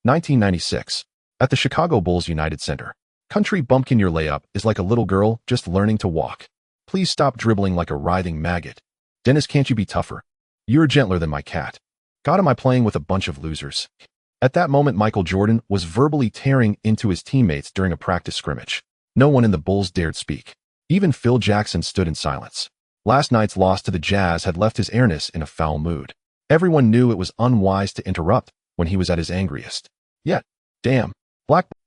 1996. At the Chicago Bulls United Center. Country bumpkin, your layup is like a little girl just learning to walk. Please stop dribbling like a writhing maggot. Dennis, can't you be tougher? You're gentler than my cat. God, am I playing with a bunch of losers? At that moment, Michael Jordan was verbally tearing into his teammates during a practice scrimmage. No one in the Bulls dared speak. Even Phil Jackson stood in silence. Last night's loss to the Jazz had left his airness in a foul mood. Everyone knew it was unwise to interrupt when he was at his angriest. Yet, damn,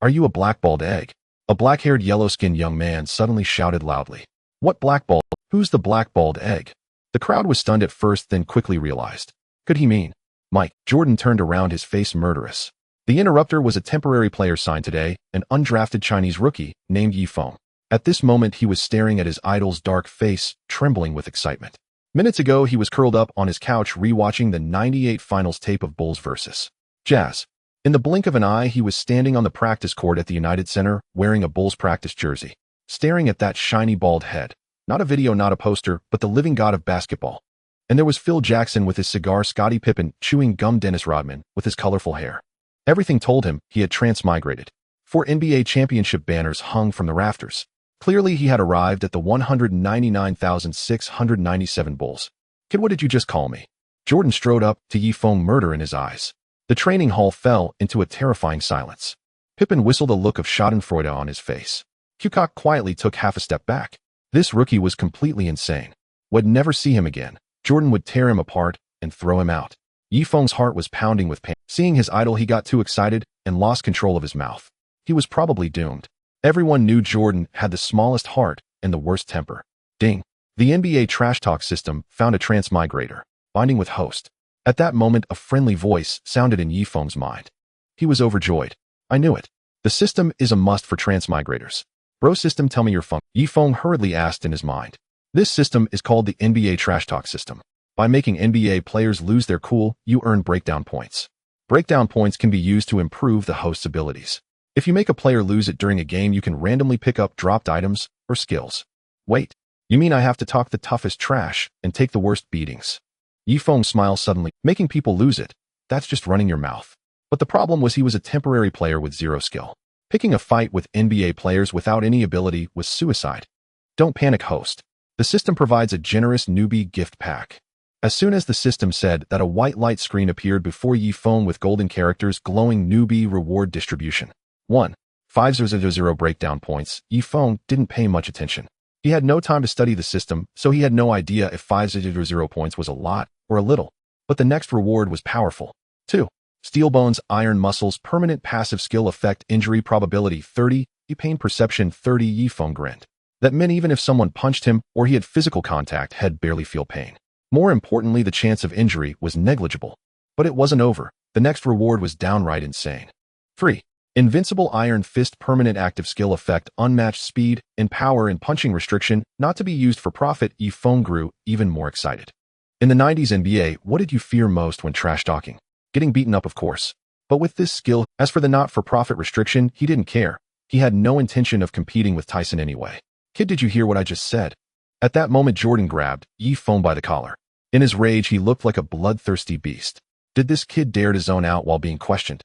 are you a blackballed egg? A black-haired, yellow-skinned young man suddenly shouted loudly. What blackballed? Who's the blackballed egg? The crowd was stunned at first, then quickly realized. Could he mean Mike? Jordan turned around, his face murderous. The interrupter was a temporary player signed today, an undrafted Chinese rookie named Yifeng. At this moment, he was staring at his idol's dark face, trembling with excitement. Minutes ago, he was curled up on his couch rewatching the '98 finals tape of Bulls vs. Jazz. In the blink of an eye, he was standing on the practice court at the United Center, wearing a Bulls practice jersey, staring at that shiny bald head. Not a video, not a poster, but the living god of basketball. And there was Phil Jackson with his cigar, Scottie Pippen chewing gum, Dennis Rodman with his colorful hair. Everything told him he had transmigrated. 4 NBA championship banners hung from the rafters. Clearly, he had arrived at the 199,697 Bulls. Kid, what did you just call me? Jordan strode up to Yifeng, murder in his eyes. The training hall fell into a terrifying silence. Pippen whistled, a look of schadenfreude on his face. Kukoc quietly took half a step back. This rookie was completely insane. Would never see him again. Jordan would tear him apart and throw him out. Yifeng's heart was pounding with pain. Seeing his idol, he got too excited and lost control of his mouth. He was probably doomed. Everyone knew Jordan had the smallest heart and the worst temper. Ding. The NBA trash talk system found a transmigrator, binding with host. At that moment, a friendly voice sounded in Yifeng's mind. He was overjoyed. I knew it. The system is a must for transmigrators. Bro, system, tell me your funk. Yifeng hurriedly asked in his mind. This system is called the NBA trash talk system. By making NBA players lose their cool, you earn breakdown points. Breakdown points can be used to improve the host's abilities. If you make a player lose it during a game, you can randomly pick up dropped items or skills. Wait, you mean I have to talk the toughest trash and take the worst beatings? Yifeng smiled suddenly. Making people lose it, that's just running your mouth. But the problem was he was a temporary player with zero skill. Picking a fight with NBA players without any ability was suicide. Don't panic, host. The system provides a generous newbie gift pack. As soon as the system said that, a white light screen appeared before Yifeng with golden characters glowing newbie reward distribution. 1. 5000 breakdown points. Yifeng didn't pay much attention. He had no time to study the system, so he had no idea if 500 points was a lot or a little. But the next reward was powerful. 2. Steel bones, iron muscles, permanent passive skill effect, injury probability 30, pain perception 30. Yifeng grinned. That meant even if someone punched him or he had physical contact, he'd barely feel pain. More importantly, the chance of injury was negligible. But it wasn't over. The next reward was downright insane. 3. Invincible iron fist, permanent active skill effect, unmatched speed and power and punching restriction, not to be used for profit. Yifeng grew even more excited. In the 90s NBA, what did you fear most when trash talking? Getting beaten up, of course. But with this skill, as for the not-for-profit restriction, he didn't care. He had no intention of competing with Tyson anyway. Kid, did you hear what I just said? At that moment, Jordan grabbed Yifeng by the collar. In his rage, he looked like a bloodthirsty beast. Did this kid dare to zone out while being questioned?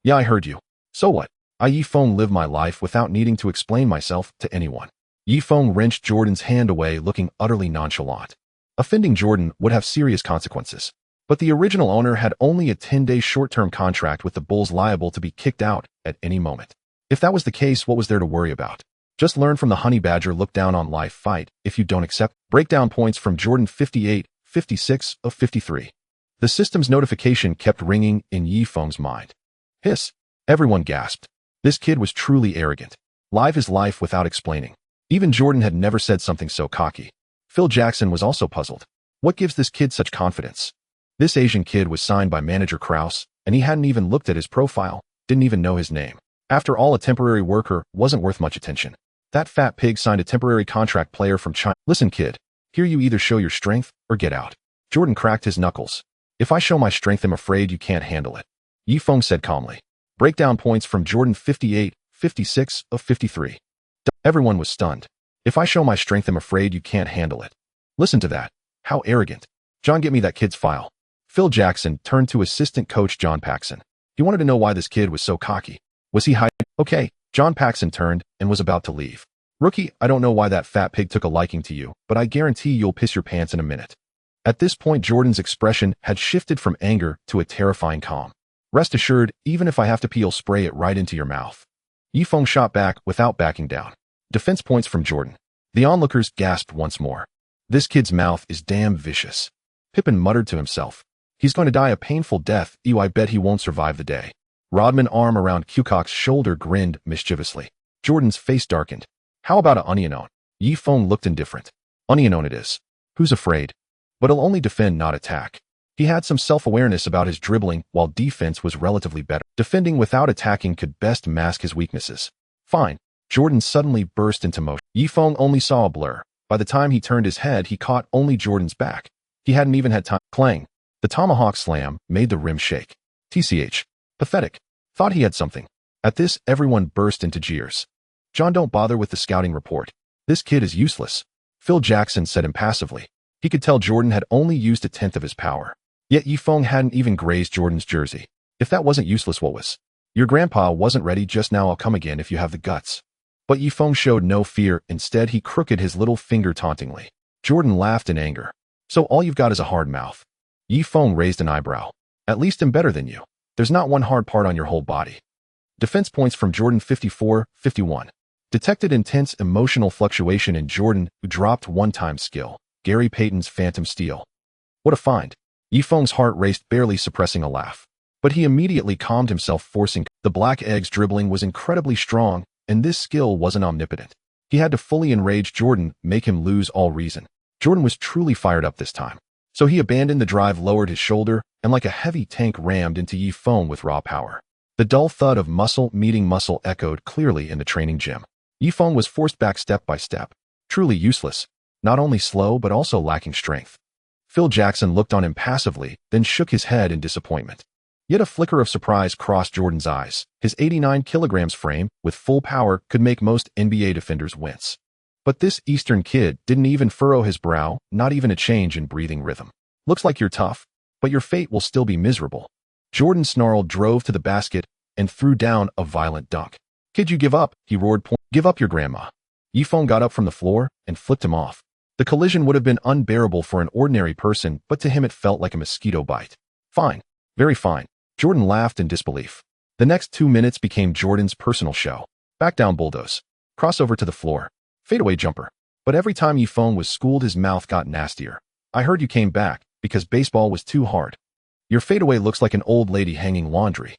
Yeah, I heard you. So what? I Yifeng live my life without needing to explain myself to anyone. Yifeng wrenched Jordan's hand away, looking utterly nonchalant. Offending Jordan would have serious consequences. But the original owner had only a 10-day short-term contract with the Bulls, liable to be kicked out at any moment. If that was the case, what was there to worry about? Just learn from the honey badger, look down on life, fight if you don't accept. Breakdown points from Jordan 58, 56 of 53. The system's notification kept ringing in Yifeng's mind. Hiss. Everyone gasped. This kid was truly arrogant. Live his life without explaining. Even Jordan had never said something so cocky. Phil Jackson was also puzzled. What gives this kid such confidence? This Asian kid was signed by manager Krause, and he hadn't even looked at his profile, didn't even know his name. After all, a temporary worker wasn't worth much attention. That fat pig signed a temporary contract player from China. Listen, kid, here you either show your strength or get out. Jordan cracked his knuckles. If I show my strength, I'm afraid you can't handle it. Yifeng said calmly. Breakdown points from Jordan 58, 56 of 53. Everyone was stunned. If I show my strength, I'm afraid you can't handle it. Listen to that. How arrogant. John, get me that kid's file. Phil Jackson turned to assistant coach John Paxson. He wanted to know why this kid was so cocky. Was he hiding? Okay, John Paxson turned and was about to leave. Rookie, I don't know why that fat pig took a liking to you, but I guarantee you'll piss your pants in a minute. At this point, Jordan's expression had shifted from anger to a terrifying calm. Rest assured, even if I have to pee, you'll spray it right into your mouth. Yifeng shot back without backing down. Defense points from Jordan. The onlookers gasped once more. This kid's mouth is damn vicious. Pippin muttered to himself. He's going to die a painful death. I bet he won't survive the day. Rodman, arm around Cucock's shoulder, grinned mischievously. Jordan's face darkened. How about a onion? Yifeng looked indifferent. Onion it is. Who's afraid? But he'll only defend, not attack. He had some self-awareness about his dribbling, while defense was relatively better. Defending without attacking could best mask his weaknesses. Fine. Jordan suddenly burst into motion. Yifeng only saw a blur. By the time he turned his head, he caught only Jordan's back. He hadn't even had time. Clang. The tomahawk slam made the rim shake. TCH. Pathetic. Thought he had something. At this, everyone burst into jeers. John, don't bother with the scouting report. This kid is useless. Phil Jackson said impassively. He could tell Jordan had only used 1/10 of his power. Yet Yifeng hadn't even grazed Jordan's jersey. If that wasn't useless, what was? Your grandpa wasn't ready just now. I'll come again if you have the guts. But Yifeng showed no fear. Instead, he crooked his little finger tauntingly. Jordan laughed in anger. So all you've got is a hard mouth. Yifeng raised an eyebrow. At least I'm better than you. There's not one hard part on your whole body. Defense points from Jordan 54-51. Detected intense emotional fluctuation in Jordan, who dropped one-time skill. Gary Payton's Phantom Steel. What a find. Yifeng's heart raced, barely suppressing a laugh. But he immediately calmed himself, forcing. The Black Egg's dribbling was incredibly strong, and this skill wasn't omnipotent. He had to fully enrage Jordan, make him lose all reason. Jordan was truly fired up this time. So he abandoned the drive, lowered his shoulder, and like a heavy tank rammed into Yifeng with raw power. The dull thud of muscle meeting muscle echoed clearly in the training gym. Yifeng was forced back step by step. Truly useless. Not only slow but also lacking strength. Phil Jackson looked on impassively, then shook his head in disappointment. Yet a flicker of surprise crossed Jordan's eyes. His 89 kilograms frame, with full power, could make most NBA defenders wince. But this Eastern kid didn't even furrow his brow, not even a change in breathing rhythm. Looks like you're tough, but your fate will still be miserable. Jordan snarled, drove to the basket, and threw down a violent dunk. Kid, you give up, he roared. Give up your grandma. Yifeng got up from the floor and flipped him off. The collision would have been unbearable for an ordinary person, but to him it felt like a mosquito bite. Fine. Very fine. Jordan laughed in disbelief. The next 2 minutes became Jordan's personal show. Back down bulldoze. Crossover to the floor. Fadeaway jumper. But every time Yifeng was schooled, his mouth got nastier. I heard you came back because baseball was too hard. Your fadeaway looks like an old lady hanging laundry.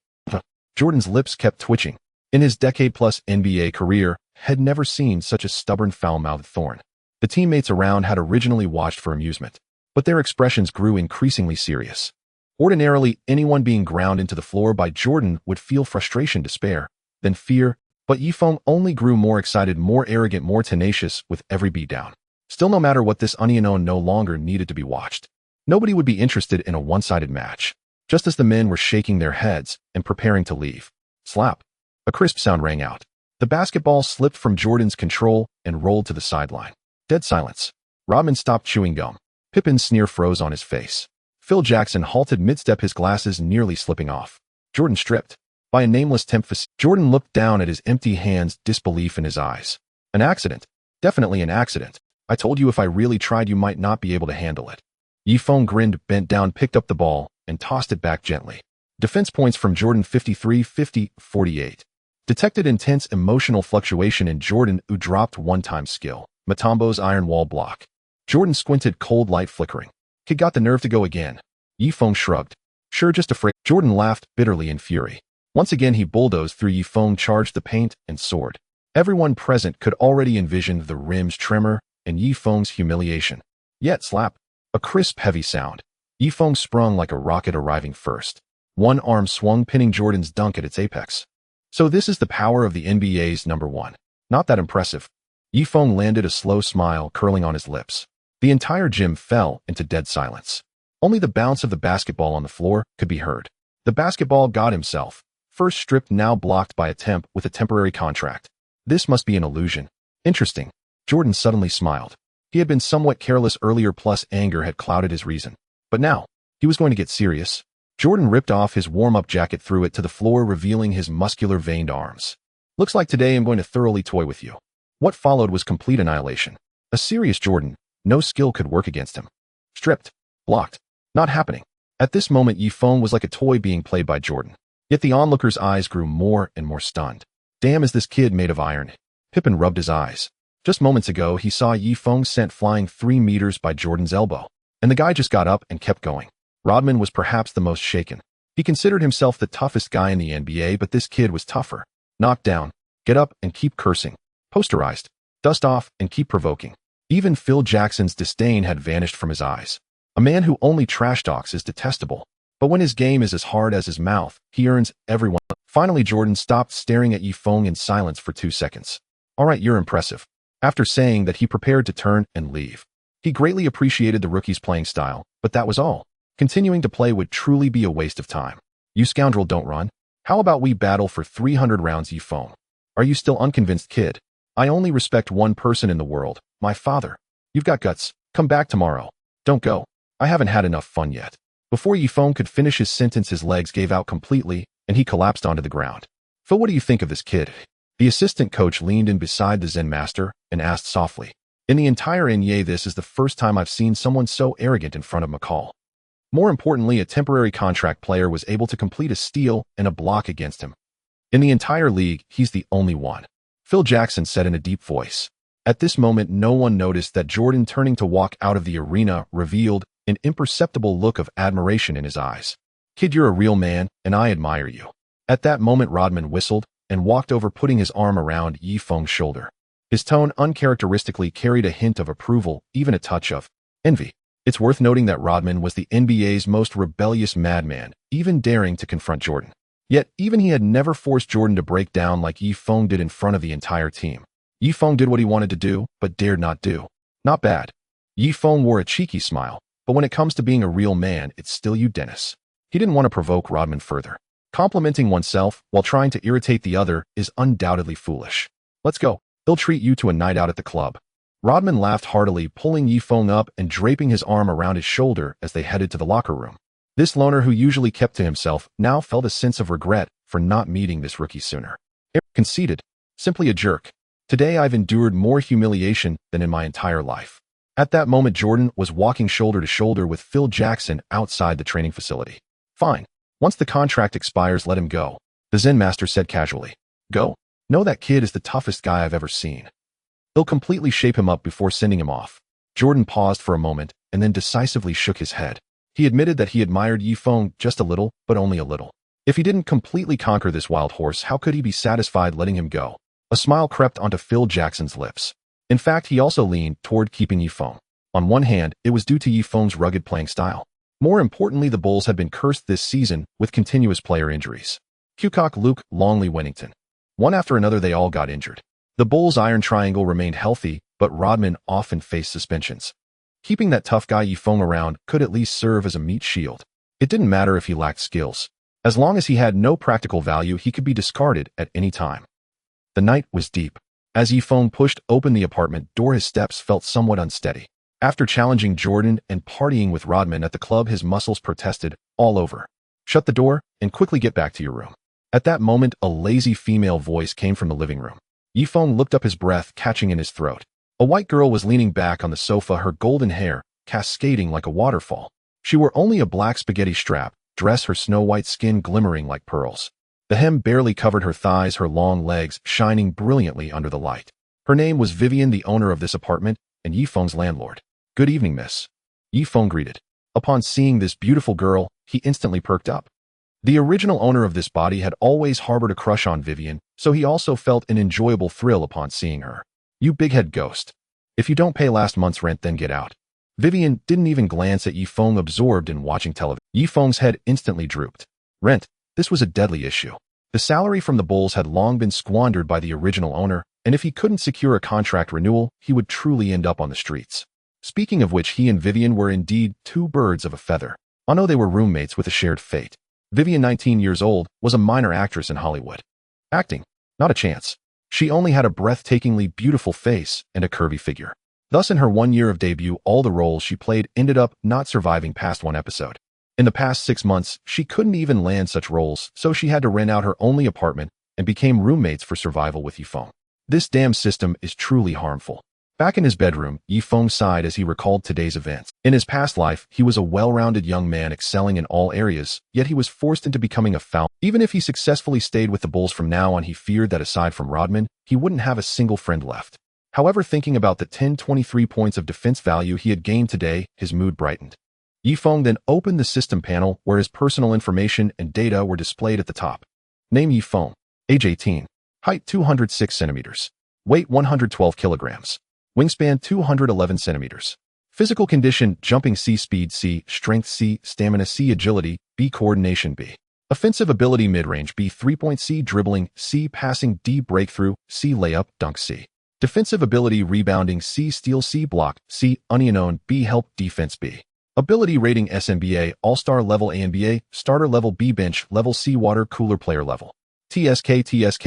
Jordan's lips kept twitching. In his decade-plus NBA career, had never seen such a stubborn, foul-mouthed thorn. The teammates around had originally watched for amusement, but their expressions grew increasingly serious. Ordinarily, anyone being ground into the floor by Jordan would feel frustration, despair, then fear, but Yifeng only grew more excited, more arrogant, more tenacious with every beatdown. Still, no matter what, this onion no longer needed to be watched. Nobody would be interested in a one-sided match. Just as the men were shaking their heads and preparing to leave. Slap. A crisp sound rang out. The basketball slipped from Jordan's control and rolled to the sideline. Dead silence. Rodman stopped chewing gum. Pippin's sneer froze on his face. Phil Jackson halted mid-step, his glasses nearly slipping off. Jordan stripped. By a nameless temp. Jordan looked down at his empty hands, disbelief in his eyes. An accident. Definitely an accident. I told you if I really tried you might not be able to handle it. Yifeng grinned, bent down, picked up the ball, and tossed it back gently. Defense points from Jordan 53-50-48. Detected intense emotional fluctuation in Jordan, who dropped one-time skill. Mutombo's iron wall block. Jordan squinted, cold light flickering. Kid got the nerve to go again. Yifeng shrugged. Sure, just afraid. Jordan laughed bitterly in fury. Once again he bulldozed through. Yifeng charged the paint and soared. Everyone present could already envision the rim's tremor and Yifeng's humiliation. Yet slap. A crisp, heavy sound. Yifeng sprung like a rocket, arriving first. One arm swung, pinning Jordan's dunk at its apex. So this is the power of the NBA's number one. Not that impressive. Yifeng landed, a slow smile curling on his lips. The entire gym fell into dead silence. Only the bounce of the basketball on the floor could be heard. The basketball god himself, first stripped, now blocked by a temp with a temporary contract. This must be an illusion. Interesting. Jordan suddenly smiled. He had been somewhat careless earlier, plus anger had clouded his reason. But now, he was going to get serious. Jordan ripped off his warm-up jacket, threw it to the floor, revealing his muscular, veined arms. Looks like today I'm going to thoroughly toy with you. What followed was complete annihilation. A serious Jordan, no skill could work against him. Stripped. Blocked. Not happening. At this moment, Yifeng was like a toy being played by Jordan. Yet the onlookers' eyes grew more and more stunned. Damn, is this kid made of iron? Pippin rubbed his eyes. Just moments ago, he saw Yifeng sent flying 3 meters by Jordan's elbow. And the guy just got up and kept going. Rodman was perhaps the most shaken. He considered himself the toughest guy in the NBA, but this kid was tougher. Knock down. Get up and keep cursing. Posterized. Dust off and keep provoking. Even Phil Jackson's disdain had vanished from his eyes. A man who only trash talks is detestable. But when his game is as hard as his mouth, he earns everyone. Finally, Jordan stopped staring at Yifeng in silence for 2 seconds. All right, you're impressive. After saying that, he prepared to turn and leave. He greatly appreciated the rookie's playing style, but that was all. Continuing to play would truly be a waste of time. You scoundrel, don't run. How about we battle for 300 rounds, Yifeng? Are you still unconvinced, kid? I only respect one person in the world, my father. You've got guts. Come back tomorrow. Don't go. I haven't had enough fun yet. Before Yifeng could finish his sentence, his legs gave out completely, and he collapsed onto the ground. Phil, what do you think of this kid? The assistant coach leaned in beside the Zen master and asked softly. In the entire NBA, this is the first time I've seen someone so arrogant in front of McCall. More importantly, a temporary contract player was able to complete a steal and a block against him. In the entire league, he's the only one. Phil Jackson said in a deep voice. At this moment, no one noticed that Jordan, turning to walk out of the arena, revealed an imperceptible look of admiration in his eyes. Kid, you're a real man, and I admire you. At that moment, Rodman whistled and walked over, putting his arm around Yifeng's shoulder. His tone uncharacteristically carried a hint of approval, even a touch of envy. It's worth noting that Rodman was the NBA's most rebellious madman, even daring to confront Jordan. Yet, even he had never forced Jordan to break down like Yifeng did in front of the entire team. Yifeng did what he wanted to do, but dared not do. Not bad. Yifeng wore a cheeky smile, but when it comes to being a real man, it's still you, Dennis. He didn't want to provoke Rodman further. Complimenting oneself while trying to irritate the other is undoubtedly foolish. Let's go. He'll treat you to a night out at the club. Rodman laughed heartily, pulling Yifeng up and draping his arm around his shoulder as they headed to the locker room. This loner, who usually kept to himself, now felt a sense of regret for not meeting this rookie sooner. Conceited. Simply a jerk. Today I've endured more humiliation than in my entire life. At that moment, Jordan was walking shoulder to shoulder with Phil Jackson outside the training facility. Fine. Once the contract expires, let him go, the Zen master said casually. Go? No, that kid is the toughest guy I've ever seen. He'll completely shape him up before sending him off. Jordan paused for a moment and then decisively shook his head. He admitted that he admired Yifeng just a little, but only a little. If he didn't completely conquer this wild horse, how could he be satisfied letting him go? A smile crept onto Phil Jackson's lips. In fact, he also leaned toward keeping Yifeng. On one hand, it was due to Yifeng's rugged playing style. More importantly, the Bulls had been cursed this season with continuous player injuries. Kukoc, Luke, Longley, Wennington. One after another, they all got injured. The Bulls' iron triangle remained healthy, but Rodman often faced suspensions. Keeping that tough guy Yifeng around could at least serve as a meat shield. It didn't matter if he lacked skills. As long as he had no practical value, he could be discarded at any time. The night was deep. As Yifeng pushed open the apartment door, his steps felt somewhat unsteady. After challenging Jordan and partying with Rodman at the club, his muscles protested all over. Shut the door and quickly get back to your room. At that moment, a lazy female voice came from the living room. Yifeng looked up, his breath catching in his throat. A white girl was leaning back on the sofa, her golden hair cascading like a waterfall. She wore only a black spaghetti strap dress, her snow-white skin glimmering like pearls. The hem barely covered her thighs, her long legs shining brilliantly under the light. Her name was Vivian, the owner of this apartment and Yifeng's landlord. Good evening, miss. Yifeng greeted. Upon seeing this beautiful girl, he instantly perked up. The original owner of this body had always harbored a crush on Vivian, so he also felt an enjoyable thrill upon seeing her. You big-head ghost. If you don't pay last month's rent, then get out. Vivian didn't even glance at Yifeng, absorbed in watching television. Yifeng's head instantly drooped. Rent. This was a deadly issue. The salary from the Bulls had long been squandered by the original owner, and if he couldn't secure a contract renewal, he would truly end up on the streets. Speaking of which, he and Vivian were indeed two birds of a feather. Although they were roommates with a shared fate. Vivian, 19 years old, was a minor actress in Hollywood. Acting? Not a chance. She only had a breathtakingly beautiful face and a curvy figure. Thus, in her 1 year of debut, all the roles she played ended up not surviving past one episode. In the past 6 months, she couldn't even land such roles, so she had to rent out her only apartment and became roommates for survival with Yifeng. This damn system is truly harmful. Back in his bedroom, Yifeng sighed as he recalled today's events. In his past life, he was a well-rounded young man excelling in all areas, yet he was forced into becoming a foul. Even if he successfully stayed with the Bulls from now on, he feared that aside from Rodman, he wouldn't have a single friend left. However, thinking about the 23 points of defense value he had gained today, his mood brightened. Yifeng then opened the system panel where his personal information and data were displayed at the top. Name Yifeng. Age 18. Height 206 centimeters. Weight 112 kilograms. Wingspan 211 centimeters. Physical condition: jumping C, speed C, strength C, stamina C, agility B, coordination B. Offensive ability: mid-range B, 3-point C, dribbling C, passing D, breakthrough C, layup, dunk C. Defensive ability: rebounding C, steal C, block C, unknown B, help, defense B. Ability rating: SNBA, All-Star level ANBA, starter level B, bench level C, water cooler player level. TSK TSK.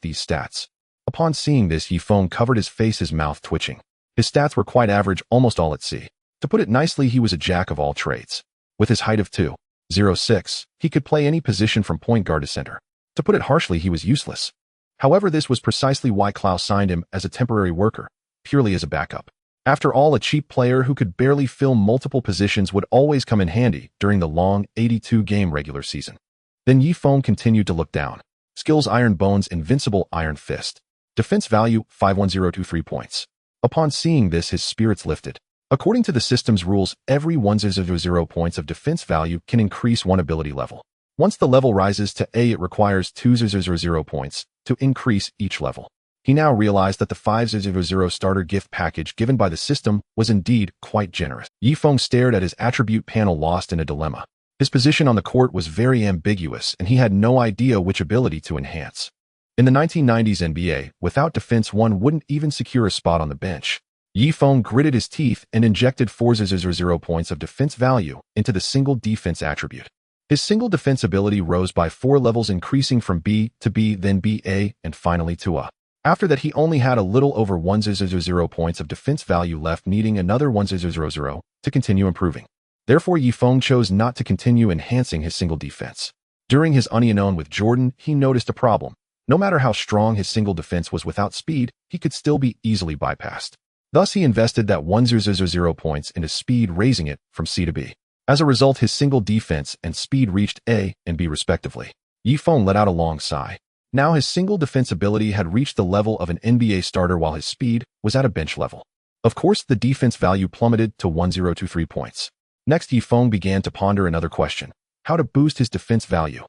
These stats. Upon seeing this, Yifeng covered his face, his mouth twitching. His stats were quite average, almost all at C. To put it nicely, he was a jack of all trades. With his height of 2.06, he could play any position from point guard to center. To put it harshly, he was useless. However, this was precisely why Klaus signed him as a temporary worker, purely as a backup. After all, a cheap player who could barely fill multiple positions would always come in handy during the long 82-game regular season. Then Yifeng continued to look down. Skills: Iron Bones, Invincible, Iron Fist. Defense value: 51023 points. Upon seeing this, his spirits lifted. According to the system's rules, every 100 points of defense value can increase one ability level. Once the level rises to A, it requires 200 points to increase each level. He now realized that the 500 starter gift package given by the system was indeed quite generous. Yifeng stared at his attribute panel, lost in a dilemma. His position on the court was very ambiguous, and he had no idea which ability to enhance. In the 1990s NBA, without defense, one wouldn't even secure a spot on the bench. Yifeng gritted his teeth and injected 400 points of defense value into the single defense attribute. His single defense ability rose by 4 levels, increasing from B to B, then BA, and finally to A. After that, he only had a little over 100 points of defense value left, needing another 100 to continue improving. Therefore, Yifeng chose not to continue enhancing his single defense. During his unknown with Jordan, he noticed a problem. No matter how strong his single defense was, without speed, he could still be easily bypassed. Thus, he invested that 100 points into speed, raising it from C to B. As a result, his single defense and speed reached A and B respectively. Yifeng let out a long sigh. Now his single defense ability had reached the level of an NBA starter while his speed was at a bench level. Of course, the defense value plummeted to 1023 points. Next, Yifeng began to ponder another question: how to boost his defense value.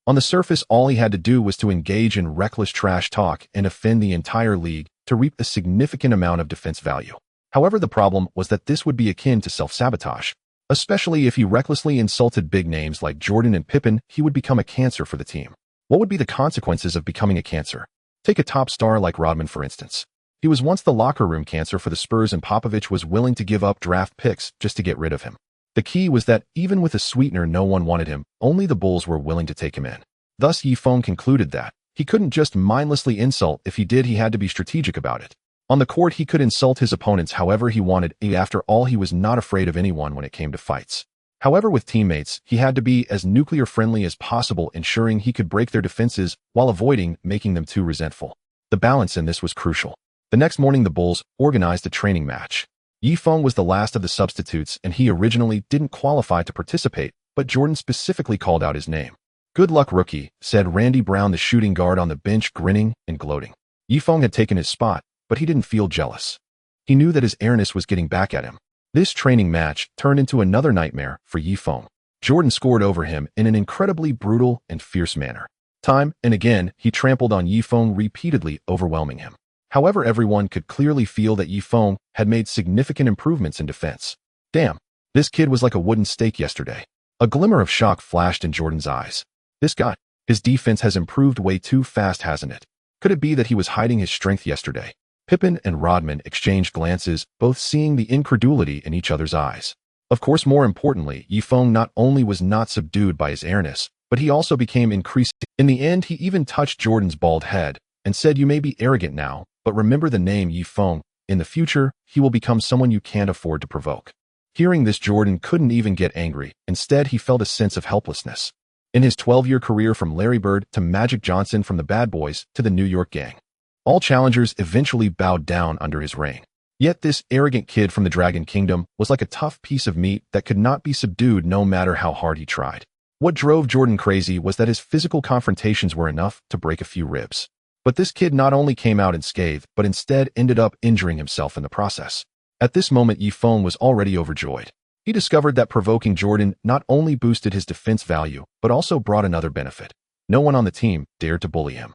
On the surface, all he had to do was to engage in reckless trash talk and offend the entire league to reap a significant amount of defense value. However, the problem was that this would be akin to self-sabotage. Especially if he recklessly insulted big names like Jordan and Pippen, he would become a cancer for the team. What would be the consequences of becoming a cancer? Take a top star like Rodman, for instance. He was once the locker room cancer for the Spurs, and Popovich was willing to give up draft picks just to get rid of him. The key was that even with a sweetener, no one wanted him, only the Bulls were willing to take him in. Thus, Yifeng concluded that he couldn't just mindlessly insult. If he did, he had to be strategic about it. On the court, he could insult his opponents however he wanted. After all, he was not afraid of anyone when it came to fights. However, with teammates, he had to be as nuclear-friendly as possible, ensuring he could break their defenses while avoiding making them too resentful. The balance in this was crucial. The next morning, the Bulls organized a training match. Yifeng was the last of the substitutes, and he originally didn't qualify to participate, but Jordan specifically called out his name. "Good luck, rookie," said Randy Brown, the shooting guard on the bench, grinning and gloating. Yifeng had taken his spot, but he didn't feel jealous. He knew that his airness was getting back at him. This training match turned into another nightmare for Yifeng. Jordan scored over him in an incredibly brutal and fierce manner. Time and again, he trampled on Yifeng, repeatedly overwhelming him. However, everyone could clearly feel that Yifeng had made significant improvements in defense. Damn, this kid was like a wooden stake yesterday. A glimmer of shock flashed in Jordan's eyes. This guy, his defense has improved way too fast, hasn't it? Could it be that he was hiding his strength yesterday? Pippen and Rodman exchanged glances, both seeing the incredulity in each other's eyes. Of course, more importantly, Yifeng not only was not subdued by his airness, but he also became increasing. In the end, he even touched Jordan's bald head and said, "You may be arrogant now, but remember the name Yifeng. In the future, he will become someone you can't afford to provoke." Hearing this, Jordan couldn't even get angry. Instead, he felt a sense of helplessness. In his 12-year career from Larry Bird to Magic Johnson, from the Bad Boys to the New York Gang, all challengers eventually bowed down under his reign. Yet this arrogant kid from the Dragon Kingdom was like a tough piece of meat that could not be subdued no matter how hard he tried. What drove Jordan crazy was that his physical confrontations were enough to break a few ribs. But this kid not only came out unscathed, but instead ended up injuring himself in the process. At this moment, Yifeng was already overjoyed. He discovered that provoking Jordan not only boosted his defense value, but also brought another benefit. No one on the team dared to bully him.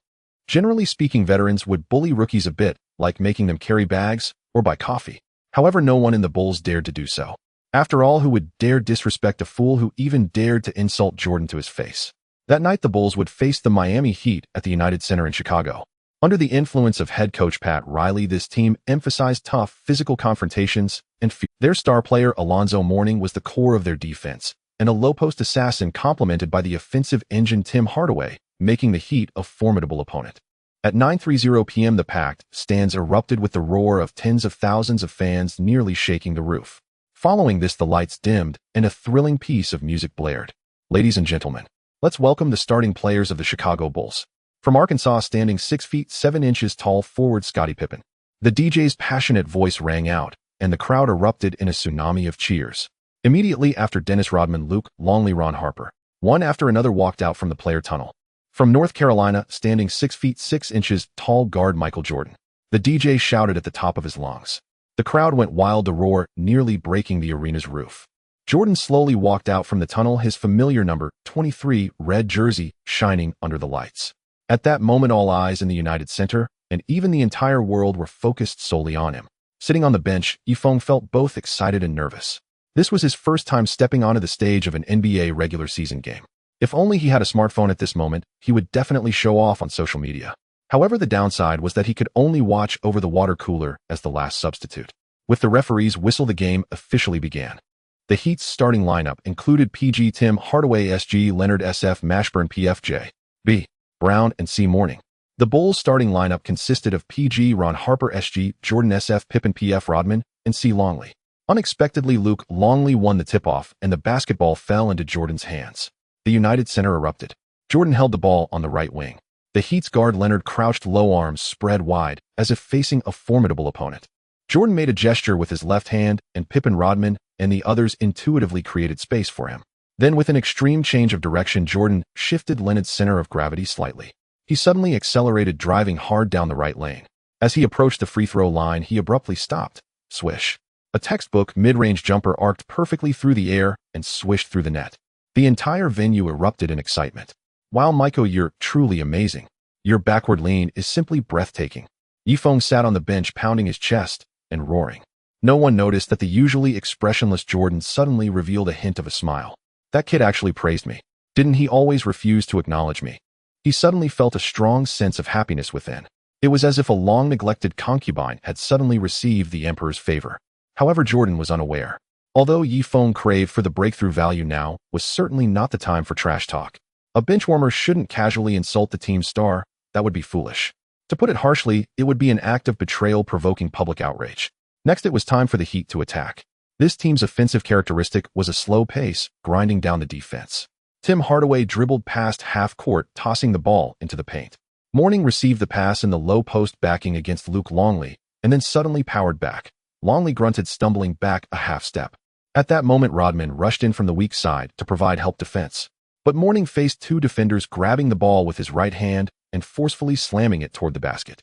Generally speaking, veterans would bully rookies a bit, like making them carry bags or buy coffee. However, no one in the Bulls dared to do so. After all, who would dare disrespect a fool who even dared to insult Jordan to his face? That night, the Bulls would face the Miami Heat at the United Center in Chicago. Under the influence of head coach Pat Riley, this team emphasized tough physical confrontations and fear. Their star player Alonzo Mourning was the core of their defense, and a low-post assassin complemented by the offensive engine Tim Hardaway, making the Heat a formidable opponent. At 9:30 p.m. the packed stands erupted with the roar of tens of thousands of fans nearly shaking the roof. Following this, the lights dimmed and a thrilling piece of music blared. Ladies and gentlemen, let's welcome the starting players of the Chicago Bulls. From Arkansas, standing 6 feet 7 inches tall forward Scottie Pippen. The DJ's passionate voice rang out, and the crowd erupted in a tsunami of cheers. Immediately after, Dennis Rodman, Luke Longley, Ron Harper. One after another walked out from the player tunnel. From North Carolina, standing 6 feet 6 inches tall guard Michael Jordan. The DJ shouted at the top of his lungs. The crowd went wild, the roar nearly breaking the arena's roof. Jordan slowly walked out from the tunnel, his familiar number 23 red jersey shining under the lights. At that moment, all eyes in the United Center, and even the entire world, were focused solely on him. Sitting on the bench, Yifeng felt both excited and nervous. This was his first time stepping onto the stage of an NBA regular season game. If only he had a smartphone at this moment, he would definitely show off on social media. However, the downside was that he could only watch over the water cooler as the last substitute. With the referee's whistle, the game officially began. The Heat's starting lineup included PG Tim Hardaway, SG Leonard, SF Mashburn, PFJ B Brown, and C Mourning. The Bulls' starting lineup consisted of PG Ron Harper, SG Jordan, SF Pippen, PF Rodman, and C Longley. Unexpectedly, Luke Longley won the tip-off, and the basketball fell into Jordan's hands. The United Center erupted. Jordan held the ball on the right wing. The Heat's guard Leonard crouched low, arms spread wide, as if facing a formidable opponent. Jordan made a gesture with his left hand, and Pippen, Rodman, and the others intuitively created space for him. Then, with an extreme change of direction, Jordan shifted Leonard's center of gravity slightly. He suddenly accelerated, driving hard down the right lane. As he approached the free throw line, he abruptly stopped. Swish. A textbook mid-range jumper arced perfectly through the air and swished through the net. The entire venue erupted in excitement. Wow, Michael, you're truly amazing. Your backward lean is simply breathtaking. Yifeng sat on the bench, pounding his chest and roaring. No one noticed that the usually expressionless Jordan suddenly revealed a hint of a smile. That kid actually praised me. Didn't he always refuse to acknowledge me? He suddenly felt a strong sense of happiness within. It was as if a long-neglected concubine had suddenly received the emperor's favor. However, Jordan was unaware. Although Yifeng craved for the breakthrough value, now was certainly not the time for trash talk. A benchwarmer shouldn't casually insult the team's star. That would be foolish. To put it harshly, it would be an act of betrayal, provoking public outrage. Next, it was time for the Heat to attack. This team's offensive characteristic was a slow pace, grinding down the defense. Tim Hardaway dribbled past half court, tossing the ball into the paint. Mourning received the pass in the low post, backing against Luke Longley, and then suddenly powered back. Longley grunted, stumbling back a half step. At that moment, Rodman rushed in from the weak side to provide help defense. But Mourning faced two defenders, grabbing the ball with his right hand and forcefully slamming it toward the basket.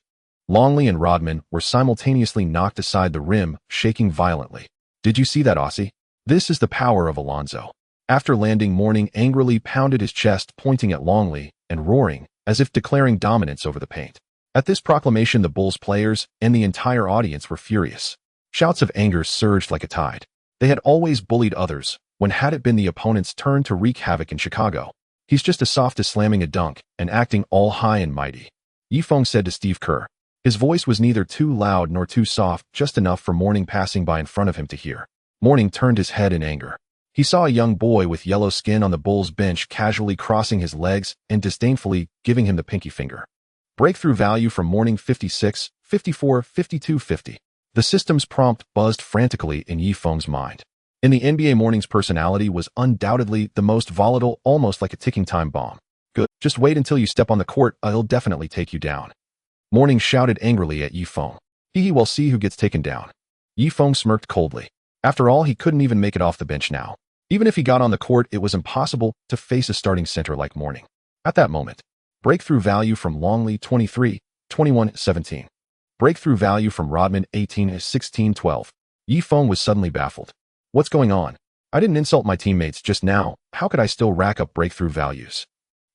Longley and Rodman were simultaneously knocked aside, the rim shaking violently. Did you see that, Aussie? This is the power of Alonzo. After landing, Mourning angrily pounded his chest, pointing at Longley and roaring, as if declaring dominance over the paint. At this proclamation, the Bulls players and the entire audience were furious. Shouts of anger surged like a tide. They had always bullied others. When had it been the opponent's turn to wreak havoc in Chicago? He's just as soft as slamming a dunk and acting all high and mighty. Yifeng said to Steve Kerr. His voice was neither too loud nor too soft, just enough for Mourning passing by in front of him to hear. Mourning turned his head in anger. He saw a young boy with yellow skin on the Bulls bench, casually crossing his legs and disdainfully giving him the pinky finger. Breakthrough value from Mourning: 56, 54, 52, 50. The system's prompt buzzed frantically in Yifeng's mind. In the NBA, Morning's personality was undoubtedly the most volatile, almost like a ticking time bomb. Good. Just wait until you step on the court, I'll definitely take you down. Morning shouted angrily at Yifeng. We'll see who gets taken down. Yifeng smirked coldly. After all, he couldn't even make it off the bench now. Even if he got on the court, it was impossible to face a starting center like Morning. At that moment, breakthrough value from Longley 23, 21-17. Breakthrough value from Rodman 18, 16, 12. Yifeng was suddenly baffled. What's going on? I didn't insult my teammates just now. How could I still rack up breakthrough values?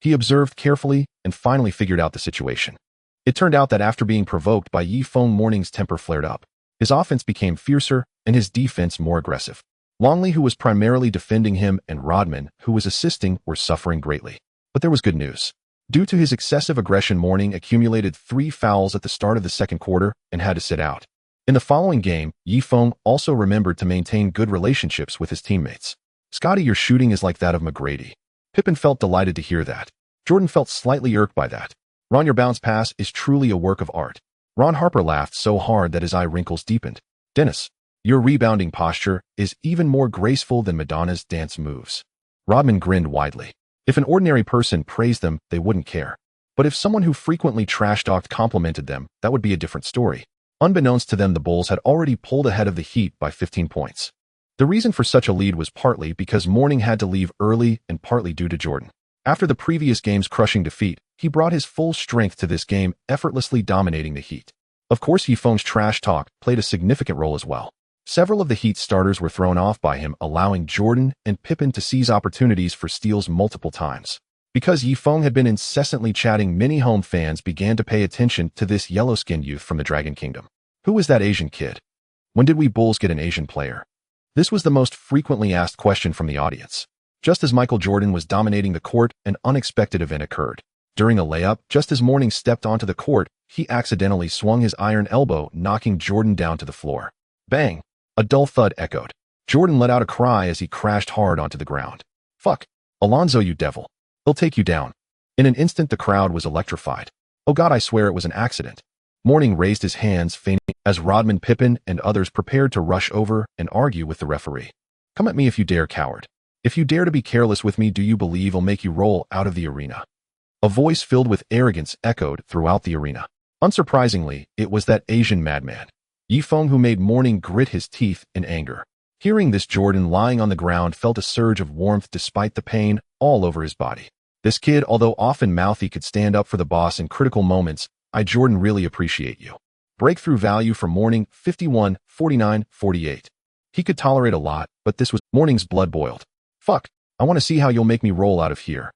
He observed carefully and finally figured out the situation. It turned out that after being provoked by Yifeng, Morning's temper flared up. His offense became fiercer and his defense more aggressive. Longley, who was primarily defending him, and Rodman, who was assisting, were suffering greatly. But there was good news. Due to his excessive aggression, Morning accumulated 3 fouls at the start of the second quarter and had to sit out. In the following game, Yifeng also remembered to maintain good relationships with his teammates. Scotty, your shooting is like that of McGrady. Pippen felt delighted to hear that. Jordan felt slightly irked by that. Ron, your bounce pass is truly a work of art. Ron Harper laughed so hard that his eye wrinkles deepened. Dennis, your rebounding posture is even more graceful than Madonna's dance moves. Rodman grinned widely. If an ordinary person praised them, they wouldn't care. But if someone who frequently trash-talked complimented them, that would be a different story. Unbeknownst to them, the Bulls had already pulled ahead of the Heat by 15 points. The reason for such a lead was partly because Morning had to leave early and partly due to Jordan. After the previous game's crushing defeat, he brought his full strength to this game, effortlessly dominating the Heat. Of course, Yifeng's trash talk played a significant role as well. Several of the Heat's starters were thrown off by him, allowing Jordan and Pippen to seize opportunities for steals multiple times. Because Yifeng had been incessantly chatting, many home fans began to pay attention to this yellow-skinned youth from the Dragon Kingdom. Who was that Asian kid? When did we Bulls get an Asian player? This was the most frequently asked question from the audience. Just as Michael Jordan was dominating the court, an unexpected event occurred. During a layup, just as Morning stepped onto the court, he accidentally swung his iron elbow, knocking Jordan down to the floor. Bang! A dull thud echoed. Jordan let out a cry as he crashed hard onto the ground. Fuck! Alonzo, you devil! He'll take you down. In an instant, the crowd was electrified. Oh God, I swear it was an accident. Morning raised his hands, fainting, as Rodman, Pippen, and others prepared to rush over and argue with the referee. Come at me if you dare, coward. If you dare to be careless with me, do you believe I'll make you roll out of the arena? A voice filled with arrogance echoed throughout the arena. Unsurprisingly, it was that Asian madman, Yifeng, who made Morning grit his teeth in anger. Hearing this, Jordan, lying on the ground, felt a surge of warmth despite the pain all over his body. This kid, although often mouthy, could stand up for the boss in critical moments. I, Jordan, really appreciate you. Breakthrough value for Morning 51, 49, 48. He could tolerate a lot, but this was Morning's blood boiled. Fuck, I want to see how you'll make me roll out of here.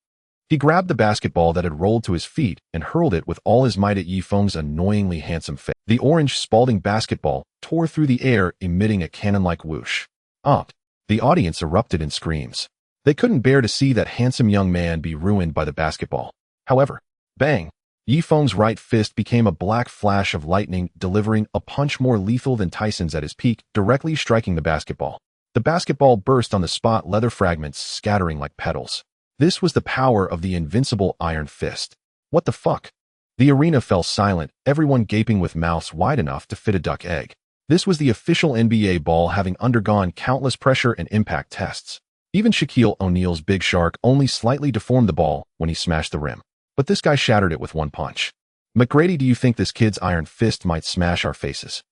He grabbed the basketball that had rolled to his feet and hurled it with all his might at Yifeng's annoyingly handsome face. The orange Spalding basketball tore through the air, emitting a cannon-like whoosh. The audience erupted in screams. They couldn't bear to see that handsome young man be ruined by the basketball. However, bang! Yifeng's right fist became a black flash of lightning, delivering a punch more lethal than Tyson's at his peak, directly striking the basketball. The basketball burst on the spot, leather fragments scattering like petals. This was the power of the invincible Iron Fist. What the fuck? The arena fell silent, everyone gaping with mouths wide enough to fit a duck egg. This was the official NBA ball, having undergone countless pressure and impact tests. Even Shaquille O'Neal's Big Shark only slightly deformed the ball when he smashed the rim. But this guy shattered it with one punch. McGrady, do you think this kid's Iron Fist might smash our faces?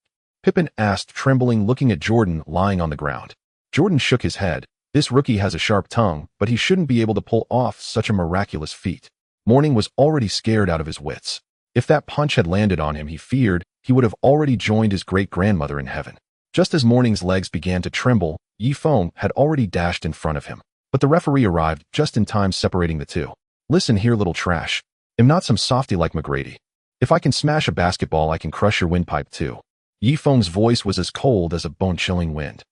Pippen asked, trembling, looking at Jordan lying on the ground. Jordan shook his head. This rookie has a sharp tongue, but he shouldn't be able to pull off such a miraculous feat. Morning was already scared out of his wits. If that punch had landed on him, he feared he would have already joined his great-grandmother in heaven. Just as Morning's legs began to tremble, Yifeng had already dashed in front of him. But the referee arrived just in time, separating the two. Listen here, little trash. I'm not some softy like McGrady. If I can smash a basketball, I can crush your windpipe too. Yifeng's voice was as cold as a bone-chilling wind.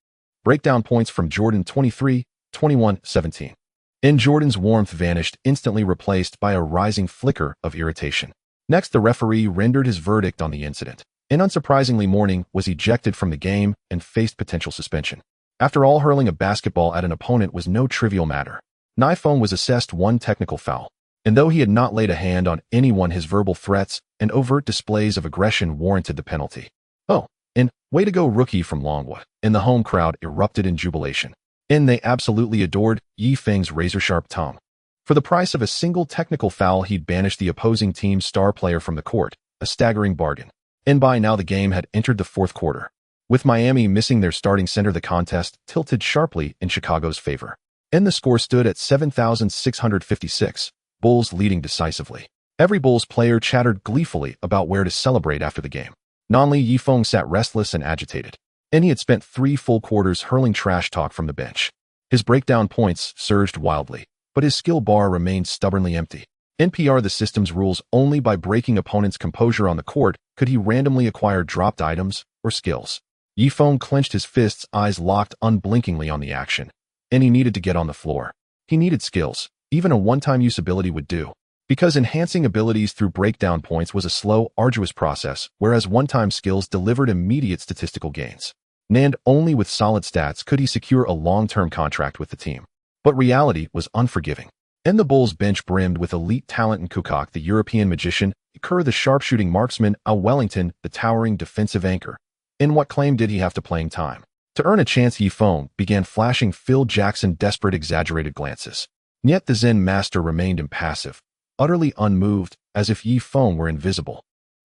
Breakdown points from Jordan 23, 21, 17. And Jordan's warmth vanished, instantly replaced by a rising flicker of irritation. Next, the referee rendered his verdict on the incident. And unsurprisingly, Morning was ejected from the game and faced potential suspension. After all, hurling a basketball at an opponent was no trivial matter. Yifeng was assessed one technical foul. And though he had not laid a hand on anyone, his verbal threats and overt displays of aggression warranted the penalty. Oh, And way to go, rookie from Longwood. And the home crowd erupted in jubilation. And they absolutely adored Yifeng's razor-sharp tongue. For the price of a single technical foul, he'd banished the opposing team's star player from the court, a staggering bargain. And by now the game had entered the fourth quarter. With Miami missing their starting center, the contest tilted sharply in Chicago's favor. And the score stood at 7,656, Bulls leading decisively. Every Bulls player chattered gleefully about where to celebrate after the game. Nonly Yifeng sat restless and agitated. And he had spent 3 full quarters hurling trash talk from the bench. His breakdown points surged wildly, but his skill bar remained stubbornly empty. NPR the system's rules only by breaking opponents' composure on the court could he randomly acquire dropped items or skills. Yifeng clenched his fists, eyes locked unblinkingly on the action. And he needed to get on the floor. He needed skills. Even a one-time use ability would do. Because enhancing abilities through breakdown points was a slow, arduous process, whereas one-time skills delivered immediate statistical gains. And only with solid stats could he secure a long-term contract with the team. But reality was unforgiving. And the Bulls' bench brimmed with elite talent in Kukak, the European magician, Kerr, the sharpshooting marksman, Al Wellington, the towering defensive anchor. In what claim did he have to playing time? To earn a chance, Yifeng began flashing Phil Jackson desperate, exaggerated glances. Yet the Zen master remained impassive, utterly unmoved, as if Yifeng were invisible.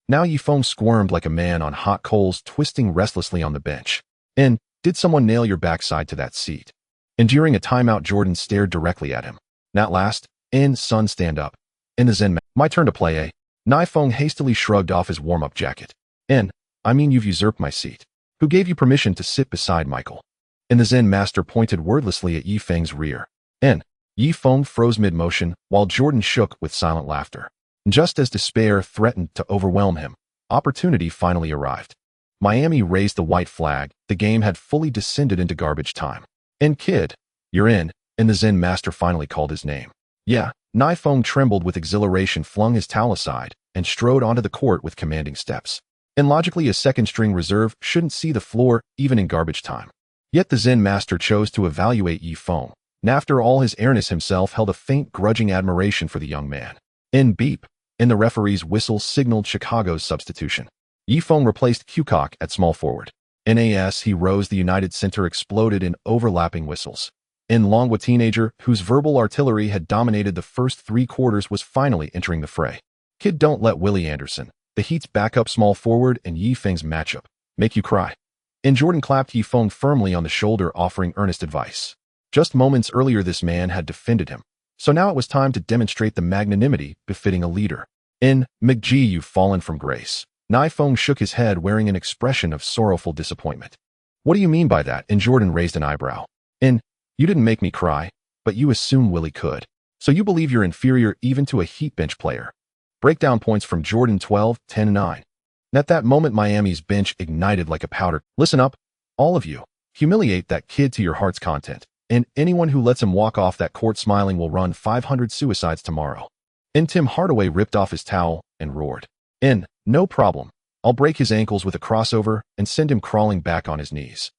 Now Yifeng squirmed like a man on hot coals, twisting restlessly on the bench. And did someone nail your backside to that seat? And during a timeout, Jordan stared directly at him. Not last, son, stand up. In the Zen, my turn to play, eh? Yifeng hastily shrugged off his warm-up jacket. I mean, you've usurped my seat. Who gave you permission to sit beside Michael? And the Zen master pointed wordlessly at Yifeng's rear. Yifeng froze mid-motion, while Jordan shook with silent laughter. Just as despair threatened to overwhelm him, opportunity finally arrived. Miami raised the white flag. The game had fully descended into garbage time. Kid, you're in. And the Zen master finally called his name. Yeah, Yifeng trembled with exhilaration, flung his towel aside, and strode onto the court with commanding steps. And logically, a second-string reserve shouldn't see the floor even in garbage time. Yet the Zen master chose to evaluate Yifeng, and after all his airness himself held a faint grudging admiration for the young man. Beep. And the referee's whistle signaled Chicago's substitution. Yifeng replaced Kukak at small forward. As he rose, the United Center exploded in overlapping whistles. Longwood teenager, whose verbal artillery had dominated the first 3 quarters, was finally entering the fray. Kid, don't let Willie Anderson, the Heat's backup small forward and Yifeng's matchup, make you cry. Jordan clapped Yifeng firmly on the shoulder, offering earnest advice. Just moments earlier this man had defended him, so now it was time to demonstrate the magnanimity befitting a leader. McGee, you've fallen from grace. Yifeng shook his head, wearing an expression of sorrowful disappointment. What do you mean by that? Jordan raised an eyebrow. You didn't make me cry, but you assume Willie could. So you believe you're inferior even to a Heat bench player. Breakdown points from Jordan 12, 10, 9. At that moment, Miami's bench ignited like a powder. Listen up, all of you. Humiliate that kid to your heart's content. And anyone who lets him walk off that court smiling will run 500 suicides tomorrow. Tim Hardaway ripped off his towel and roared. No problem. I'll break his ankles with a crossover and send him crawling back on his knees.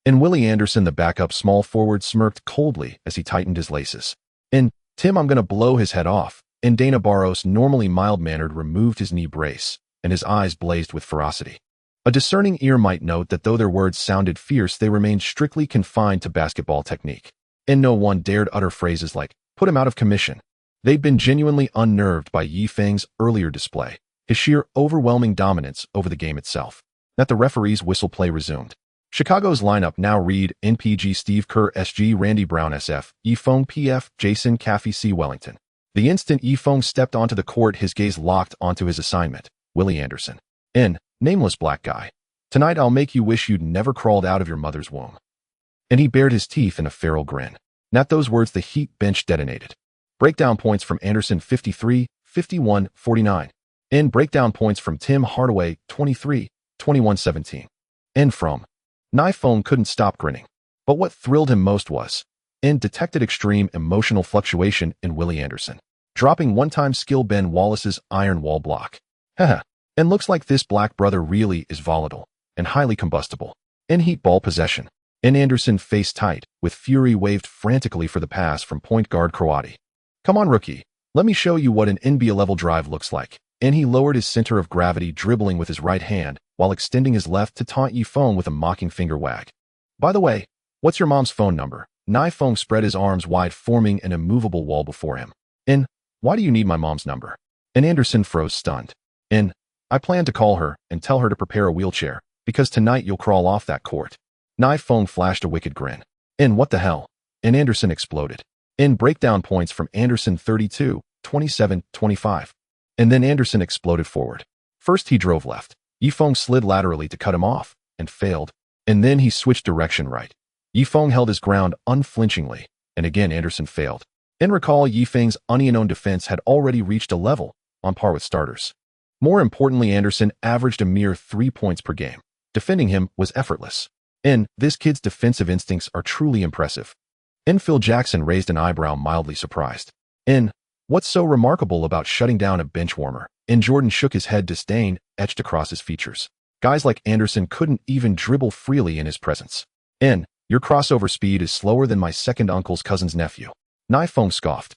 Willie Anderson, the backup small forward, smirked coldly as he tightened his laces. Tim, I'm gonna blow his head off. Dana Barros, normally mild-mannered, removed his knee brace, and his eyes blazed with ferocity. A discerning ear might note that though their words sounded fierce, they remained strictly confined to basketball technique. No one dared utter phrases like, put him out of commission. They'd been genuinely unnerved by Yifeng's earlier display, his sheer overwhelming dominance over the game itself. At the referee's whistle, play resumed. Chicago's lineup now read: NPG Steve Kerr SG, Randy Brown SF, Yifeng PF, Jason Caffey C. Wellington. The instant Yifeng stepped onto the court, his gaze locked onto his assignment, Willie Anderson. Nameless black guy. Tonight I'll make you wish you'd never crawled out of your mother's womb. And he bared his teeth in a feral grin. At those words, the Heat bench detonated. Breakdown points from Anderson 53, 51, 49. Breakdown points from Tim Hardaway 23, 21, 17. From Yifeng couldn't stop grinning. But what thrilled him most was, detected extreme emotional fluctuation in Willie Anderson, dropping one-time skill Ben Wallace's iron wall block. Haha. And looks like this black brother really is volatile and highly combustible. Heat ball possession. Anderson, face tight, with fury, waved frantically for the pass from point guard Croati. Come on, rookie. Let me show you what an NBA level drive looks like. and he lowered his center of gravity, dribbling with his right hand, while extending his left to taunt Yifeng with a mocking finger wag. By the way, what's your mom's phone number? Yifeng spread his arms wide, forming an immovable wall before him. Why do you need my mom's number? And Anderson froze stunned. I plan to call her and tell her to prepare a wheelchair, because tonight you'll crawl off that court. Yifeng flashed a wicked grin. What the hell? And Anderson exploded. Breakdown points from Anderson 32, 27, 25. And then Anderson exploded forward. First he drove left. Yifeng slid laterally to cut him off, and failed. And then he switched direction right. Yifeng held his ground unflinchingly, and again Anderson failed. Recall Yifeng's unknown defense had already reached a level, on par with starters. More importantly, Anderson averaged a mere 3 points per game. Defending him was effortless. This kid's defensive instincts are truly impressive. Phil Jackson raised an eyebrow, mildly surprised. What's so remarkable about shutting down a bench warmer? Jordan shook his head, disdain etched across his features. Guys like Anderson couldn't even dribble freely in his presence. Your crossover speed is slower than my second uncle's cousin's nephew. Yifeng scoffed.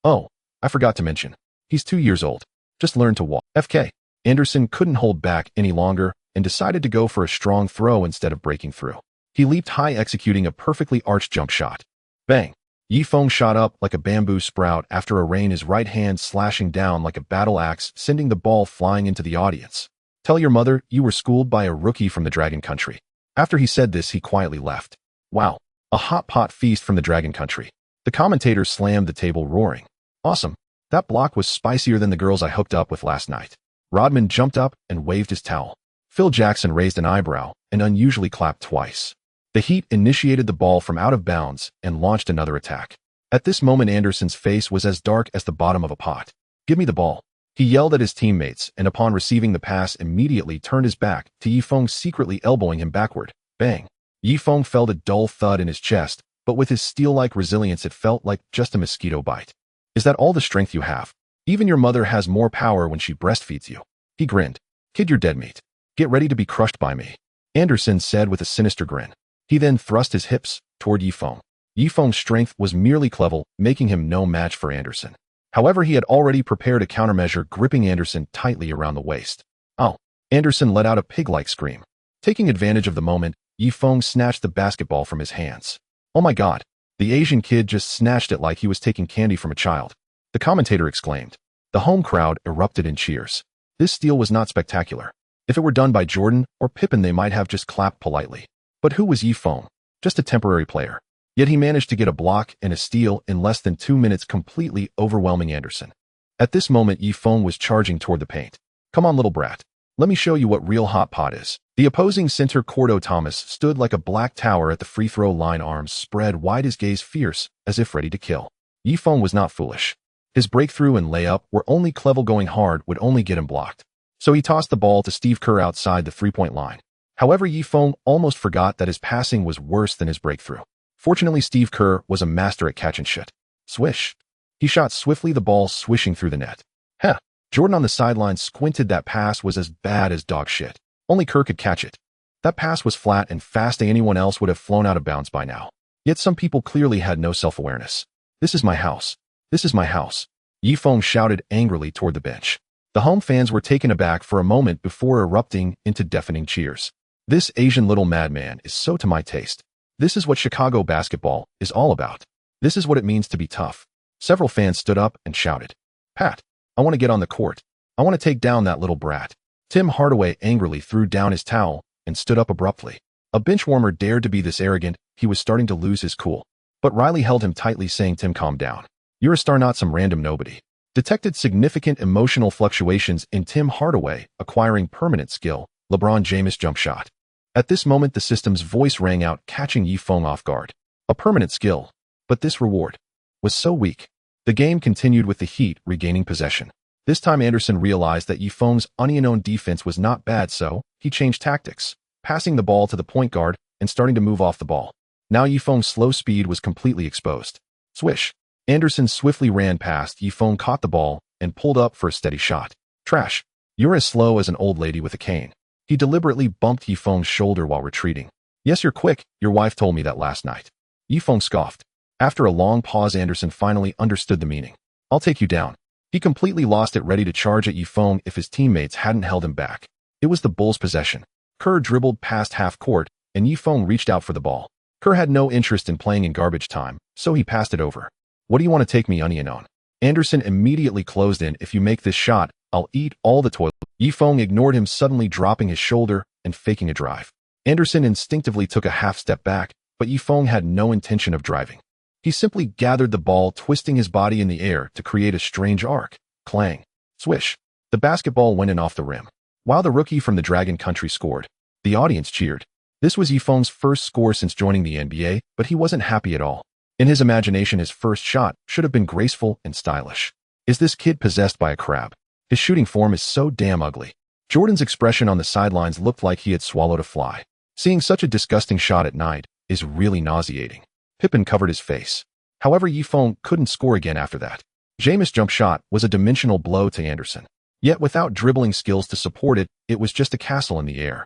Oh, I forgot to mention. He's 2 years old. Just learned to walk. FK. Anderson couldn't hold back any longer and decided to go for a strong throw instead of breaking through. He leaped high, executing a perfectly arched jump shot. Bang! Yifeng shot up like a bamboo sprout after a rain, his right hand slashing down like a battle axe, sending the ball flying into the audience. Tell your mother you were schooled by a rookie from the Dragon Country. After he said this, he quietly left. Wow, a hot pot feast from the Dragon Country. The commentator slammed the table, roaring. Awesome. That block was spicier than the girls I hooked up with last night. Rodman jumped up and waved his towel. Phil Jackson raised an eyebrow and unusually clapped twice. The Heat initiated the ball from out of bounds and launched another attack. At this moment, Anderson's face was as dark as the bottom of a pot. Give me the ball. He yelled at his teammates, and upon receiving the pass, immediately turned his back to Yifeng, secretly elbowing him backward. Bang! Yifeng felt a dull thud in his chest, but with his steel-like resilience, it felt like just a mosquito bite. Is that all the strength you have? Even your mother has more power when she breastfeeds you. He grinned. Kid, you're dead meat. Get ready to be crushed by me, Anderson said with a sinister grin. He then thrust his hips toward Yifeng. Yifeng's strength was merely clever, making him no match for Anderson. However, he had already prepared a countermeasure, gripping Anderson tightly around the waist. Oh! Anderson let out a pig-like scream. Taking advantage of the moment, Yifeng snatched the basketball from his hands. Oh my God! The Asian kid just snatched it like he was taking candy from a child. The commentator exclaimed. The home crowd erupted in cheers. This steal was not spectacular. If it were done by Jordan or Pippen, they might have just clapped politely. But who was Yifeng? Just a temporary player. Yet he managed to get a block and a steal in less than 2 minutes, completely overwhelming Anderson. At this moment, Yifeng was charging toward the paint. Come on, little brat. Let me show you what real hot pot is. The opposing center, Cordo Thomas, stood like a black tower at the free throw line, arms spread wide, his gaze fierce, as if ready to kill. Yifeng was not foolish. His breakthrough and layup were only clever. Going hard would only get him blocked. So he tossed the ball to Steve Kerr outside the three-point line. However, Yifeng almost forgot that his passing was worse than his breakthrough. Fortunately, Steve Kerr was a master at catch and shoot. Swish. He shot swiftly, the ball swishing through the net. Heh. Jordan on the sideline squinted. That pass was as bad as dog shit. Only Kerr could catch it. That pass was flat and fast. Anyone else would have flown out of bounds by now. Yet some people clearly had no self-awareness. This is my house. This is my house. Yifeng shouted angrily toward the bench. The home fans were taken aback for a moment before erupting into deafening cheers. This Asian little madman is so to my taste. This is what Chicago basketball is all about. This is what it means to be tough. Several fans stood up and shouted, Pat, I want to get on the court. I want to take down that little brat. Tim Hardaway angrily threw down his towel and stood up abruptly. A benchwarmer dared to be this arrogant. He was starting to lose his cool. But Riley held him tightly, saying, Tim, calm down. You're a star, not some random nobody. Detected significant emotional fluctuations in Tim Hardaway acquiring permanent skill, LeBron James jump shot. At this moment, the system's voice rang out, catching Yifeng off guard. A permanent skill. But this reward was so weak. The game continued with the Heat regaining possession. This time Anderson realized that Yifeng's unknown defense was not bad, so he changed tactics, passing the ball to the point guard and starting to move off the ball. Now Yifeng's slow speed was completely exposed. Swish. Anderson swiftly ran past. Yifeng caught the ball and pulled up for a steady shot. Trash. You're as slow as an old lady with a cane. He deliberately bumped Yifeng's shoulder while retreating. Yes, you're quick. Your wife told me that last night. Yifeng scoffed. After a long pause, Anderson finally understood the meaning. I'll take you down. He completely lost it, ready to charge at Yifeng if his teammates hadn't held him back. It was the Bulls' possession. Kerr dribbled past half court, and Yifeng reached out for the ball. Kerr had no interest in playing in garbage time, so he passed it over. What do you want to take me onion on? Anderson immediately closed in. If you make this shot, I'll eat all the toilet. Yifeng ignored him, suddenly dropping his shoulder and faking a drive. Anderson instinctively took a half step back, but Yifeng had no intention of driving. He simply gathered the ball, twisting his body in the air to create a strange arc. Clang. Swish. The basketball went in off the rim. While the rookie from the Dragon Country scored, the audience cheered. This was Yifeng's first score since joining the NBA, but he wasn't happy at all. In his imagination, his first shot should have been graceful and stylish. Is this kid possessed by a crab? His shooting form is so damn ugly. Jordan's expression on the sidelines looked like he had swallowed a fly. Seeing such a disgusting shot at night is really nauseating. Pippen covered his face. However, Yifeng couldn't score again after that. Jameis' jump shot was a dimensional blow to Anderson. Yet without dribbling skills to support it, it was just a castle in the air.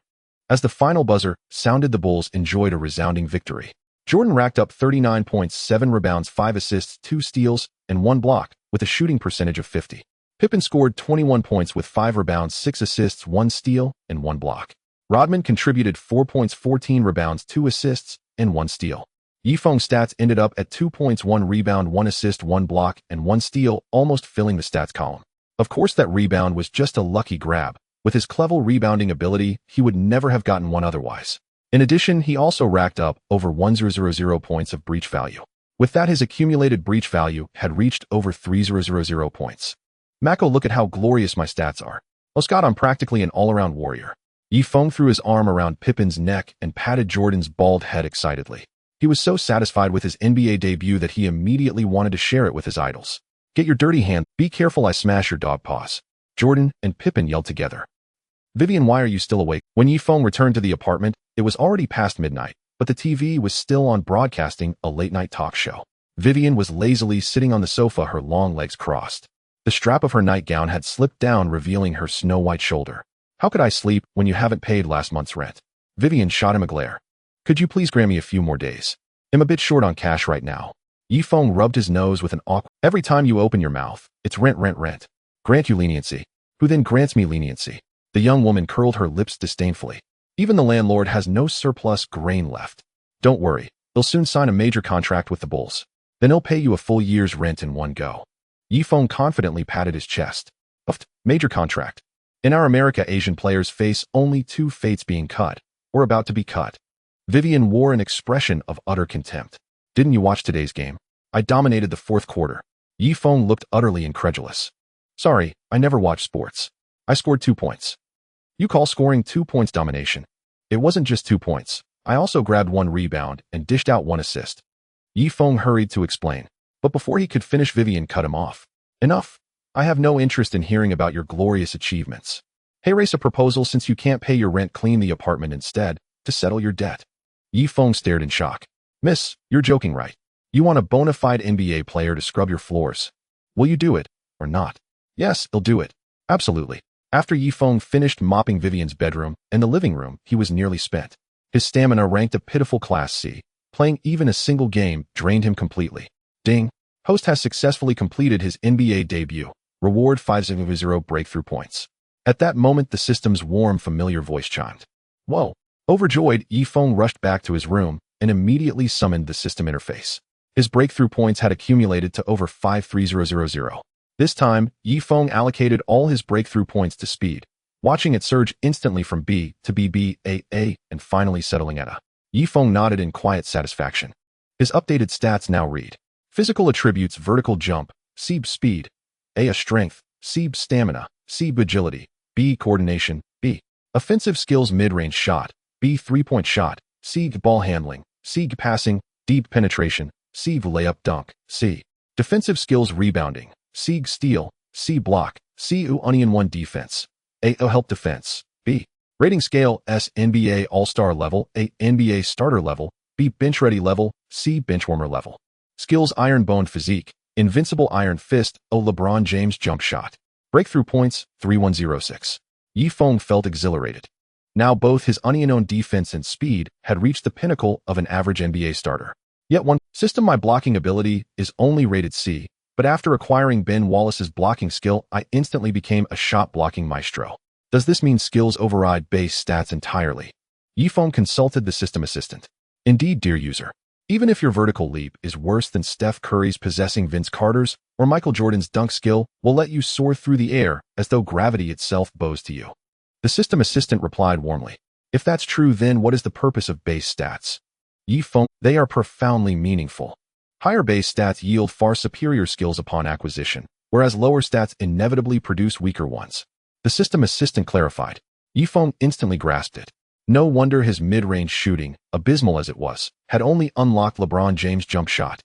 As the final buzzer sounded, the Bulls enjoyed a resounding victory. Jordan racked up 39 points, 7 rebounds, 5 assists, 2 steals, and 1 block, with a shooting percentage of 50. Pippen scored 21 points with 5 rebounds, 6 assists, 1 steal, and 1 block. Rodman contributed 4 points, 14 rebounds, 2 assists, and 1 steal. Yifeng's stats ended up at 2 points, 1 rebound, 1 assist, 1 block, and 1 steal, almost filling the stats column. Of course, that rebound was just a lucky grab. With his clever rebounding ability, he would never have gotten one otherwise. In addition, he also racked up over 1,000 points of breach value. With that, his accumulated breach value had reached over 3,000 points. Mako, look at how glorious my stats are. Oh Scott, I'm practically an all-around warrior. Yifeng threw his arm around Pippen's neck and patted Jordan's bald head excitedly. He was so satisfied with his NBA debut that he immediately wanted to share it with his idols. Get your dirty hand, be careful I smash your dog paws. Jordan and Pippen yelled together. Vivian, why are you still awake? When Yifeng returned to the apartment, it was already past midnight, but the TV was still on, broadcasting a late-night talk show. Vivian was lazily sitting on the sofa, her long legs crossed. The strap of her nightgown had slipped down, revealing her snow-white shoulder. How could I sleep when you haven't paid last month's rent? Vivian shot him a glare. Could you please grant me a few more days? I'm a bit short on cash right now. Yifeng rubbed his nose with an awkward. Every time you open your mouth, it's rent, rent, rent. Grant you leniency. Who then grants me leniency? The young woman curled her lips disdainfully. Even the landlord has no surplus grain left. Don't worry, he'll soon sign a major contract with the Bulls. Then he'll pay you a full year's rent in one go. Yifeng confidently patted his chest. Uffed, major contract. In our America, Asian players face only 2 fates: being cut or about to be cut. Vivian wore an expression of utter contempt. Didn't you watch today's game? I dominated the 4th quarter. Yifeng looked utterly incredulous. Sorry, I never watch sports. I scored 2 points. You call scoring 2 points domination? It wasn't just 2 points. I also grabbed 1 rebound and dished out 1 assist. Yifeng hurried to explain, but before he could finish, Vivian cut him off. Enough. I have no interest in hearing about your glorious achievements. Hey, race a proposal. Since you can't pay your rent, clean the apartment instead to settle your debt. Yifeng stared in shock. Miss, you're joking, right? You want a bona fide NBA player to scrub your floors. Will you do it or not? Yes, he'll do it. Absolutely. After Yifeng finished mopping Vivian's bedroom and the living room, he was nearly spent. His stamina ranked a pitiful Class C. Playing even a single game drained him completely. Ding. Host has successfully completed his NBA debut. Reward 500 breakthrough points. At that moment, the system's warm, familiar voice chimed. Whoa. Overjoyed, Yifeng rushed back to his room and immediately summoned the system interface. His breakthrough points had accumulated to over 53000. This time, Yifeng allocated all his breakthrough points to speed, watching it surge instantly from B to B, A, and finally settling at A. Yifeng nodded in quiet satisfaction. His updated stats now read: physical attributes: vertical jump, C speed, A strength, C stamina, C agility, B coordination, B offensive skills: mid-range shot, B 3-point shot, C ball handling, C passing, D penetration, C layup dunk, C defensive skills: rebounding, C steal, C block, C onion 1 defense, A help defense, B rating scale: S NBA All-Star level, A NBA starter level, B bench ready level, C benchwarmer level. Skills: iron boned physique, invincible iron fist, O LeBron James jump shot. Breakthrough points: 3106. Yifeng felt exhilarated. Now both his unknown defense and speed had reached the pinnacle of an average NBA starter. Yet one system: my blocking ability is only rated C, But after acquiring Ben Wallace's blocking skill, I instantly became a shot-blocking maestro. Does this mean skills override base stats entirely? Yifeng consulted the system assistant. Indeed, dear user. Even if your vertical leap is worse than Steph Curry's possessing Vince Carter's or Michael Jordan's dunk skill, will let you soar through the air as though gravity itself bows to you. The system assistant replied warmly. If that's true, then what is the purpose of base stats? Yifeng, they are profoundly meaningful. Higher base stats yield far superior skills upon acquisition, whereas lower stats inevitably produce weaker ones. The system assistant clarified. Yifeng instantly grasped it. No wonder his mid-range shooting, abysmal as it was, had only unlocked LeBron James' jump shot.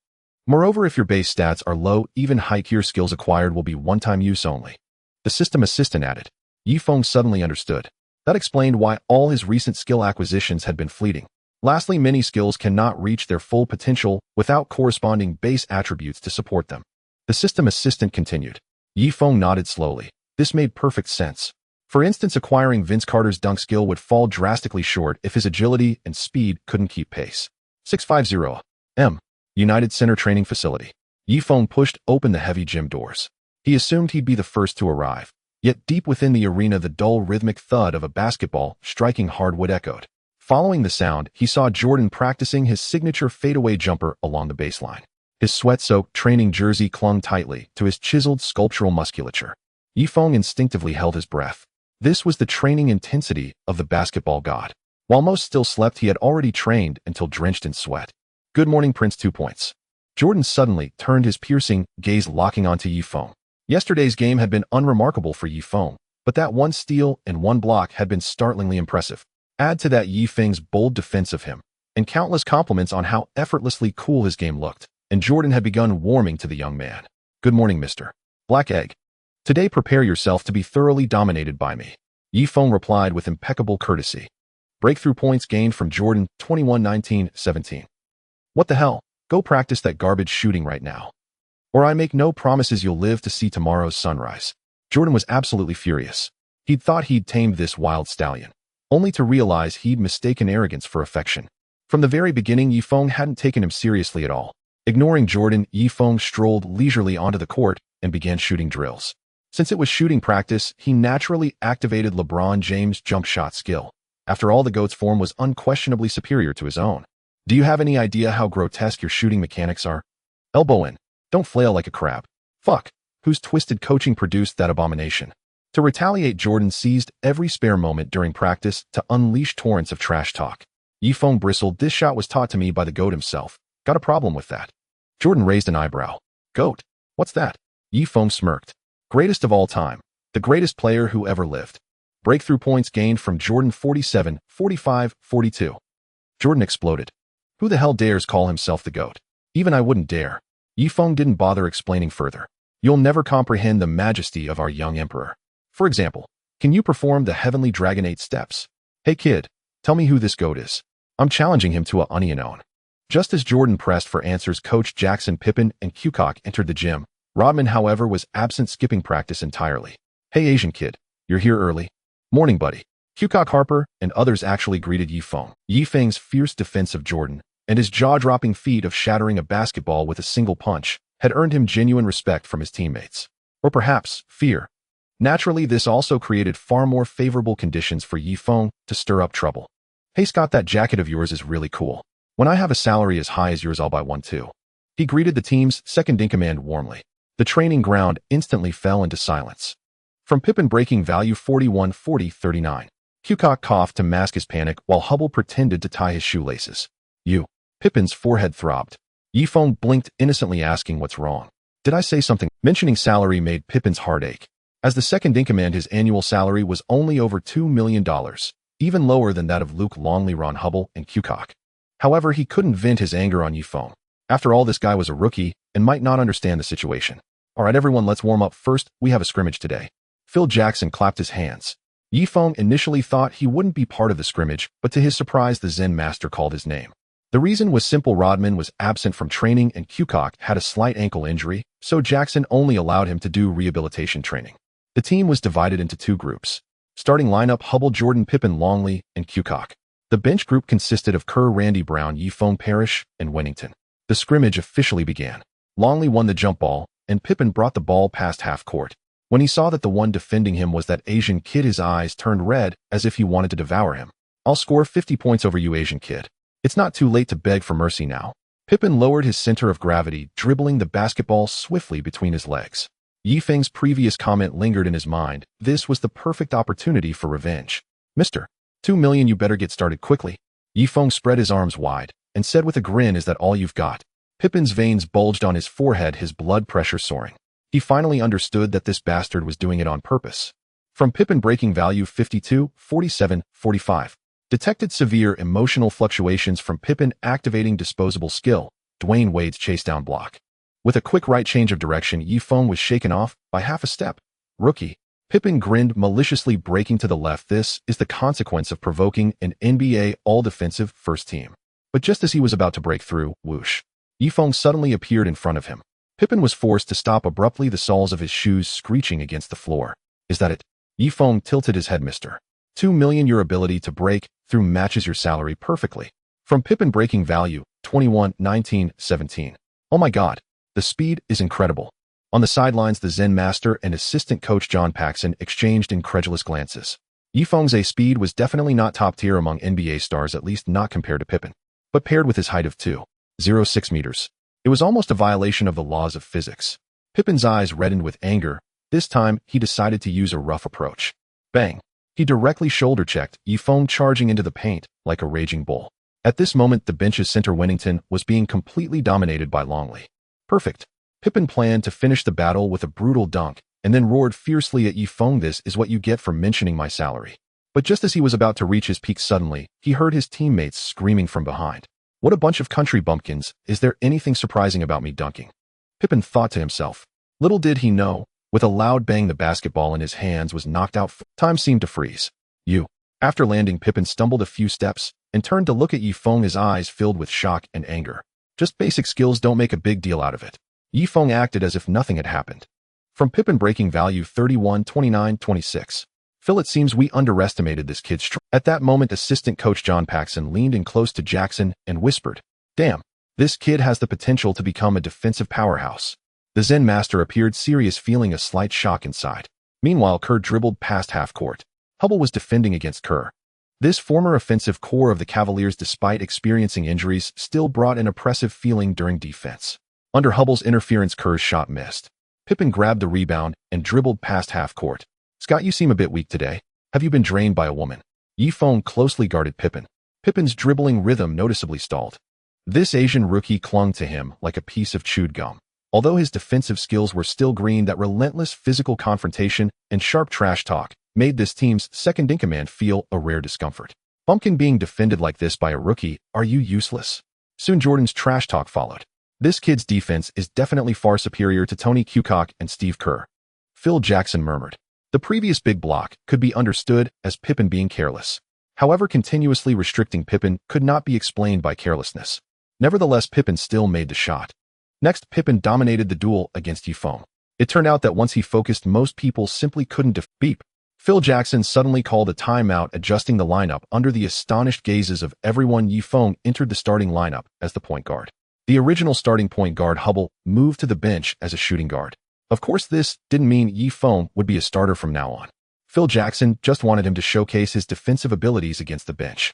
Moreover, if your base stats are low, even high-tier skills acquired will be one-time use only. The system assistant added. Yifeng suddenly understood. That explained why all his recent skill acquisitions had been fleeting. Lastly, many skills cannot reach their full potential without corresponding base attributes to support them. The system assistant continued. Yifeng nodded slowly. This made perfect sense. For instance, acquiring Vince Carter's dunk skill would fall drastically short if his agility and speed couldn't keep pace. 650 M. United Center Training Facility. Yifeng pushed open the heavy gym doors. He assumed he'd be the first to arrive. Yet deep within the arena, the dull rhythmic thud of a basketball striking hardwood echoed. Following the sound, he saw Jordan practicing his signature fadeaway jumper along the baseline. His sweat-soaked training jersey clung tightly to his chiseled sculptural musculature. Yifeng instinctively held his breath. This was the training intensity of the basketball god. While most still slept, he had already trained until drenched in sweat. Good morning, Prince. 2 points. Jordan suddenly turned his piercing gaze locking onto Yifeng. Yesterday's game had been unremarkable for Yifeng, but that one steal and one block had been startlingly impressive. Add to that Yifeng's bold defense of him, and countless compliments on how effortlessly cool his game looked, and Jordan had begun warming to the young man. Good morning, Mr. Black Egg. Today prepare yourself to be thoroughly dominated by me. Yifeng replied with impeccable courtesy. Breakthrough points gained from Jordan, 21-19-17. What the hell? Go practice that garbage shooting right now. Or I make no promises you'll live to see tomorrow's sunrise. Jordan was absolutely furious. He'd thought he'd tamed this wild stallion, only to realize he'd mistaken arrogance for affection. From the very beginning, Yifeng hadn't taken him seriously at all. Ignoring Jordan, Yifeng strolled leisurely onto the court and began shooting drills. Since it was shooting practice, he naturally activated LeBron James' jump shot skill. After all, the GOAT's form was unquestionably superior to his own. Do you have any idea how grotesque your shooting mechanics are? Elbow in. Don't flail like a crab. Fuck. Whose twisted coaching produced that abomination? To retaliate, Jordan seized every spare moment during practice to unleash torrents of trash talk. Yifeng bristled. This shot was taught to me by the GOAT himself. Got a problem with that? Jordan raised an eyebrow. GOAT? What's that? Yifeng smirked. Greatest of all time. The greatest player who ever lived. Breakthrough points gained from Jordan, 47, 45, 42. Jordan exploded. Who the hell dares call himself the GOAT? Even I wouldn't dare. Yifeng didn't bother explaining further. You'll never comprehend the majesty of our young emperor. For example, can you perform the heavenly Dragon 8 steps? Hey kid, tell me who this GOAT is. I'm challenging him to a onion. Just as Jordan pressed for answers, Coach Jackson, Pippen, and Kukoc entered the gym. Rodman, however, was absent, skipping practice entirely. Hey Asian kid, you're here early. Morning, buddy. Kukoc, Harper, and others actually greeted Yifeng. Yifeng's fierce defense of Jordan and his jaw-dropping feat of shattering a basketball with a single punch had earned him genuine respect from his teammates. Or perhaps fear. Naturally, this also created far more favorable conditions for Yifeng to stir up trouble. Hey Scott, that jacket of yours is really cool. When I have a salary as high as yours, I'll buy one too. He greeted the team's second-in-command warmly. The training ground instantly fell into silence. From Pippen breaking value 41-40-39. Kukoc coughed to mask his panic while Hubble pretended to tie his shoelaces. Pippin's forehead throbbed. Yifeng blinked, innocently asking what's wrong. Did I say something? Mentioning salary made Pippin's heart ache. As the second-in-command, his annual salary was only over $2 million, even lower than that of Luke Longley, Ron Hubble, and Kukoc. However, he couldn't vent his anger on Yifeng. After all, this guy was a rookie and might not understand the situation. All right, everyone, let's warm up. First, we have a scrimmage today. Phil Jackson clapped his hands. Yifeng initially thought he wouldn't be part of the scrimmage, but to his surprise, the Zen master called his name. The reason was simple. Rodman was absent from training and Kukoc had a slight ankle injury, so Jackson only allowed him to do rehabilitation training. The team was divided into two groups. Starting lineup: Hubble, Jordan, Pippen, Longley, and Kukoc. The bench group consisted of Kerr, Randy Brown, Yifeng, Parrish, and Wennington. The scrimmage officially began. Longley won the jump ball, and Pippen brought the ball past half-court. When he saw that the one defending him was that Asian kid, his eyes turned red as if he wanted to devour him. "I'll score 50 points over you, Asian kid. It's not too late to beg for mercy now." Pippen lowered his center of gravity, dribbling the basketball swiftly between his legs. Yifeng's previous comment lingered in his mind. This was the perfect opportunity for revenge. "Mr. 2 million, you better get started quickly." Yifeng spread his arms wide and said with a grin, "Is that all you've got?" Pippen's veins bulged on his forehead, his blood pressure soaring. He finally understood that this bastard was doing it on purpose. From Pippen breaking value 52, 47, 45. Detected severe emotional fluctuations from Pippen activating disposable skill, Dwayne Wade's chase down block. With a quick right change of direction, Yifeng was shaken off by half a step. "Rookie." Pippen grinned maliciously, breaking to the left. This is the consequence of provoking an NBA all-defensive first team. But just as he was about to break through, whoosh, Yifeng suddenly appeared in front of him. Pippen was forced to stop abruptly, the soles of his shoes screeching against the floor. "Is that it?" Yifeng tilted his head. "Mr. 2 million, your ability to break through matches your salary perfectly." From Pippen breaking value 21, 19, 17. "Oh my god, the speed is incredible." On the sidelines, the Zen master and assistant coach John Paxson exchanged incredulous glances. Yifeng's speed was definitely not top tier among NBA stars, at least not compared to Pippen. But paired with his height of 2.06 meters, it was almost a violation of the laws of physics. Pippen's eyes reddened with anger. This time, he decided to use a rough approach. Bang! He directly shoulder-checked Yifeng, charging into the paint like a raging bull. At this moment, the bench's center Winnington was being completely dominated by Longley. Perfect. Pippen planned to finish the battle with a brutal dunk, and then roared fiercely at Yifeng, "This is what you get for mentioning my salary." But just as he was about to reach his peak, suddenly, he heard his teammates screaming from behind. "What a bunch of country bumpkins. Is there anything surprising about me dunking?" Pippen thought to himself. Little did he know, with a loud bang, the basketball in his hands was knocked out. Time seemed to freeze. "You." After landing, Pippen stumbled a few steps and turned to look at Yifeng, his eyes filled with shock and anger. "Just basic skills, don't make a big deal out of it." Yifeng acted as if nothing had happened. From Pippen breaking value 31, 29, 26. "Phil, it seems we underestimated this kid's strength." At that moment, assistant coach John Paxson leaned in close to Jackson and whispered, "Damn, this kid has the potential to become a defensive powerhouse." The Zen master appeared serious, feeling a slight shock inside. Meanwhile, Kerr dribbled past half-court. Hubble was defending against Kerr. This former offensive core of the Cavaliers, despite experiencing injuries, still brought an oppressive feeling during defense. Under Hubble's interference, Kerr's shot missed. Pippen grabbed the rebound and dribbled past half-court. "Scott, you seem a bit weak today. Have you been drained by a woman?" Yifeng closely guarded Pippen. Pippen's dribbling rhythm noticeably stalled. This Asian rookie clung to him like a piece of chewed gum. Although his defensive skills were still green, that relentless physical confrontation and sharp trash talk made this team's second-in-command feel a rare discomfort. "Bumpkin, being defended like this by a rookie, are you useless?" Soon Jordan's trash talk followed. "This kid's defense is definitely far superior to Tony Kukoc and Steve Kerr." Phil Jackson murmured. The previous big block could be understood as Pippen being careless. However, continuously restricting Pippen could not be explained by carelessness. Nevertheless, Pippen still made the shot. Next, Pippen dominated the duel against Yifeng. It turned out that once he focused, most people simply couldn't beep. Phil Jackson suddenly called a timeout, adjusting the lineup under the astonished gazes of everyone. Yifeng entered the starting lineup as the point guard. The original starting point guard, Hubble, moved to the bench as a shooting guard. Of course, this didn't mean Yifeng would be a starter from now on. Phil Jackson just wanted him to showcase his defensive abilities against the bench.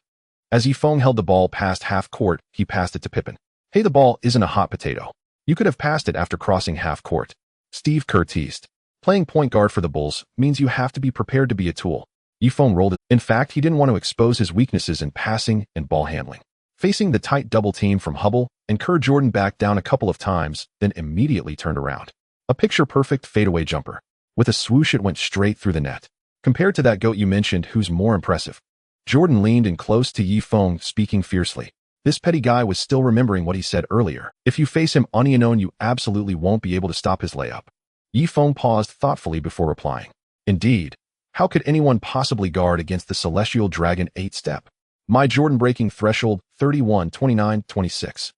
As Yifeng held the ball past half-court, he passed it to Pippen. "Hey, the ball isn't a hot potato. You could have passed it after crossing half-court." Steve Kerr teased. "Playing point guard for the Bulls means you have to be prepared to be a tool." Yifeng rolled it. In fact, he didn't want to expose his weaknesses in passing and ball handling. Facing the tight double team from Hubble and Kerr, Jordan backed down a couple of times, then immediately turned around. A picture-perfect fadeaway jumper. With a swoosh, it went straight through the net. "Compared to that GOAT you mentioned, who's more impressive?" Jordan leaned in close to Yifeng, speaking fiercely. This petty guy was still remembering what he said earlier. "If you face him on your own, you absolutely won't be able to stop his layup." Yifeng paused thoughtfully before replying. "Indeed. How could anyone possibly guard against the Celestial Dragon 8-step? My Jordan breaking threshold 31, 29, 26.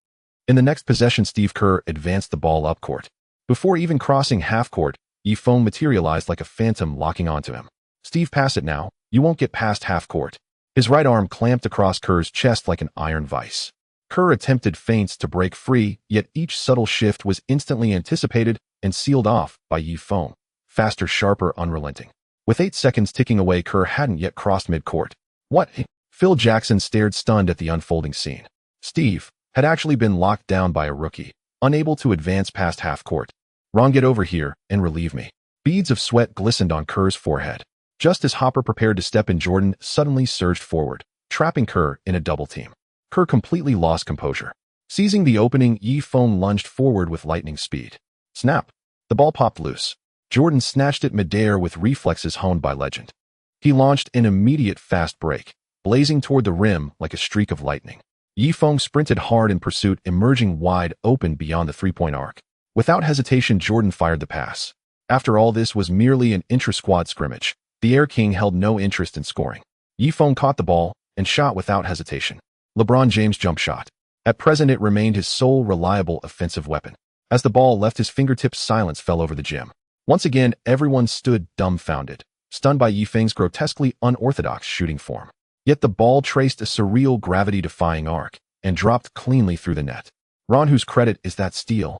In the next possession, Steve Kerr advanced the ball up court. Before even crossing half-court, Yifeng materialized like a phantom, locking onto him. "Steve, pass it now. You won't get past half-court." His right arm clamped across Kerr's chest like an iron vice. Kerr attempted feints to break free, yet each subtle shift was instantly anticipated and sealed off by Yi Feng. Faster, sharper, unrelenting. With 8 seconds ticking away, Kerr hadn't yet crossed mid-court. What? Phil Jackson stared stunned at the unfolding scene. Steve had actually been locked down by a rookie, unable to advance past half-court. Ron, get over here and relieve me. Beads of sweat glistened on Kerr's forehead. Just as Hopper prepared to step in, Jordan suddenly surged forward, trapping Kerr in a double team. Kerr completely lost composure. Seizing the opening, Yi Feng lunged forward with lightning speed. Snap! The ball popped loose. Jordan snatched it midair with reflexes honed by legend. He launched an immediate fast break, blazing toward the rim like a streak of lightning. Yi Feng sprinted hard in pursuit, emerging wide open beyond the three-point arc. Without hesitation, Jordan fired the pass. After all, this was merely an intra-squad scrimmage. The Air King held no interest in scoring. Yi Feng caught the ball and shot without hesitation. LeBron James' jump shot. At present, it remained his sole reliable offensive weapon. As the ball left his fingertips, silence fell over the gym. Once again, everyone stood dumbfounded, stunned by Yi Feng's grotesquely unorthodox shooting form. Yet the ball traced a surreal gravity-defying arc and dropped cleanly through the net. Ron, whose credit is that steal?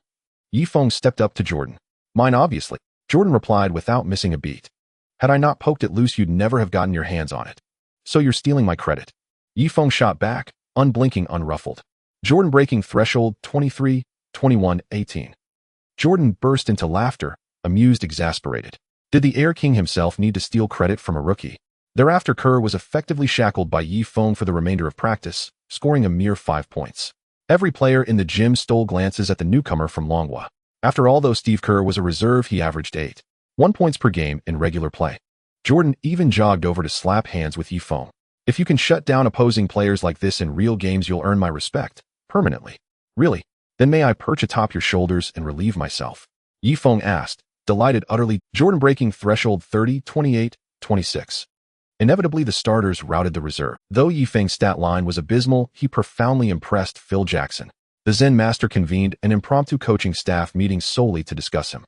Yi Feng stepped up to Jordan. Mine, obviously. Jordan replied without missing a beat. Had I not poked it loose, you'd never have gotten your hands on it. So you're stealing my credit. Yi Feng shot back, unblinking, unruffled. Jordan breaking threshold 23, 21, 18. Jordan burst into laughter, amused, exasperated. Did the Air King himself need to steal credit from a rookie? Thereafter, Kerr was effectively shackled by Yi Feng for the remainder of practice, scoring a mere 5 points. Every player in the gym stole glances at the newcomer from Longhua. After all, though Steve Kerr was a reserve, he averaged 8.1 points per game in regular play. Jordan even jogged over to slap hands with Yi Feng. If you can shut down opposing players like this in real games, you'll earn my respect. Permanently. Really? Then may I perch atop your shoulders and relieve myself? Yi Feng asked, delighted utterly. Jordan breaking threshold 30, 28, 26. Inevitably, the starters routed the reserve. Though Yi Feng's stat line was abysmal, he profoundly impressed Phil Jackson. The Zen master convened an impromptu coaching staff meeting solely to discuss him.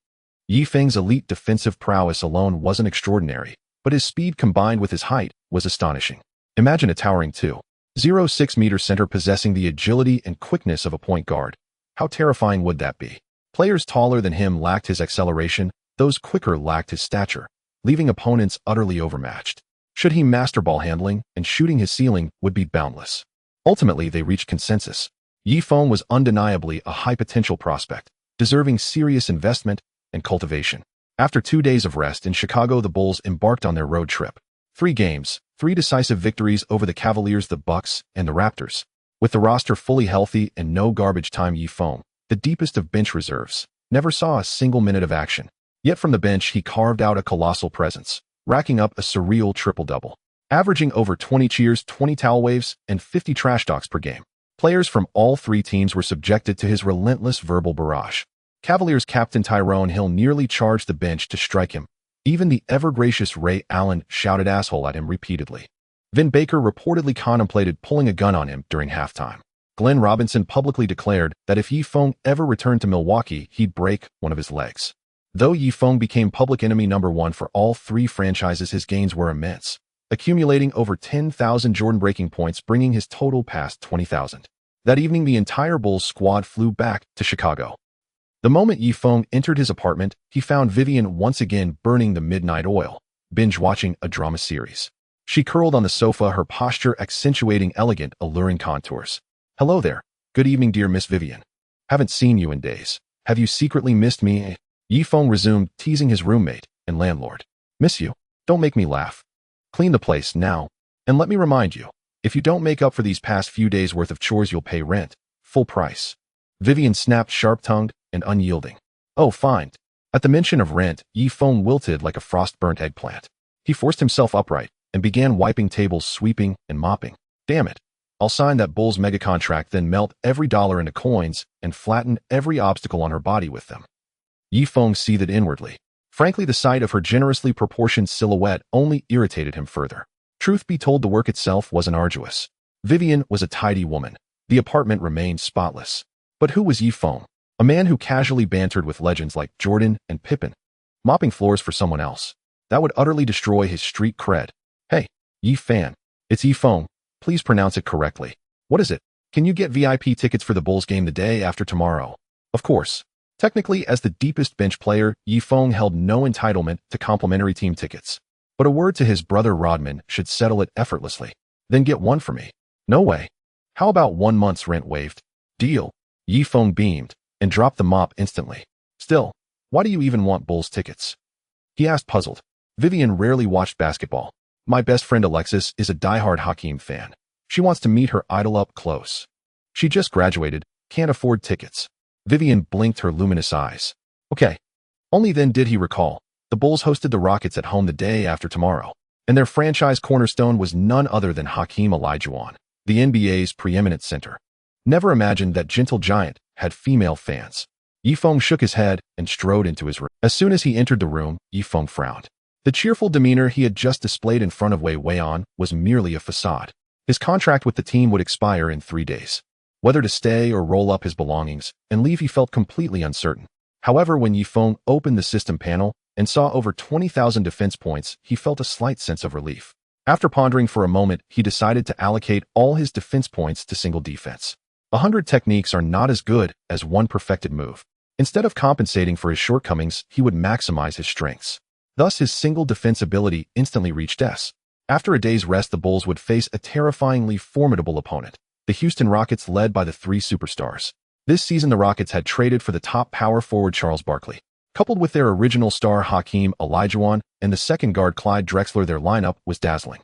Yi Feng's elite defensive prowess alone wasn't extraordinary, but his speed combined with his height was astonishing. Imagine a towering 2.06-meter center possessing the agility and quickness of a point guard. How terrifying would that be? Players taller than him lacked his acceleration, those quicker lacked his stature, leaving opponents utterly overmatched. Should he master ball handling, and shooting, his ceiling would be boundless. Ultimately, they reached consensus. Yi Feng was undeniably a high-potential prospect, deserving serious investment and cultivation. After 2 days of rest in Chicago, the Bulls embarked on their road trip. 3 games, 3 decisive victories over the Cavaliers, the Bucks, and the Raptors. With the roster fully healthy and no garbage time, Yi Feng, the deepest of bench reserves, never saw a single minute of action. Yet from the bench, he carved out a colossal presence, racking up a surreal triple-double, averaging over 20 cheers, 20 towel waves, and 50 trash talks per game. Players from all 3 teams were subjected to his relentless verbal barrage. Cavaliers captain Tyrone Hill nearly charged the bench to strike him. Even the ever-gracious Ray Allen shouted asshole at him repeatedly. Vin Baker reportedly contemplated pulling a gun on him during halftime. Glenn Robinson publicly declared that if Yi Feng ever returned to Milwaukee, he'd break one of his legs. Though Yi Feng became public enemy number 1 for all 3 franchises, his gains were immense, accumulating over 10,000 Jordan-breaking points, bringing his total past 20,000. That evening, the entire Bulls squad flew back to Chicago. The moment Yi Feng entered his apartment, he found Vivian once again burning the midnight oil, binge-watching a drama series. She curled on the sofa, her posture accentuating elegant, alluring contours. Hello there. Good evening, dear Miss Vivian. Haven't seen you in days. Have you secretly missed me? Yi Feng resumed, teasing his roommate and landlord. Miss you? Don't make me laugh. Clean the place now. And let me remind you, if you don't make up for these past few days' worth of chores, you'll pay rent, full price. Vivian snapped, sharp-tongued and unyielding. Oh, fine. At the mention of rent, Yi Feng wilted like a frost-burnt eggplant. He forced himself upright and began wiping tables, sweeping and mopping. Damn it. I'll sign that Bulls mega contract, then melt every dollar into coins and flatten every obstacle on her body with them. Yi Feng seethed inwardly. Frankly, the sight of her generously proportioned silhouette only irritated him further. Truth be told, the work itself wasn't arduous. Vivian was a tidy woman. The apartment remained spotless. But who was Yi Feng? A man who casually bantered with legends like Jordan and Pippen. Mopping floors for someone else. That would utterly destroy his street cred. Hey, Yi Fan. It's Yi Feng. Please pronounce it correctly. What is it? Can you get VIP tickets for the Bulls game the day after tomorrow? Of course. Technically, as the deepest bench player, Yifeng held no entitlement to complimentary team tickets. But a word to his brother Rodman should settle it effortlessly. Then get one for me. No way. How about 1 month's rent waived? Deal. Yifeng beamed and dropped the mop instantly. Still, why do you even want Bulls tickets? He asked, puzzled. Vivian rarely watched basketball. My best friend Alexis is a diehard Hakeem fan. She wants to meet her idol up close. She just graduated, can't afford tickets. Vivian blinked her luminous eyes. Okay. Only then did he recall. The Bulls hosted the Rockets at home the day after tomorrow, and their franchise cornerstone was none other than Hakeem Olajuwon, the NBA's preeminent center. Never imagined that gentle giant had female fans. Yifeng shook his head and strode into his room. As soon as he entered the room, Yifeng frowned. The cheerful demeanor he had just displayed in front of Wei Weian was merely a facade. His contract with the team would expire in 3 days. Whether to stay or roll up his belongings and leave, he felt completely uncertain. However, when Yifeng opened the system panel and saw over 20,000 defense points, he felt a slight sense of relief. After pondering for a moment, he decided to allocate all his defense points to single defense. 100 techniques are not as good as one perfected move. Instead of compensating for his shortcomings, he would maximize his strengths. Thus, his single defense ability instantly reached S. After a day's rest, the Bulls would face a terrifyingly formidable opponent, the Houston Rockets, led by the 3 superstars. This season, the Rockets had traded for the top power forward Charles Barkley. Coupled with their original star Hakeem Olajuwon and the second guard Clyde Drexler, their lineup was dazzling.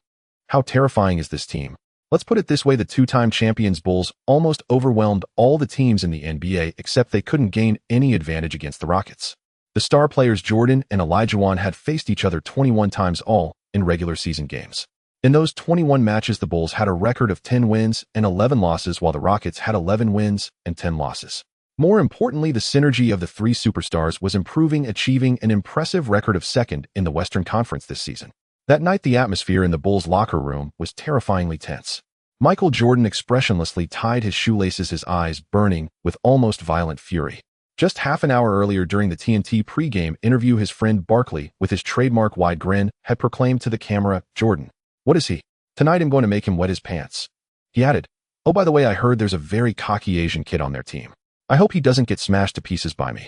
How terrifying is this team? Let's put it this way, the 2-time champions Bulls almost overwhelmed all the teams in the NBA, except they couldn't gain any advantage against the Rockets. The star players Jordan and Olajuwon had faced each other 21 times all in regular season games. In those 21 matches, the Bulls had a record of 10 wins and 11 losses, while the Rockets had 11 wins and 10 losses. More importantly, the synergy of the 3 superstars was improving, achieving an impressive record of second in the Western Conference this season. That night, the atmosphere in the Bulls' locker room was terrifyingly tense. Michael Jordan expressionlessly tied his shoelaces, his eyes burning with almost violent fury. Just half an hour earlier, during the TNT pregame interview, his friend Barkley, with his trademark wide grin, had proclaimed to the camera, "Jordan, what is he? Tonight I'm going to make him wet his pants." He added, "Oh, by the way, I heard there's a very cocky Asian kid on their team. I hope he doesn't get smashed to pieces by me."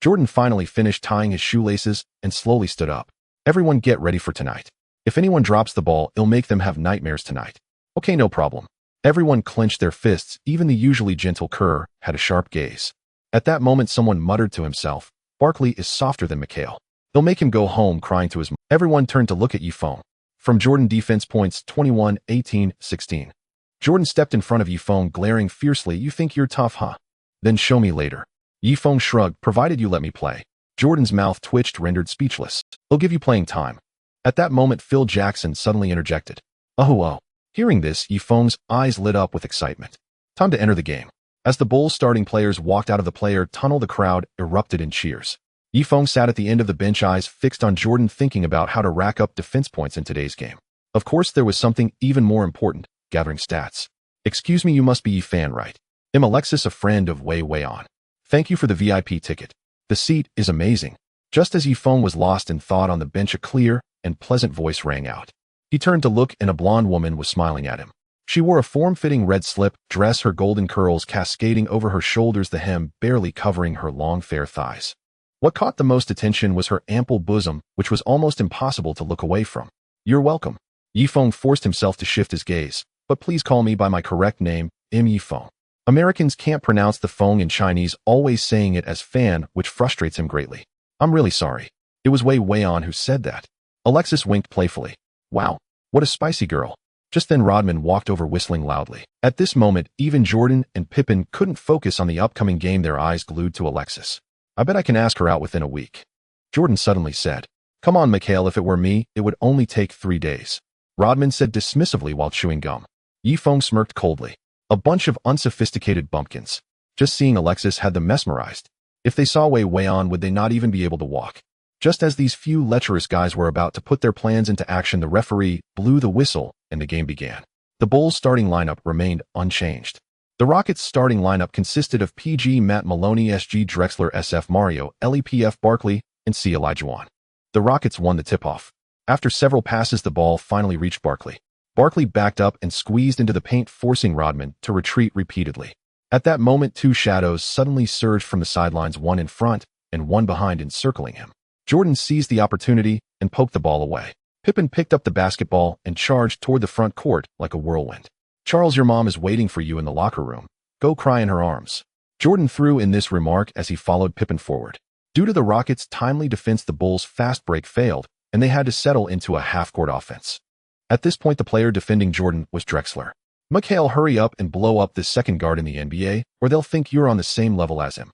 Jordan finally finished tying his shoelaces and slowly stood up. "Everyone get ready for tonight. If anyone drops the ball, it'll make them have nightmares tonight." "Okay, no problem." Everyone clenched their fists. Even the usually gentle Kerr had a sharp gaze. At that moment, someone muttered to himself, "Barkley is softer than Mikhail. They'll make him go home crying to his mom." Everyone turned to look at Yifeng. From Jordan, defense points 21, 18, 16. Jordan stepped in front of Yifeng, glaring fiercely. "You think you're tough, huh? Then show me later." Yifeng shrugged, "Provided you let me play." Jordan's mouth twitched, rendered speechless. "They'll give you playing time." At that moment, Phil Jackson suddenly interjected. Oh. Hearing this, Yifeng's eyes lit up with excitement. Time to enter the game. As the Bulls' starting players walked out of the player tunnel, the crowd erupted in cheers. Yifeng sat at the end of the bench, eyes fixed on Jordan, thinking about how to rack up defense points in today's game. Of course, there was something even more important, gathering stats. "Excuse me, you must be a fan, right? I'm Alexis, a friend of Wei Weian. Thank you for the VIP ticket. The seat is amazing." Just as Yifeng was lost in thought, on the bench a clear and pleasant voice rang out. He turned to look, and a blonde woman was smiling at him. She wore a form-fitting red slip dress, her golden curls cascading over her shoulders, the hem barely covering her long, fair thighs. What caught the most attention was her ample bosom, which was almost impossible to look away from. "You're welcome." Yifeng forced himself to shift his gaze. "But please call me by my correct name, Yifeng." Americans can't pronounce the Feng in Chinese, always saying it as fan, which frustrates him greatly. "I'm really sorry. It was Wei Weian who said that." Alexis winked playfully. "Wow, what a spicy girl." Just then Rodman walked over, whistling loudly. At this moment, even Jordan and Pippen couldn't focus on the upcoming game, their eyes glued to Alexis. "I bet I can ask her out within a week." Jordan suddenly said, "Come on, Mikhail, if it were me, it would only take 3 days." Rodman said dismissively while chewing gum. Yifeng smirked coldly. A bunch of unsophisticated bumpkins. Just seeing Alexis had them mesmerized. If they saw Wei Weian, would they not even be able to walk? Just as these few lecherous guys were about to put their plans into action, the referee blew the whistle and the game began. The Bulls' starting lineup remained unchanged. The Rockets' starting lineup consisted of PG Matt Maloney, SG Drexler, SF Mario, LEPF Barkley, and C Olajuwon. The Rockets won the tip-off. After several passes, the ball finally reached Barkley. Barkley backed up and squeezed into the paint, forcing Rodman to retreat repeatedly. At that moment, two shadows suddenly surged from the sidelines, one in front and one behind, encircling him. Jordan seized the opportunity and poked the ball away. Pippen picked up the basketball and charged toward the front court like a whirlwind. "Charles, your mom is waiting for you in the locker room. Go cry in her arms." Jordan threw in this remark as he followed Pippen forward. Due to the Rockets' timely defense, the Bulls' fast break failed, and they had to settle into a half-court offense. At this point, the player defending Jordan was Drexler. "Mikhail, hurry up and blow up this second guard in the NBA, or they'll think you're on the same level as him,"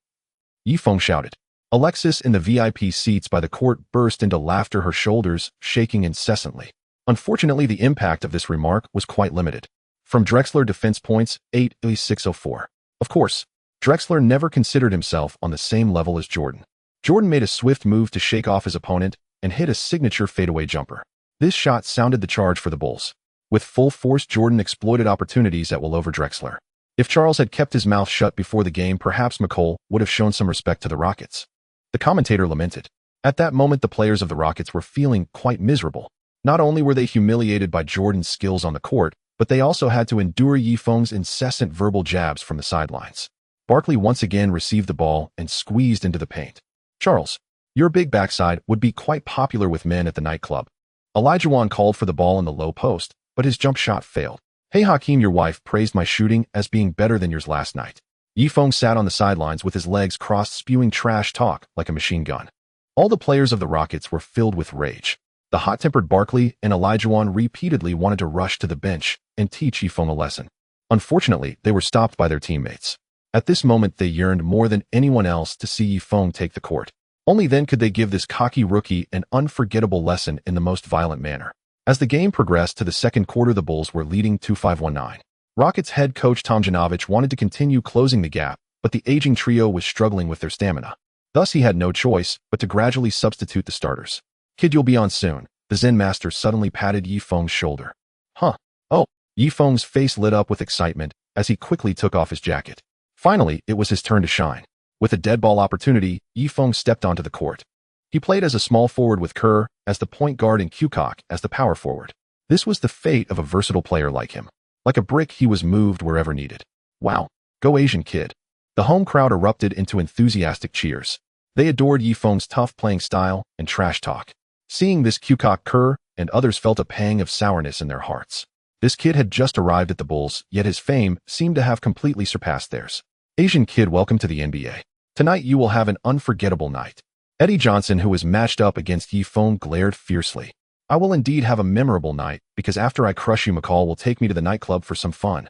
Yifeng shouted. Alexis in the VIP seats by the court burst into laughter, her shoulders shaking incessantly. Unfortunately, the impact of this remark was quite limited. From Drexler, defense points, 8-604. Of course, Drexler never considered himself on the same level as Jordan. Jordan made a swift move to shake off his opponent and hit a signature fadeaway jumper. This shot sounded the charge for the Bulls. With full force, Jordan exploited opportunities that will over Drexler. If Charles had kept his mouth shut before the game, perhaps McColl would have shown some respect to the Rockets. The commentator lamented. At that moment, the players of the Rockets were feeling quite miserable. Not only were they humiliated by Jordan's skills on the court, but they also had to endure Yifeng's incessant verbal jabs from the sidelines. Barkley once again received the ball and squeezed into the paint. "Charles, your big backside would be quite popular with men at the nightclub." Olajuwon called for the ball in the low post, but his jump shot failed. "Hey Hakeem, your wife praised my shooting as being better than yours last night." Yifeng sat on the sidelines with his legs crossed, spewing trash talk like a machine gun. All the players of the Rockets were filled with rage. The hot-tempered Barkley and Olajuwon repeatedly wanted to rush to the bench and teach Yifeng a lesson. Unfortunately, they were stopped by their teammates. At this moment, they yearned more than anyone else to see Yifeng take the court. Only then could they give this cocky rookie an unforgettable lesson in the most violent manner. As the game progressed to the second quarter, the Bulls were leading 2-5-1-9. Rockets head coach Tomjanovich wanted to continue closing the gap, but the aging trio was struggling with their stamina. Thus, he had no choice but to gradually substitute the starters. "Kid, you'll be on soon." The Zen master suddenly patted Yifeng's shoulder. "Huh? Oh." Yifeng's face lit up with excitement as he quickly took off his jacket. Finally, it was his turn to shine. With a dead ball opportunity, Yifeng stepped onto the court. He played as a small forward with Kerr as the point guard and Kukoc as the power forward. This was the fate of a versatile player like him. Like a brick, he was moved wherever needed. "Wow, go Asian kid." The home crowd erupted into enthusiastic cheers. They adored Yifeng's tough playing style and trash talk. Seeing this, Kukoc, Kerr, and others felt a pang of sourness in their hearts. This kid had just arrived at the Bulls, yet his fame seemed to have completely surpassed theirs. "Asian kid, welcome to the NBA. Tonight you will have an unforgettable night." Eddie Johnson, who was matched up against Yifeng, glared fiercely. "I will indeed have a memorable night, because after I crush you, McCall will take me to the nightclub for some fun."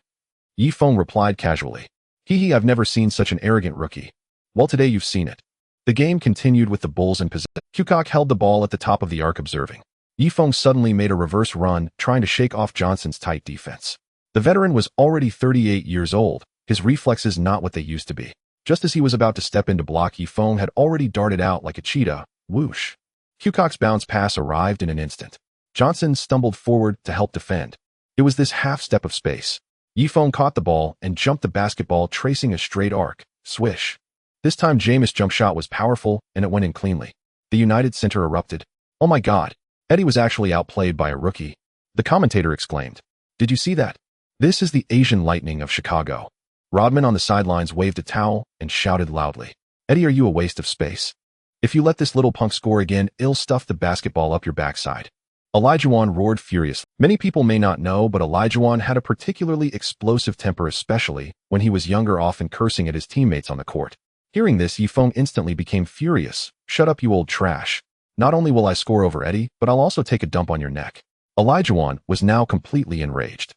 Yifeng replied casually. "Hee, I've never seen such an arrogant rookie." "Well, today you've seen it." The game continued with the Bulls in possession. Kukoc held the ball at the top of the arc, observing. Yifeng suddenly made a reverse run, trying to shake off Johnson's tight defense. The veteran was already 38 years old, his reflexes not what they used to be. Just as he was about to step into block, Yifeng had already darted out like a cheetah. Whoosh. Kukoc's bounce pass arrived in an instant. Johnson stumbled forward to help defend. It was this half step of space. Yifeng caught the ball and jumped the basketball, tracing a straight arc. Swish. This time, Jameis' jump shot was powerful, and it went in cleanly. The United Center erupted. "Oh my God. Eddie was actually outplayed by a rookie." The commentator exclaimed. "Did you see that? This is the Asian Lightning of Chicago." Rodman on the sidelines waved a towel and shouted loudly. "Eddie, are you a waste of space? If you let this little punk score again, I'll stuff the basketball up your backside." Olajuwon roared furiously. Many people may not know, but Olajuwon had a particularly explosive temper, especially when he was younger, often cursing at his teammates on the court. Hearing this, Yifeng instantly became furious. "Shut up, you old trash. Not only will I score over Eddie, but I'll also take a dump on your neck." Olajuwon was now completely enraged.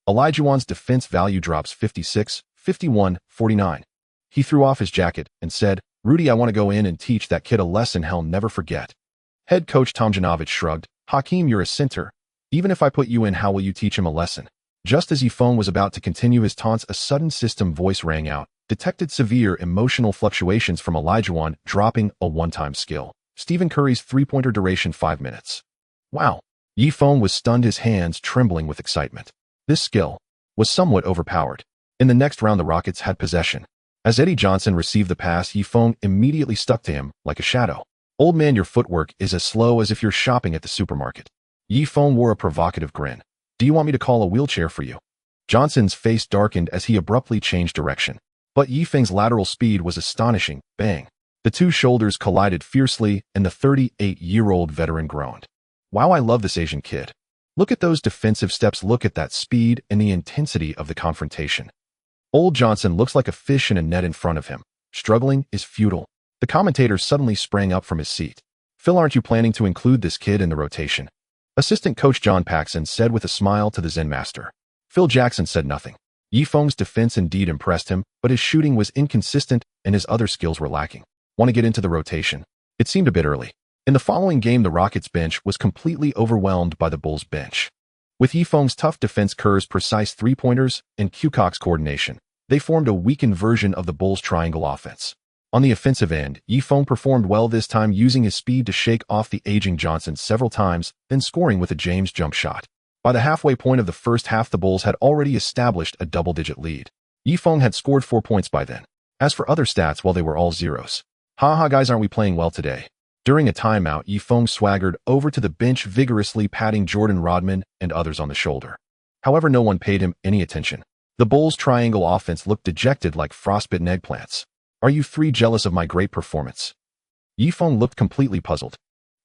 Olajuwon's defense value drops 56, 51, 49. He threw off his jacket and said, "Rudy, I want to go in and teach that kid a lesson he'll never forget." Head coach Tomjanovich shrugged. "Hakeem, you're a center. Even if I put you in, how will you teach him a lesson?" Just as Yifeng was about to continue his taunts, a sudden system voice rang out. Detected severe emotional fluctuations from Olajuwon, dropping a one-time skill. Stephen Curry's three-pointer duration 5 minutes. Wow. Yifeng was stunned, his hands trembling with excitement. This skill was somewhat overpowered. In the next round, the Rockets had possession. As Eddie Johnson received the pass, Yifeng immediately stuck to him like a shadow. "Old man, your footwork is as slow as if you're shopping at the supermarket." Yifeng wore a provocative grin. "Do you want me to call a wheelchair for you?" Johnson's face darkened as he abruptly changed direction. But Yifeng's lateral speed was astonishing. Bang! The two shoulders collided fiercely, and the 38-year-old veteran groaned. Wow, I love this Asian kid. Look at those defensive steps, look at that speed and the intensity of the confrontation. Old Johnson looks like a fish in a net in front of him. Struggling is futile. The commentator suddenly sprang up from his seat. Phil, aren't you planning to include this kid in the rotation? Assistant coach John Paxson said with a smile to the Zen master. Phil Jackson said nothing. Yifeng's defense indeed impressed him, but his shooting was inconsistent and his other skills were lacking. Want to get into the rotation? It seemed a bit early. In the following game, the Rockets bench was completely overwhelmed by the Bulls bench. With Yifeng's tough defense, Kerr's precise three-pointers, and Kukoc's coordination, they formed a weakened version of the Bulls' triangle offense. On the offensive end, Yifeng performed well this time, using his speed to shake off the aging Johnson several times, then scoring with a James jump shot. By the halfway point of the first half, the Bulls had already established a double-digit lead. Yifeng had scored 4 points by then. As for other stats, well, they were all zeros. Haha, guys, aren't we playing well today? During a timeout, Yifeng swaggered over to the bench, vigorously patting Jordan Rodman and others on the shoulder. However, no one paid him any attention. The Bulls' triangle offense looked dejected like frostbitten eggplants. Are you three jealous of my great performance? Yifeng looked completely puzzled.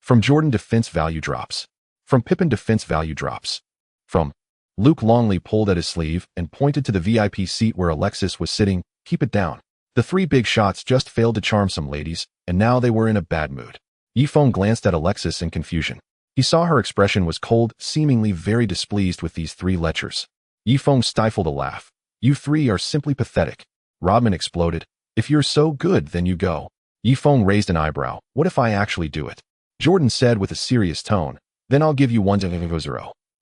From Jordan, defense value drops. From Pippen, defense value drops. From Luke Longley pulled at his sleeve and pointed to the VIP seat where Alexis was sitting. Keep it down. The 3 big shots just failed to charm some ladies, and now they were in a bad mood. Yifeng glanced at Alexis in confusion. He saw her expression was cold, seemingly very displeased with these 3 lechers. Yifeng stifled a laugh. You 3 are simply pathetic. Rodman exploded. If you're so good, then you go. Yifeng raised an eyebrow. What if I actually do it? Jordan said with a serious tone. Then I'll give you 1-0.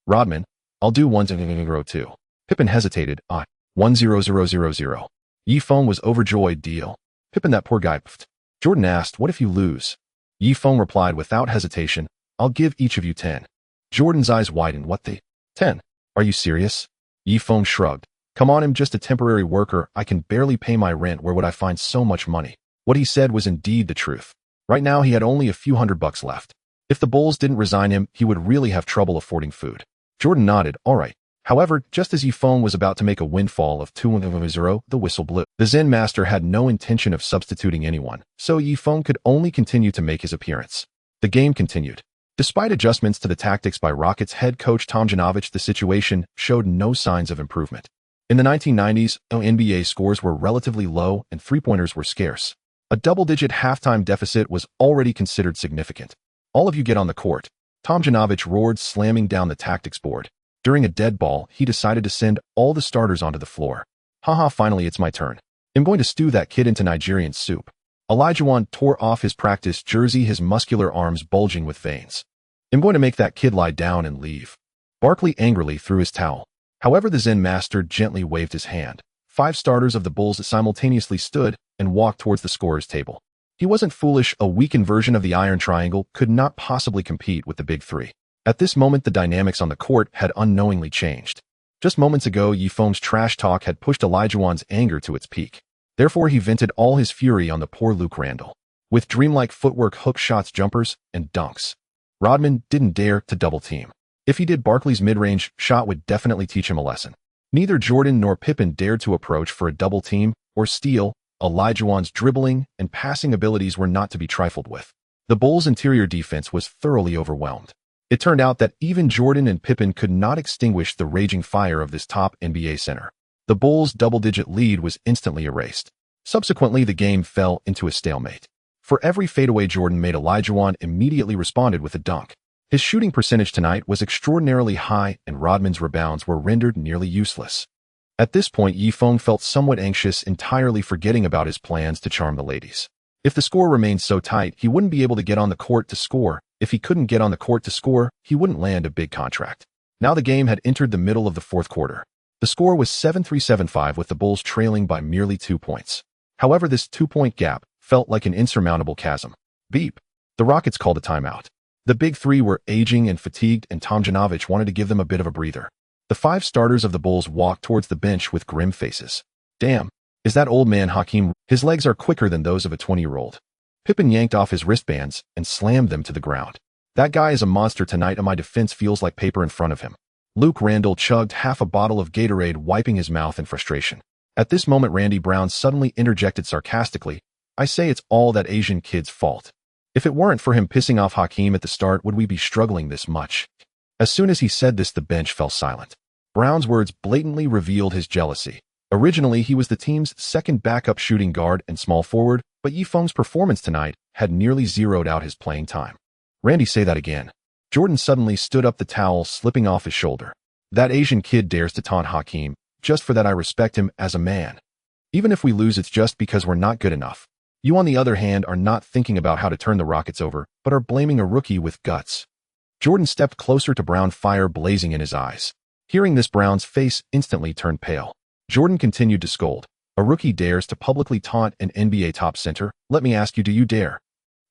Rodman, I'll do 1-0 too. Pippen hesitated. 1-0-0-0-0. Yifeng was overjoyed. Deal. Pippen, that poor guy. Pfft. Jordan asked, what if you lose? Yifeng replied without hesitation, I'll give each of you 10. Jordan's eyes widened. What the? 10? Are you serious? Yifeng shrugged. Come on, I'm just a temporary worker. I can barely pay my rent. Where would I find so much money? What he said was indeed the truth. Right now he had only a few $100 left. If the Bulls didn't resign him, he would really have trouble affording food. Jordan nodded. All right. However, just as Yifeng was about to make a windfall of 2-0, the whistle blew. The Zen master had no intention of substituting anyone, so Yifeng could only continue to make his appearance. The game continued. Despite adjustments to the tactics by Rockets head coach Tomjanovich, the situation showed no signs of improvement. In the 1990s, NBA scores were relatively low and three-pointers were scarce. A double-digit halftime deficit was already considered significant. All of you get on the court. Tomjanovich roared, slamming down the tactics board. During a dead ball, he decided to send all the starters onto the floor. Haha, finally it's my turn. I'm going to stew that kid into Nigerian soup. Olajuwon tore off his practice jersey, his muscular arms bulging with veins. I'm going to make that kid lie down and leave. Barkley angrily threw his towel. However, the Zen master gently waved his hand. 5 starters of the Bulls simultaneously stood and walked towards the scorer's table. He wasn't foolish. A weakened version of the Iron Triangle could not possibly compete with the Big Three. At this moment, the dynamics on the court had unknowingly changed. Just moments ago, Yifeng's trash talk had pushed Olajuwon's anger to its peak. Therefore, he vented all his fury on the poor Luke Randle. With dreamlike footwork, hook shots, jumpers, and dunks, Rodman didn't dare to double-team. If he did, Barkley's mid-range shot would definitely teach him a lesson. Neither Jordan nor Pippen dared to approach for a double-team or steal. Olajuwon's dribbling and passing abilities were not to be trifled with. The Bulls' interior defense was thoroughly overwhelmed. It turned out that even Jordan and Pippen could not extinguish the raging fire of this top NBA center. The Bulls' double-digit lead was instantly erased. Subsequently, the game fell into a stalemate. For every fadeaway Jordan made, Olajuwon immediately responded with a dunk. His shooting percentage tonight was extraordinarily high, and Rodman's rebounds were rendered nearly useless. At this point, Yifeng felt somewhat anxious, entirely forgetting about his plans to charm the ladies. If the score remained so tight, he wouldn't be able to get on the court to score. If he couldn't get on the court to score, he wouldn't land a big contract. Now the game had entered the middle of the fourth quarter. The score was 7-3-7-5, with the Bulls trailing by merely 2 points. However, this 2-point gap felt like an insurmountable chasm. Beep. The Rockets called a timeout. The Big Three were aging and fatigued, and Tomjanovich wanted to give them a bit of a breather. The 5 starters of the Bulls walked towards the bench with grim faces. Damn, is that old man Hakeem? His legs are quicker than those of a 20-year-old. Pippen yanked off his wristbands and slammed them to the ground. That guy is a monster tonight, and my defense feels like paper in front of him. Luke Randle chugged half a bottle of Gatorade, wiping his mouth in frustration. At this moment, Randy Brown suddenly interjected sarcastically, I say it's all that Asian kid's fault. If it weren't for him pissing off Hakeem at the start, would we be struggling this much? As soon as he said this, the bench fell silent. Brown's words blatantly revealed his jealousy. Originally, he was the team's second backup shooting guard and small forward, but Yifeng's performance tonight had nearly zeroed out his playing time. Randy, say that again. Jordan suddenly stood up, the towel slipping off his shoulder. That Asian kid dares to taunt Hakeem. Just for that, I respect him as a man. Even if we lose, it's just because we're not good enough. You, on the other hand, are not thinking about how to turn the Rockets over, but are blaming a rookie with guts. Jordan stepped closer to Brown, fire blazing in his eyes. Hearing this, Brown's face instantly turned pale. Jordan continued to scold. A rookie dares to publicly taunt an NBA top center? Let me ask you, do you dare?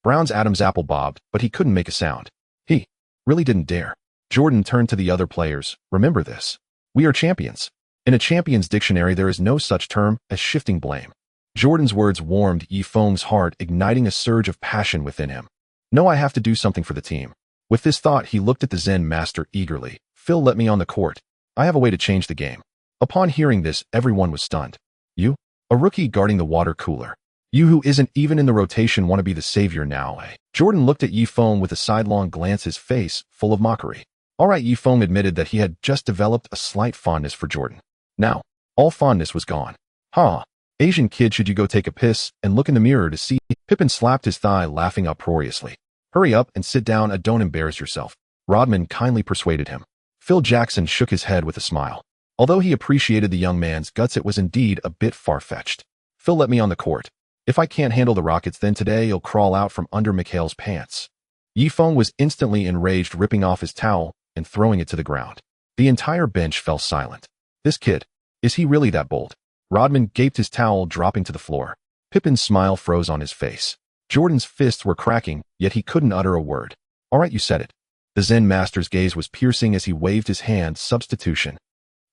Brown's Adam's apple bobbed, but he couldn't make a sound. He really didn't dare. Jordan turned to the other players. Remember this. We are champions. In a champion's dictionary, there is no such term as shifting blame. Jordan's words warmed Yifeng's heart, igniting a surge of passion within him. No, I have to do something for the team. With this thought, he looked at the Zen master eagerly. Phil, let me on the court. I have a way to change the game. Upon hearing this, everyone was stunned. You? A rookie guarding the water cooler. You who isn't even in the rotation want to be the savior now, eh? Jordan looked at Yifeng with a sidelong glance, his face full of mockery. All right, Yifeng admitted that he had just developed a slight fondness for Jordan. Now, all fondness was gone. Huh. Asian kid, should you go take a piss and look in the mirror to see? Pippen slapped his thigh, laughing uproariously. Hurry up and sit down and don't embarrass yourself. Rodman kindly persuaded him. Phil Jackson shook his head with a smile. Although he appreciated the young man's guts, it was indeed a bit far-fetched. Phil, let me on the court. If I can't handle the Rockets, then today you'll crawl out from under Mikhail's pants. Yifeng was instantly enraged, ripping off his towel and throwing it to the ground. The entire bench fell silent. This kid, is he really that bold? Rodman gaped, his towel dropping to the floor. Pippen's smile froze on his face. Jordan's fists were cracking, yet he couldn't utter a word. All right, you said it. The Zen master's gaze was piercing as he waved his hand. Substitution.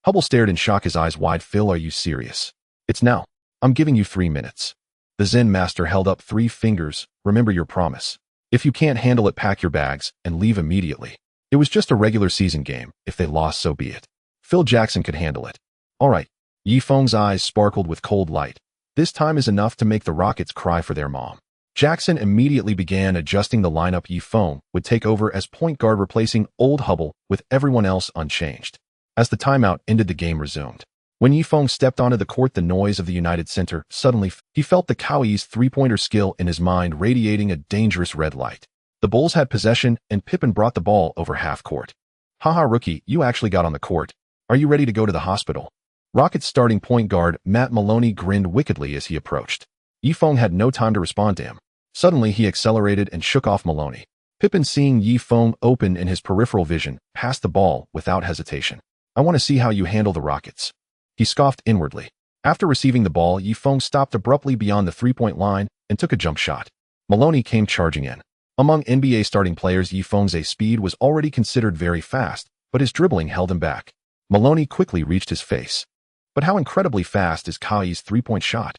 Hubble stared in shock, his eyes wide. Phil, are you serious? It's now. I'm giving you 3 minutes. The Zen master held up 3 fingers. Remember your promise. If you can't handle it, pack your bags and leave immediately. It was just a regular season game. If they lost, so be it. Phil Jackson could handle it. All right. Yifeng's eyes sparkled with cold light. This time is enough to make the Rockets cry for their mom. Jackson immediately began adjusting the lineup. Yifeng would take over as point guard, replacing old Hubble with everyone else unchanged. As the timeout ended, the game resumed. When Yifeng stepped onto the court, the noise of the United Center, suddenly he felt the Cowie's three-pointer skill in his mind radiating a dangerous red light. The Bulls had possession, and Pippen brought the ball over half court. Haha, rookie, you actually got on the court. Are you ready to go to the hospital? Rockets starting point guard Matt Maloney grinned wickedly as he approached. Yifeng had no time to respond to him. Suddenly, he accelerated and shook off Maloney. Pippen, seeing Yifeng open in his peripheral vision, passed the ball without hesitation. I want to see how you handle the Rockets. He scoffed inwardly. After receiving the ball, Yifeng stopped abruptly beyond the three-point line and took a jump shot. Maloney came charging in. Among NBA starting players, Yifeng's speed was already considered very fast, but his dribbling held him back. Maloney quickly reached his face. But how incredibly fast is Kai's three-point shot?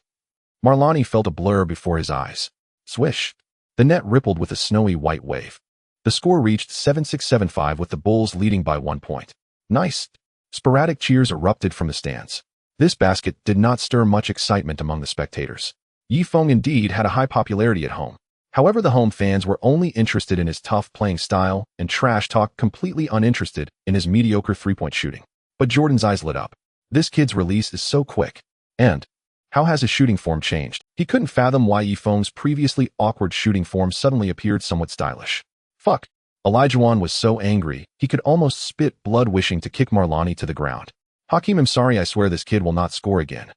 Marlani felt a blur before his eyes. Swish. The net rippled with a snowy white wave. The score reached 7-6-7-5 with the Bulls leading by 1 point. Nice. Sporadic cheers erupted from the stands. This basket did not stir much excitement among the spectators. Yifeng indeed had a high popularity at home. However, the home fans were only interested in his tough playing style and trash talk, completely uninterested in his mediocre three-point shooting. But Jordan's eyes lit up. This kid's release is so quick. And how has his shooting form changed? He couldn't fathom why Yifeng's previously awkward shooting form suddenly appeared somewhat stylish. Fuck. Olajuwon was so angry, he could almost spit blood, wishing to kick Marlani to the ground. Hakeem, I'm sorry, I swear this kid will not score again.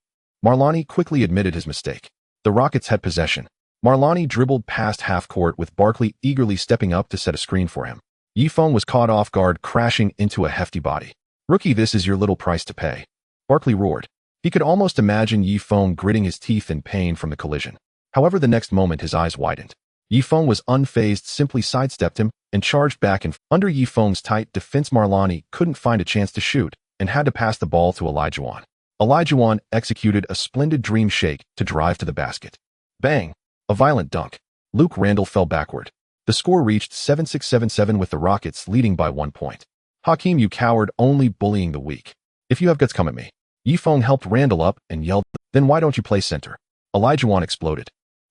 Marlani quickly admitted his mistake. The Rockets had possession. Marlani dribbled past half court with Barkley eagerly stepping up to set a screen for him. Yifeng was caught off guard, crashing into a hefty body. Rookie, this is your little price to pay. Barkley roared. He could almost imagine Yifeng gritting his teeth in pain from the collision. However, the next moment his eyes widened. Yifeng was unfazed, simply sidestepped him and charged back, and under Yifeng's tight defense, Marlani couldn't find a chance to shoot and had to pass the ball to Olajuwon. Olajuwon executed a splendid dream shake to drive to the basket. Bang! A violent dunk. Luke Randle fell backward. The score reached 7-6-7-7 with the Rockets leading by 1 point. Hakeem, you coward, only bullying the weak. If you have guts, come at me. Yifeng helped Randall up and yelled, "Then why don't you play center?" Elijahwan exploded.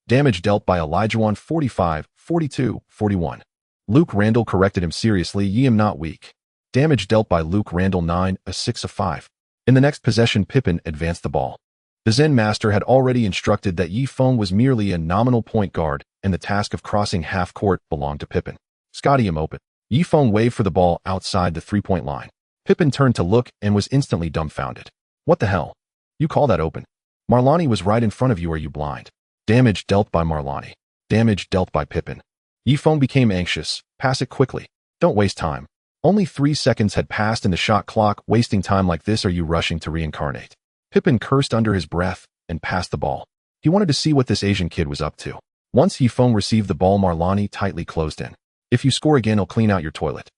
Damage dealt by Elijahwan 45, 42, 41. Luke Randall corrected him seriously, "Ye am not weak." Damage dealt by Luke Randall 9, a 6 of 5. In the next possession, Pippen advanced the ball. The Zen Master had already instructed that Yifeng was merely a nominal point guard, and the task of crossing half-court belonged to Pippen. Scotty him open. Yifeng waved for the ball outside the three-point line. Pippen turned to look and was instantly dumbfounded. "What the hell? You call that open? Marlani was right in front of you, are you blind?" Damage dealt by Marlani. Damage dealt by Pippen. Yifeng became anxious. "Pass it quickly. Don't waste time." Only 3 seconds had passed in the shot clock. "Wasting time like this, are you rushing to reincarnate?" Pippen cursed under his breath and passed the ball. He wanted to see what this Asian kid was up to. Once Yifeng received the ball, Marlani tightly closed in. "If you score again, I'll clean out your toilet,"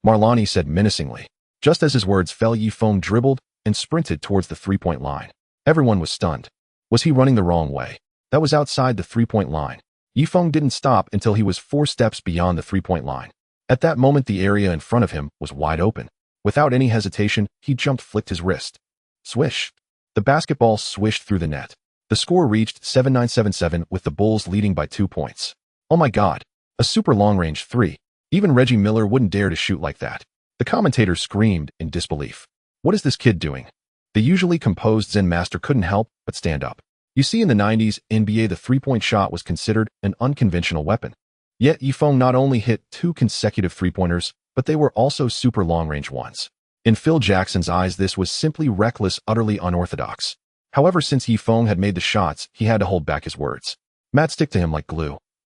Marlani said menacingly. Just as his words fell, Yifeng dribbled and sprinted towards the three-point line. Everyone was stunned. Was he running the wrong way? That was outside the three-point line. Yifeng didn't stop until he was 4 steps beyond the three-point line. At that moment, the area in front of him was wide open. Without any hesitation, he jumped, flicked his wrist. Swish. The basketball swished through the net. The score reached 7-9-7-7 with the Bulls leading by 2 points. "Oh my God, a super long-range 3. Even Reggie Miller wouldn't dare to shoot like that." The commentators screamed in disbelief. "What is this kid doing?" The usually composed Zen Master couldn't help but stand up. You see, in the 90s NBA, the three-point shot was considered an unconventional weapon. Yet Yifeng not only hit 2 consecutive three-pointers, but they were also super long-range ones. In Phil Jackson's eyes, this was simply reckless, utterly unorthodox. However, since Yifeng had made the shots, he had to hold back his words. "Matt, stick to him like glue,"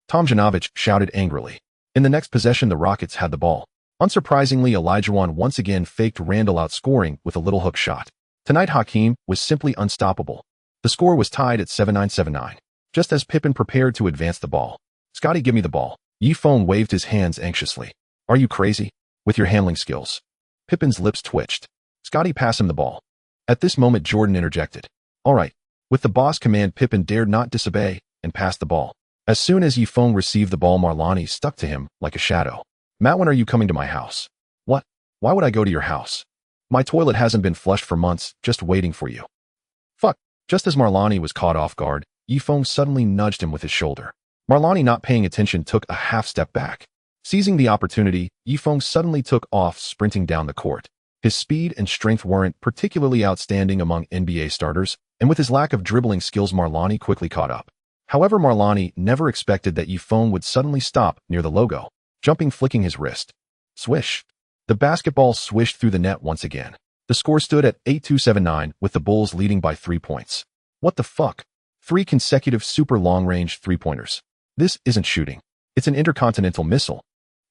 Tomjanovich shouted angrily. In the next possession, the Rockets had the ball. Unsurprisingly, Elijahwan once again faked Randall out, scoring with a little hook shot. Tonight, Hakeem was simply unstoppable. The score was tied at 7-9-7-9. Just as Pippen prepared to advance the ball. "Scotty, give me the ball." Yifeng waved his hands anxiously. "Are you crazy? With your handling skills?" Pippen's lips twitched. "Scotty, pass him the ball." At this moment, Jordan interjected. "All right." With the boss command, Pippen dared not disobey and passed the ball. As soon as Yifeng received the ball, Marlani stuck to him like a shadow. "Matt, when are you coming to my house?" "What? Why would I go to your house? My toilet hasn't been flushed for months, just waiting for you." "Fuck." Just as Marlani was caught off guard, Yifeng suddenly nudged him with his shoulder. Marlani, not paying attention, took a half step back. Seizing the opportunity, Yifeng suddenly took off, sprinting down the court. His speed and strength weren't particularly outstanding among NBA starters, and with his lack of dribbling skills, Marlani quickly caught up. However, Marlani never expected that Yifeng would suddenly stop near the logo, jumping, flicking his wrist. Swish. The basketball swished through the net once again. The score stood at 8-2-7-9, with the Bulls leading by 3 points. What the fuck? 3 consecutive super long-range three-pointers. This isn't shooting. It's an intercontinental missile.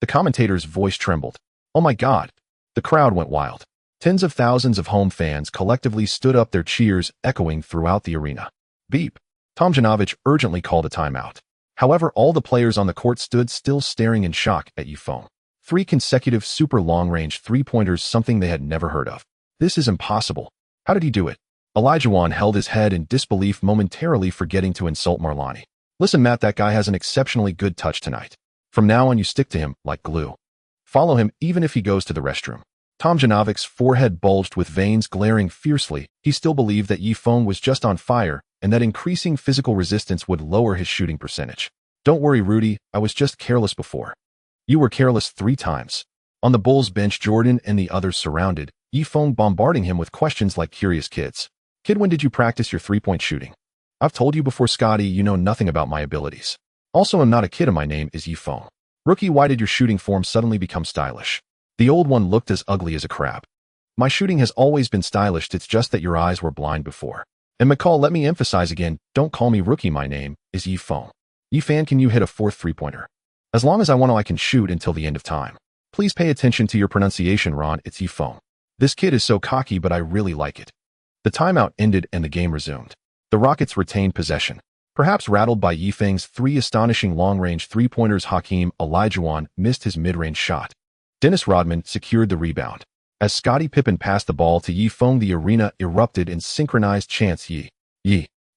The commentator's voice trembled. "Oh my God." The crowd went wild. Tens of thousands of home fans collectively stood up, their cheers echoing throughout the arena. Beep. Tomjanovich urgently called a timeout. However, all the players on the court stood still, staring in shock at Yifeng. 3 consecutive super long-range three-pointers, something they had never heard of. This is impossible. How did he do it? Elijahwan held his head in disbelief, momentarily forgetting to insult Marlani. "Listen, Matt, that guy has an exceptionally good touch tonight. From now on, you stick to him like glue. Follow him even if he goes to the restroom." Tomjanovich's forehead bulged with veins glaring fiercely. He still believed that Yifeng was just on fire and that increasing physical resistance would lower his shooting percentage. "Don't worry, Rudy, I was just careless before." "You were careless 3 times. On the Bulls bench, Jordan and the others surrounded Yifeng, bombarding him with questions like curious kids. "Kid, when did you practice your three-point shooting?" "I've told you before, Scotty, you know nothing about my abilities. Also, I'm not a kid and my name is Yifeng." "Rookie, why did your shooting form suddenly become stylish?" The old one looked as ugly as a crab. "My shooting has always been stylish, it's just that your eyes were blind before." "And McCall, let me emphasize again, don't call me Rookie, my name is Yifeng." "Yifan, can you hit a 4th three-pointer?" "As long as I want to, I can shoot until the end of time." "Please pay attention to your pronunciation, Ron, it's Yifeng." "This kid is so cocky, but I really like it." The timeout ended and the game resumed. The Rockets retained possession. Perhaps rattled by Yifeng's 3 astonishing long-range three-pointers, Hakeem Olajuwon missed his mid-range shot. Dennis Rodman secured the rebound. As Scottie Pippen passed the ball to Yifeng, the arena erupted in synchronized chants. Yi.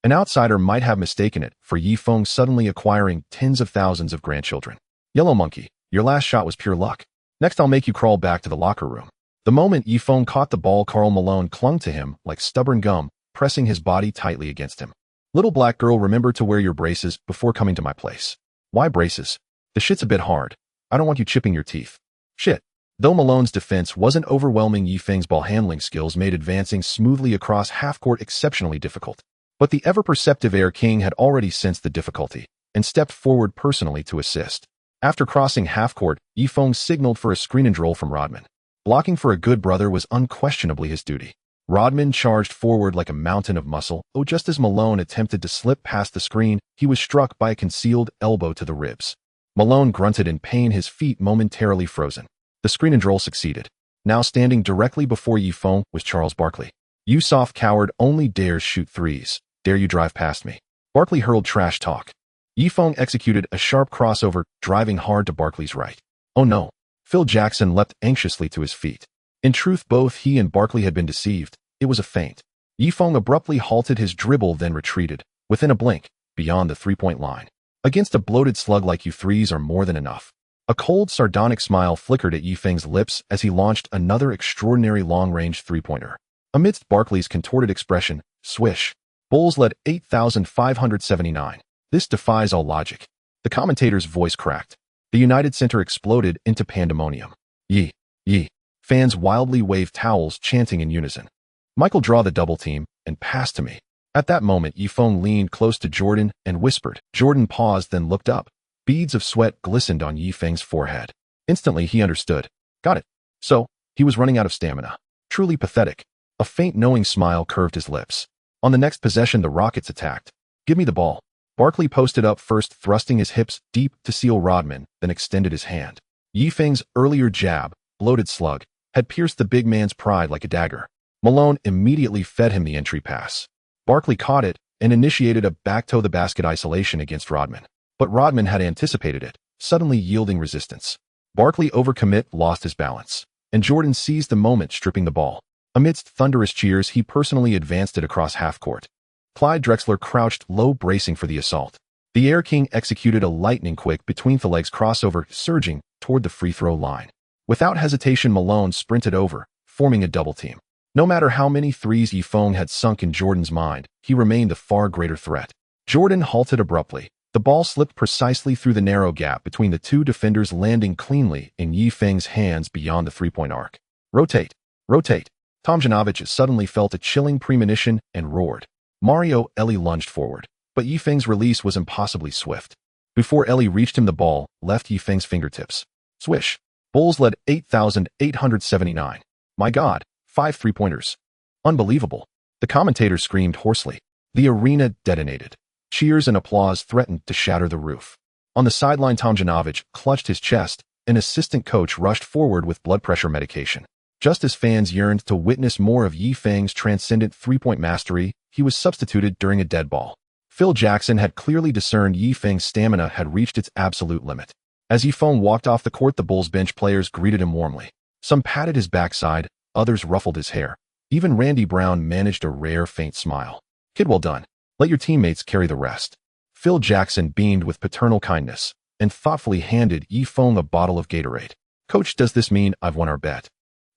An outsider might have mistaken it for Yifeng suddenly acquiring tens of thousands of grandchildren. "Yellow Monkey, your last shot was pure luck. Next I'll make you crawl back to the locker room." The moment Yifeng caught the ball, Karl Malone clung to him like stubborn gum, pressing his body tightly against him. Little black girl, remember to wear your braces before coming to my place. Why braces? The shit's a bit hard. I don't want you chipping your teeth. Shit. Though Malone's defense wasn't overwhelming, Yifeng's ball handling skills made advancing smoothly across half-court exceptionally difficult. But the ever-perceptive Air King had already sensed the difficulty and stepped forward personally to assist. After crossing half-court, Yifeng signaled for a screen and roll from Rodman. Blocking for a good brother was unquestionably his duty. Rodman charged forward like a mountain of muscle, just as Malone attempted to slip past the screen, he was struck by a concealed elbow to the ribs. Malone grunted in pain, his feet momentarily frozen. The screen and roll succeeded. Now standing directly before Yifeng was Charles Barkley. "You soft coward only dares shoot threes. Dare you drive past me?" Barkley hurled trash talk. Yifeng executed a sharp crossover, driving hard to Barkley's right. Oh no. Phil Jackson leapt anxiously to his feet. In truth, both he and Barkley had been deceived. It was a feint. Yifeng abruptly halted his dribble, then retreated, within a blink, beyond the three-point line. Against a bloated slug like you, threes are more than enough. A cold, sardonic smile flickered at Yifeng's lips as he launched another extraordinary long-range three-pointer. Amidst Barkley's contorted expression, swish. Bulls led 8,579. This defies all logic. The commentator's voice cracked. The United Center exploded into pandemonium. Yee, yee. Fans wildly waved towels, chanting in unison. "Michael, draw the double team and pass to me." At that moment, Yifeng leaned close to Jordan and whispered. Jordan paused, then looked up. Beads of sweat glistened on Yifeng's forehead. Instantly, he understood. Got it. So, he was running out of stamina. Truly pathetic. A faint, knowing smile curved his lips. On the next possession, the Rockets attacked. "Give me the ball." Barkley posted up first, thrusting his hips deep to seal Rodman, then extended his hand. Yifeng's earlier jab, bloated slug, had pierced the big man's pride like a dagger. Malone immediately fed him the entry pass. Barkley caught it and initiated a back-to-the-basket isolation against Rodman. But Rodman had anticipated it, suddenly yielding resistance. Barkley overcommit, lost his balance, and Jordan seized the moment, stripping the ball. Amidst thunderous cheers, he personally advanced it across half-court. Clyde Drexler crouched low, bracing for the assault. The Air King executed a lightning-quick between-the-legs crossover, surging toward the free-throw line. Without hesitation, Malone sprinted over, forming a double-team. No matter how many threes Yifeng had sunk in Jordan's mind, he remained the far greater threat. Jordan halted abruptly. The ball slipped precisely through the narrow gap between the two defenders, landing cleanly in Yifeng's hands beyond the three-point arc. "Rotate! Rotate!" Tomjanovich suddenly felt a chilling premonition and roared. Mario Elie lunged forward, but Yifeng's release was impossibly swift. Before Elie reached him, the ball left Yifeng's fingertips. Swish. Bulls led 8,879. My God, 5 three-pointers. Unbelievable. The commentator screamed hoarsely. The arena detonated. Cheers and applause threatened to shatter the roof. On the sideline, Tomjanovich clutched his chest. An assistant coach rushed forward with blood pressure medication. Just as fans yearned to witness more of Yifeng's transcendent three-point mastery, he was substituted during a dead ball. Phil Jackson had clearly discerned Yifeng's stamina had reached its absolute limit. As Yifeng walked off the court, the Bulls bench players greeted him warmly. Some patted his backside, others ruffled his hair. Even Randy Brown managed a rare, faint smile. "Kid, well done. Let your teammates carry the rest." Phil Jackson beamed with paternal kindness and thoughtfully handed Yifeng a bottle of Gatorade. "Coach, does this mean I've won our bet?"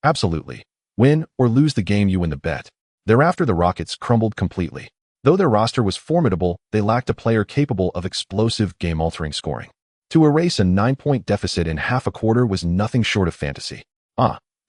"Absolutely. Win or lose the game, you win the bet." Thereafter, the Rockets crumbled completely. Though their roster was formidable, they lacked a player capable of explosive, game-altering scoring. To erase a 9-point deficit in half a quarter was nothing short of fantasy.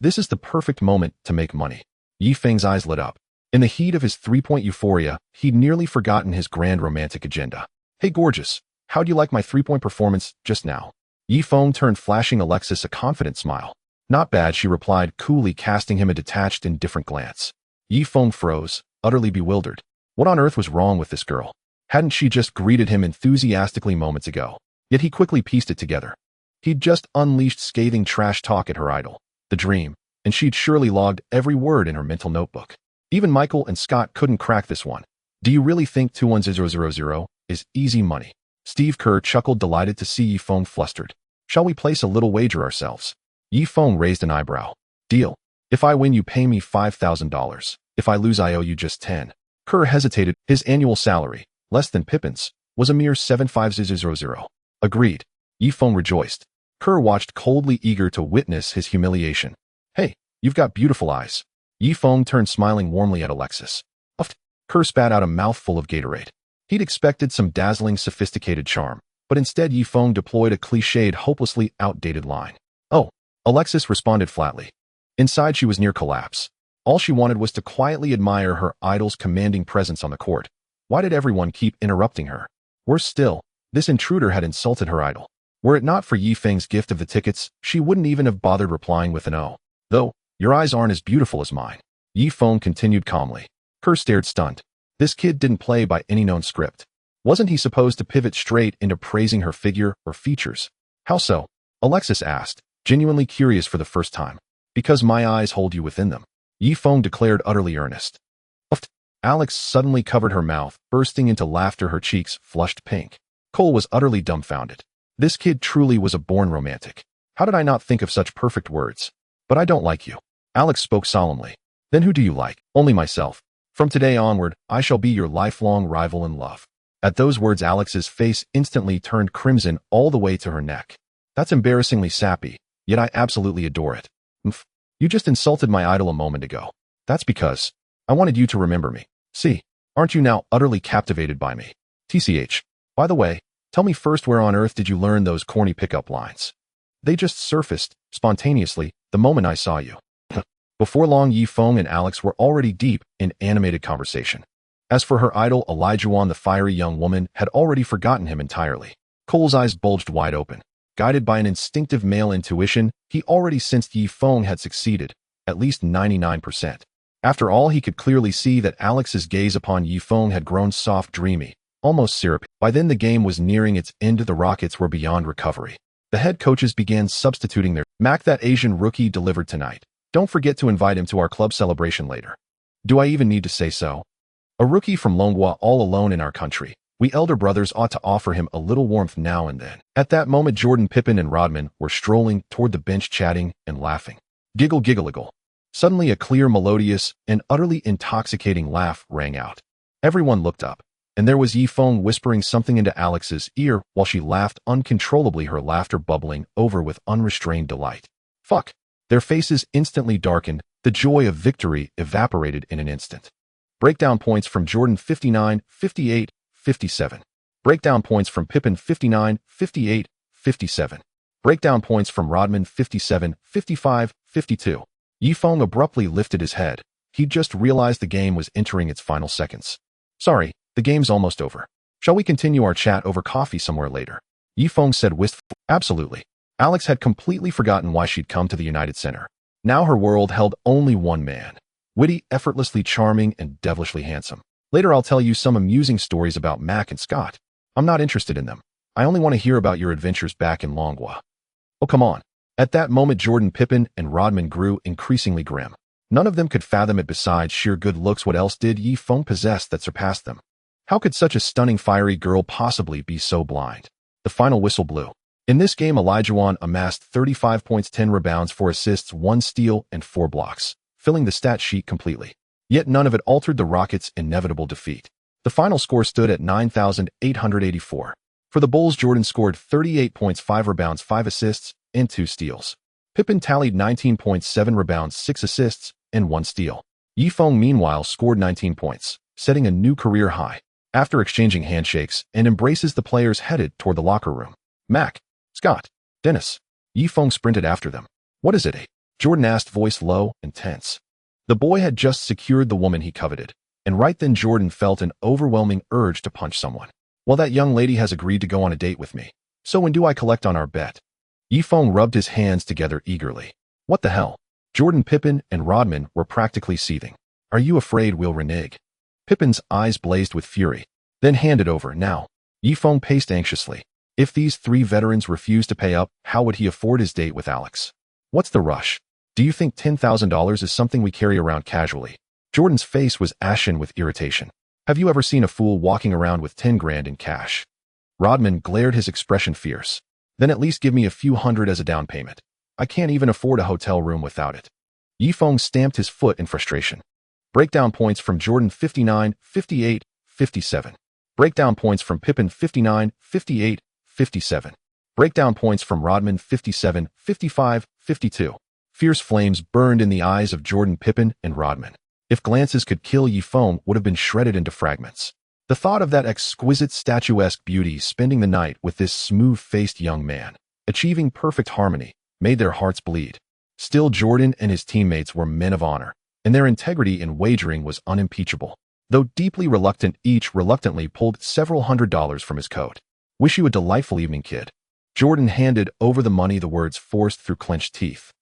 This is the perfect moment to make money. Yifeng's eyes lit up. In the heat of his three-point euphoria, he'd nearly forgotten his grand romantic agenda. "Hey, gorgeous, how'd you like my three-point performance just now?" Yifeng turned, flashing Alexis a confident smile. "Not bad," she replied, coolly, casting him a detached, indifferent glance. Yifeng froze, utterly bewildered. What on earth was wrong with this girl? Hadn't she just greeted him enthusiastically moments ago? Yet he quickly pieced it together. He'd just unleashed scathing trash talk at her idol, the Dream, and she'd surely logged every word in her mental notebook. Even Michael and Scott couldn't crack this one. "Do you really think 21000 is easy money?" Steve Kerr chuckled, delighted to see Yifeng flustered. "Shall we place a little wager ourselves?" Yifeng raised an eyebrow. "Deal. If I win, you pay me $5,000. If I lose, I owe you just 10. Kerr hesitated. His annual salary, less than Pippen's, was a mere 75000. "Agreed." Yifeng rejoiced. Kerr watched coldly, eager to witness his humiliation. "Hey, You've got beautiful eyes. Yi Feng turned smiling warmly at Alexis. Uffed. Kerr spat out a mouthful of Gatorade. He'd expected some dazzling, sophisticated charm, but instead Yi Feng deployed a cliched, hopelessly outdated line. Oh, Alexis responded flatly. Inside she was near collapse. All she wanted was to quietly admire her idol's commanding presence on the court. Why did everyone keep interrupting her? Worse still, this intruder had insulted her idol. Were it not for Yi Feng's gift of the tickets, she wouldn't even have bothered replying with an "oh." Though, your eyes aren't as beautiful as mine. Yi Feng continued calmly. Kerr stared stunned. This kid didn't play by any known script. Wasn't he supposed to pivot straight into praising her figure or features? How so? Alexis asked, genuinely curious for the first time. Because my eyes hold you within them. Yi Feng declared utterly earnest. Uffed. Alex suddenly covered her mouth, bursting into laughter, her cheeks flushed pink. Cole was utterly dumbfounded. This kid truly was a born romantic. How did I not think of such perfect words? But I don't like you. Alex spoke solemnly. Then who do you like? Only myself. From today onward, I shall be your lifelong rival in love. At those words Alex's face instantly turned crimson all the way to her neck. That's embarrassingly sappy, yet I absolutely adore it. Mph. You just insulted my idol a moment ago. That's because I wanted you to remember me. See, aren't you now utterly captivated by me? TCH. By the way, tell me first, where on earth did you learn those corny pickup lines? They just surfaced, spontaneously, the moment I saw you. Before long, Yi Feng and Alex were already deep in animated conversation. As for her idol, Elijah, the fiery young woman had already forgotten him entirely. Cole's eyes bulged wide open. Guided by an instinctive male intuition, he already sensed Yi Feng had succeeded, at least 99%. After all, he could clearly see that Alex's gaze upon Yi Feng had grown soft, dreamy, almost syrupy. By then the game was nearing its end. The Rockets were beyond recovery. The head coaches began substituting their Mac. That Asian rookie delivered tonight. Don't forget to invite him to our club celebration later. Do I even need to say so? A rookie from Longhua, all alone in our country. We elder brothers ought to offer him a little warmth now and then. At that moment, Jordan, Pippen, and Rodman were strolling toward the bench, chatting and laughing. Giggle, giggle, giggle. Suddenly a clear, melodious, and utterly intoxicating laugh rang out. Everyone looked up, and there was Yi Feng whispering something into Alex's ear while she laughed uncontrollably, her laughter bubbling over with unrestrained delight. Fuck. Their faces instantly darkened. The joy of victory evaporated in an instant. Breakdown points from Jordan: 59, 58, 57. Breakdown points from Pippen: 59, 58, 57. Breakdown points from Rodman: 57, 55, 52. Yi Feng abruptly lifted his head. He'd just realized the game was entering its final seconds. Sorry, the game's almost over. Shall we continue our chat over coffee somewhere later? Yi Feng said wistfully. Absolutely. Alex had completely forgotten why she'd come to the United Center. Now her world held only one man. Witty, effortlessly charming, and devilishly handsome. Later I'll tell you some amusing stories about Mac and Scott. I'm not interested in them. I only want to hear about your adventures back in Longhua. Oh, come on. At that moment, Jordan, Pippen, and Rodman grew increasingly grim. None of them could fathom it. Besides sheer good looks, what else did Yi Feng possess that surpassed them? How could such a stunning, fiery girl possibly be so blind? The final whistle blew. In this game, Elijah amassed 35 points, 10 rebounds, 4 assists, 1 steal, and 4 blocks, filling the stat sheet completely. Yet none of it altered the Rockets' inevitable defeat. The final score stood at 9,884. For the Bulls, Jordan scored 38 points, 5 rebounds, 5 assists, and 2 steals. Pippen tallied 19 points, 7 rebounds, 6 assists, and 1 steal. Yi Feng, meanwhile, scored 19 points, setting a new career high. After exchanging handshakes and embraces, the players headed toward the locker room. Mac, Scott, Dennis. Yi Feng sprinted after them. What is it, Jordan asked, voice low and tense. The boy had just secured the woman he coveted, and right then Jordan felt an overwhelming urge to punch someone. Well, that young lady has agreed to go on a date with me. So when do I collect on our bet? Yi Feng rubbed his hands together eagerly. What the hell? Jordan, Pippen, and Rodman were practically seething. Are you afraid we'll renege? Pippen's eyes blazed with fury. Then hand it over, now. Yi Feng paced anxiously. If these 3 veterans refused to pay up, how would he afford his date with Alex? What's the rush? Do you think $10,000 is something we carry around casually? Jordan's face was ashen with irritation. Have you ever seen a fool walking around with 10 grand in cash? Rodman glared, his expression fierce. Then at least give me a few hundred as a down payment. I can't even afford a hotel room without it. Yi Feng stamped his foot in frustration. Breakdown points from Jordan: 59, 58, 57. Breakdown points from Pippen: 59, 58, 57. Breakdown points from Rodman: 57, 55, 52. Fierce flames burned in the eyes of Jordan, Pippen, and Rodman. If glances could kill, Yifeng would have been shredded into fragments. The thought of that exquisite statuesque beauty spending the night with this smooth-faced young man, achieving perfect harmony, made their hearts bleed. Still, Jordan and his teammates were men of honor, and their integrity in wagering was unimpeachable. Though deeply reluctant, each reluctantly pulled several $100s from his coat. "Wish you a delightful evening, kid." Jordan handed over the money, the words forced through clenched teeth.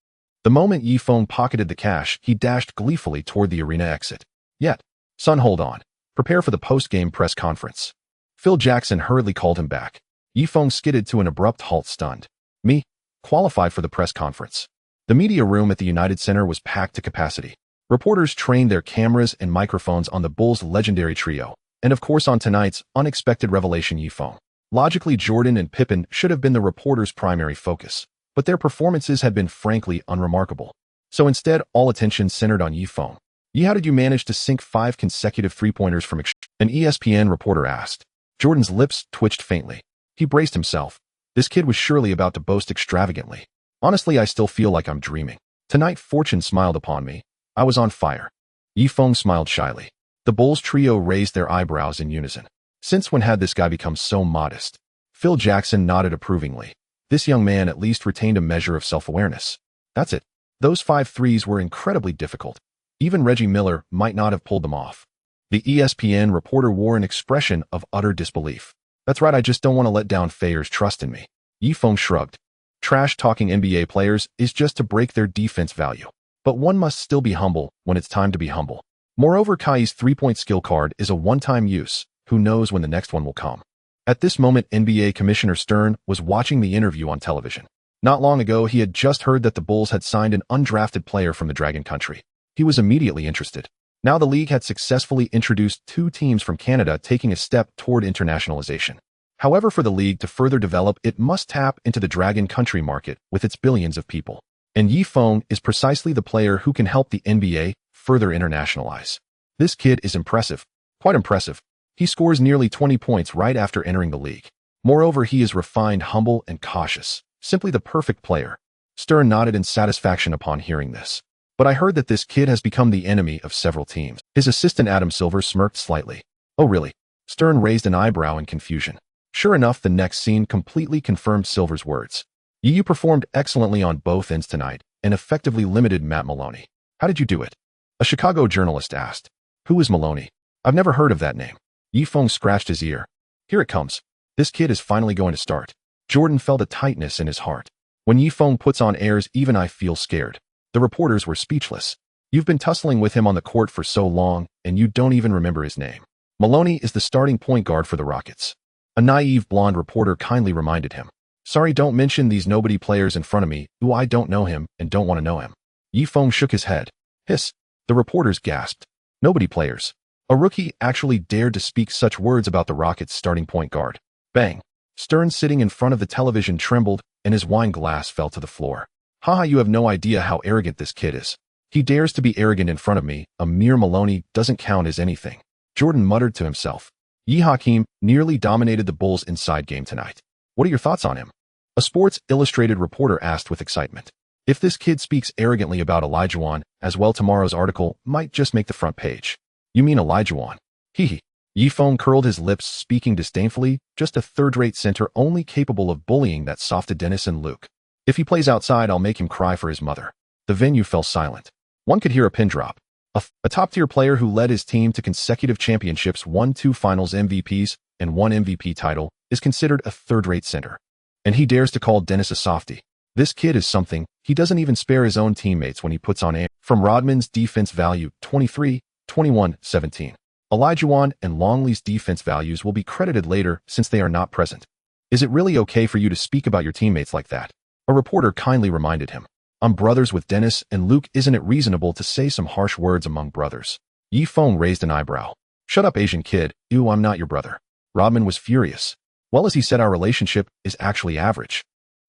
The moment Yifeng pocketed the cash, he dashed gleefully toward the arena exit. "Yet, son, hold on. Prepare for the post-game press conference." Phil Jackson hurriedly called him back. Yifeng skidded to an abrupt halt, stunned. "Me? Qualified for the press conference?" The media room at the United Center was packed to capacity. Reporters trained their cameras and microphones on the Bulls' legendary trio, and of course on tonight's unexpected revelation, Yifeng. Logically, Jordan and Pippen should have been the reporters' primary focus, but their performances had been frankly unremarkable. So instead, all attention centered on Yifeng. "How did you manage to sink 5 consecutive three-pointers from an ESPN reporter asked. Jordan's lips twitched faintly. He braced himself. This kid was surely about to boast extravagantly. "Honestly, I still feel like I'm dreaming. Tonight, fortune smiled upon me. I was on fire." Yifeng smiled shyly. The Bulls trio raised their eyebrows in unison. Since when had this guy become so modest? Phil Jackson nodded approvingly. This young man at least retained a measure of self-awareness. That's it. Those 5 threes were incredibly difficult. Even Reggie Miller might not have pulled them off. The ESPN reporter wore an expression of utter disbelief. "That's right, I just don't want to let down Fayer's trust in me." Yifeng shrugged. Trash-talking NBA players is just to break their defense value. But one must still be humble when it's time to be humble. Moreover, Kai's three-point skill card is a one-time use. Who knows when the next one will come? At this moment, NBA Commissioner Stern was watching the interview on television. Not long ago, he had just heard that the Bulls had signed an undrafted player from the Dragon Country. He was immediately interested. Now the league had successfully introduced 2 teams from Canada, taking a step toward internationalization. However, for the league to further develop, it must tap into the Dragon Country market with its billions of people. And Yifeng is precisely the player who can help the NBA further internationalize. This kid is impressive. Quite impressive. He scores nearly 20 points right after entering the league. Moreover, he is refined, humble, and cautious. Simply the perfect player. Stern nodded in satisfaction upon hearing this. "But I heard that this kid has become the enemy of several teams." His assistant Adam Silver smirked slightly. "Oh really?" Stern raised an eyebrow in confusion. Sure enough, the next scene completely confirmed Silver's words. "You performed excellently on both ends tonight and effectively limited Matt Maloney. How did you do it?" A Chicago journalist asked. "Who is Maloney? I've never heard of that name." Yifeng scratched his ear. "Here it comes. This kid is finally going to start." Jordan felt a tightness in his heart. When Yifeng puts on airs, even I feel scared. The reporters were speechless. "You've been tussling with him on the court for so long, and you don't even remember his name." "Maloney is the starting point guard for the Rockets." A naive blonde reporter kindly reminded him. "Sorry, don't mention these nobody players in front of me, who I don't know him and don't want to know him." Yifeng shook his head. "Hiss." The reporters gasped. "Nobody players." A rookie actually dared to speak such words about the Rockets' starting point guard. Bang. Stern, sitting in front of the television, trembled, and his wine glass fell to the floor. "Haha, you have no idea how arrogant this kid is. He dares to be arrogant in front of me. A mere Maloney doesn't count as anything." Jordan muttered to himself. Hakeem nearly dominated the Bulls' inside game tonight. "What are your thoughts on him?" A Sports Illustrated reporter asked with excitement. "If this kid speaks arrogantly about Olajuwon as well, tomorrow's article might just make the front page." "You mean Olajuwon?" Hee. Yifeng curled his lips, speaking disdainfully. "Just a third-rate center, only capable of bullying that softed Dennis and Luke. If he plays outside, I'll make him cry for his mother." The venue fell silent. One could hear a pin drop. A top-tier player who led his team to consecutive championships, won 2 finals MVPs, and 1 MVP title, is considered a third-rate center. And he dares to call Dennis a softie. This kid is something. He doesn't even spare his own teammates when he puts on air. From Rodman's defense value, 23, 21, 17. Olajuwon and Longley's defense values will be credited later since they are not present. "Is it really okay for you to speak about your teammates like that?" A reporter kindly reminded him. "I'm brothers with Dennis and Luke. Isn't it reasonable to say some harsh words among brothers?" Yifeng raised an eyebrow. "Shut up, Asian kid. Ew, I'm not your brother." Rodman was furious. "Well, as he said, our relationship is actually average."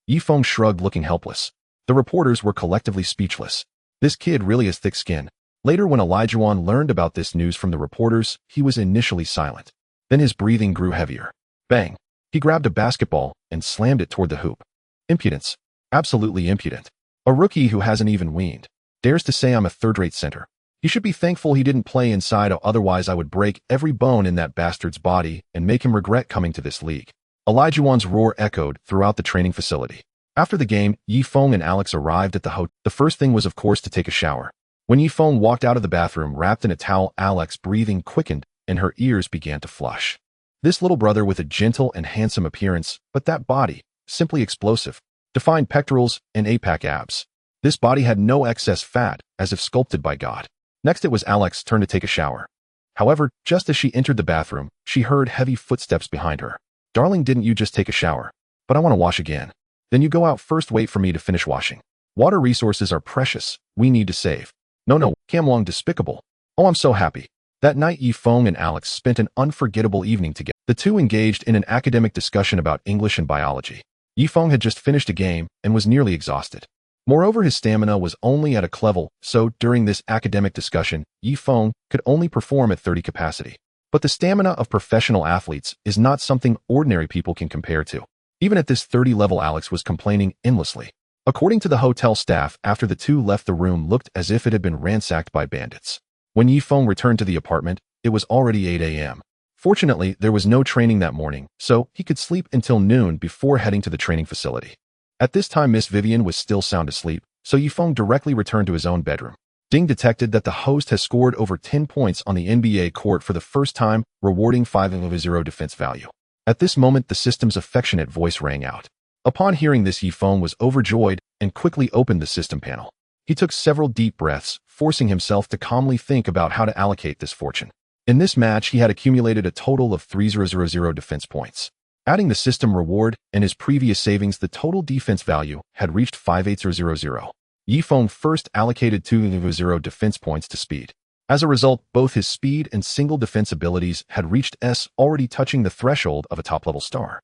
Yifeng shrugged, looking helpless. The reporters were collectively speechless. This kid really has thick skin. Later, when Olajuwon learned about this news from the reporters, he was initially silent. Then his breathing grew heavier. Bang! He grabbed a basketball and slammed it toward the hoop. Impudence. Absolutely impudent. A rookie who hasn't even weaned dares to say I'm a third-rate center. He should be thankful he didn't play inside, otherwise I would break every bone in that bastard's body and make him regret coming to this league. Elijahwan's roar echoed throughout the training facility. After the game, Yifeng and Alex arrived at the hotel. The first thing was, of course, to take a shower. When Yifeng walked out of the bathroom wrapped in a towel, Alex's breathing quickened and her ears began to flush. This little brother with a gentle and handsome appearance, but that body, simply explosive, defined pectorals and eight-pack abs. This body had no excess fat, as if sculpted by God. Next it was Alex's turn to take a shower. However, just as she entered the bathroom, she heard heavy footsteps behind her. Darling, didn't you just take a shower? But I want to wash again. Then you go out first, wait for me to finish washing. Water resources are precious, we need to save. No, Camlong despicable. Oh, I'm so happy. That night Yifeng and Alex spent an unforgettable evening together. The two engaged in an academic discussion about English and biology. Yifeng had just finished a game and was nearly exhausted. Moreover, his stamina was only at a level, so during this academic discussion, Yifeng could only perform at 30 capacity. But the stamina of professional athletes is not something ordinary people can compare to. Even at this 30 level, Alex was complaining endlessly. According to the hotel staff, after the two left, the room looked as if it had been ransacked by bandits. When Yifeng returned to the apartment, it was already 8 a.m. Fortunately, there was no training that morning, so he could sleep until noon before heading to the training facility. At this time, Miss Vivian was still sound asleep, so Yifeng directly returned to his own bedroom. Ding detected that the host has scored over 10 points on the NBA court for the first time, rewarding 5 of his 0 defense value. At this moment, the system's affectionate voice rang out. Upon hearing this, Yifeng was overjoyed and quickly opened the system panel. He took several deep breaths, forcing himself to calmly think about how to allocate this fortune. In this match, he had accumulated a total of 3,000 defense points. Adding the system reward and his previous savings, the total defense value had reached 5,800. Yifeng first allocated 2,000 defense points to speed. As a result, both his speed and single defense abilities had reached S, already touching the threshold of a top-level star.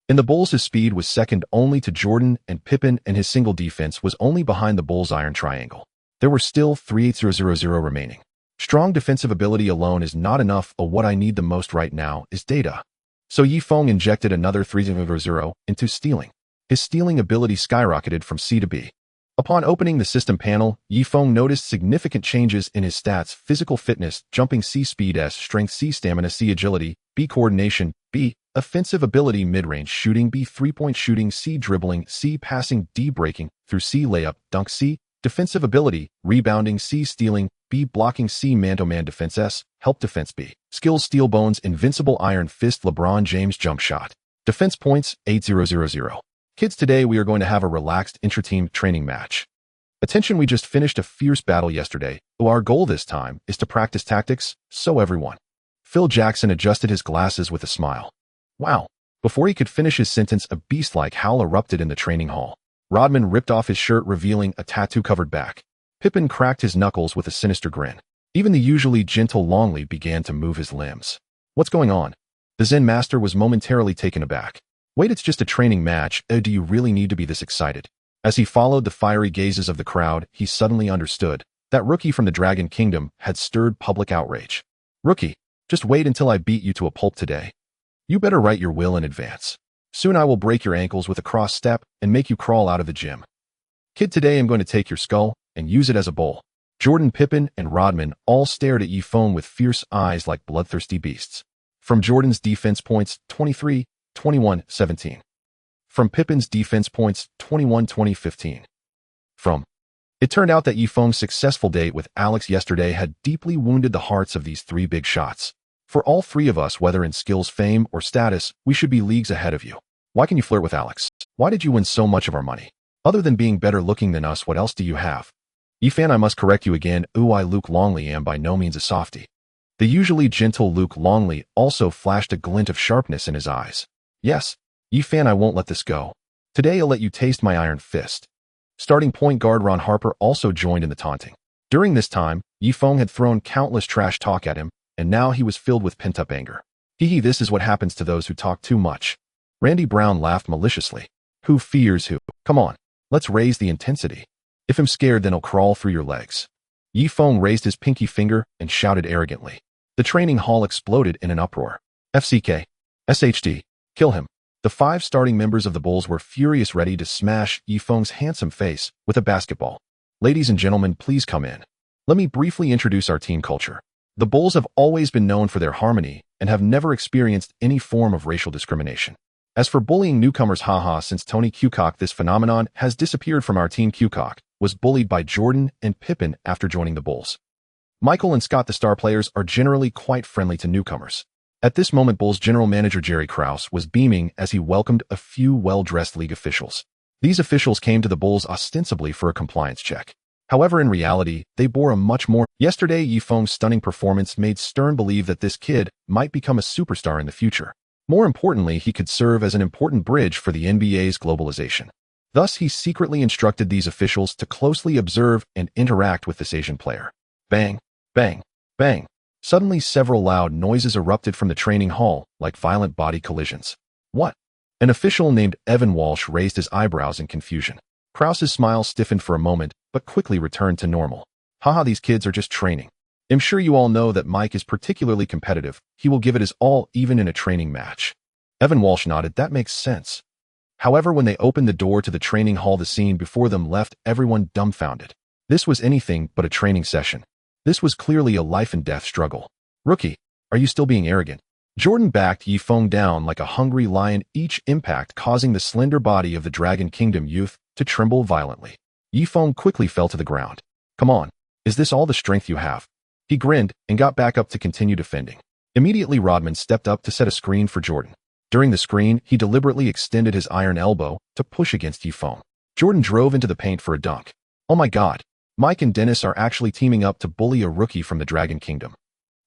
In the Bulls, his speed was second only to Jordan and Pippen, and his single defense was only behind the Bulls' iron triangle. There were still 3,800 remaining. Strong defensive ability alone is not enough. What I need the most right now is data. So Yifeng injected another 3,000 into stealing. His stealing ability skyrocketed from C to B. Upon opening the system panel, Yifeng noticed significant changes in his stats: physical fitness, jumping C, speed S, strength C, stamina C, agility B, coordination B, offensive ability, mid-range shooting B, three-point shooting C, dribbling C, passing D, breaking through C, layup, dunk C, defensive ability, rebounding C, stealing B, blocking C, man-to-man defense S, help defense B, skills, steel bones, invincible, iron fist, LeBron James jump shot. Defense points 8,000. Kids, today we are going to have a relaxed intra-team training match. Attention, we just finished a fierce battle yesterday. Our goal this time is to practice tactics, so everyone. Phil Jackson adjusted his glasses with a smile. Wow. Before he could finish his sentence, a beast-like howl erupted in the training hall. Rodman ripped off his shirt, revealing a tattoo-covered back. Pippen cracked his knuckles with a sinister grin. Even the usually gentle Longley began to move his limbs. What's going on? The Zen master was momentarily taken aback. Wait, it's just a training match. Do you really need to be this excited? As he followed the fiery gazes of the crowd, he suddenly understood. That rookie from the Dragon Kingdom had stirred public outrage. Rookie, just wait until I beat you to a pulp today. You better write your will in advance. Soon I will break your ankles with a cross step and make you crawl out of the gym. Kid, today I'm going to take your skull and use it as a bowl. Jordan, Pippen, and Rodman all stared at Yifeng with fierce eyes like bloodthirsty beasts. From Jordan's defense points, 23, 21, 17. From Pippen's defense points, 21, 20, 15. It turned out that Yifeng's successful date with Alex yesterday had deeply wounded the hearts of these three big shots. For all three of us, whether in skills, fame, or status, we should be leagues ahead of you. Why can you flirt with Alex? Why did you win so much of our money? Other than being better looking than us, what else do you have? Yifeng, I must correct you again. I, Luke Longley, am by no means a softie. The usually gentle Luke Longley also flashed a glint of sharpness in his eyes. Yes, Yifeng, I won't let this go. Today I'll let you taste my iron fist. Starting point guard Ron Harper also joined in the taunting. During this time, Yifeng had thrown countless trash talk at him, and now he was filled with pent-up anger. Hee, this is what happens to those who talk too much. Randy Brown laughed maliciously. Who fears who? Come on, let's raise the intensity. If I'm scared, then I'll crawl through your legs. Yifeng raised his pinky finger and shouted arrogantly. The training hall exploded in an uproar. FCK. SHD. Kill him. The 5 starting members of the Bulls were furious, ready to smash Yifeng's handsome face with a basketball. Ladies and gentlemen, please come in. Let me briefly introduce our team culture. The Bulls have always been known for their harmony and have never experienced any form of racial discrimination. As for bullying newcomers, haha, since Tony Kukoc, this phenomenon has disappeared from our team. Kukoc was bullied by Jordan and Pippen after joining the Bulls. Michael and Scott, the star players, are generally quite friendly to newcomers. At this moment, Bulls general manager Jerry Krause was beaming as he welcomed a few well-dressed league officials. These officials came to the Bulls ostensibly for a compliance check. However, in reality, they bore a much more. Yesterday, Yifeng's stunning performance made Stern believe that this kid might become a superstar in the future. More importantly, he could serve as an important bridge for the NBA's globalization. Thus, he secretly instructed these officials to closely observe and interact with this Asian player. Bang, bang, bang. Suddenly, several loud noises erupted from the training hall, like violent body collisions. What? An official named Evan Walsh raised his eyebrows in confusion. Krause's smile stiffened for a moment, but quickly returned to normal. Haha, these kids are just training. I'm sure you all know that Mike is particularly competitive. He will give it his all even in a training match. Evan Walsh nodded. That makes sense. However, when they opened the door to the training hall, the scene before them left everyone dumbfounded. This was anything but a training session. This was clearly a life-and-death struggle. Rookie, are you still being arrogant? Jordan backed Yifeng down like a hungry lion, each impact causing the slender body of the Dragon Kingdom youth to tremble violently. Yifeng quickly fell to the ground. Come on, is this all the strength you have? He grinned and got back up to continue defending. Immediately, Rodman stepped up to set a screen for Jordan. During the screen, he deliberately extended his iron elbow to push against Yifeng. Jordan drove into the paint for a dunk. Oh my God. Mike and Dennis are actually teaming up to bully a rookie from the Dragon Kingdom.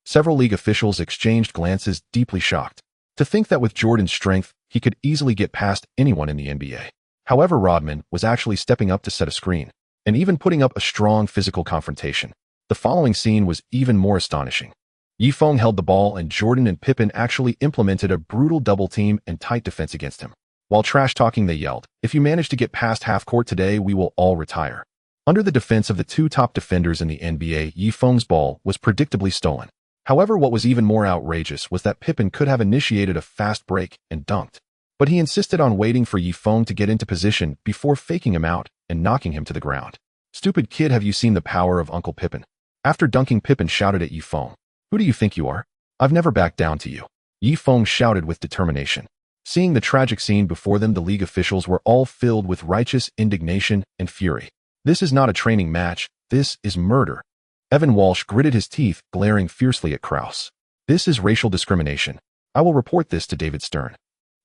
Several league officials exchanged glances, deeply shocked. To think that with Jordan's strength, he could easily get past anyone in the NBA. However, Rodman was actually stepping up to set a screen, and even putting up a strong physical confrontation. The following scene was even more astonishing. Yifeng held the ball and Jordan and Pippen actually implemented a brutal double team and tight defense against him. While trash-talking, they yelled, "If you manage to get past half court today, we will all retire." Under the defense of the 2 top defenders in the NBA, Yifeng's ball was predictably stolen. However, what was even more outrageous was that Pippen could have initiated a fast break and dunked. But he insisted on waiting for Yifeng to get into position before faking him out and knocking him to the ground. Stupid kid, have you seen the power of Uncle Pippen? After dunking, Pippen shouted at Yifeng, "Who do you think you are? I've never backed down to you." Yifeng shouted with determination. Seeing the tragic scene before them, the league officials were all filled with righteous indignation and fury. This is not a training match, this is murder. Evan Walsh gritted his teeth, glaring fiercely at Krause. This is racial discrimination. I will report this to David Stern.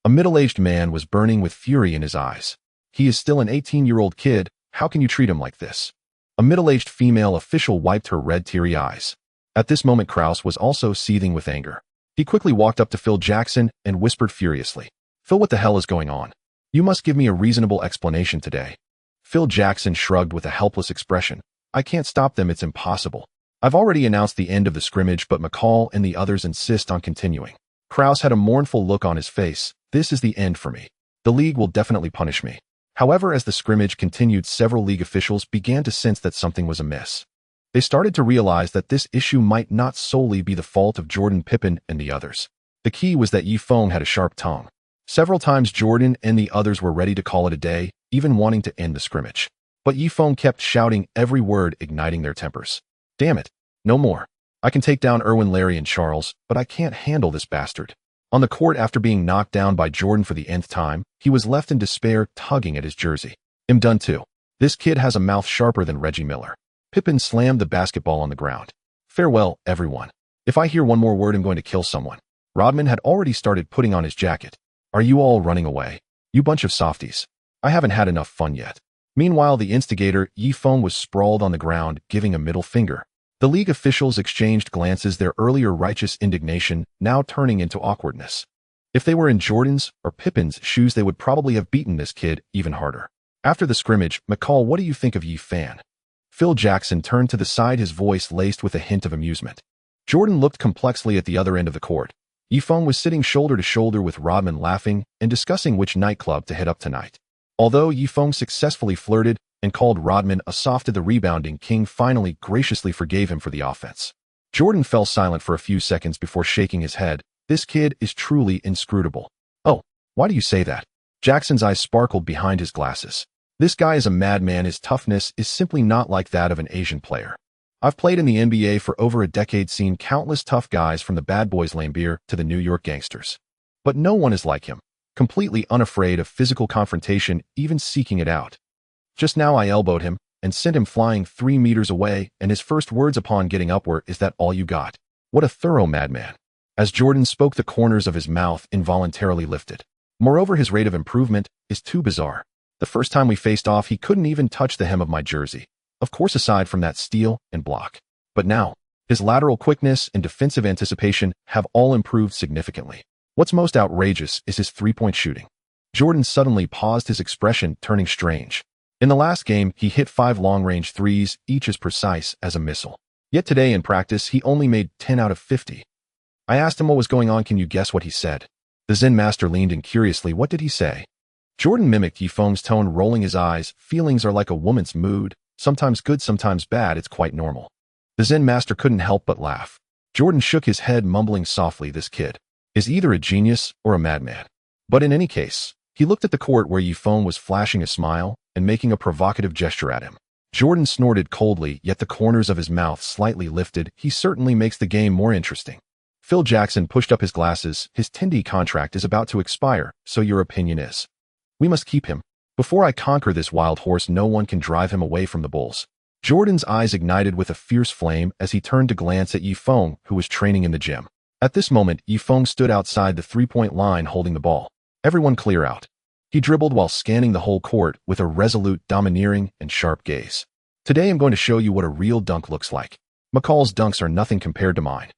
A middle-aged man was burning with fury in his eyes. He is still an 18-year-old kid, how can you treat him like this? A middle-aged female official wiped her red, teary eyes. At this moment, Krause was also seething with anger. He quickly walked up to Phil Jackson and whispered furiously, "Phil, what the hell is going on? You must give me a reasonable explanation today." Phil Jackson shrugged with a helpless expression. "I can't stop them, it's impossible. I've already announced the end of the scrimmage, but McCall and the others insist on continuing." Krause had a mournful look on his face. "This is the end for me. The league will definitely punish me." However, as the scrimmage continued, several league officials began to sense that something was amiss. They started to realize that this issue might not solely be the fault of Jordan, Pippen, and the others. The key was that Yifeng had a sharp tongue. Several times Jordan and the others were ready to call it a day, even wanting to end the scrimmage. But Yifeng kept shouting every word, igniting their tempers. "Damn it, no more. I can take down Irwin, Larry, and Charles, but I can't handle this bastard." On the court, after being knocked down by Jordan for the nth time, he was left in despair, tugging at his jersey. "I'm done too. This kid has a mouth sharper than Reggie Miller." Pippen slammed the basketball on the ground. "Farewell, everyone. If I hear one more word, I'm going to kill someone." Rodman had already started putting on his jacket. "Are you all running away? You bunch of softies. I haven't had enough fun yet." Meanwhile, the instigator, Yifeng, was sprawled on the ground, giving a middle finger. The league officials exchanged glances, their earlier righteous indignation now turning into awkwardness. If they were in Jordan's or Pippen's shoes, they would probably have beaten this kid even harder. After the scrimmage, McCall, what do you think of Yifeng? Phil Jackson turned to the side, his voice laced with a hint of amusement. Jordan looked complexly at the other end of the court. Yifeng was sitting shoulder to shoulder with Rodman, laughing and discussing which nightclub to hit up tonight. Although Yifeng successfully flirted and called Rodman a soft, the rebounding king finally graciously forgave him for the offense. Jordan fell silent for a few seconds before shaking his head. This kid is truly inscrutable. "Oh, Why do you say that? Jackson's eyes sparkled behind his glasses. This guy is a madman. His toughness is simply not like that of an Asian player. I've played in the NBA for over a decade, seen countless tough guys from the bad boys Lambeer to the New York gangsters. But no one is like him, completely unafraid of physical confrontation, even seeking it out. Just now I elbowed him and sent him flying 3 meters away, and his first words upon getting up were, "Is that all you got?" What a thorough madman. As Jordan spoke, the corners of his mouth involuntarily lifted. Moreover, his rate of improvement is too bizarre. The first time we faced off, he couldn't even touch the hem of my jersey. Of course, aside from that steal and block. But now, his lateral quickness and defensive anticipation have all improved significantly. What's most outrageous is his three-point shooting. Jordan suddenly paused, his expression turning strange. In the last game, he hit 5 long-range threes, each as precise as a missile. Yet today in practice, he only made 10 out of 50. I asked him what was going on. Can you guess what he said? The Zen master leaned in curiously. What did he say? Jordan mimicked Yifeng's tone, rolling his eyes. Feelings are like a woman's mood, sometimes good, sometimes bad. It's quite normal. The Zen master couldn't help but laugh. Jordan shook his head, mumbling softly, this kid is either a genius or a madman. But in any case, he looked at the court where Yifeng was flashing a smile and making a provocative gesture at him. Jordan snorted coldly, yet the corners of his mouth slightly lifted. He certainly makes the game more interesting. Phil Jackson pushed up his glasses. His 10-day contract is about to expire, so your opinion is? We must keep him. Before I conquer this wild horse, no one can drive him away from the Bulls. Jordan's eyes ignited with a fierce flame as he turned to glance at Yifeng, who was training in the gym. At this moment, Yifeng stood outside the three-point line holding the ball. Everyone clear out. He dribbled while scanning the whole court with a resolute, domineering, and sharp gaze. Today I'm going to show you what a real dunk looks like. McCall's dunks are nothing compared to mine.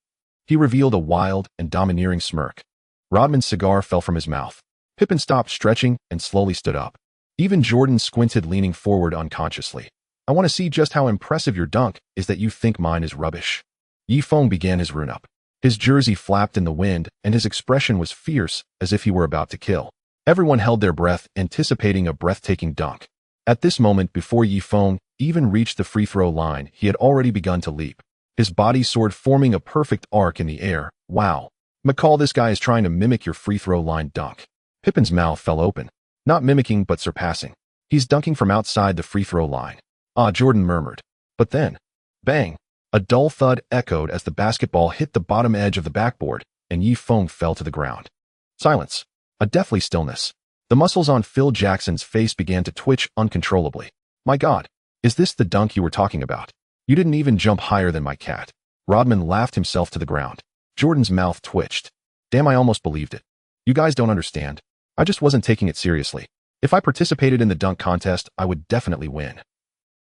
He revealed a wild and domineering smirk. Rodman's cigar fell from his mouth. Pippen stopped stretching and slowly stood up. Even Jordan squinted, leaning forward unconsciously. I want to see just how impressive your dunk is that you think mine is rubbish. Yifeng began his run-up. His jersey flapped in the wind, and his expression was fierce, as if he were about to kill. Everyone held their breath, anticipating a breathtaking dunk. At this moment, before Yifeng even reached the free throw line, he had already begun to leap. His body soared, forming a perfect arc in the air. Wow. McCall, this guy is trying to mimic your free throw line dunk. Pippen's mouth fell open. Not mimicking, but surpassing. He's dunking from outside the free throw line. Ah, Jordan murmured. But then, bang! A dull thud echoed as the basketball hit the bottom edge of the backboard, and Yifeng fell to the ground. Silence. A deathly stillness. The muscles on Phil Jackson's face began to twitch uncontrollably. My God, is this the dunk you were talking about? You didn't even jump higher than my cat. Rodman laughed himself to the ground. Jordan's mouth twitched. Damn, I almost believed it. You guys don't understand. I just wasn't taking it seriously. If I participated in the dunk contest, I would definitely win.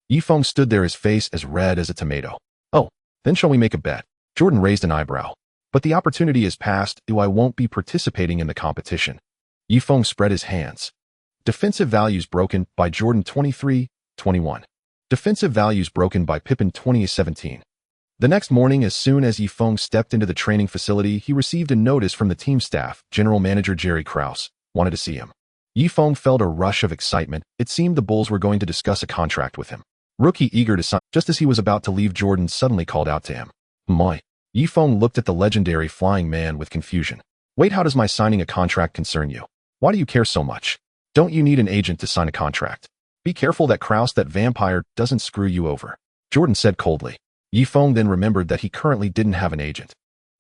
Yifeng stood there, his face as red as a tomato. Oh, then shall we make a bet? Jordan raised an eyebrow. But the opportunity is past. I won't be participating in the competition. Yifeng spread his hands. Defensive values broken by Jordan 23-21. Defensive values broken by Pippen 2017. The next morning, as soon as Yifeng stepped into the training facility, he received a notice from the team staff. General Manager Jerry Krause wanted to see him. Yifeng felt a rush of excitement. It seemed the Bulls were going to discuss a contract with him. Rookie eager to sign. Just as he was about to leave, Jordan suddenly called out to him. My. Yifeng looked at the legendary flying man with confusion. Wait, how does my signing a contract concern you? Why do you care so much? Don't you need an agent to sign a contract? Be careful that Krause, that vampire, doesn't screw you over. Jordan said coldly. Yifeng then remembered that he currently didn't have an agent.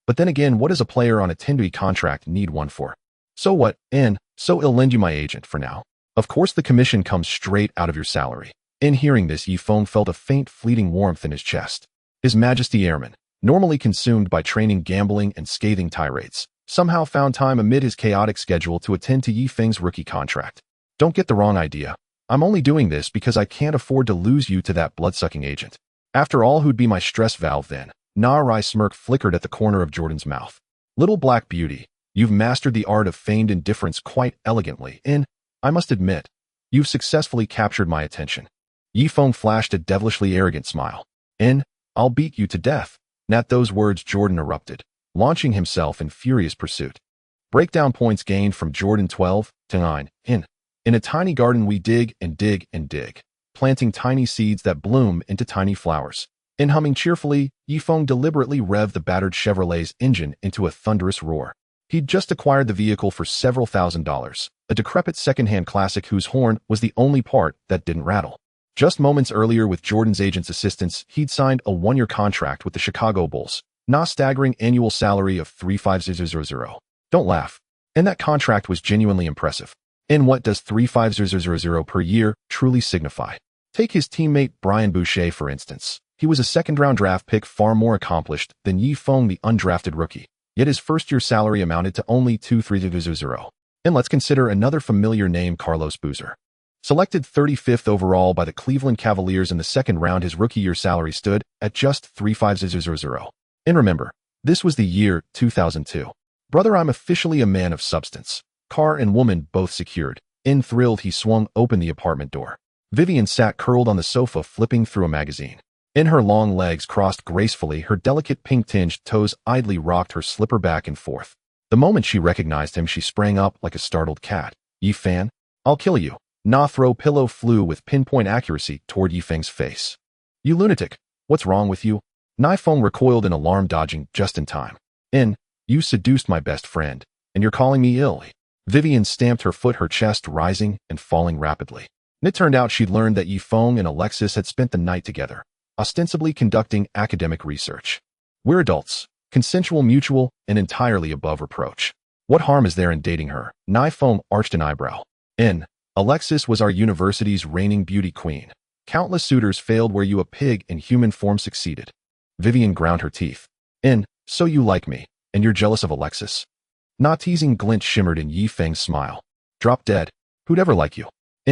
But then again, what does a player on a 10-day contract need one for? So what? So I'll lend you my agent for now. Of course, the commission comes straight out of your salary. In hearing this, Yifeng felt a faint, fleeting warmth in his chest. His Majesty Airman, normally consumed by training, gambling, and scathing tirades, somehow found time amid his chaotic schedule to attend to Yifeng's rookie contract. Don't get the wrong idea. I'm only doing this because I can't afford to lose you to that blood-sucking agent. After all, who'd be my stress valve then? Narai smirk flickered at the corner of Jordan's mouth. Little black beauty, you've mastered the art of feigned indifference quite elegantly, and, I must admit, you've successfully captured my attention. Yifeng flashed a devilishly arrogant smile. I'll beat you to death. At those words, Jordan erupted, launching himself in furious pursuit. Breakdown points gained from Jordan 12-9. In a tiny garden we dig and dig and dig, planting tiny seeds that bloom into tiny flowers. Humming cheerfully, Yifeng deliberately revved the battered Chevrolet's engine into a thunderous roar. He'd just acquired the vehicle for several $1,000s, a decrepit second-hand classic whose horn was the only part that didn't rattle. Just moments earlier, with Jordan's agent's assistance, he'd signed a one-year contract with the Chicago Bulls, a staggering annual salary of $35,000. Don't laugh. And that contract was genuinely impressive. And what does $35,000 per year truly signify? Take his teammate Brian Boucher, for instance. He was a second-round draft pick, far more accomplished than Yifeng, the undrafted rookie. Yet his first-year salary amounted to only $23,000. And let's consider another familiar name, Carlos Boozer. Selected 35th overall by the Cleveland Cavaliers in the second round, his rookie year salary stood at just $35,000. And remember, this was the year 2002. Brother, I'm officially a man of substance. Car and woman both secured. Thrilled, he swung open the apartment door. Vivian sat curled on the sofa, flipping through a magazine. Her long legs crossed gracefully, her delicate pink-tinged toes idly rocked her slipper back and forth. The moment she recognized him, she sprang up like a startled cat. Yifeng, I'll kill you. Throw pillow flew with pinpoint accuracy toward Yifeng's face. You lunatic, what's wrong with you? Yifeng recoiled in alarm, dodging just in time. You seduced my best friend, and you're calling me ill. Vivian stamped her foot, her chest rising and falling rapidly. It turned out she'd learned that Yifeng and Alexis had spent the night together, ostensibly conducting academic research. We're adults, consensual, mutual, and entirely above reproach. What harm is there in dating her? Yifeng arched an eyebrow. Alexis was our university's reigning beauty queen. Countless suitors failed where you, a pig in human form, succeeded. Vivian ground her teeth. So you like me, and you're jealous of Alexis? Teasing glint shimmered in Yifeng's smile. Drop dead. Who'd ever like you?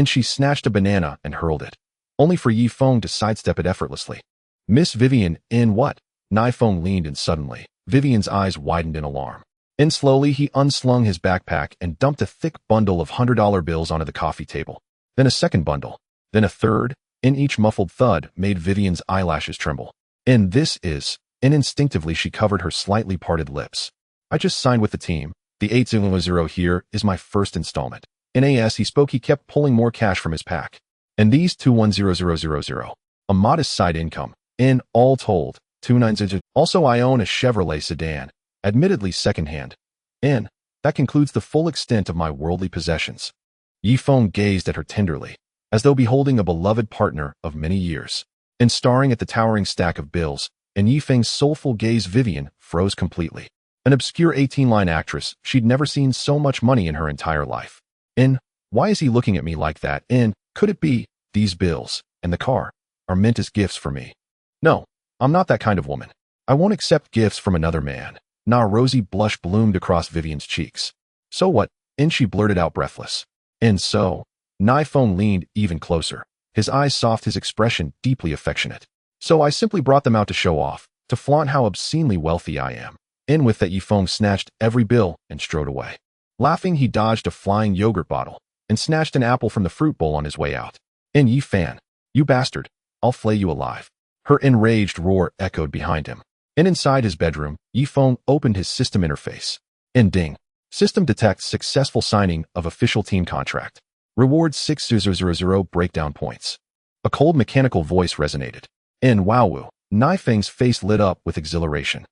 She snatched a banana and hurled it, only for Yifeng to sidestep it effortlessly. Miss Vivian, what? Yifeng leaned in suddenly. Vivian's eyes widened in alarm. Slowly he unslung his backpack and dumped a thick bundle of $100 bills onto the coffee table. Then a second bundle. Then a third. Each muffled thud made Vivian's eyelashes tremble. This is... instinctively she covered her slightly parted lips. I just signed with the team. The 800 here is my first installment. As he spoke, he kept pulling more cash from his pack. And these 210,000. A modest side income. All told, 290. Also, I own a Chevrolet sedan, admittedly secondhand. That concludes the full extent of my worldly possessions. Yifeng gazed at her tenderly, as though beholding a beloved partner of many years. Staring at the towering stack of bills, and Yifeng's soulful gaze, Vivian froze completely. An obscure 18-line actress, she'd never seen so much money in her entire life. Why is he looking at me like that? Could it be, these bills, and the car, are meant as gifts for me? No, I'm not that kind of woman. I won't accept gifts from another man. A rosy blush bloomed across Vivian's cheeks. So what? She blurted out, breathless. So? Yifeng leaned even closer, his eyes soft, his expression deeply affectionate. So I simply brought them out to show off, to flaunt how obscenely wealthy I am. With that, Yifeng snatched every bill and strode away. Laughing, he dodged a flying yogurt bottle and snatched an apple from the fruit bowl on his way out. Yifeng, you bastard, I'll flay you alive. Her enraged roar echoed behind him. Inside his bedroom, Yifeng opened his system interface. Ding. System detects successful signing of official team contract. Reward 6,000 breakdown points. A cold mechanical voice resonated. Wowoo. Yifeng's face lit up with exhilaration.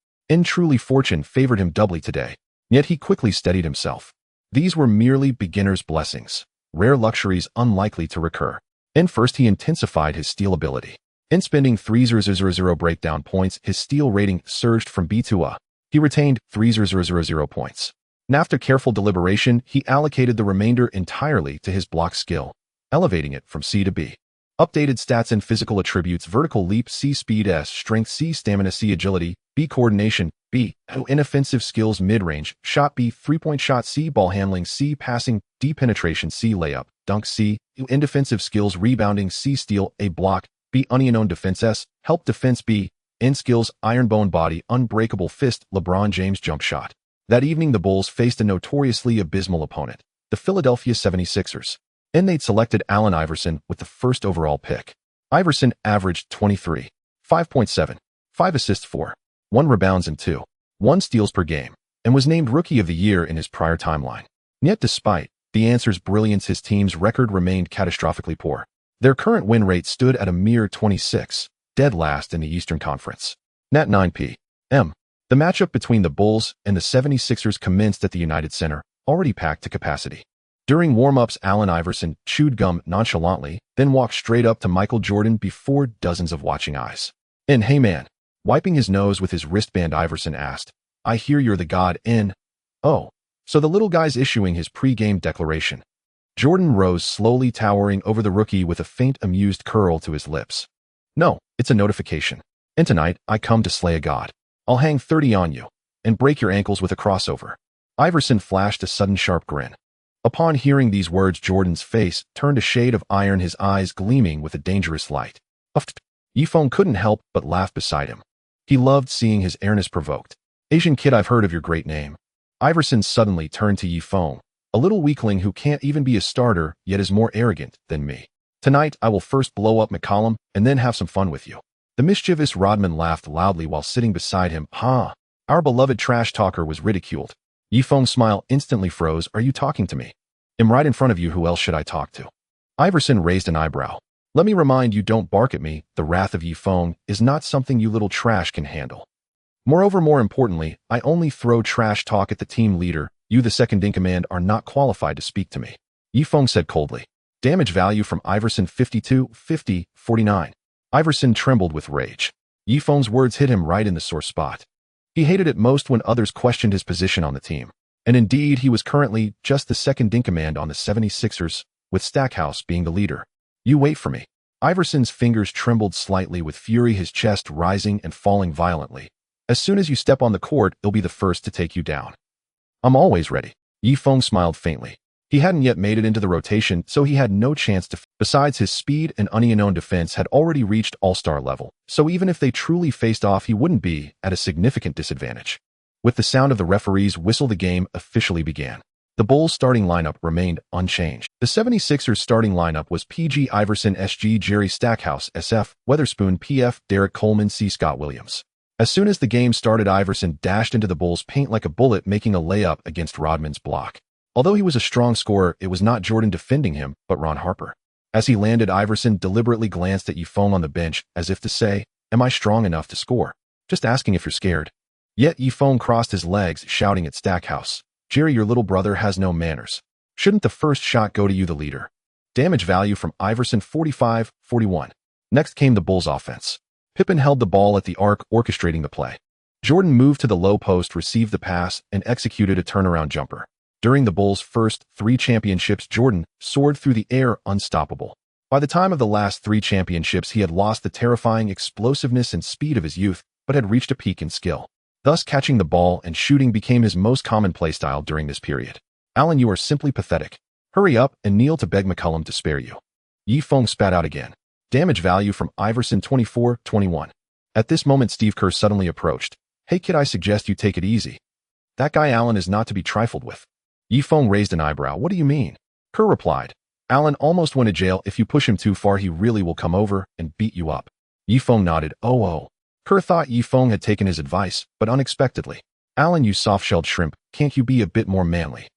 Truly fortune favored him doubly today. Yet he quickly steadied himself. These were merely beginner's blessings, rare luxuries unlikely to recur. First he intensified his steal ability. Spending 3,000 breakdown points, his steal rating surged from B to A. He retained 3,000 points. After careful deliberation, he allocated the remainder entirely to his block skill, elevating it from C to B. Updated stats and physical attributes: vertical leap, C; speed, S; strength, C; stamina, C; agility, B; coordination, B; inoffensive skills, mid-range shot, B; three-point shot, C; ball handling, C; passing, D; penetration, C; layup, dunk, C; indefensive skills, rebounding, C; steal, A; block, B; unknown defense, S; help defense, B; in skills, iron bone body, unbreakable fist, LeBron James jump shot. That evening the Bulls faced a notoriously abysmal opponent, the Philadelphia 76ers. They'd selected Allen Iverson with the first overall pick. Iverson averaged 23, 5.7, 5 assists, 4, 1 rebounds and 2, 1 steals per game, and was named Rookie of the Year in his prior timeline. Yet despite the answer's brilliance, his team's record remained catastrophically poor. Their current win rate stood at a mere 26, dead last in the Eastern Conference. At 9 p.m., The matchup between the Bulls and the 76ers commenced at the United Center, already packed to capacity. During warm-ups, Allen Iverson chewed gum nonchalantly, then walked straight up to Michael Jordan before dozens of watching eyes. "And hey man," wiping his nose with his wristband, Iverson asked, "I hear you're the god in..." "Oh, so the little guy's issuing his pre-game declaration." Jordan rose slowly, towering over the rookie with a faint amused curl to his lips. "No, it's a notification. And tonight, I come to slay a god. I'll hang 30 on you and break your ankles with a crossover." Iverson flashed a sudden sharp grin. Upon hearing these words, Jordan's face turned a shade of iron, his eyes gleaming with a dangerous light. Yifeng couldn't help but laugh beside him. He loved seeing his airness provoked. "Asian kid, I've heard of your great name." Iverson suddenly turned to Yifeng, "A little weakling who can't even be a starter, yet is more arrogant than me. Tonight, I will first blow up McCollum and then have some fun with you." The mischievous Rodman laughed loudly while sitting beside him. "Ha! Our beloved trash talker was ridiculed." Yifeng's smile instantly froze. "Are you talking to me?" "I'm right in front of you. Who else should I talk to?" Iverson raised an eyebrow. "Let me remind you, don't bark at me. The wrath of Yifeng is not something you little trash can handle. Moreover, more importantly, I only throw trash talk at the team leader. You, the second-in-command, are not qualified to speak to me," Yifeng said coldly. Damage value from Iverson 52, 50, 49. Iverson trembled with rage. Yifeng's words hit him right in the sore spot. He hated it most when others questioned his position on the team. And indeed, he was currently just the second-in-command on the 76ers, with Stackhouse being the leader. "You wait for me." Iverson's fingers trembled slightly with fury, his chest rising and falling violently. "As soon as you step on the court, I'll be the first to take you down." "I'm always ready." Yifeng smiled faintly. He hadn't yet made it into the rotation, so he had no chance to. Besides, his speed and unknown defense had already reached all-star level, so even if they truly faced off, he wouldn't be at a significant disadvantage. With the sound of the referee's whistle, the game officially began. The Bulls' starting lineup remained unchanged. The 76ers' starting lineup was PG Iverson SG, Jerry Stackhouse SF, Weatherspoon PF, Derek Coleman C, Scott Williams. As soon as the game started, Iverson dashed into the Bulls' paint like a bullet, making a layup against Rodman's block. Although he was a strong scorer, it was not Jordan defending him, but Ron Harper. As he landed, Iverson deliberately glanced at Yifeng on the bench, as if to say, "Am I strong enough to score? Just asking if you're scared." Yet Yifeng crossed his legs, shouting at Stackhouse, "Jerry, your little brother has no manners. Shouldn't the first shot go to you, the leader?" Damage value from Iverson 45, 41. Next came the Bulls' offense. Pippen held the ball at the arc, orchestrating the play. Jordan moved to the low post, received the pass, and executed a turnaround jumper. During the Bulls' first 3 championships, Jordan soared through the air, unstoppable. By the time of the last 3 championships, he had lost the terrifying explosiveness and speed of his youth, but had reached a peak in skill. Thus, catching the ball and shooting became his most common playstyle during this period. "Allen, you are simply pathetic. Hurry up and kneel to beg McCollum to spare you." Yifeng spat out again. Damage value from Iverson 24, 21. At this moment, Steve Kerr suddenly approached. "Hey kid, I suggest you take it easy. That guy Allen is not to be trifled with." Yifeng raised an eyebrow. "What do you mean?" Kerr replied, "Allen almost went to jail. If you push him too far, he really will come over and beat you up." Yifeng nodded. Oh. Kerr thought Yifeng had taken his advice, but unexpectedly. "Allen, you soft-shelled shrimp, can't you be a bit more manly?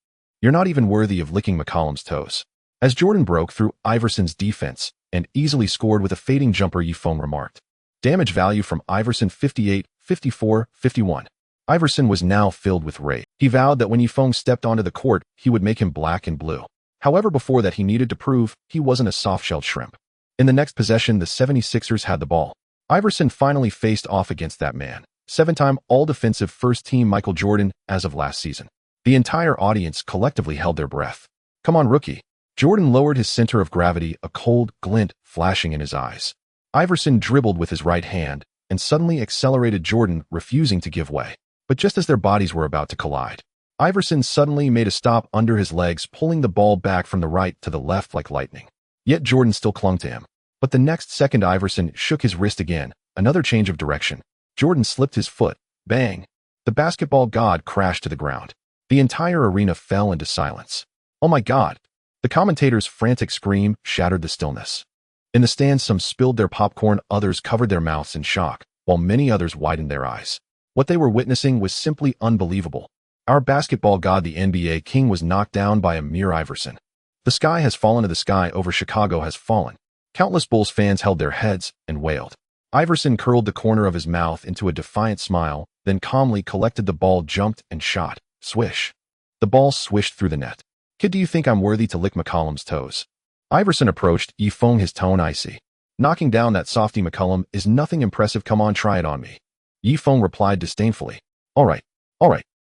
You're not even worthy of licking McCollum's toes." As Jordan broke through Iverson's defense and easily scored with a fading jumper, Yifeng remarked. Damage value from Iverson 58, 54, 51. Iverson was now filled with rage. He vowed that when Yifeng stepped onto the court, he would make him black and blue. However, before that, he needed to prove he wasn't a soft-shelled shrimp. In the next possession, the 76ers had the ball. Iverson finally faced off against that man, 7-time all-defensive first-team Michael Jordan as of last season. The entire audience collectively held their breath. "Come on, rookie." Jordan lowered his center of gravity, a cold glint flashing in his eyes. Iverson dribbled with his right hand and suddenly accelerated Jordan, refusing to give way. But just as their bodies were about to collide, Iverson suddenly made a stop under his legs, pulling the ball back from the right to the left like lightning. Yet Jordan still clung to him. But the next second, Iverson shook his wrist again, another change of direction. Jordan slipped his foot. Bang! The basketball god crashed to the ground. The entire arena fell into silence. "Oh my God!" The commentator's frantic scream shattered the stillness. In the stands, some spilled their popcorn, others covered their mouths in shock, while many others widened their eyes. What they were witnessing was simply unbelievable. Our basketball god, the NBA king, was knocked down by a mere Iverson. The sky has fallen, to the sky over Chicago has fallen. Countless Bulls fans held their heads and wailed. Iverson curled the corner of his mouth into a defiant smile, then calmly collected the ball, jumped, and shot. Swish. The ball swished through the net. Kid, do you think I'm worthy to lick McCollum's toes? Iverson approached, Yifeng, his tone icy. Knocking down that softy McCollum is nothing impressive, come on, try it on me. Yifeng replied disdainfully. All right.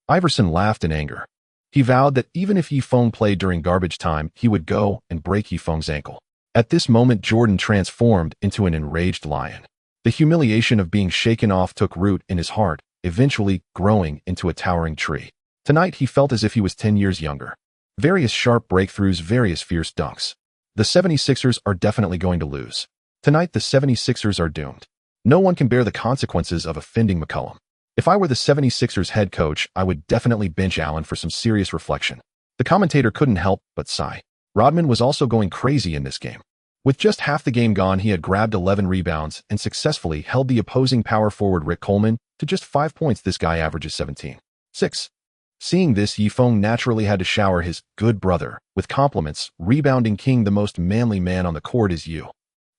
Iverson laughed in anger. He vowed that even if Yifeng played during garbage time, he would go and break Yifeng's ankle. At this moment, Jordan transformed into an enraged lion. The humiliation of being shaken off took root in his heart, eventually growing into a towering tree. Tonight, he felt as if he was 10 years younger. Various sharp breakthroughs, various fierce dunks. The 76ers are definitely going to lose. Tonight, the 76ers are doomed. No one can bear the consequences of offending McCollum. If I were the 76ers head coach, I would definitely bench Allen for some serious reflection. The commentator couldn't help but sigh. Rodman was also going crazy in this game. With just half the game gone, he had grabbed 11 rebounds and successfully held the opposing power forward Rick Coleman to just 5 points. This guy averages 17.6. Seeing this, Yifeng naturally had to shower his good brother with compliments. Rebounding king, the most manly man on the court is you.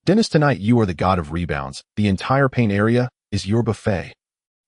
Dennis, tonight you are the god of rebounds. The entire paint area is your buffet.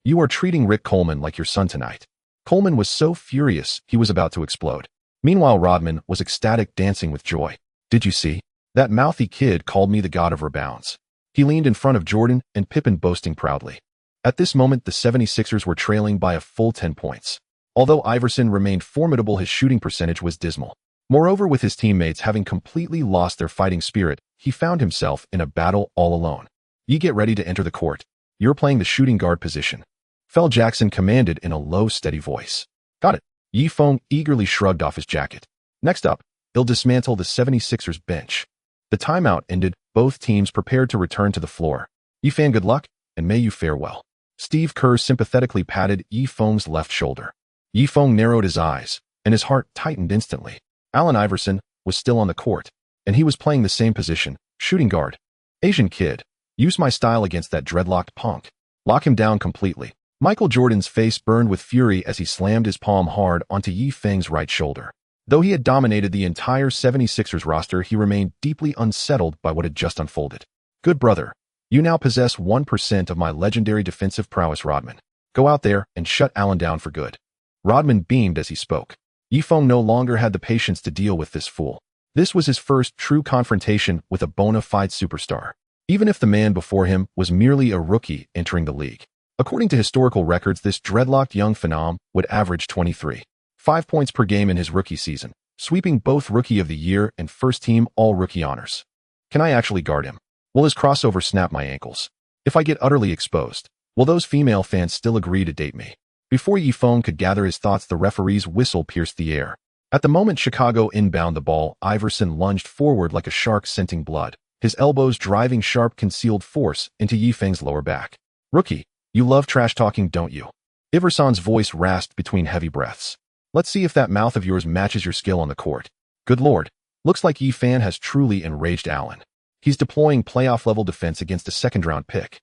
You are treating Rick Coleman like your son tonight. Coleman was so furious he was about to explode. Meanwhile, Rodman was ecstatic, dancing with joy. Did you see? That mouthy kid called me the god of rebounds. He leaned in front of Jordan and Pippen, boasting proudly. At this moment, the 76ers were trailing by a full 10 points. Although Iverson remained formidable, his shooting percentage was dismal. Moreover, with his teammates having completely lost their fighting spirit, he found himself in a battle all alone. You get ready to enter the court. You're playing the shooting guard position. Phil Jackson commanded in a low, steady voice. Got it. Yifeng eagerly shrugged off his jacket. Next up, he'll dismantle the 76ers bench. The timeout ended, both teams prepared to return to the floor. Yifeng, good luck, and may you fare well. Steve Kerr sympathetically patted Yifeng's left shoulder. Yifeng narrowed his eyes, and his heart tightened instantly. Allen Iverson was still on the court, and he was playing the same position, shooting guard. Asian kid, use my style against that dreadlocked punk. Lock him down completely. Michael Jordan's face burned with fury as he slammed his palm hard onto Yifeng's right shoulder. Though he had dominated the entire 76ers roster, he remained deeply unsettled by what had just unfolded. Good brother, you now possess 1% of my legendary defensive prowess, Rodman. Go out there and shut Allen down for good. Rodman beamed as he spoke. Yifeng no longer had the patience to deal with this fool. This was his first true confrontation with a bona fide superstar, even if the man before him was merely a rookie entering the league. According to historical records, this dreadlocked young phenom would average 23.5 points per game in his rookie season, sweeping both Rookie of the Year and first-team All-Rookie honors. Can I actually guard him? Will his crossover snap my ankles? If I get utterly exposed, will those female fans still agree to date me? Before Yifeng could gather his thoughts, the referee's whistle pierced the air. At the moment Chicago inbound the ball, Iverson lunged forward like a shark scenting blood, his elbows driving sharp concealed force into Yifeng's lower back. Rookie, you love trash talking, don't you? Iverson's voice rasped between heavy breaths. Let's see if that mouth of yours matches your skill on the court. Good lord, looks like Yifeng has truly enraged Allen. He's deploying playoff-level defense against a second-round pick.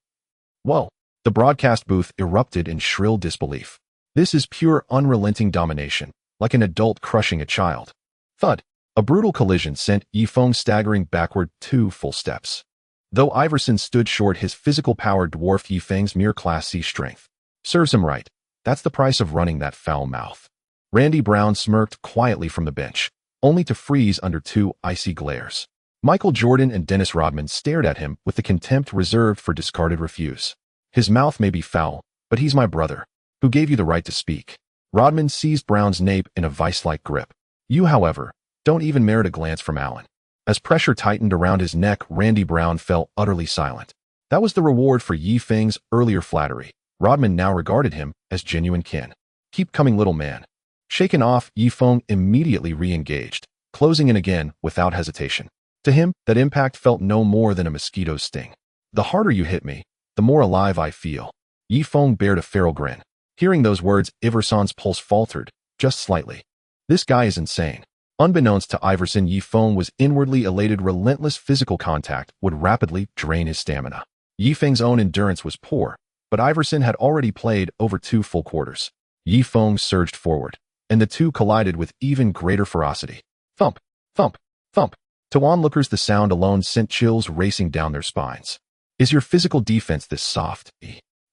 Whoa. The broadcast booth erupted in shrill disbelief. This is pure unrelenting domination, like an adult crushing a child. Thud. A brutal collision sent Yifeng staggering backward 2 full steps. Though Iverson stood short, his physical power dwarfed Yifeng's mere Class C strength. Serves him right. That's the price of running that foul mouth. Randy Brown smirked quietly from the bench, only to freeze under 2 icy glares. Michael Jordan and Dennis Rodman stared at him with the contempt reserved for discarded refuse. His mouth may be foul, but he's my brother. Who gave you the right to speak? Rodman seized Brown's nape in a vice-like grip. You, however, don't even merit a glance from Allen. As pressure tightened around his neck, Randy Brown fell utterly silent. That was the reward for Yifeng's earlier flattery. Rodman now regarded him as genuine kin. Keep coming, little man. Shaken off, Yifeng immediately re-engaged, closing in again without hesitation. To him, that impact felt no more than a mosquito's sting. The harder you hit me, the more alive I feel. Yifeng bared a feral grin. Hearing those words, Iverson's pulse faltered, just slightly. This guy is insane. Unbeknownst to Iverson, Yifeng was inwardly elated. Relentless physical contact would rapidly drain his stamina. Yifeng's own endurance was poor, but Iverson had already played over 2 full quarters. Yifeng surged forward, and the two collided with even greater ferocity. Thump, thump, thump. To onlookers, the sound alone sent chills racing down their spines. Is your physical defense this soft?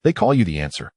They call you the answer.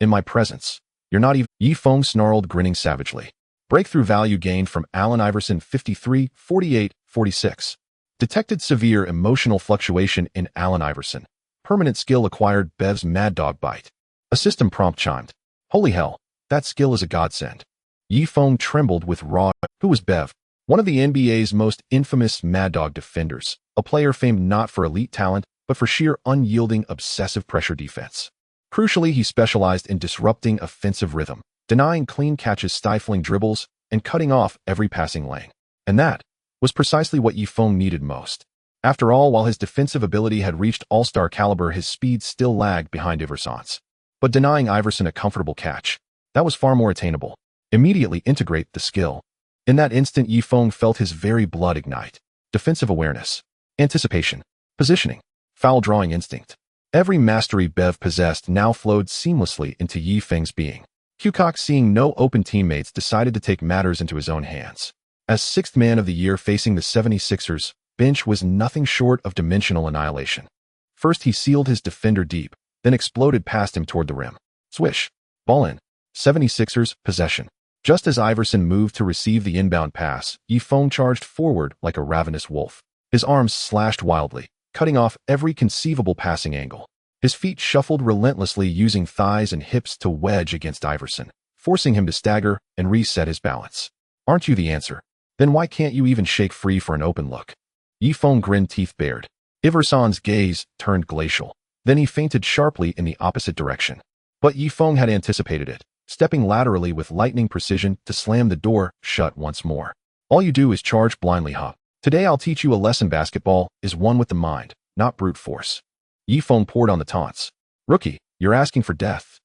In my presence. You're not even. Yi Feng snarled, grinning savagely. Breakthrough value gained from Allen Iverson 53, 48, 46. Detected severe emotional fluctuation in Allen Iverson. Permanent skill acquired Bev's Mad Dog Bite. A system prompt chimed. Holy hell, that skill is a godsend. Yi Feng trembled with raw. Who was Bev? One of the NBA's most infamous Mad Dog defenders, a player famed not for elite talent, but for sheer unyielding obsessive pressure defense. Crucially, he specialized in disrupting offensive rhythm, denying clean catches, stifling dribbles, and cutting off every passing lane. And that was precisely what Yi Feng needed most. After all, while his defensive ability had reached all-star caliber, his speed still lagged behind Iverson's. But denying Iverson a comfortable catch, that was far more attainable. Immediately integrate the skill. In that instant, Yi Feng felt his very blood ignite. Defensive awareness, anticipation, positioning, foul drawing instinct. Every mastery Bev possessed now flowed seamlessly into Yi Feng's being. Kukoc, seeing no open teammates, decided to take matters into his own hands. As sixth man of the year facing the 76ers, bench was nothing short of dimensional annihilation. First, he sealed his defender deep, then exploded past him toward the rim. Swish. Ball in. 76ers, possession. Just as Iverson moved to receive the inbound pass, Yi Feng charged forward like a ravenous wolf. His arms slashed wildly, cutting off every conceivable passing angle. His feet shuffled relentlessly, using thighs and hips to wedge against Iverson, forcing him to stagger and reset his balance. Aren't you the answer? Then why can't you even shake free for an open look? Yi Feng grinned, teeth bared. Iverson's gaze turned glacial. Then he feinted sharply in the opposite direction. But Yi Feng had anticipated it, stepping laterally with lightning precision to slam the door shut once more. All you do is charge blindly, huh? Today I'll teach you a lesson. Basketball is won with the mind, not brute force. Yi Feng poured on the taunts. Rookie, you're asking for death.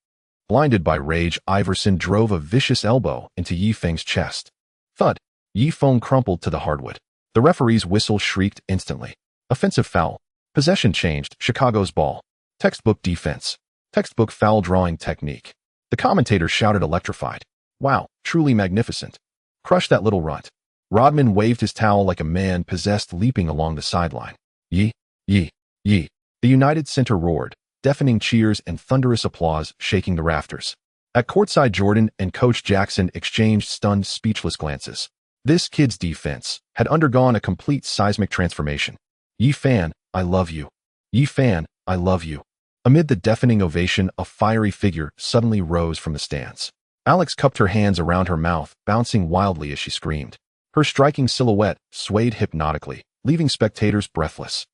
Blinded by rage, Iverson drove a vicious elbow into Yi Feng's chest. Thud. Yi Feng crumpled to the hardwood. The referee's whistle shrieked instantly. Offensive foul. Possession changed. Chicago's ball. Textbook defense. Textbook foul drawing technique. The commentator shouted, electrified. Wow, truly magnificent. Crush that little runt. Rodman waved his towel like a man possessed, leaping along the sideline. Yi, yi, yi. The United Center roared, deafening cheers and thunderous applause shaking the rafters. At courtside, Jordan and Coach Jackson exchanged stunned, speechless glances. This kid's defense had undergone a complete seismic transformation. Yi Fan, I love you. Yi Fan, I love you. Amid the deafening ovation, a fiery figure suddenly rose from the stands. Alex cupped her hands around her mouth, bouncing wildly as she screamed. Her striking silhouette swayed hypnotically, leaving spectators breathless.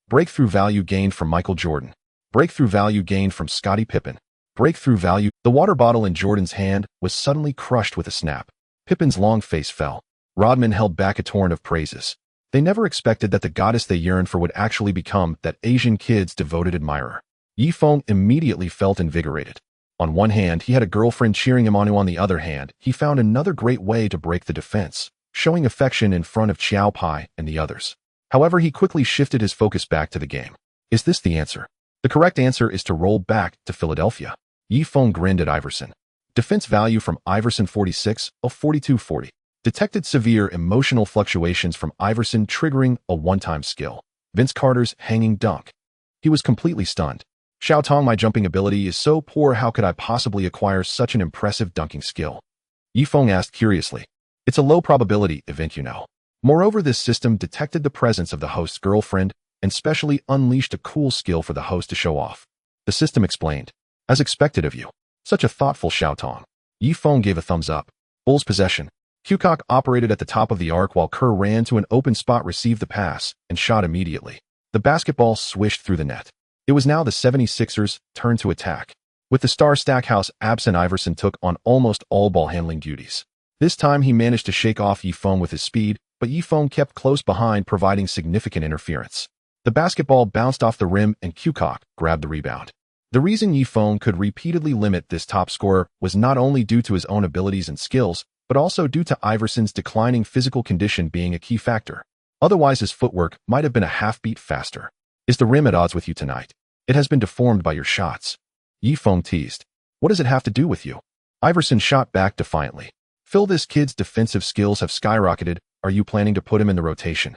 Breakthrough value gained from Michael Jordan. Breakthrough value gained from Scottie Pippen. Breakthrough value. The water bottle in Jordan's hand was suddenly crushed with a snap. Pippen's long face fell. Rodman held back a torrent of praises. They never expected that the goddess they yearned for would actually become that Asian kid's devoted admirer. Yi Feng immediately felt invigorated. On one hand, he had a girlfriend cheering him on. On the other hand, he found another great way to break the defense, showing affection in front of Chiao Pai and the others. However, he quickly shifted his focus back to the game. Is this the answer? The correct answer is to roll back to Philadelphia. Yi Feng grinned at Iverson. Defense value from Iverson 46 of 42-40. Detected severe emotional fluctuations from Iverson, triggering a one-time skill. Vince Carter's hanging dunk. He was completely stunned. Xiao Tong, my jumping ability is so poor, how could I possibly acquire such an impressive dunking skill? Yi Feng asked curiously. It's a low probability event, you know. Moreover, this system detected the presence of the host's girlfriend and specially unleashed a cool skill for the host to show off. The system explained. As expected of you. Such a thoughtful Xiao Tong. Yi Feng gave a thumbs up. Bulls possession. Kukoc operated at the top of the arc while Kerr ran to an open spot, received the pass, and shot immediately. The basketball swished through the net. It was now the 76ers' turn to attack. With the star Stackhouse absent, Iverson took on almost all ball handling duties. This time he managed to shake off Yi Feng with his speed, but Yi Feng kept close behind, providing significant interference. The basketball bounced off the rim and Kukoc grabbed the rebound. The reason Yi Feng could repeatedly limit this top scorer was not only due to his own abilities and skills, but also due to Iverson's declining physical condition being a key factor. Otherwise, his footwork might have been a half-beat faster. Is the rim at odds with you tonight? It has been deformed by your shots. Yi Feng teased. What does it have to do with you? Iverson shot back defiantly. Phil, this kid's defensive skills have skyrocketed. Are you planning to put him in the rotation?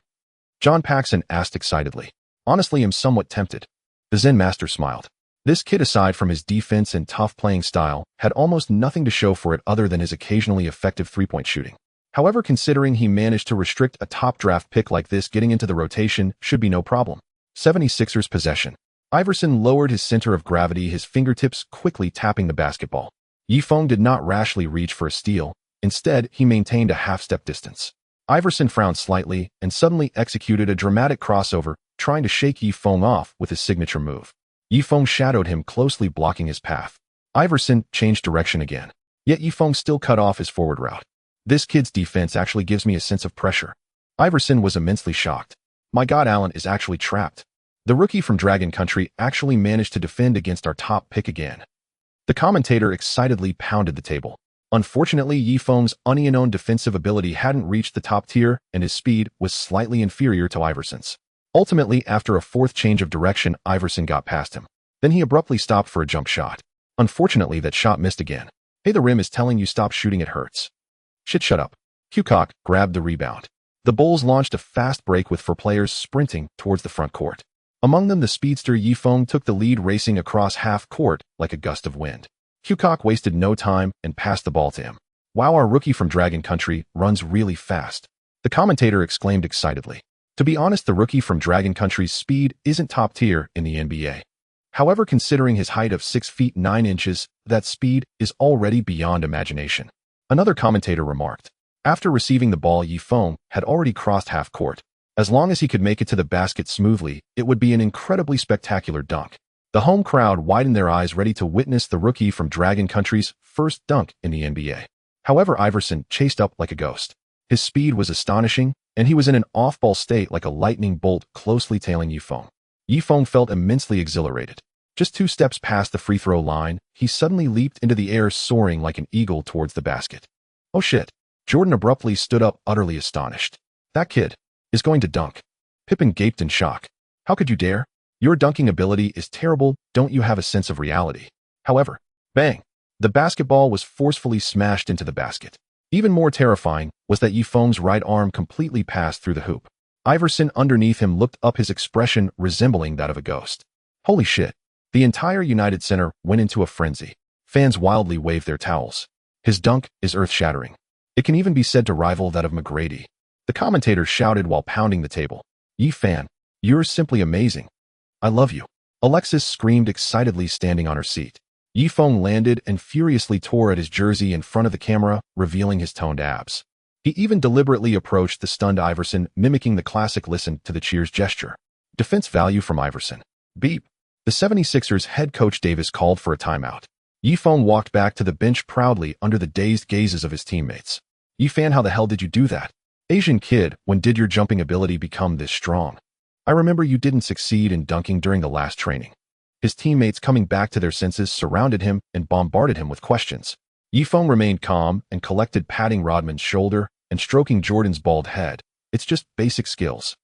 John Paxson asked excitedly. Honestly, I'm somewhat tempted. The Zen master smiled. This kid, aside from his defense and tough playing style, had almost nothing to show for it other than his occasionally effective three-point shooting. However, considering he managed to restrict a top draft pick like this, getting into the rotation should be no problem. 76ers possession. Iverson lowered his center of gravity, his fingertips quickly tapping the basketball. Yifeng did not rashly reach for a steal. Instead, he maintained a half-step distance. Iverson frowned slightly and suddenly executed a dramatic crossover, trying to shake Yifeng off with his signature move. Yifeng shadowed him, closely blocking his path. Iverson changed direction again, yet Yifeng still cut off his forward route. This kid's defense actually gives me a sense of pressure. Iverson was immensely shocked. My God, Allen is actually trapped. The rookie from Dragon Country actually managed to defend against our top pick again. The commentator excitedly pounded the table. Unfortunately, Yifeng's unknown defensive ability hadn't reached the top tier, and his speed was slightly inferior to Iverson's. Ultimately, after a fourth change of direction, Iverson got past him. Then he abruptly stopped for a jump shot. Unfortunately, that shot missed again. Hey, the rim is telling you stop shooting, it hurts. Shut up. Kukoc grabbed the rebound. The Bulls launched a fast break with four players sprinting towards the front court. Among them, the speedster Yifeng took the lead, racing across half court like a gust of wind. Kukoc wasted no time and passed the ball to him. Wow, our rookie from Dragon Country runs really fast. The commentator exclaimed excitedly. To be honest, the rookie from Dragon Country's speed isn't top tier in the NBA. However, considering his height of 6 feet 9 inches, that speed is already beyond imagination. Another commentator remarked. After receiving the ball, Yifeng had already crossed half court. As long as he could make it to the basket smoothly, it would be an incredibly spectacular dunk. The home crowd widened their eyes, ready to witness the rookie from Dragon Country's first dunk in the NBA. However, Iverson chased up like a ghost. His speed was astonishing, and he was in an off-ball state like a lightning bolt, closely tailing Yifeng. Yifeng felt immensely exhilarated. Just 2 steps past the free throw line, he suddenly leaped into the air, soaring like an eagle towards the basket. Oh shit. Jordan abruptly stood up, utterly astonished. That kid is going to dunk. Pippen gaped in shock. How could you dare? Your dunking ability is terrible, don't you have a sense of reality? However, bang! The basketball was forcefully smashed into the basket. Even more terrifying was that Yifeng's right arm completely passed through the hoop. Iverson underneath him looked up, his expression resembling that of a ghost. Holy shit. The entire United Center went into a frenzy. Fans wildly waved their towels. His dunk is earth-shattering. It can even be said to rival that of McGrady. The commentator shouted while pounding the table. Yifeng, you're simply amazing. I love you. Alexis screamed excitedly, standing on her seat. Yifeng landed and furiously tore at his jersey in front of the camera, revealing his toned abs. He even deliberately approached the stunned Iverson, mimicking the classic listen to the cheers gesture. Defense value from Iverson. Beep. The 76ers head coach Davis called for a timeout. Yifeng walked back to the bench proudly under the dazed gazes of his teammates. Yifeng, how the hell did you do that? Asian kid, when did your jumping ability become this strong? I remember you didn't succeed in dunking during the last training. His teammates, coming back to their senses, surrounded him and bombarded him with questions. Yifeng remained calm and collected, patting Rodman's shoulder and stroking Jordan's bald head. It's just basic skills.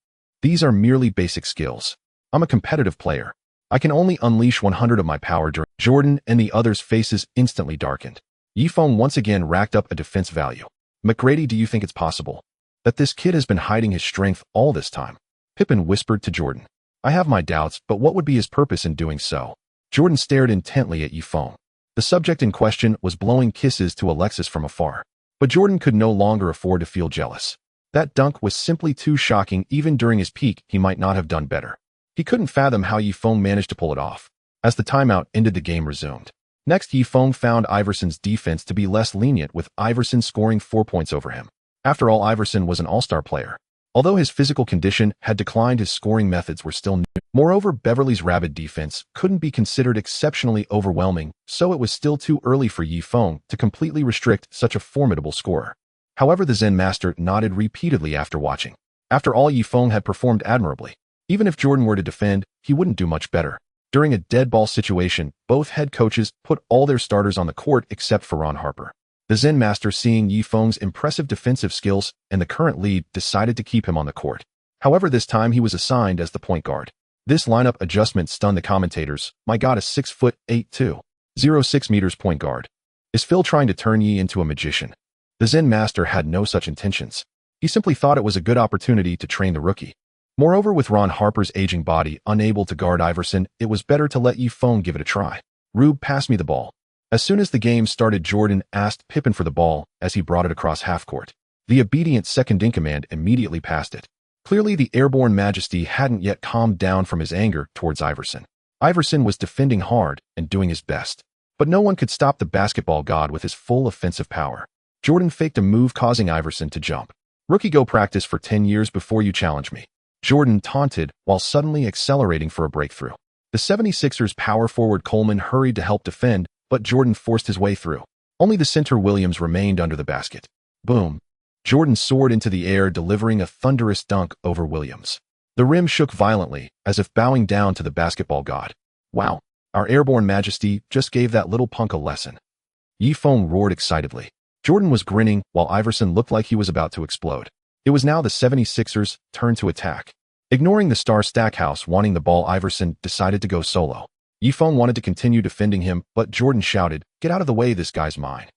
These are merely basic skills. I'm a competitive player. I can only unleash 100 of my power during. Jordan and the others' faces instantly darkened. Yifeng once again racked up a defense value. McGrady, do you think it's possible that this kid has been hiding his strength all this time? Pippen whispered to Jordan. I have my doubts, but what would be his purpose in doing so? Jordan stared intently at Yifeng. The subject in question was blowing kisses to Alexis from afar. But Jordan could no longer afford to feel jealous. That dunk was simply too shocking. Even during his peak, he might not have done better. He couldn't fathom how Yifeng managed to pull it off. As the timeout ended, the game resumed. Next, Yifeng found Iverson's defense to be less lenient, with Iverson scoring 4 points over him. After all, Iverson was an all-star player. Although his physical condition had declined, his scoring methods were still new. Moreover, Beverly's rabid defense couldn't be considered exceptionally overwhelming, so it was still too early for Yifeng to completely restrict such a formidable scorer. However, the Zen master nodded repeatedly after watching. After all, Yifeng had performed admirably. Even if Jordan were to defend, he wouldn't do much better. During a dead ball situation, both head coaches put all their starters on the court except for Ron Harper. The Zen master, seeing Yifeng's impressive defensive skills and the current lead, decided to keep him on the court. However, this time he was assigned as the point guard. This lineup adjustment stunned the commentators. My God, a 6'8", 206 meters point guard. Is Phil trying to turn Yi into a magician? The Zen master had no such intentions. He simply thought it was a good opportunity to train the rookie. Moreover, with Ron Harper's aging body unable to guard Iverson, it was better to let Yi Fong give it a try. Rube, pass me the ball. As soon as the game started, Jordan asked Pippen for the ball as he brought it across half-court. The obedient second-in-command immediately passed it. Clearly, the airborne majesty hadn't yet calmed down from his anger towards Iverson. Iverson was defending hard and doing his best. But no one could stop the basketball god with his full offensive power. Jordan faked a move causing Iverson to jump. Rookie, go practice for 10 years before you challenge me. Jordan taunted while suddenly accelerating for a breakthrough. The 76ers power forward Coleman hurried to help defend, but Jordan forced his way through. Only the center Williams remained under the basket. Boom. Jordan soared into the air, delivering a thunderous dunk over Williams. The rim shook violently, as if bowing down to the basketball god. Wow, our airborne majesty just gave that little punk a lesson. Yi Fong roared excitedly. Jordan was grinning while Iverson looked like he was about to explode. It was now the 76ers' turn to attack. Ignoring the star Stackhouse wanting the ball, Iverson decided to go solo. Yi Fong wanted to continue defending him, but Jordan shouted, "Get out of the way, this guy's mine."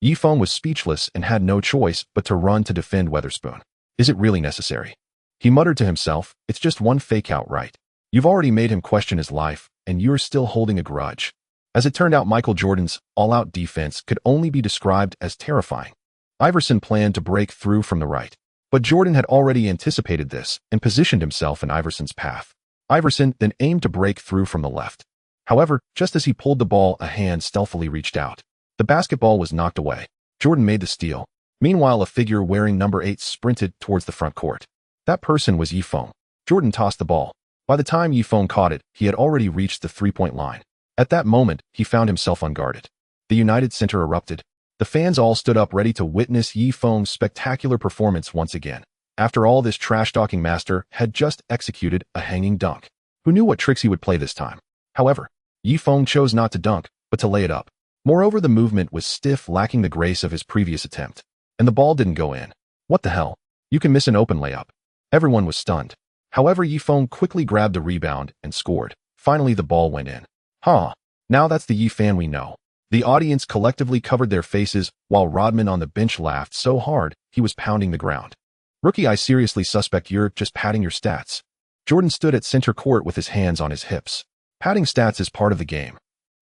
Yi Fong was speechless and had no choice but to run to defend Weatherspoon. Is it really necessary? He muttered to himself, it's just one fake-out, right? You've already made him question his life, and you're still holding a grudge. As it turned out, Michael Jordan's all-out defense could only be described as terrifying. Iverson planned to break through from the right, but Jordan had already anticipated this and positioned himself in Iverson's path. Iverson then aimed to break through from the left. However, just as he pulled the ball, a hand stealthily reached out. The basketball was knocked away. Jordan made the steal. Meanwhile, a figure wearing number 8 sprinted towards the front court. That person was Yi Fong. Jordan tossed the ball. By the time Yi Fong caught it, he had already reached the three-point line. At that moment, he found himself unguarded. The United Center erupted. The fans all stood up ready to witness Yi Fong's spectacular performance once again. After all, this trash-talking master had just executed a hanging dunk. Who knew what tricks he would play this time? However, Yi Fong chose not to dunk, but to lay it up. Moreover, the movement was stiff, lacking the grace of his previous attempt. And the ball didn't go in. What the hell? You can miss an open layup. Everyone was stunned. However, Yi Fong quickly grabbed the rebound and scored. Finally, the ball went in. Huh. Now that's the Yi fan we know. The audience collectively covered their faces while Rodman on the bench laughed so hard he was pounding the ground. Rookie, I seriously suspect you're just padding your stats. Jordan stood at center court with his hands on his hips. Padding stats is part of the game.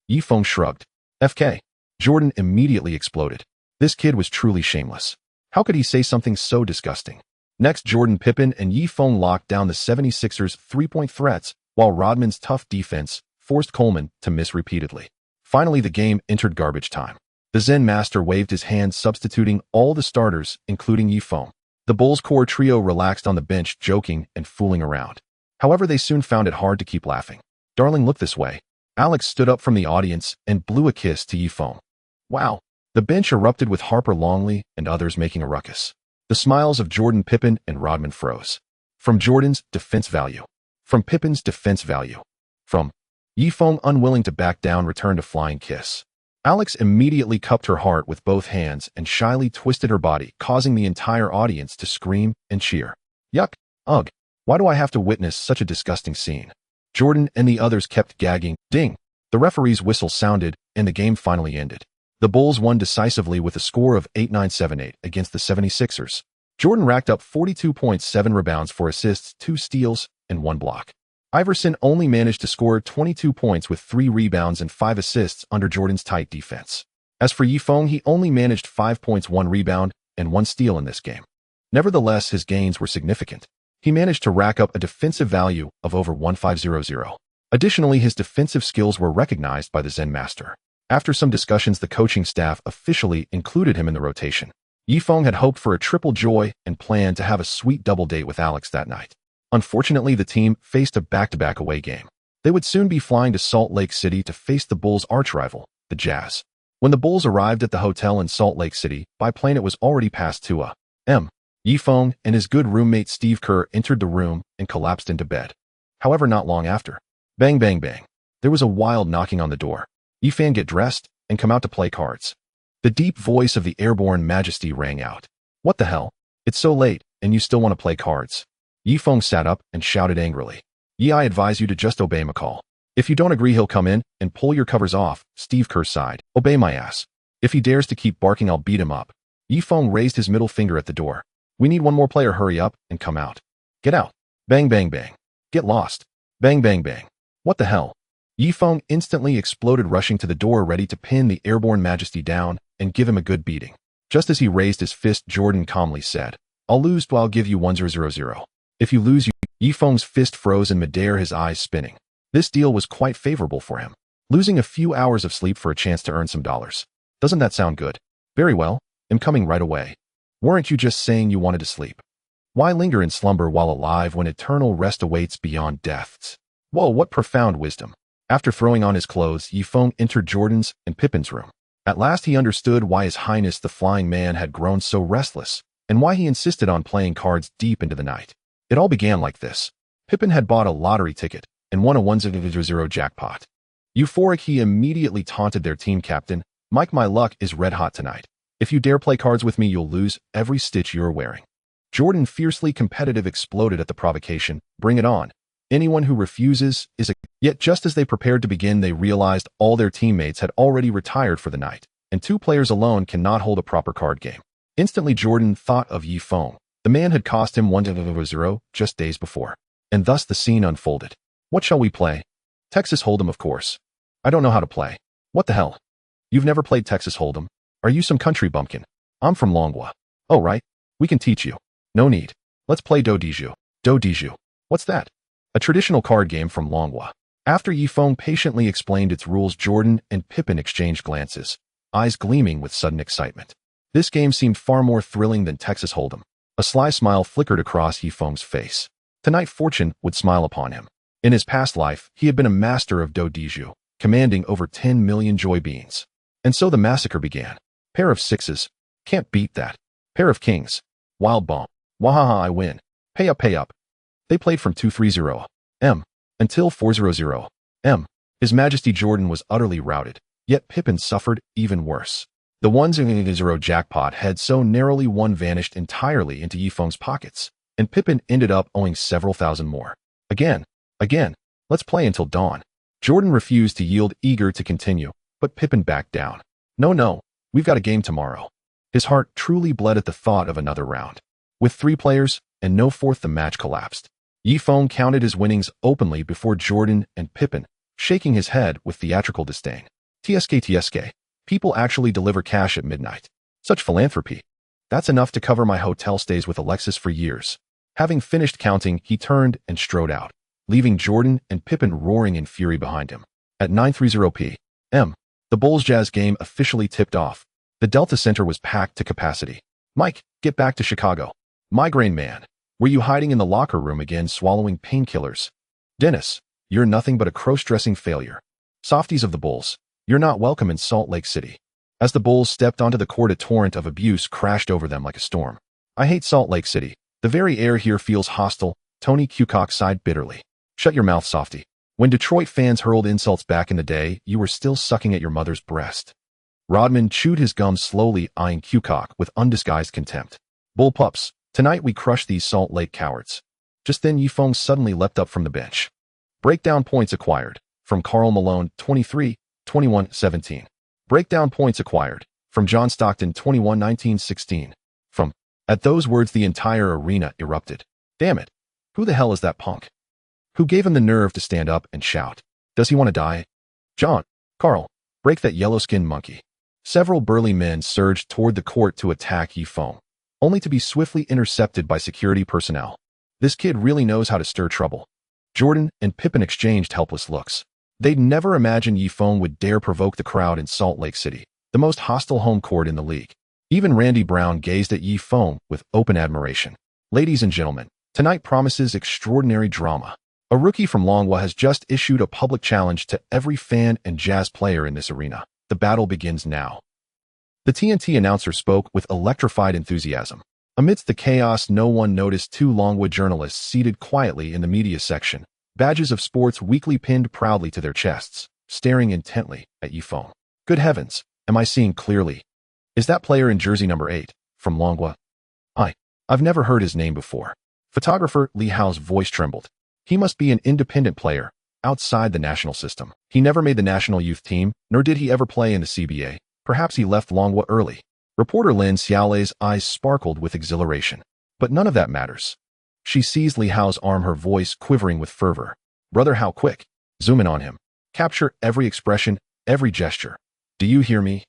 Yi Fong shrugged. FK. Jordan immediately exploded. This kid was truly shameless. How could he say something so disgusting? Next, Jordan, Pippen, and Yi Fong locked down the 76ers' three-point threats, while Rodman's tough defense forced Coleman to miss repeatedly. Finally, the game entered garbage time. The Zen Master waved his hand, substituting all the starters, including Yi Fong. The Bulls' core trio relaxed on the bench, joking and fooling around. However, they soon found it hard to keep laughing. Darling, look this way. Alex stood up from the audience and blew a kiss to Yi Fong. Wow. The bench erupted with Harper Longley and others making a ruckus. The smiles of Jordan, Pippen, and Rodman froze. From Jordan's defense value. From Pippen's defense value. From Yi Fong, unwilling to back down, returned a flying kiss. Alex immediately cupped her heart with both hands and shyly twisted her body, causing the entire audience to scream and cheer. Yuck. Ugh. Why do I have to witness such a disgusting scene? Jordan and the others kept gagging. Ding. The referee's whistle sounded, and the game finally ended. The Bulls won decisively with a score of 8-9-7-8 against the 76ers. Jordan racked up 42.7 rebounds, 4 assists, 2 steals, and 1 block. Iverson only managed to score 22 points with 3 rebounds and 5 assists under Jordan's tight defense. As for Yi Fong, he only managed 5 points, 1 rebound, and 1 steal in this game. Nevertheless, his gains were significant. He managed to rack up a defensive value of over 1500. Additionally, his defensive skills were recognized by the Zen Master. After some discussions, the coaching staff officially included him in the rotation. Yi Fong had hoped for a triple joy and planned to have a sweet double date with Alex that night. Unfortunately, the team faced a back-to-back away game. They would soon be flying to Salt Lake City to face the Bulls' archrival, the Jazz. When the Bulls arrived at the hotel in Salt Lake City, by plane it was already past 2 a.m. Yi Fong and his good roommate Steve Kerr entered the room and collapsed into bed. However, not long after. Bang, bang, bang. There was a wild knocking on the door. Yi Fong, get dressed and come out to play cards. The deep voice of the airborne majesty rang out. What the hell? It's so late, and you still want to play cards? Yi Fong sat up and shouted angrily. Yi, I advise you to just obey McCall. If you don't agree, he'll come in and pull your covers off. Steve Kerr sighed. Obey my ass. If he dares to keep barking, I'll beat him up. Yi Fong raised his middle finger at the door. We need one more player. Hurry up and come out. Get out. Bang bang bang. Get lost. Bang bang bang. What the hell? Yifeng instantly exploded, rushing to the door ready to pin the airborne majesty down and give him a good beating. Just as he raised his fist, Jordan calmly said, "I'll lose, but I'll give you 1000. If you lose, Yifeng's fist froze in midair, his eyes spinning. This deal was quite favorable for him. Losing a few hours of sleep for a chance to earn some dollars. Doesn't that sound good? Very well. I'm coming right away. Weren't you just saying you wanted to sleep? Why linger in slumber while alive when eternal rest awaits beyond deaths?" Whoa, what profound wisdom. After throwing on his clothes, Yifeng entered Jordan's and Pippin's room. At last he understood why His Highness the Flying Man had grown so restless, and why he insisted on playing cards deep into the night. It all began like this. Pippin had bought a lottery ticket and won a 1000 jackpot. Euphoric, he immediately taunted their team captain, "Mike, my luck is red hot tonight. If you dare play cards with me, you'll lose every stitch you're wearing." Jordan, fiercely competitive, exploded at the provocation. "Bring it on. Anyone who refuses is a..." Yet just as they prepared to begin, they realized all their teammates had already retired for the night, and 2 players alone cannot hold a proper card game. Instantly, Jordan thought of Yifeng. The man had cost him 1000 just days before. And thus the scene unfolded. "What shall we play?" "Texas Hold'em, of course." "I don't know how to play." "What the hell? You've never played Texas Hold'em? Are you some country bumpkin?" "I'm from Longwa." "Oh, right. We can teach you." "No need. Let's play Do Diju." "Do Diju? What's that?" "A traditional card game from Longwa." After Yifeng patiently explained its rules, Jordan and Pippin exchanged glances, eyes gleaming with sudden excitement. This game seemed far more thrilling than Texas Hold'em. A sly smile flickered across Yifeng's face. Tonight fortune would smile upon him. In his past life, he had been a master of Do Diju, commanding over 10 million joy beans. And so the massacre began. Pair of sixes. Can't beat that. Pair of kings. Wild bomb. Wahaha, I win. Pay up, pay up. They played from 230 m until 400 m. His Majesty Jordan was utterly routed, yet Pippin suffered even worse. The 1000 jackpot had so narrowly won vanished entirely into Yifeng's pockets, and Pippin ended up owing several thousand more. Again, let's play until dawn. Jordan refused to yield, eager to continue, but Pippin backed down. No, we've got a game tomorrow. His heart truly bled at the thought of another round. With 3 players and no fourth, the match collapsed. Yifeng counted his winnings openly before Jordan and Pippin, shaking his head with theatrical disdain. TSK. People actually deliver cash at midnight. Such philanthropy. That's enough to cover my hotel stays with Alexis for years. Having finished counting, he turned and strode out, leaving Jordan and Pippin roaring in fury behind him. At 9:30 p.m., the Bulls Jazz game officially tipped off. The Delta Center was packed to capacity. "Mike, get back to Chicago. Migraine man. Were you hiding in the locker room again, swallowing painkillers?" "Dennis, you're nothing but a cross-dressing failure. Softies of the Bulls, you're not welcome in Salt Lake City." As the Bulls stepped onto the court, a torrent of abuse crashed over them like a storm. "I hate Salt Lake City. The very air here feels hostile," Tony Kukoc sighed bitterly. "Shut your mouth, softy. When Detroit fans hurled insults back in the day, you were still sucking at your mother's breast." Rodman chewed his gums slowly, eyeing Kukoc with undisguised contempt. "Bull pups, tonight we crush these Salt Lake cowards." Just then Yifeng suddenly leapt up from the bench. Breakdown points acquired. From Karl Malone, 23, 21-17. Breakdown points acquired. From John Stockton, 21-19-16. From... At those words, the entire arena erupted. "Damn it. Who the hell is that punk? Who gave him the nerve to stand up and shout? Does he want to die? John, Carl, break that yellow-skinned monkey." Several burly men surged toward the court to attack Yifeng, only to be swiftly intercepted by security personnel. This kid really knows how to stir trouble. Jordan and Pippin exchanged helpless looks. They'd never imagined Yifeng would dare provoke the crowd in Salt Lake City, the most hostile home court in the league. Even Randy Brown gazed at Yifeng with open admiration. "Ladies and gentlemen, tonight promises extraordinary drama. A rookie from Longwa has just issued a public challenge to every fan and Jazz player in this arena. The battle begins now." The TNT announcer spoke with electrified enthusiasm. Amidst the chaos, no one noticed 2 Longwood journalists seated quietly in the media section, badges of Sports Weekly pinned proudly to their chests, staring intently at Yifeng. "Good heavens, am I seeing clearly? Is that player in jersey number 8, from Longwa? I've never heard his name before." Photographer Lee Howe's voice trembled. "He must be an independent player, outside the national system. He never made the national youth team, nor did he ever play in the CBA. Perhaps he left Longwa early." Reporter Lin Xiaolei's eyes sparkled with exhilaration. "But none of that matters. She seized Li Hao's arm, her voice quivering with fervor. Brother Hao, quick. Zoom in on him. Capture every expression, every gesture. Do you hear me?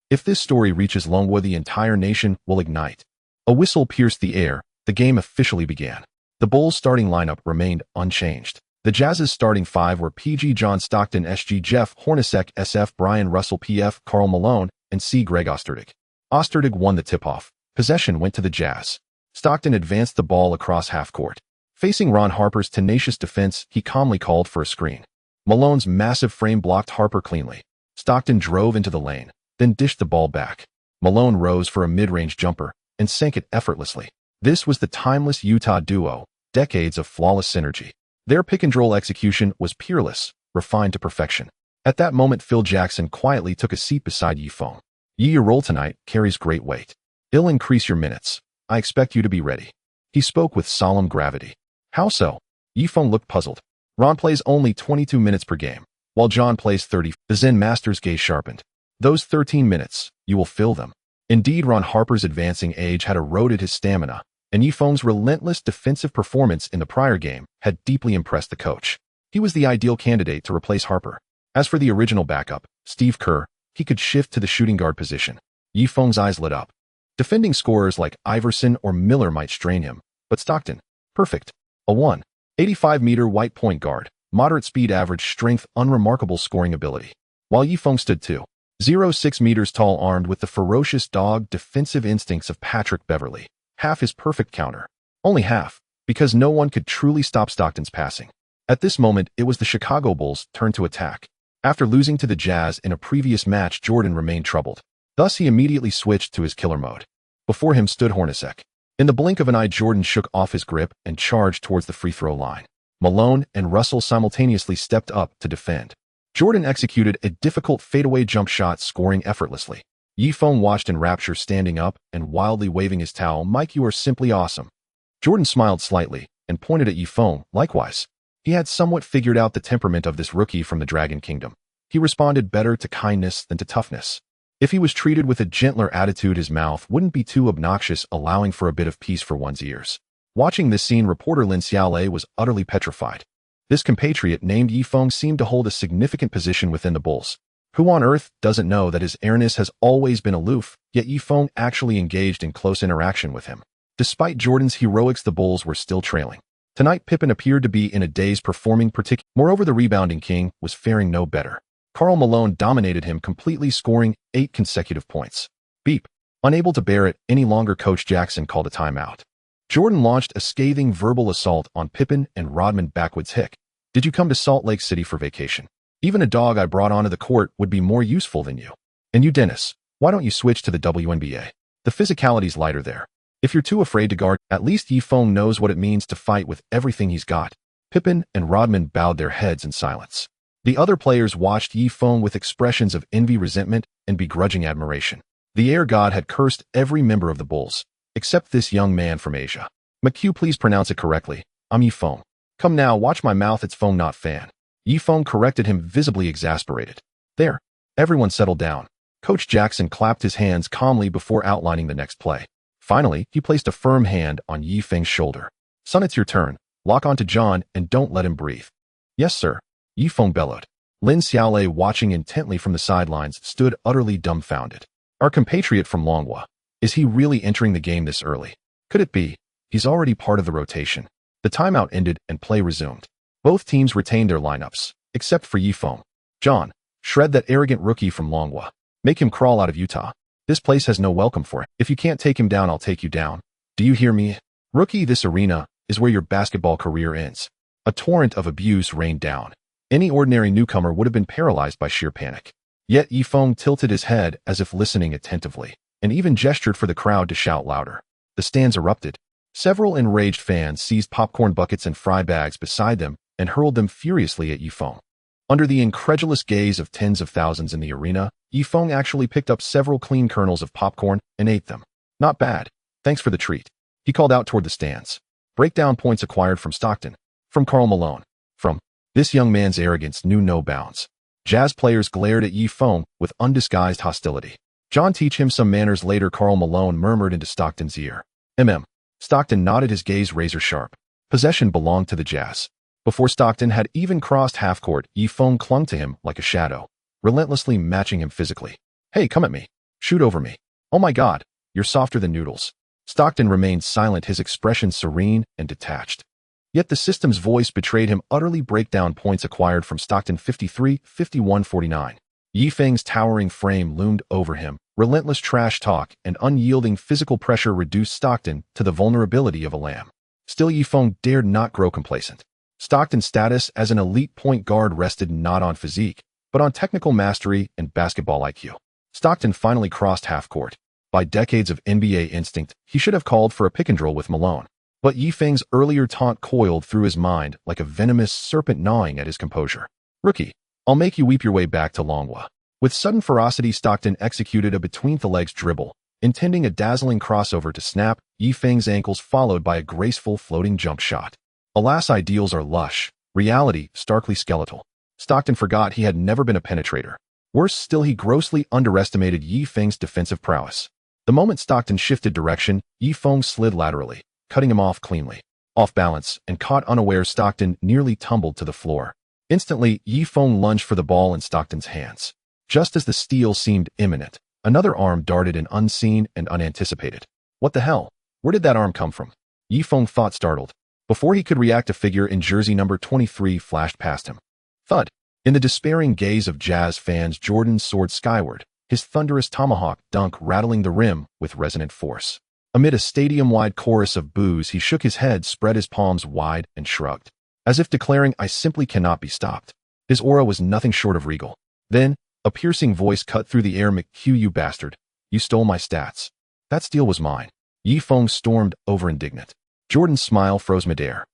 If this story reaches Longwa, the entire nation will ignite. A whistle pierced the air. The game officially began. The Bulls' starting lineup remained unchanged. The Jazz's starting five were PG John Stockton, SG Jeff Hornacek, SF Brian Russell, PF Karl Malone, and C Greg Ostertag. Ostertag won the tip-off. Possession went to the Jazz. Stockton advanced the ball across half-court. Facing Ron Harper's tenacious defense, he calmly called for a screen. Malone's massive frame blocked Harper cleanly. Stockton drove into the lane, then dished the ball back. Malone rose for a mid-range jumper and sank it effortlessly. This was the timeless Utah duo, decades of flawless synergy. Their pick-and-roll execution was peerless, refined to perfection. At that moment, Phil Jackson quietly took a seat beside Yifeng. Your role tonight carries great weight. It'll increase your minutes. I expect you to be ready. He spoke with solemn gravity. How so? Yifeng looked puzzled. Ron plays only 22 minutes per game, while John plays 30. The Zen Master's gaze sharpened. Those 13 minutes, you will fill them. Indeed, Ron Harper's advancing age had eroded his stamina, and Yifeng's relentless defensive performance in the prior game had deeply impressed the coach. He was the ideal candidate to replace Harper. As for the original backup, Steve Kerr, he could shift to the shooting guard position. Yifeng's eyes lit up. Defending scorers like Iverson or Miller might strain him, but Stockton, perfect. A 1.85-meter white point guard, moderate speed, average strength, unremarkable scoring ability. While Yifeng stood 2.06 meters tall, armed with the ferocious dog defensive instincts of Patrick Beverley. Half his perfect counter. Only half, because no one could truly stop Stockton's passing. At this moment, it was the Chicago Bulls' turn to attack. After losing to the Jazz in a previous match, Jordan remained troubled. Thus, he immediately switched to his killer mode. Before him stood Hornacek. In the blink of an eye, Jordan shook off his grip and charged towards the free throw line. Malone and Russell simultaneously stepped up to defend. Jordan executed a difficult fadeaway jump shot, scoring effortlessly. Yifeng watched in rapture, standing up and wildly waving his towel. Mike, you are simply awesome. Jordan smiled slightly and pointed at Yifeng. Likewise, he had somewhat figured out the temperament of this rookie from the Dragon Kingdom. He responded better to kindness than to toughness. If he was treated with a gentler attitude, his mouth wouldn't be too obnoxious, allowing for a bit of peace for one's ears. Watching this scene, reporter Lin Xiaolei was utterly petrified. This compatriot named Yifeng seemed to hold a significant position within the Bulls. Who on earth doesn't know that his airness has always been aloof, yet Yifeng actually engaged in close interaction with him. Despite Jordan's heroics, the Bulls were still trailing. Tonight, Pippen appeared to be in a daze, performing particularly. Moreover, the rebounding king was faring no better. Karl Malone dominated him completely, scoring 8 consecutive points. Beep. Unable to bear it any longer, Coach Jackson called a timeout. Jordan launched a scathing verbal assault on Pippen and Rodman. Backwoods hick. Did you come to Salt Lake City for vacation? Even a dog I brought onto the court would be more useful than you. And you, Dennis, why don't you switch to the WNBA? The physicality's lighter there. If you're too afraid to guard, at least Yifeng knows what it means to fight with everything he's got. Pippen and Rodman bowed their heads in silence. The other players watched Yifeng with expressions of envy, resentment, and begrudging admiration. The air god had cursed every member of the Bulls, except this young man from Asia. McHugh, please pronounce it correctly. I'm Yifeng. Come now, watch my mouth, it's Feng, not Fan. Yifeng corrected him, visibly exasperated. There. Everyone settled down. Coach Jackson clapped his hands calmly before outlining the next play. Finally, he placed a firm hand on Yifeng's shoulder. Son, it's your turn. Lock onto John and don't let him breathe. Yes, sir. Yifeng bellowed. Lin Xiaolei, watching intently from the sidelines, stood utterly dumbfounded. Our compatriot from Longwa. Is he really entering the game this early? Could it be? He's already part of the rotation. The timeout ended and play resumed. Both teams retained their lineups, except for Yifeng. John, shred that arrogant rookie from Longwa. Make him crawl out of Utah. This place has no welcome for him. If you can't take him down, I'll take you down. Do you hear me? Rookie, this arena is where your basketball career ends. A torrent of abuse rained down. Any ordinary newcomer would have been paralyzed by sheer panic. Yet Yifeng tilted his head as if listening attentively, and even gestured for the crowd to shout louder. The stands erupted. Several enraged fans seized popcorn buckets and fry bags beside them and hurled them furiously at Yifeng. Under the incredulous gaze of tens of thousands in the arena, Yifeng actually picked up several clean kernels of popcorn and ate them. Not bad. Thanks for the treat. He called out toward the stands. Breakdown points acquired from Stockton. From Karl Malone. From. This young man's arrogance knew no bounds. Jazz players glared at Yifeng with undisguised hostility. John, teach him some manners later, Karl Malone murmured into Stockton's ear. Stockton nodded, his gaze razor sharp. Possession belonged to the Jazz. Before Stockton had even crossed half-court, Yifeng clung to him like a shadow, relentlessly matching him physically. Hey, come at me. Shoot over me. Oh my God, you're softer than noodles. Stockton remained silent, his expression serene and detached. Yet the system's voice betrayed him utterly. Breakdown points acquired from Stockton 53, 51, 49. Yifeng's towering frame loomed over him. Relentless trash talk and unyielding physical pressure reduced Stockton to the vulnerability of a lamb. Still, Yifeng dared not grow complacent. Stockton's status as an elite point guard rested not on physique, but on technical mastery and basketball IQ. Stockton finally crossed half-court. By decades of NBA instinct, he should have called for a pick-and-roll with Malone. But Yifeng's earlier taunt coiled through his mind like a venomous serpent gnawing at his composure. Rookie, I'll make you weep your way back to Longwa. With sudden ferocity, Stockton executed a between-the-legs dribble, intending a dazzling crossover to snap Yifeng's ankles, followed by a graceful floating jump shot. Alas, ideals are lush, reality starkly skeletal. Stockton forgot he had never been a penetrator. Worse still, he grossly underestimated Yifeng's defensive prowess. The moment Stockton shifted direction, Yifeng slid laterally, cutting him off cleanly. Off balance and caught unaware, Stockton nearly tumbled to the floor. Instantly, Yifeng lunged for the ball in Stockton's hands. Just as the steal seemed imminent, another arm darted in, unseen and unanticipated. What the hell? Where did that arm come from? Yifeng thought, startled. Before he could react, a figure in jersey number 23 flashed past him. Thud. In the despairing gaze of Jazz fans, Jordan soared skyward, his thunderous tomahawk dunk rattling the rim with resonant force. Amid a stadium-wide chorus of boos, he shook his head, spread his palms wide, and shrugged, as if declaring, I simply cannot be stopped. His aura was nothing short of regal. Then, a piercing voice cut through the air. McHugh, you bastard. You stole my stats. That steal was mine. Yifeng stormed, over indignant. Jordan's smile froze midair.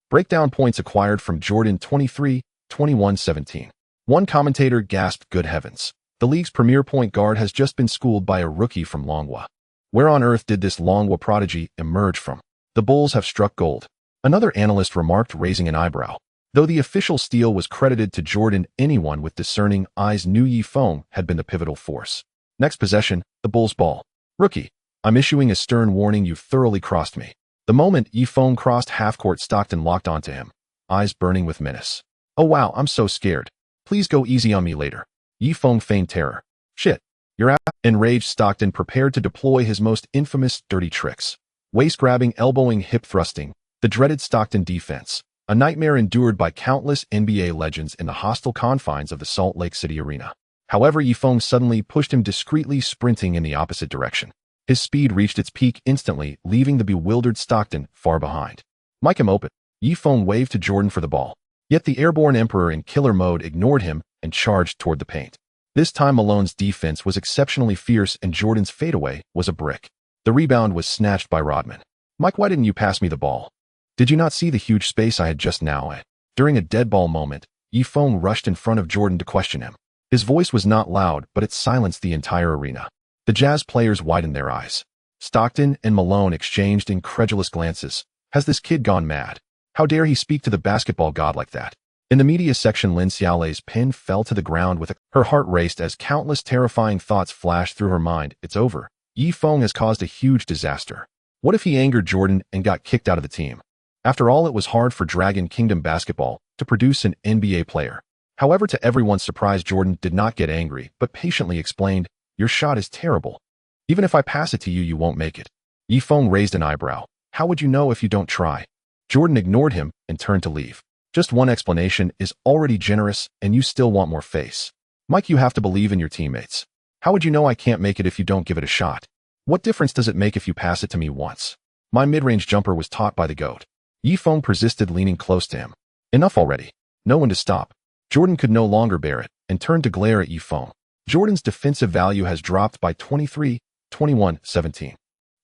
Breakdown points acquired from Jordan 23, 21, 17. One commentator gasped, good heavens. The league's premier point guard has just been schooled by a rookie from Longwa. Where on earth did this Longwa prodigy emerge from? The Bulls have struck gold. Another analyst remarked, raising an eyebrow. Though the official steal was credited to Jordan, anyone with discerning eyes knew Yifeng had been the pivotal force. Next possession, the Bulls' ball. Rookie, I'm issuing a stern warning, you've thoroughly crossed me. The moment Yifeng crossed half-court, Stockton locked onto him, eyes burning with menace. Oh wow, I'm so scared. Please go easy on me later. Yifeng feigned terror. Shit, you're out. Enraged, Stockton prepared to deploy his most infamous dirty tricks. Waist-grabbing, elbowing, hip-thrusting, the dreaded Stockton defense. A nightmare endured by countless NBA legends in the hostile confines of the Salt Lake City arena. However, Yifeng suddenly pushed him discreetly, sprinting in the opposite direction. His speed reached its peak instantly, leaving the bewildered Stockton far behind. Mic him open. Yifeng waved to Jordan for the ball. Yet the airborne emperor in killer mode ignored him and charged toward the paint. This time Malone's defense was exceptionally fierce and Jordan's fadeaway was a brick. The rebound was snatched by Rodman. Mike, why didn't you pass me the ball? Did you not see the huge space I had just now? During a dead ball moment, Yifeng rushed in front of Jordan to question him. His voice was not loud, but it silenced the entire arena. The Jazz players widened their eyes. Stockton and Malone exchanged incredulous glances. Has this kid gone mad? How dare he speak to the basketball god like that? In the media section, Lin Xiaolei's pen fell to the ground with her heart raced as countless terrifying thoughts flashed through her mind. It's over. Yifeng has caused a huge disaster. What if he angered Jordan and got kicked out of the team? After all, it was hard for Dragon Kingdom basketball to produce an NBA player. However, to everyone's surprise, Jordan did not get angry, but patiently explained, your shot is terrible. Even if I pass it to you, you won't make it. Yifeng raised an eyebrow. How would you know if you don't try? Jordan ignored him and turned to leave. Just one explanation is already generous, and you still want more face. Mike, you have to believe in your teammates. How would you know I can't make it if you don't give it a shot? What difference does it make if you pass it to me once? My mid-range jumper was taught by the GOAT. Yifeng persisted, leaning close to him. Enough already. No one to stop. Jordan could no longer bear it and turned to glare at Yifeng. Jordan's defensive value has dropped by 23, 21, 17.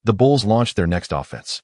The Bulls launched their next offense.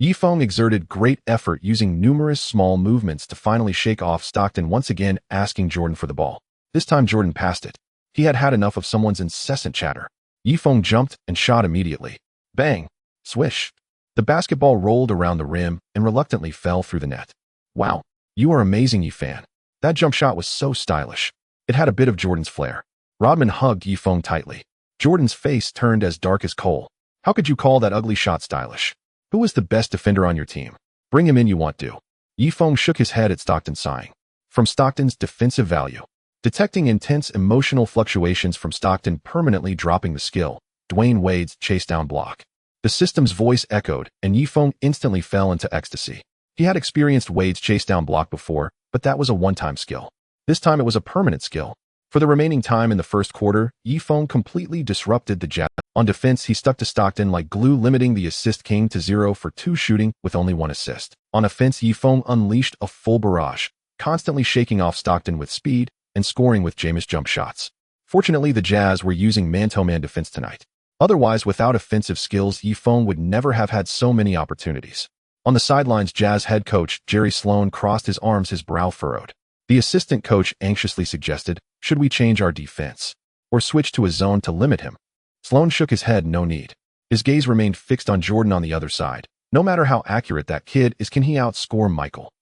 Yifeng exerted great effort, using numerous small movements to finally shake off Stockton, once again asking Jordan for the ball. This time Jordan passed it. He had had enough of someone's incessant chatter. Yifeng jumped and shot immediately. Bang! Swish! The basketball rolled around the rim and reluctantly fell through the net. Wow, you are amazing, Yifeng. That jump shot was so stylish. It had a bit of Jordan's flair. Rodman hugged Yifeng tightly. Jordan's face turned as dark as coal. How could you call that ugly shot stylish? Who was the best defender on your team? Bring him in you want to. Yifeng shook his head at Stockton, sighing. From Stockton's defensive value. Detecting intense emotional fluctuations from Stockton permanently dropping the skill, Dwayne Wade's chase down block. The system's voice echoed, and Yifeng instantly fell into ecstasy. He had experienced Wade's chase down block before, but that was a one-time skill. This time it was a permanent skill. For the remaining time in the first quarter, Yifeng completely disrupted the Jazz. On defense, he stuck to Stockton like glue, limiting the assist king to 0 for 2 shooting with only 1 assist. On offense, Yifeng unleashed a full barrage, constantly shaking off Stockton with speed and scoring with Jameis jump shots. Fortunately, the Jazz were using man-to-man defense tonight. Otherwise, without offensive skills, Yifeng would never have had so many opportunities. On the sidelines, Jazz head coach Jerry Sloan crossed his arms, his brow furrowed. The assistant coach anxiously suggested, should we change our defense? Or switch to a zone to limit him? Sloan shook his head, no need. His gaze remained fixed on Jordan on the other side. No matter how accurate that kid is, can he outscore Michael?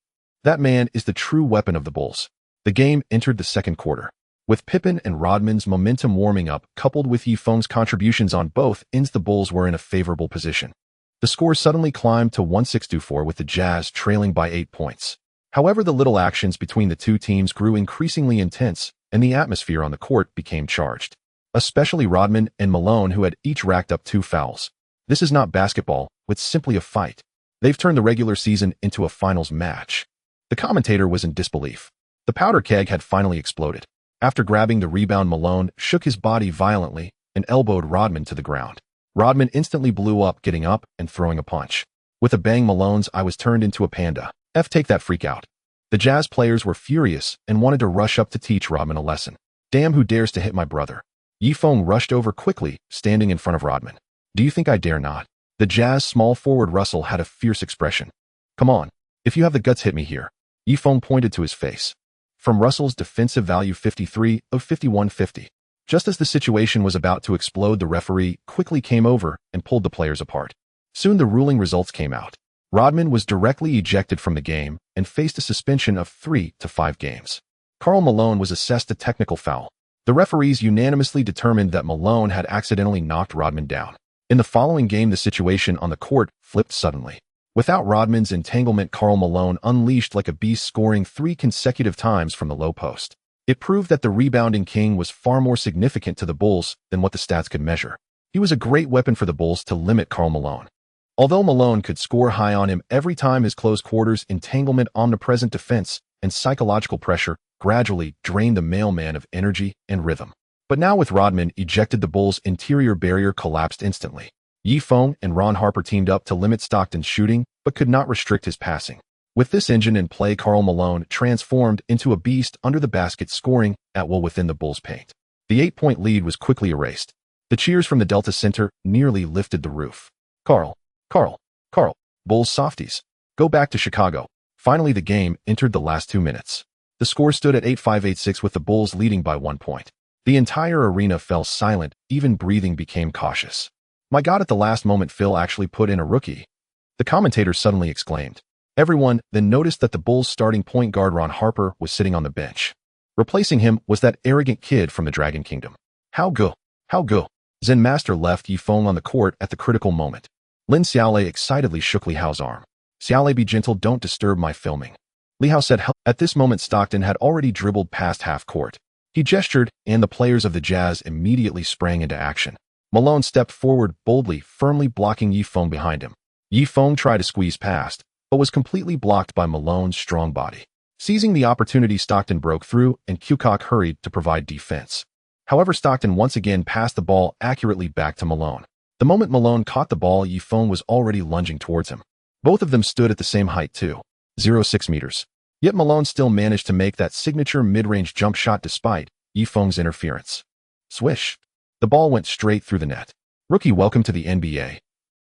That man is the true weapon of the Bulls. The game entered the second quarter. With Pippen and Rodman's momentum warming up, coupled with Yifeng's contributions on both ends, the Bulls were in a favorable position. The score suddenly climbed to 106-4 with the Jazz trailing by 8 points. However, the little actions between the two teams grew increasingly intense, and the atmosphere on the court became charged. Especially Rodman and Malone, who had each racked up 2 fouls. This is not basketball, it's simply a fight. They've turned the regular season into a finals match. The commentator was in disbelief. The powder keg had finally exploded. After grabbing the rebound, Malone shook his body violently and elbowed Rodman to the ground. Rodman instantly blew up, getting up and throwing a punch. With a bang, Malone's eye was turned into a panda. Take that freak out. The Jazz players were furious and wanted to rush up to teach Rodman a lesson. Damn, who dares to hit my brother? Yifeng rushed over quickly, standing in front of Rodman. Do you think I dare not? The Jazz small forward Russell had a fierce expression. Come on. If you have the guts, hit me here. Yifeng pointed to his face. From Russell's defensive value 53 of 51-50. Just as the situation was about to explode, the referee quickly came over and pulled the players apart. Soon the ruling results came out. Rodman was directly ejected from the game and faced a suspension of 3 to 5 games. Karl Malone was assessed a technical foul. The referees unanimously determined that Malone had accidentally knocked Rodman down. In the following game, the situation on the court flipped suddenly. Without Rodman's entanglement, Karl Malone unleashed like a beast, scoring 3 consecutive times from the low post. It proved that the rebounding king was far more significant to the Bulls than what the stats could measure. He was a great weapon for the Bulls to limit Karl Malone. Although Malone could score high on him every time, his close quarters entanglement, omnipresent defense, and psychological pressure gradually drained the mailman of energy and rhythm. But now with Rodman ejected, the Bulls' interior barrier collapsed instantly. Yifeng and Ron Harper teamed up to limit Stockton's shooting, but could not restrict his passing. With this engine in play, Karl Malone transformed into a beast under the basket, scoring at will within the Bulls' paint. The 8-point lead was quickly erased. The cheers from the Delta Center nearly lifted the roof. Karl, Bulls softies. Go back to Chicago. Finally, the game entered the last 2 minutes. The score stood at 8-5-8-6 with the Bulls leading by 1 point. The entire arena fell silent, even breathing became cautious. My God, at the last moment, Phil actually put in a rookie. The commentator suddenly exclaimed. Everyone then noticed that the Bulls' starting point guard Ron Harper was sitting on the bench. Replacing him was that arrogant kid from the Dragon Kingdom. How go? Zen Master left Yifeng on the court at the critical moment. Lin Xiaolei excitedly shook Li Hao's arm. Xiaolei, be gentle, don't disturb my filming. Li Hao said. At this moment, Stockton had already dribbled past half court. He gestured, and the players of the Jazz immediately sprang into action. Malone stepped forward boldly, firmly blocking Yifeng behind him. Yifeng tried to squeeze past, but was completely blocked by Malone's strong body. Seizing the opportunity, Stockton broke through, and Kukoc hurried to provide defense. However, Stockton once again passed the ball accurately back to Malone. The moment Malone caught the ball, Yifeng was already lunging towards him. Both of them stood at the same height too, 0.6 meters. Yet Malone still managed to make that signature mid-range jump shot despite Yifeng's interference. Swish. The ball went straight through the net. Rookie, welcome to the NBA.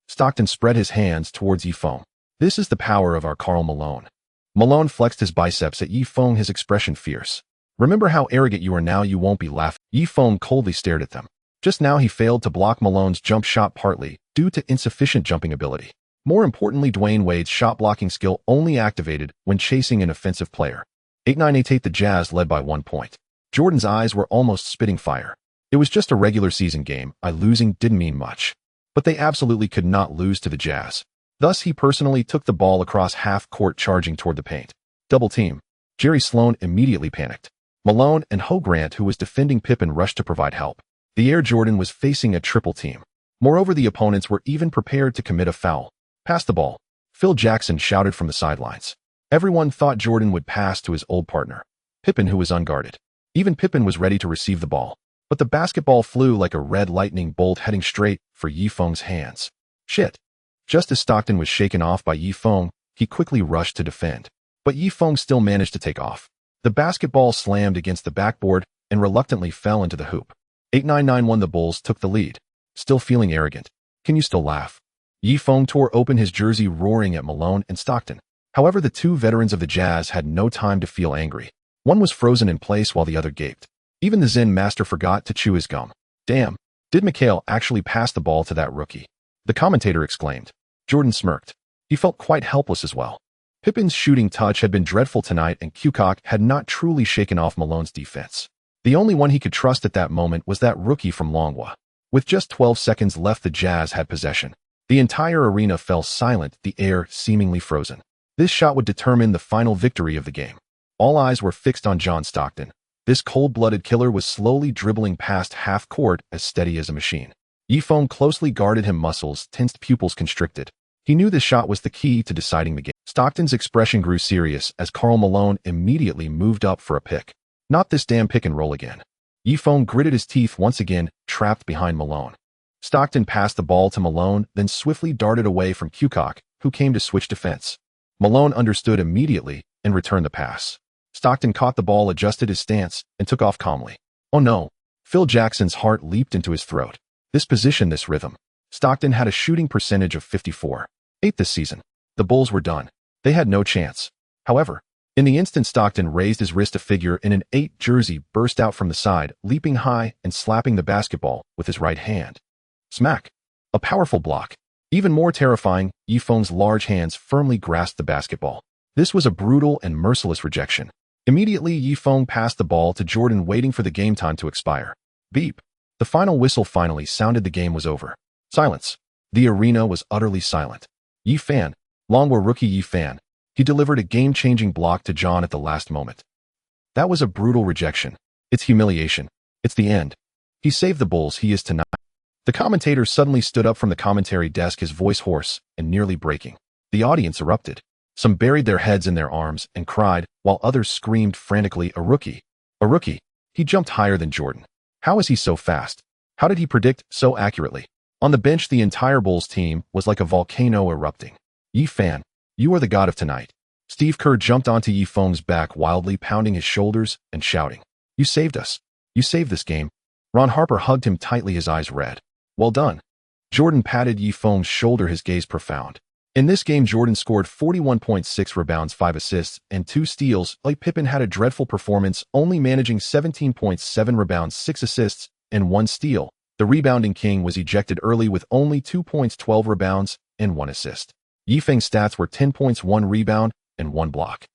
Stockton spread his hands towards Yifeng. This is the power of our Karl Malone. Malone flexed his biceps at Yifeng, his expression fierce. Remember how arrogant you are now, you won't be laughing. Yifeng coldly stared at them. Just now he failed to block Malone's jump shot, partly due to insufficient jumping ability. More importantly, Dwayne Wade's shot-blocking skill only activated when chasing an offensive player. 8-9-8-8, the Jazz led by 1 point. Jordan's eyes were almost spitting fire. It was just a regular season game. Losing didn't mean much. But they absolutely could not lose to the Jazz. Thus, he personally took the ball across half-court charging toward the paint. Double team. Jerry Sloan immediately panicked. Malone and Ho Grant, who was defending Pippen, rushed to provide help. The Air Jordan was facing a triple team. Moreover, the opponents were even prepared to commit a foul. Pass the ball. Phil Jackson shouted from the sidelines. Everyone thought Jordan would pass to his old partner, Pippen, who was unguarded. Even Pippen was ready to receive the ball. But the basketball flew like a red lightning bolt heading straight for Yifeng's hands. Shit. Just as Stockton was shaken off by Yifeng, he quickly rushed to defend. But Yifeng still managed to take off. The basketball slammed against the backboard and reluctantly fell into the hoop. 8-9-9-1. The Bulls took the lead. Still feeling arrogant. Can you still laugh? Yifeng tore open his jersey, roaring at Malone and Stockton. However, the two veterans of the Jazz had no time to feel angry. One was frozen in place while the other gaped. Even the Zen master forgot to chew his gum. Damn, did Mikhail actually pass the ball to that rookie? The commentator exclaimed. Jordan smirked. He felt quite helpless as well. Pippen's shooting touch had been dreadful tonight, and Kukoc had not truly shaken off Malone's defense. The only one he could trust at that moment was that rookie from Longwa. With just 12 seconds left, the Jazz had possession. The entire arena fell silent, the air seemingly frozen. This shot would determine the final victory of the game. All eyes were fixed on John Stockton. This cold-blooded killer was slowly dribbling past half-court, as steady as a machine. Yifeng closely guarded him, muscles tensed, pupils constricted. He knew this shot was the key to deciding the game. Stockton's expression grew serious as Karl Malone immediately moved up for a pick. Not this damn pick and roll again. Yifeng gritted his teeth once again, trapped behind Malone. Stockton passed the ball to Malone, then swiftly darted away from Kukoc, who came to switch defense. Malone understood immediately and returned the pass. Stockton caught the ball, adjusted his stance, and took off calmly. Oh no! Phil Jackson's heart leaped into his throat. This position, this rhythm. Stockton had a shooting percentage of 54.8 this season. The Bulls were done. They had no chance. However, in the instant Stockton raised his wrist, a figure in an 8 jersey burst out from the side, leaping high and slapping the basketball with his right hand. Smack! A powerful block. Even more terrifying, Yifeng's large hands firmly grasped the basketball. This was a brutal and merciless rejection. Immediately, Yifeng passed the ball to Jordan, waiting for the game time to expire. Beep. The final whistle finally sounded. The game was over. Silence. The arena was utterly silent. Yifeng, Longwa rookie Yifeng. He delivered a game-changing block to John at the last moment. That was a brutal rejection. It's humiliation. It's the end. He saved the Bulls. He is tonight. The commentator suddenly stood up from the commentary desk, his voice hoarse and nearly breaking. The audience erupted. Some buried their heads in their arms and cried, while others screamed frantically, a rookie! A rookie! He jumped higher than Jordan. How is he so fast? How did he predict so accurately? On the bench, the entire Bulls team was like a volcano erupting. Yifeng, you are the god of tonight. Steve Kerr jumped onto Yifeng's back, wildly pounding his shoulders and shouting, You saved us. You saved this game. Ron Harper hugged him tightly, his eyes red. Well done. Jordan patted Yifeng's shoulder, his gaze profound. In this game, Jordan scored 41.6 rebounds, 5 assists, and 2 steals. Like Pippen had a dreadful performance, only managing 17.7 rebounds, 6 assists, and 1 steal. The rebounding king was ejected early with only 2 points, 12 rebounds, and 1 assist. Yifeng's stats were 10 points, 1 rebound, and 1 block.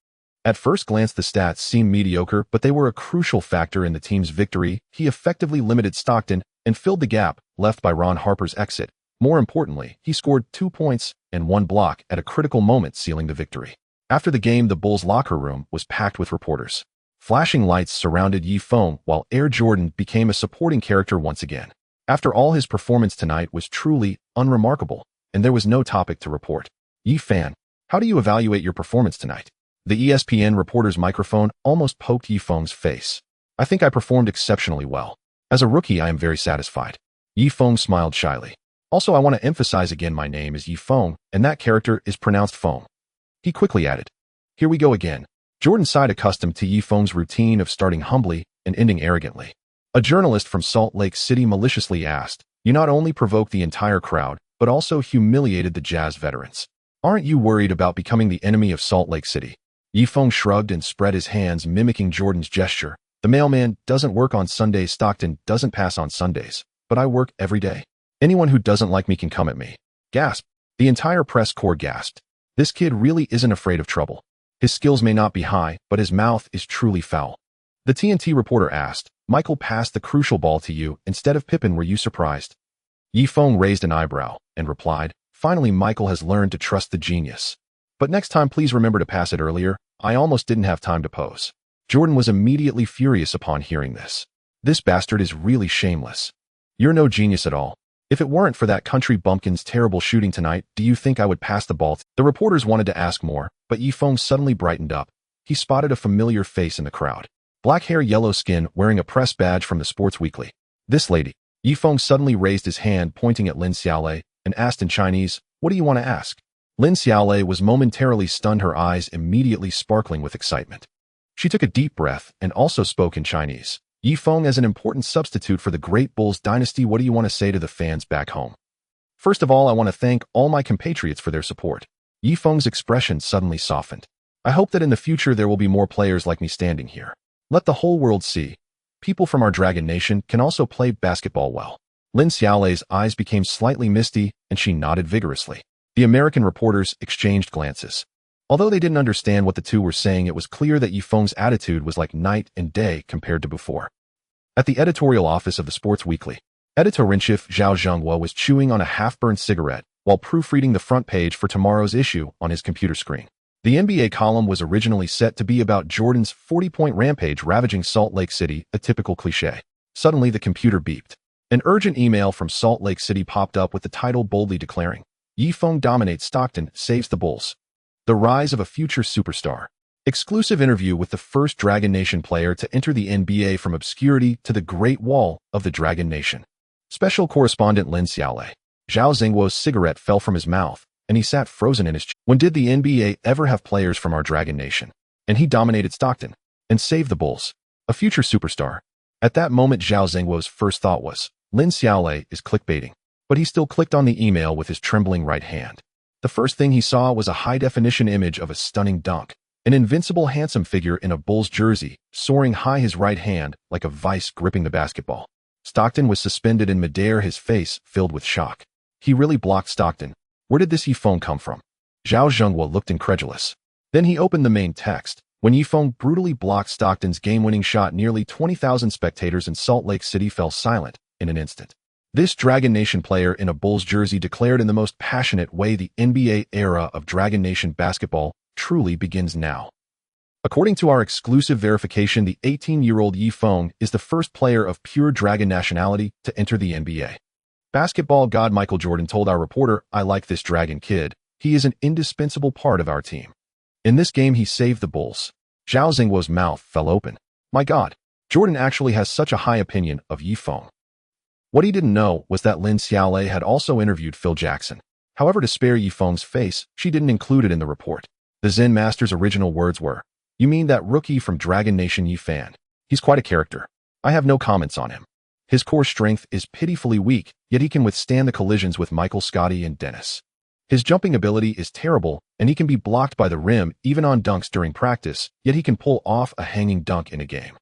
At first glance, the stats seemed mediocre, but they were a crucial factor in the team's victory. He effectively limited Stockton and filled the gap left by Ron Harper's exit. More importantly, he scored 2 points and 1 block at a critical moment, sealing the victory. After the game, the Bulls' locker room was packed with reporters. Flashing lights surrounded Yifeng, while Air Jordan became a supporting character once again. After all, his performance tonight was truly unremarkable, and there was no topic to report. Yifeng, how do you evaluate your performance tonight? The ESPN reporter's microphone almost poked Yifeng's face. I think I performed exceptionally well. As a rookie, I am very satisfied. Yifeng smiled shyly. Also, I want to emphasize again, my name is Yifeng, and that character is pronounced Feng. He quickly added, Here we go again. Jordan sighed, accustomed to Yifeng's routine of starting humbly and ending arrogantly. A journalist from Salt Lake City maliciously asked, You not only provoked the entire crowd, but also humiliated the Jazz veterans. Aren't you worried about becoming the enemy of Salt Lake City? Yifeng shrugged and spread his hands, mimicking Jordan's gesture. The mailman doesn't work on Sundays. Stockton doesn't pass on Sundays, but I work every day. Anyone who doesn't like me can come at me. Gasp. The entire press corps gasped. This kid really isn't afraid of trouble. His skills may not be high, but his mouth is truly foul. The TNT reporter asked, Michael passed the crucial ball to you instead of Pippen. Were you surprised? Yifeng raised an eyebrow and replied, Finally, Michael has learned to trust the genius. But next time, please remember to pass it earlier. I almost didn't have time to pose. Jordan was immediately furious upon hearing this. This bastard is really shameless. You're no genius at all. If it weren't for that country bumpkin's terrible shooting tonight, do you think I would pass the ball? The reporters wanted to ask more, but Yifeng suddenly brightened up. He spotted a familiar face in the crowd. Black hair, yellow skin, wearing a press badge from the Sports Weekly. This lady. Yifeng suddenly raised his hand, pointing at Lin Xiaolei, and asked in Chinese, "What do you want to ask?" Lin Xiaolei was momentarily stunned, her eyes immediately sparkling with excitement. She took a deep breath and also spoke in Chinese. Yifeng, as an important substitute for the Great Bulls Dynasty, what do you want to say to the fans back home? First of all, I want to thank all my compatriots for their support. Yifeng's expression suddenly softened. I hope that in the future there will be more players like me standing here. Let the whole world see. People from our Dragon Nation can also play basketball well. Lin Xiaolei's eyes became slightly misty, and she nodded vigorously. The American reporters exchanged glances. Although they didn't understand what the two were saying, it was clear that Yifeng's attitude was like night and day compared to before. At the editorial office of the Sports Weekly, editor-in-chief Zhao Zhenghua was chewing on a half-burned cigarette while proofreading the front page for tomorrow's issue on his computer screen. The NBA column was originally set to be about Jordan's 40-point rampage ravaging Salt Lake City, a typical cliché. Suddenly, the computer beeped. An urgent email from Salt Lake City popped up with the title boldly declaring, "Yifeng dominates Stockton, saves the Bulls. The rise of a future superstar. Exclusive interview with the first Dragon Nation player to enter the NBA from obscurity to the Great Wall of the Dragon Nation. Special correspondent Lin Xiaolei." Zhao Zhenghuo's cigarette fell from his mouth, and he sat frozen in his chair. When did the NBA ever have players from our Dragon Nation? And he dominated Stockton and saved the Bulls. A future superstar. At that moment, Zhao Zhenghuo's first thought was, Lin Xiaolei is clickbaiting. But he still clicked on the email with his trembling right hand. The first thing he saw was a high-definition image of a stunning dunk. An invincible, handsome figure in a Bulls jersey, soaring high, his right hand like a vice gripping the basketball. Stockton was suspended in midair, his face filled with shock. He really blocked Stockton. Where did this Yifeng come from? Zhao Zhenghua looked incredulous. Then he opened the main text. When Yifeng brutally blocked Stockton's game-winning shot, nearly 20,000 spectators in Salt Lake City fell silent in an instant. This Dragon Nation player in a Bulls jersey declared in the most passionate way, the NBA era of Dragon Nation basketball truly begins now. According to our exclusive verification, the 18-year-old Yifeng is the first player of pure Dragon nationality to enter the NBA. Basketball god Michael Jordan told our reporter, "I like this Dragon kid. He is an indispensable part of our team. In this game, he saved the Bulls." Zhao Zhenghuo's mouth fell open. My God, Jordan actually has such a high opinion of Yifeng. What he didn't know was that Lin Xiaolei had also interviewed Phil Jackson. However, to spare Yifeng's face, she didn't include it in the report. The Zen Master's original words were, "You mean that rookie from Dragon Nation Yifan? He's quite a character. I have no comments on him. His core strength is pitifully weak, yet he can withstand the collisions with Michael, Scotty, and Dennis. His jumping ability is terrible, and he can be blocked by the rim even on dunks during practice, yet he can pull off a hanging dunk in a game.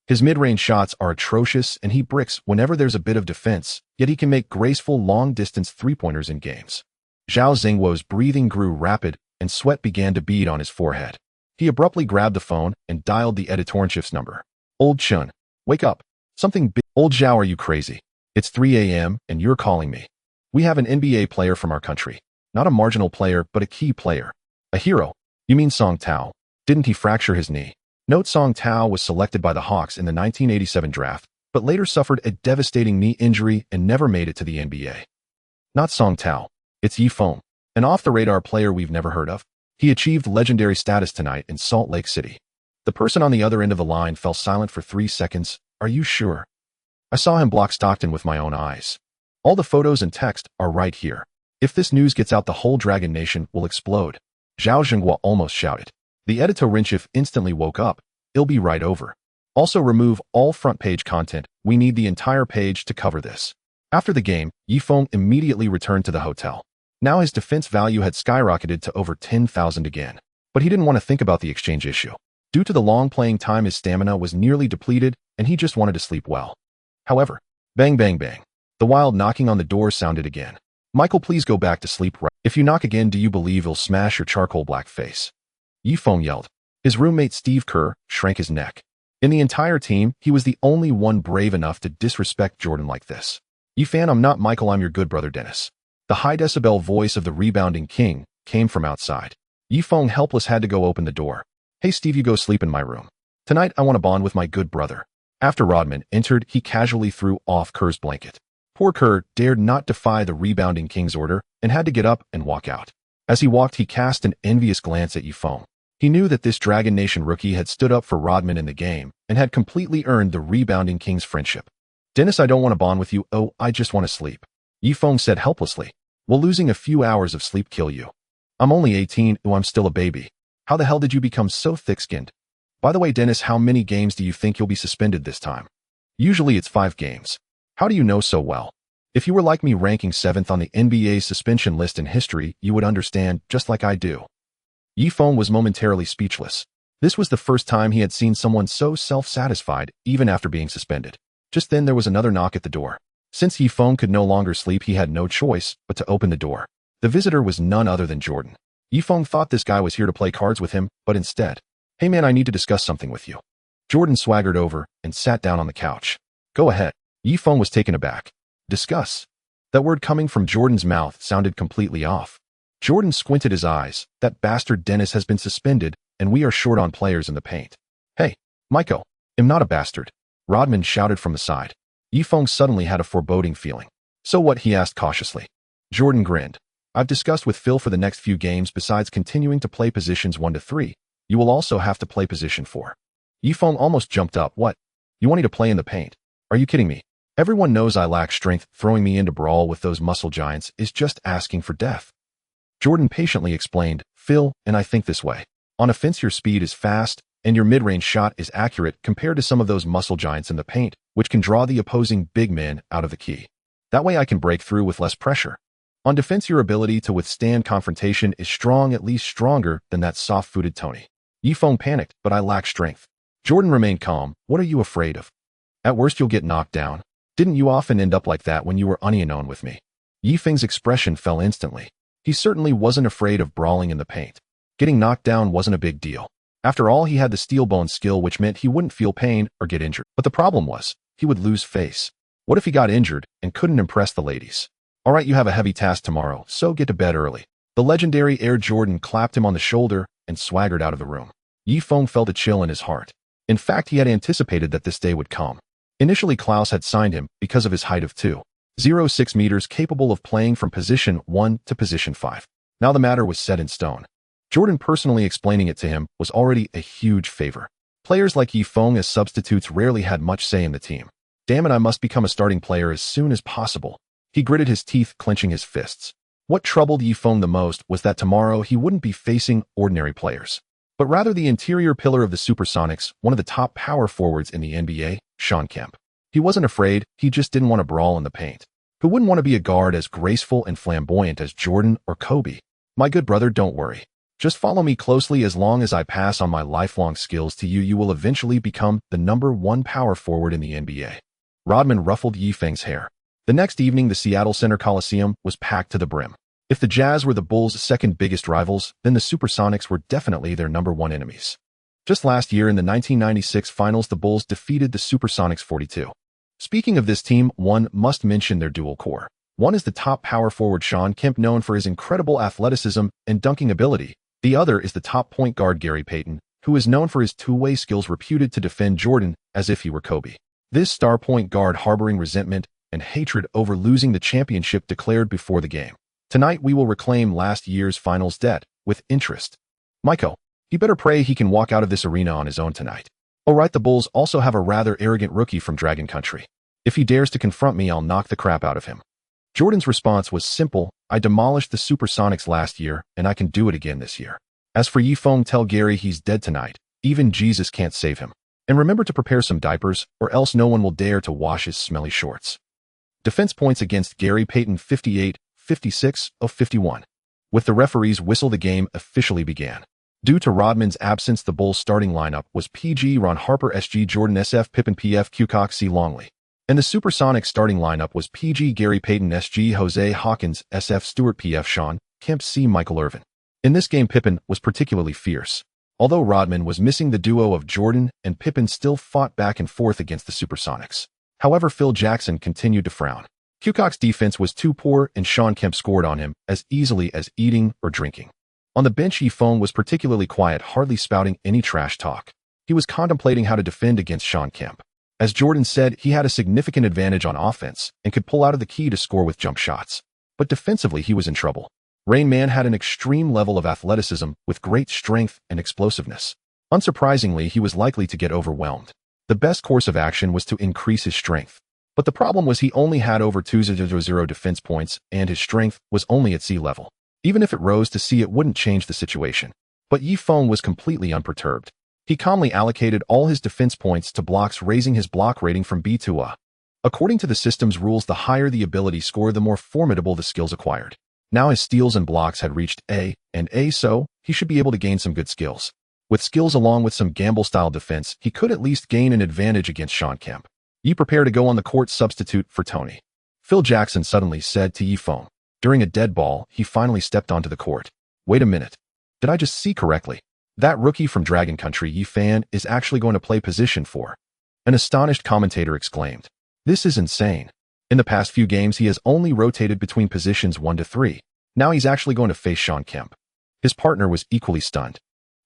His mid-range shots are atrocious, and he bricks whenever there's a bit of defense, yet he can make graceful long-distance three-pointers in games." Zhao Zhenghuo's breathing grew rapid, and sweat began to bead on his forehead. He abruptly grabbed the phone and dialed the editor-in-chief's number. "Old Chun, wake up. Something big." "Old Zhao, are you crazy? It's 3 a.m., and you're calling me. We have an NBA player from our country. Not a marginal player, but a key player. A hero. You mean Song Tao? Didn't he fracture his knee?" Note: Song Tao was selected by the Hawks in the 1987 draft, but later suffered a devastating knee injury and never made it to the NBA. "Not Song Tao. It's Yifeng, an off-the-radar player we've never heard of. He achieved legendary status tonight in Salt Lake City." The person on the other end of the line fell silent for 3 seconds. "Are you sure? I saw him block Stockton with my own eyes. All the photos and text are right here. If this news gets out, the whole Dragon Nation will explode." Zhao Zhenghua almost shouted. The editor-in-chief instantly woke up. "It'll be right over. Also remove all front-page content. We need the entire page to cover this." After the game, Yifeng immediately returned to the hotel. Now his defense value had skyrocketed to over 10,000 again. But he didn't want to think about the exchange issue. Due to the long playing time, his stamina was nearly depleted, and he just wanted to sleep well. However, bang bang bang. The wild knocking on the door sounded again. "Michael, please go back to sleep right. If you knock again, do you believe he'll smash your charcoal black face?" Yifeng yelled. His roommate Steve Kerr shrank his neck. In the entire team, he was the only one brave enough to disrespect Jordan like this. "Yifan, I'm not Michael, I'm your good brother Dennis." The high-decibel voice of the rebounding king came from outside. Yifeng, helpless, had to go open the door. "Hey Steve, you go sleep in my room. Tonight I want to bond with my good brother." After Rodman entered, he casually threw off Kerr's blanket. Poor Kerr dared not defy the rebounding king's order and had to get up and walk out. As he walked, he cast an envious glance at Yifeng. He knew that this Dragon Nation rookie had stood up for Rodman in the game and had completely earned the rebounding king's friendship. "Dennis, I don't want to bond with you. Oh, I just want to sleep," Yifeng said helplessly. "Will losing a few hours of sleep kill you?" "I'm only 18. Oh, I'm still a baby. How the hell did you become so thick-skinned? By the way, Dennis, how many games do you think you'll be suspended this time?" "Usually it's 5 games. How do you know so well? If you were like me, ranking 7th on the NBA's suspension list in history, you would understand, just like I do." Yifeng was momentarily speechless. This was the first time he had seen someone so self-satisfied, even after being suspended. Just then there was another knock at the door. Since Yifeng could no longer sleep, he had no choice but to open the door. The visitor was none other than Jordan. Yifeng thought this guy was here to play cards with him, but instead, "Hey man, I need to discuss something with you." Jordan swaggered over and sat down on the couch. "Go ahead." Yifeng was taken aback. "Discuss?" That word coming from Jordan's mouth sounded completely off. Jordan squinted his eyes. "That bastard Dennis has been suspended, and we are short on players in the paint." "Hey, Michael, I'm not a bastard," Rodman shouted from the side. Yifeng suddenly had a foreboding feeling. "So what?" he asked cautiously. Jordan grinned. "I've discussed with Phil for the next few games, besides continuing to play positions 1 to 3, you will also have to play position 4. Yifeng almost jumped up. "What? You want me to play in the paint? Are you kidding me? Everyone knows I lack strength. Throwing me into brawl with those muscle giants is just asking for death." Jordan patiently explained, "Phil, and I think this way. On offense, your speed is fast, and your mid-range shot is accurate compared to some of those muscle giants in the paint, which can draw the opposing big men out of the key. That way I can break through with less pressure. On defense, your ability to withstand confrontation is strong, at least stronger than that soft-footed Tony." Yifeng panicked, "But I lack strength." Jordan remained calm. "What are you afraid of? At worst, you'll get knocked down. Didn't you often end up like that when you were unknown with me?" Yifeng's expression fell instantly. He certainly wasn't afraid of brawling in the paint. Getting knocked down wasn't a big deal. After all, he had the steel bone skill, which meant he wouldn't feel pain or get injured. But the problem was, he would lose face. What if he got injured and couldn't impress the ladies? "All right, you have a heavy task tomorrow, so get to bed early." The legendary Air Jordan clapped him on the shoulder and swaggered out of the room. Yifeng felt a chill in his heart. In fact, he had anticipated that this day would come. Initially, Klaus had signed him because of his height of 2.06 meters, capable of playing from position 1 to position 5. Now the matter was set in stone. Jordan personally explaining it to him was already a huge favor. Players like Yifeng as substitutes rarely had much say in the team. "Damn it, I must become a starting player as soon as possible." He gritted his teeth, clenching his fists. What troubled Yifeng the most was that tomorrow he wouldn't be facing ordinary players, but rather the interior pillar of the Supersonics, one of the top power forwards in the NBA, Shawn Kemp. He wasn't afraid, he just didn't want to brawl in the paint. Who wouldn't want to be a guard as graceful and flamboyant as Jordan or Kobe? "My good brother, don't worry. Just follow me closely. As long as I pass on my lifelong skills to you, you will eventually become the #1 power forward in the NBA." Rodman ruffled Yifeng's hair. The next evening, the Seattle Center Coliseum was packed to the brim. If the Jazz were the Bulls' second biggest rivals, then the Supersonics were definitely their #1 enemies. Just last year in the 1996 finals, the Bulls defeated the Supersonics 42. Speaking of this team, one must mention their dual core. One is the top power forward Shawn Kemp, known for his incredible athleticism and dunking ability. The other is the top point guard Gary Payton, who is known for his two-way skills, reputed to defend Jordan as if he were Kobe. This star point guard harboring resentment and hatred over losing the championship declared before the game, "Tonight we will reclaim last year's finals debt with interest." Michael, he better pray he can walk out of this arena on his own tonight. Oh right, the Bulls also have a rather arrogant rookie from Dragon Country. If he dares to confront me, I'll knock the crap out of him. Jordan's response was simple: "I demolished the Supersonics last year, and I can do it again this year. As for Yifeng, tell Gary he's dead tonight. Even Jesus can't save him. And remember to prepare some diapers, or else no one will dare to wash his smelly shorts." Defense points against Gary Payton: 58, 56, 51. With the referee's whistle, the game officially began. Due to Rodman's absence, the Bulls' starting lineup was PG Ron Harper, SG Jordan, SF Pippen, PF Kukoc, C Longley. And the Supersonics starting lineup was PG Gary Payton, SG Jose Hawkins, SF Stewart, PF Shawn Kemp, C Michael Irvin. In this game, Pippen was particularly fierce. Although Rodman was missing, the duo of Jordan and Pippen still fought back and forth against the Supersonics. However, Phil Jackson continued to frown. Kukoc's defense was too poor and Shawn Kemp scored on him as easily as eating or drinking. On the bench, Yifeng was particularly quiet, hardly spouting any trash talk. He was contemplating how to defend against Shawn Kemp. As Jordan said, he had a significant advantage on offense and could pull out of the key to score with jump shots. But defensively, he was in trouble. Rain Man had an extreme level of athleticism with great strength and explosiveness. Unsurprisingly, he was likely to get overwhelmed. The best course of action was to increase his strength. But the problem was he only had over 200 defense points and his strength was only at sea level. Even if it rose to sea, it wouldn't change the situation. But Yifeng was completely unperturbed. He calmly allocated all his defense points to blocks, raising his block rating from B to A. According to the system's rules, the higher the ability score, the more formidable the skills acquired. Now his steals and blocks had reached A and A, so he should be able to gain some good skills. With skills along with some gamble-style defense, he could at least gain an advantage against Shawn Kemp. "You prepare to go on the court, substitute for Tony," Phil Jackson suddenly said to Yifeng. During a dead ball, he finally stepped onto the court. "Wait a minute. Did I just see correctly? That rookie from Dragon Country, Yifeng, is actually going to play position 4. An astonished commentator exclaimed. "This is insane. In the past few games, he has only rotated between positions 1 to 3. Now he's actually going to face Shawn Kemp." His partner was equally stunned.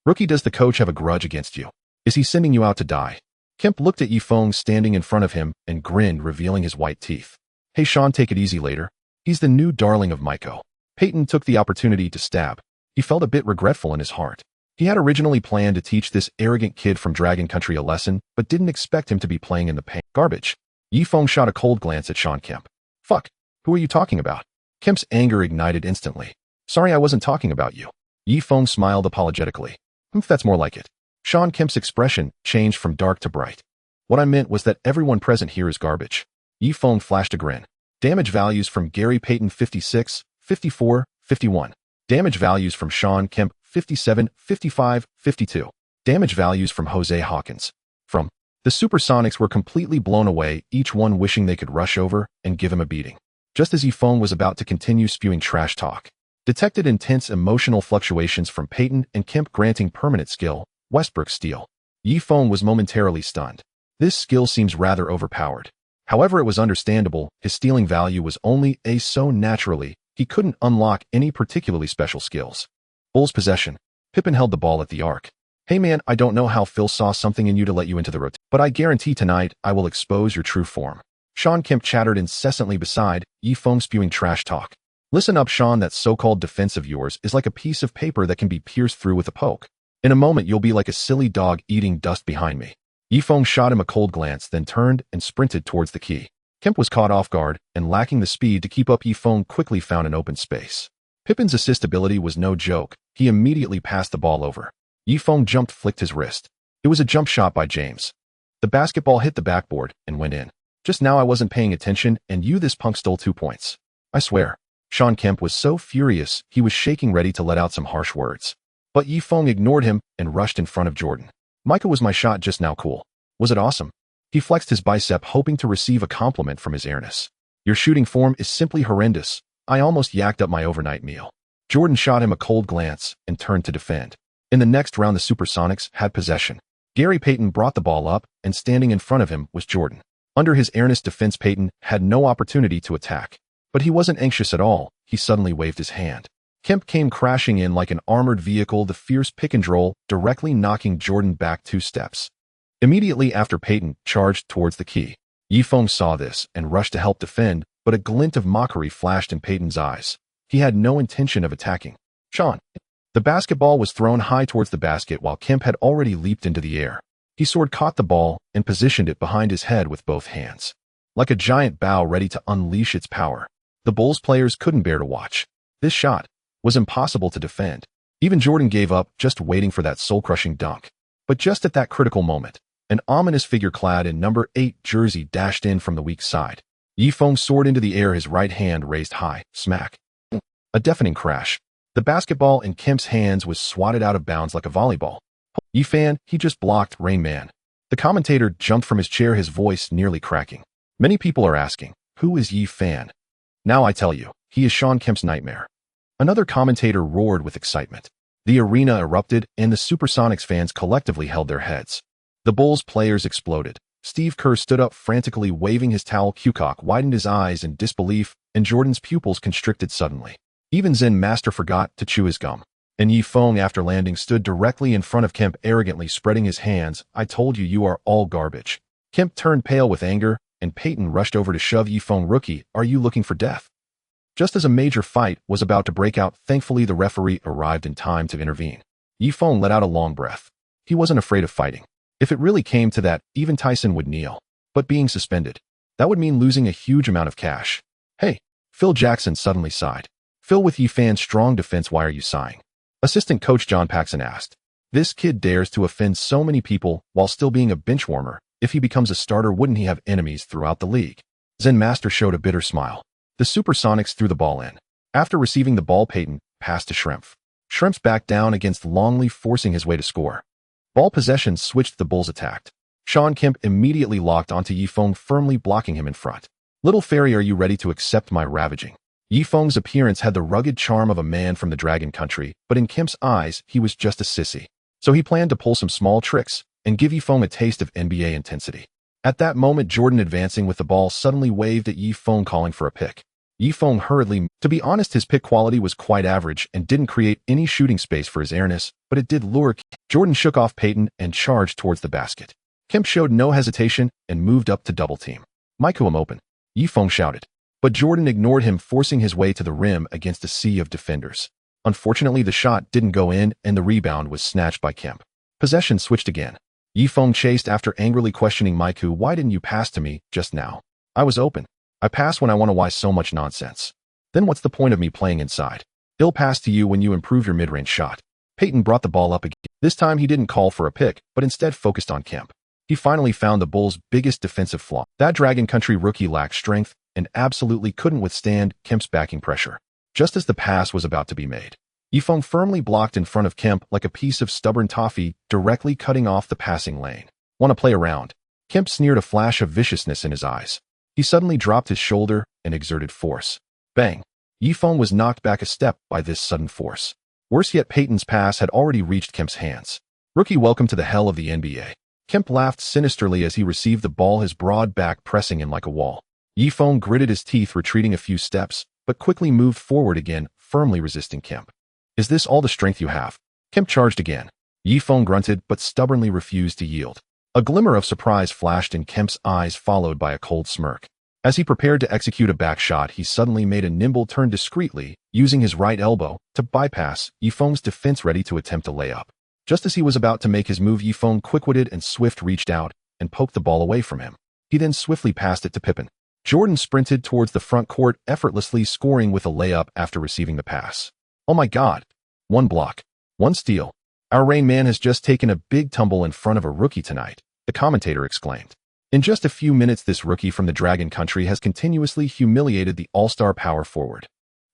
"Rookie, does the coach have a grudge against you? Is he sending you out to die?" Kemp looked at Yifeng standing in front of him and grinned, revealing his white teeth. "Hey Shawn, take it easy later. He's the new darling of Maiko." Peyton took the opportunity to stab. He felt a bit regretful in his heart. He had originally planned to teach this arrogant kid from Dragon Country a lesson, but didn't expect him to be playing in the paint. Garbage. Yifeng shot a cold glance at Shawn Kemp. "Fuck. Who are you talking about?" Kemp's anger ignited instantly. "Sorry, I wasn't talking about you." Yifeng smiled apologetically. That's more like it." Shawn Kemp's expression changed from dark to bright. "What I meant was that everyone present here is garbage." Yifeng flashed a grin. Damage values from Gary Payton 56, 54, 51. Damage values from Shawn Kemp 57, 55, 52. Damage values from Jose Hawkins. From the Supersonics were completely blown away, each one wishing they could rush over and give him a beating. Just as Yifeng was about to continue spewing trash talk, detected intense emotional fluctuations from Peyton and Kemp granting permanent skill, Westbrook Steel. Yifeng was momentarily stunned. This skill seems rather overpowered. However, it was understandable, his stealing value was only A, so naturally, he couldn't unlock any particularly special skills. Bulls possession. Pippen held the ball at the arc. "Hey man, I don't know how Phil saw something in you to let you into the rotation, but I guarantee tonight I will expose your true form." Shawn Kemp chattered incessantly beside Yifeng, spewing trash talk. "Listen up, Shawn, that so-called defense of yours is like a piece of paper that can be pierced through with a poke. In a moment you'll be like a silly dog eating dust behind me." Yifeng shot him a cold glance, then turned and sprinted towards the key. Kemp was caught off guard, and lacking the speed to keep up, Yifeng quickly found an open space. Pippen's assist ability was no joke. He immediately passed the ball over. Yifeng jumped, flicked his wrist. It was a jump shot by James. The basketball hit the backboard and went in. "Just now I wasn't paying attention, and this punk stole 2 points. I swear." Shawn Kemp was so furious, he was shaking, ready to let out some harsh words. But Yifeng ignored him and rushed in front of Jordan. "Micah, was my shot just now cool? Was it awesome?" He flexed his bicep, hoping to receive a compliment from his airness. "Your shooting form is simply horrendous. I almost yacked up my overnight meal." Jordan shot him a cold glance and turned to defend. In the next round, the Supersonics had possession. Gary Payton brought the ball up, and standing in front of him was Jordan. Under his earnest defense, Payton had no opportunity to attack. But he wasn't anxious at all. He suddenly waved his hand. Kemp came crashing in like an armored vehicle, the fierce pick and roll directly knocking Jordan back 2 steps. Immediately after, Payton charged towards the key. Yifeng saw this and rushed to help defend, but a glint of mockery flashed in Payton's eyes. He had no intention of attacking. "Shawn." The basketball was thrown high towards the basket while Kemp had already leaped into the air. He caught the ball and positioned it behind his head with both hands. Like a giant bow ready to unleash its power. The Bulls players couldn't bear to watch. This shot was impossible to defend. Even Jordan gave up, just waiting for that soul-crushing dunk. But just at that critical moment, an ominous figure clad in number 8 jersey dashed in from the weak side. Yifeng soared into the air, his right hand raised high. Smack. A deafening crash. The basketball in Kemp's hands was swatted out of bounds like a volleyball. "Yifeng, he just blocked Rain Man." The commentator jumped from his chair, his voice nearly cracking. "Many people are asking, who is Yifeng? Now I tell you, he is Shawn Kemp's nightmare." Another commentator roared with excitement. The arena erupted, and the Supersonics fans collectively held their heads. The Bulls players exploded. Steve Kerr stood up frantically waving his towel. Cucock widened his eyes in disbelief, and Jordan's pupils constricted suddenly. Even Zen Master forgot to chew his gum. And Yi Feng, after landing, stood directly in front of Kemp, arrogantly spreading his hands. I told you, you are all garbage. Kemp turned pale with anger, and Peyton rushed over to shove Yi Feng. Rookie, are you looking for death? Just as a major fight was about to break out, thankfully the referee arrived in time to intervene. Yi Feng let out a long breath. He wasn't afraid of fighting. If it really came to that, even Tyson would kneel. But being suspended, that would mean losing a huge amount of cash. Hey, Phil Jackson suddenly sighed. Phil, with Yi Feng's strong defense, why are you sighing? Assistant coach John Paxson asked. This kid dares to offend so many people while still being a bench warmer. If he becomes a starter, wouldn't he have enemies throughout the league? Zen Master showed a bitter smile. The Supersonics threw the ball in. After receiving the ball, Peyton passed to Shrimp. Shrimp's back down against Longley, forcing his way to score. Ball possession switched, the Bulls attacked. Sean Kemp immediately locked onto Yi Feng, firmly blocking him in front. Little fairy, are you ready to accept my ravaging? Yi Feng's appearance had the rugged charm of a man from the Dragon Country, but in Kemp's eyes, he was just a sissy. So he planned to pull some small tricks and give Yi Feng a taste of NBA intensity. At that moment, Jordan, advancing with the ball, suddenly waved at Yi Feng, calling for a pick. Yi Feng hurriedly. To be honest, his pick quality was quite average and didn't create any shooting space for his airness, but it did lure. Jordan shook off Peyton and charged towards the basket. Kemp showed no hesitation and moved up to double team. Michael, I'm open, Yi Feng shouted. But Jordan ignored him, forcing his way to the rim against a sea of defenders. Unfortunately, the shot didn't go in and the rebound was snatched by Kemp. Possession switched again. Yi Feng chased after, angrily questioning Miku, why didn't you pass to me just now? I was open. I pass when I want to. Why so much nonsense? Then what's the point of me playing inside? He'll pass to you when you improve your mid-range shot. Peyton brought the ball up again. This time he didn't call for a pick, but instead focused on Kemp. He finally found the Bulls' biggest defensive flaw. That Dragon Country rookie lacked strength and absolutely couldn't withstand Kemp's backing pressure. Just as the pass was about to be made, Yi Feng firmly blocked in front of Kemp like a piece of stubborn toffee, directly cutting off the passing lane. Want to play around? Kemp sneered, a flash of viciousness in his eyes. He suddenly dropped his shoulder and exerted force. Bang! Yi Feng was knocked back a step by this sudden force. Worse yet, Peyton's pass had already reached Kemp's hands. Rookie, welcome to the hell of the NBA. Kemp laughed sinisterly as he received the ball, his broad back pressing in like a wall. Yi Feng gritted his teeth, retreating a few steps, but quickly moved forward again, firmly resisting Kemp. Is this all the strength you have? Kemp charged again. Yi Feng grunted, but stubbornly refused to yield. A glimmer of surprise flashed in Kemp's eyes, followed by a cold smirk. As he prepared to execute a back shot, he suddenly made a nimble turn discreetly, using his right elbow to bypass Yi Feng's defense, ready to attempt a layup. Just as he was about to make his move, Yi Feng, quick-witted and swift, reached out and poked the ball away from him. He then swiftly passed it to Pippen. Jordan sprinted towards the front court, effortlessly scoring with a layup after receiving the pass. Oh my God! One block, one steal. Our Rain Man has just taken a big tumble in front of a rookie tonight, the commentator exclaimed. In just a few minutes, this rookie from the Dragon Country has continuously humiliated the all-star power forward.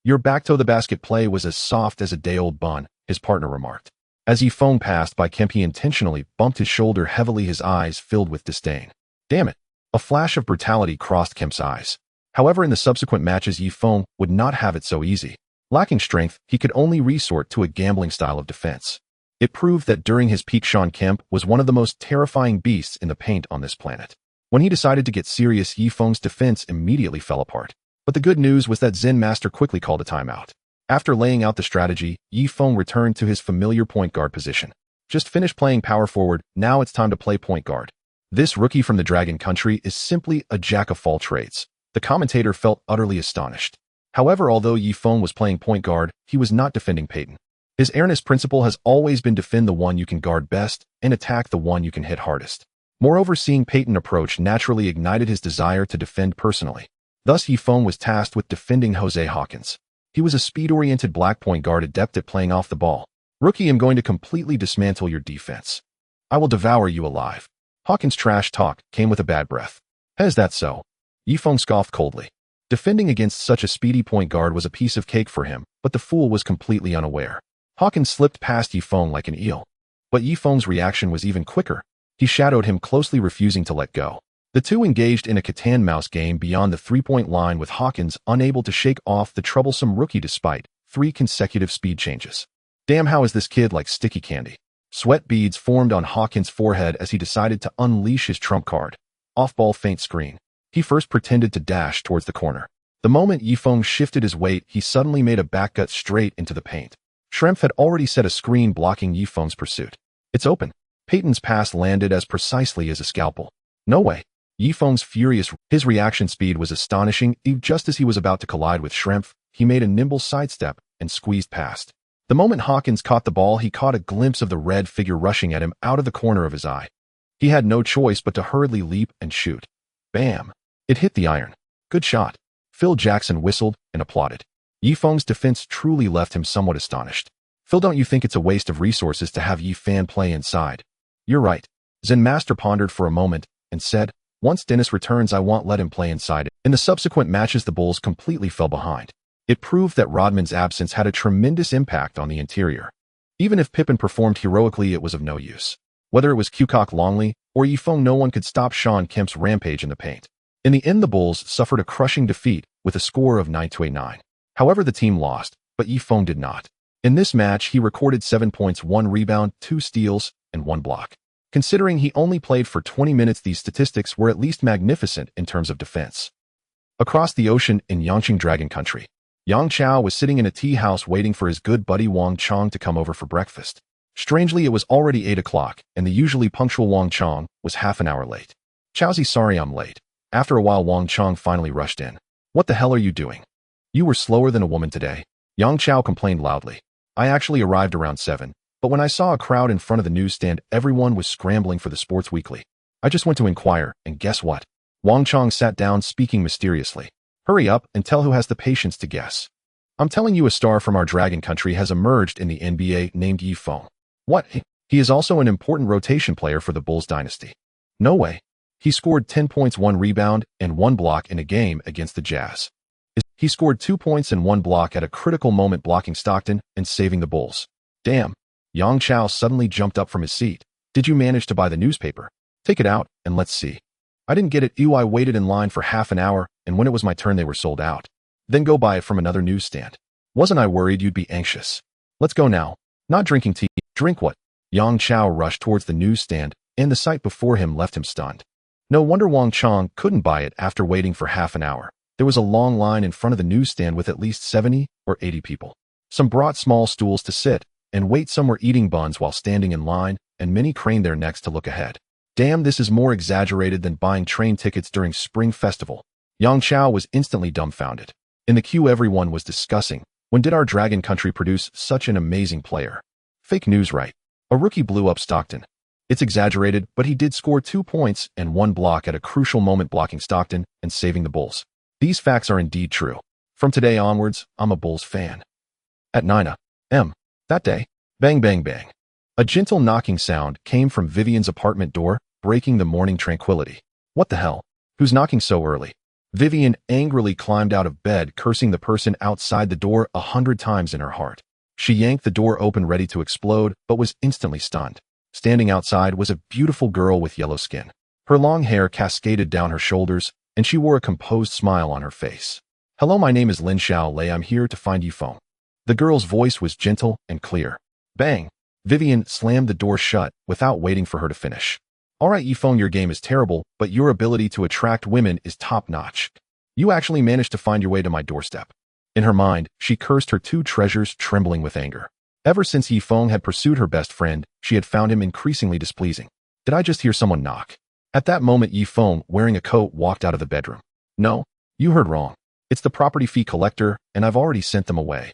Your back-to-the-basket play was as soft as a day-old bun, his partner remarked. As Yi Feng passed by Kemp, he intentionally bumped his shoulder heavily, his eyes filled with disdain. Damn it! A flash of brutality crossed Kemp's eyes. However, in the subsequent matches, Yi Feng would not have it so easy. Lacking strength, he could only resort to a gambling style of defense. It proved that during his peak, Sean Kemp was one of the most terrifying beasts in the paint on this planet. When he decided to get serious, Yi Feng's defense immediately fell apart. But the good news was that Zen Master quickly called a timeout. After laying out the strategy, Yi Feng returned to his familiar point guard position. Just finished playing power forward, now it's time to play point guard. This rookie from the Dragon Country is simply a jack of all trades. The commentator felt utterly astonished. However, although Yi Feng was playing point guard, he was not defending Peyton. His airness principle has always been defend the one you can guard best and attack the one you can hit hardest. Moreover, seeing Peyton approach naturally ignited his desire to defend personally. Thus, Yi Feng was tasked with defending Jose Hawkins. He was a speed-oriented black point guard adept at playing off the ball. Rookie, I'm going to completely dismantle your defense. I will devour you alive. Hawkins' trash talk came with a bad breath. Is that so? Yi Feng scoffed coldly. Defending against such a speedy point guard was a piece of cake for him, but the fool was completely unaware. Hawkins slipped past Yi Feng like an eel. But Yi Feng's reaction was even quicker. He shadowed him closely, refusing to let go. The two engaged in a cat-and-mouse game beyond the three-point line, with Hawkins unable to shake off the troublesome rookie despite 3 consecutive speed changes. Damn, how is this kid like sticky candy? Sweat beads formed on Hawkins' forehead as he decided to unleash his trump card. Off-ball faint screen. He first pretended to dash towards the corner. The moment Yifeng shifted his weight, he suddenly made a backgut straight into the paint. Schrempf had already set a screen blocking Yifeng's pursuit. It's open. Peyton's pass landed as precisely as a scalpel. No way. Yifeng's furious. His reaction speed was astonishing. Just as he was about to collide with Schrempf, he made a nimble sidestep and squeezed past. The moment Hawkins caught the ball, he caught a glimpse of the red figure rushing at him out of the corner of his eye. He had no choice but to hurriedly leap and shoot. Bam! It hit the iron. Good shot. Phil Jackson whistled and applauded. Yifeng's defense truly left him somewhat astonished. Phil, don't you think it's a waste of resources to have Yifan play inside? You're right. Zen Master pondered for a moment and said, once Dennis returns, I won't let him play inside. In the subsequent matches, the Bulls completely fell behind. It proved that Rodman's absence had a tremendous impact on the interior. Even if Pippen performed heroically, it was of no use. Whether it was Kukoc Longley or Yifeng, no one could stop Shawn Kemp's rampage in the paint. In the end, the Bulls suffered a crushing defeat with a score of 9-9. However, the team lost, but Yifeng did not. In this match, he recorded 7 points, 1 rebound, 2 steals, and 1 block. Considering he only played for 20 minutes, these statistics were at least magnificent in terms of defense. Across the ocean in Yangqing Dragon Country, Yang Chao was sitting in a tea house waiting for his good buddy Wang Chong to come over for breakfast. Strangely, it was already 8 o'clock, and the usually punctual Wang Chong was half an hour late. Chowsy, sorry I'm late. After a while, Wang Chong finally rushed in. What the hell are you doing? You were slower than a woman today. Yang Chao complained loudly. I actually arrived around 7, but when I saw a crowd in front of the newsstand, everyone was scrambling for the Sports Weekly. I just went to inquire, and guess what? Wang Chong sat down, speaking mysteriously. Hurry up and tell who has the patience to guess. I'm telling you, a star from our Dragon Country has emerged in the NBA named Yifeng. What? He is also an important rotation player for the Bulls dynasty. No way. He scored 10 points, 1 rebound, and 1 block in a game against the Jazz. He scored 2 points and 1 block at a critical moment, blocking Stockton and saving the Bulls. Damn. Yang Chao suddenly jumped up from his seat. Did you manage to buy the newspaper? Take it out, and let's see. I didn't get it. I waited in line for half an hour, and when it was my turn, they were sold out. Then go buy it from another newsstand. Wasn't I worried you'd be anxious? Let's go now. Not drinking tea. Drink what? Yang Chao rushed towards the newsstand, and the sight before him left him stunned. No wonder Wang Chong couldn't buy it after waiting for half an hour. There was a long line in front of the newsstand with at least 70 or 80 people. Some brought small stools to sit and wait, some were eating buns while standing in line, and many craned their necks to look ahead. Damn, this is more exaggerated than buying train tickets during Spring Festival. Yang Chao was instantly dumbfounded. In the queue, everyone was discussing, when did our Dragon Country produce such an amazing player? Fake news, right? A rookie blew up Stockton. It's exaggerated, but he did score 2 points and 1 block at a crucial moment, blocking Stockton and saving the Bulls. These facts are indeed true. From today onwards, I'm a Bulls fan. At 9 a.m. that day, bang, bang, bang. A gentle knocking sound came from Vivian's apartment door, breaking the morning tranquility. What the hell? Who's knocking so early? Vivian angrily climbed out of bed, cursing the person outside the door 100 times in her heart. She yanked the door open, ready to explode, but was instantly stunned. Standing outside was a beautiful girl with yellow skin. Her long hair cascaded down her shoulders, and she wore a composed smile on her face. Hello, my name is Lin Xiaolei. I'm here to find Yifeng. The girl's voice was gentle and clear. Bang! Vivian slammed the door shut without waiting for her to finish. All right, Yifeng, your game is terrible, but your ability to attract women is top-notch. You actually managed to find your way to my doorstep. In her mind, she cursed her 2 treasures, trembling with anger. Ever since Yifeng had pursued her best friend, she had found him increasingly displeasing. Did I just hear someone knock? At that moment, Yifeng, wearing a coat, walked out of the bedroom. No, you heard wrong. It's the property fee collector, and I've already sent them away.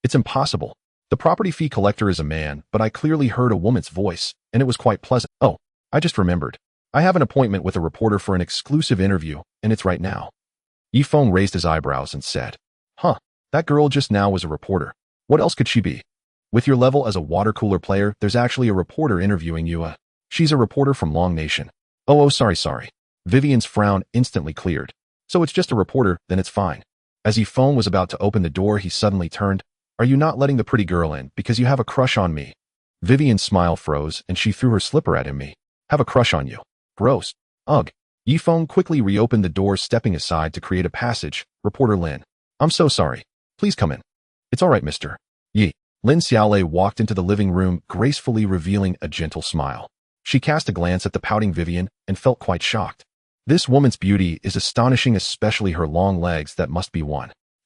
It's impossible. The property fee collector is a man, but I clearly heard a woman's voice, and it was quite pleasant. Oh, I just remembered. I have an appointment with a reporter for an exclusive interview, and it's right now. Yifeng raised his eyebrows and said, Huh, that girl just now was a reporter. What else could she be? With your level as a water cooler player, there's actually a reporter interviewing you. She's a reporter from Long Nation. Oh, sorry. Vivian's frown instantly cleared. So it's just a reporter, then it's fine. As Yifeng was about to open the door, he suddenly turned. Are you not letting the pretty girl in because you have a crush on me? Vivian's smile froze, and she threw her slipper at him. Me? Have a crush on you? Gross. Ugh. Yifeng quickly reopened the door, stepping aside to create a passage. Reporter Lin. I'm so sorry. Please come in. It's all right, Mr. Yi. Lin Xiaolei walked into the living room, gracefully revealing a gentle smile. She cast a glance at the pouting Vivian and felt quite shocked. This woman's beauty is astonishing, especially her long legs that must be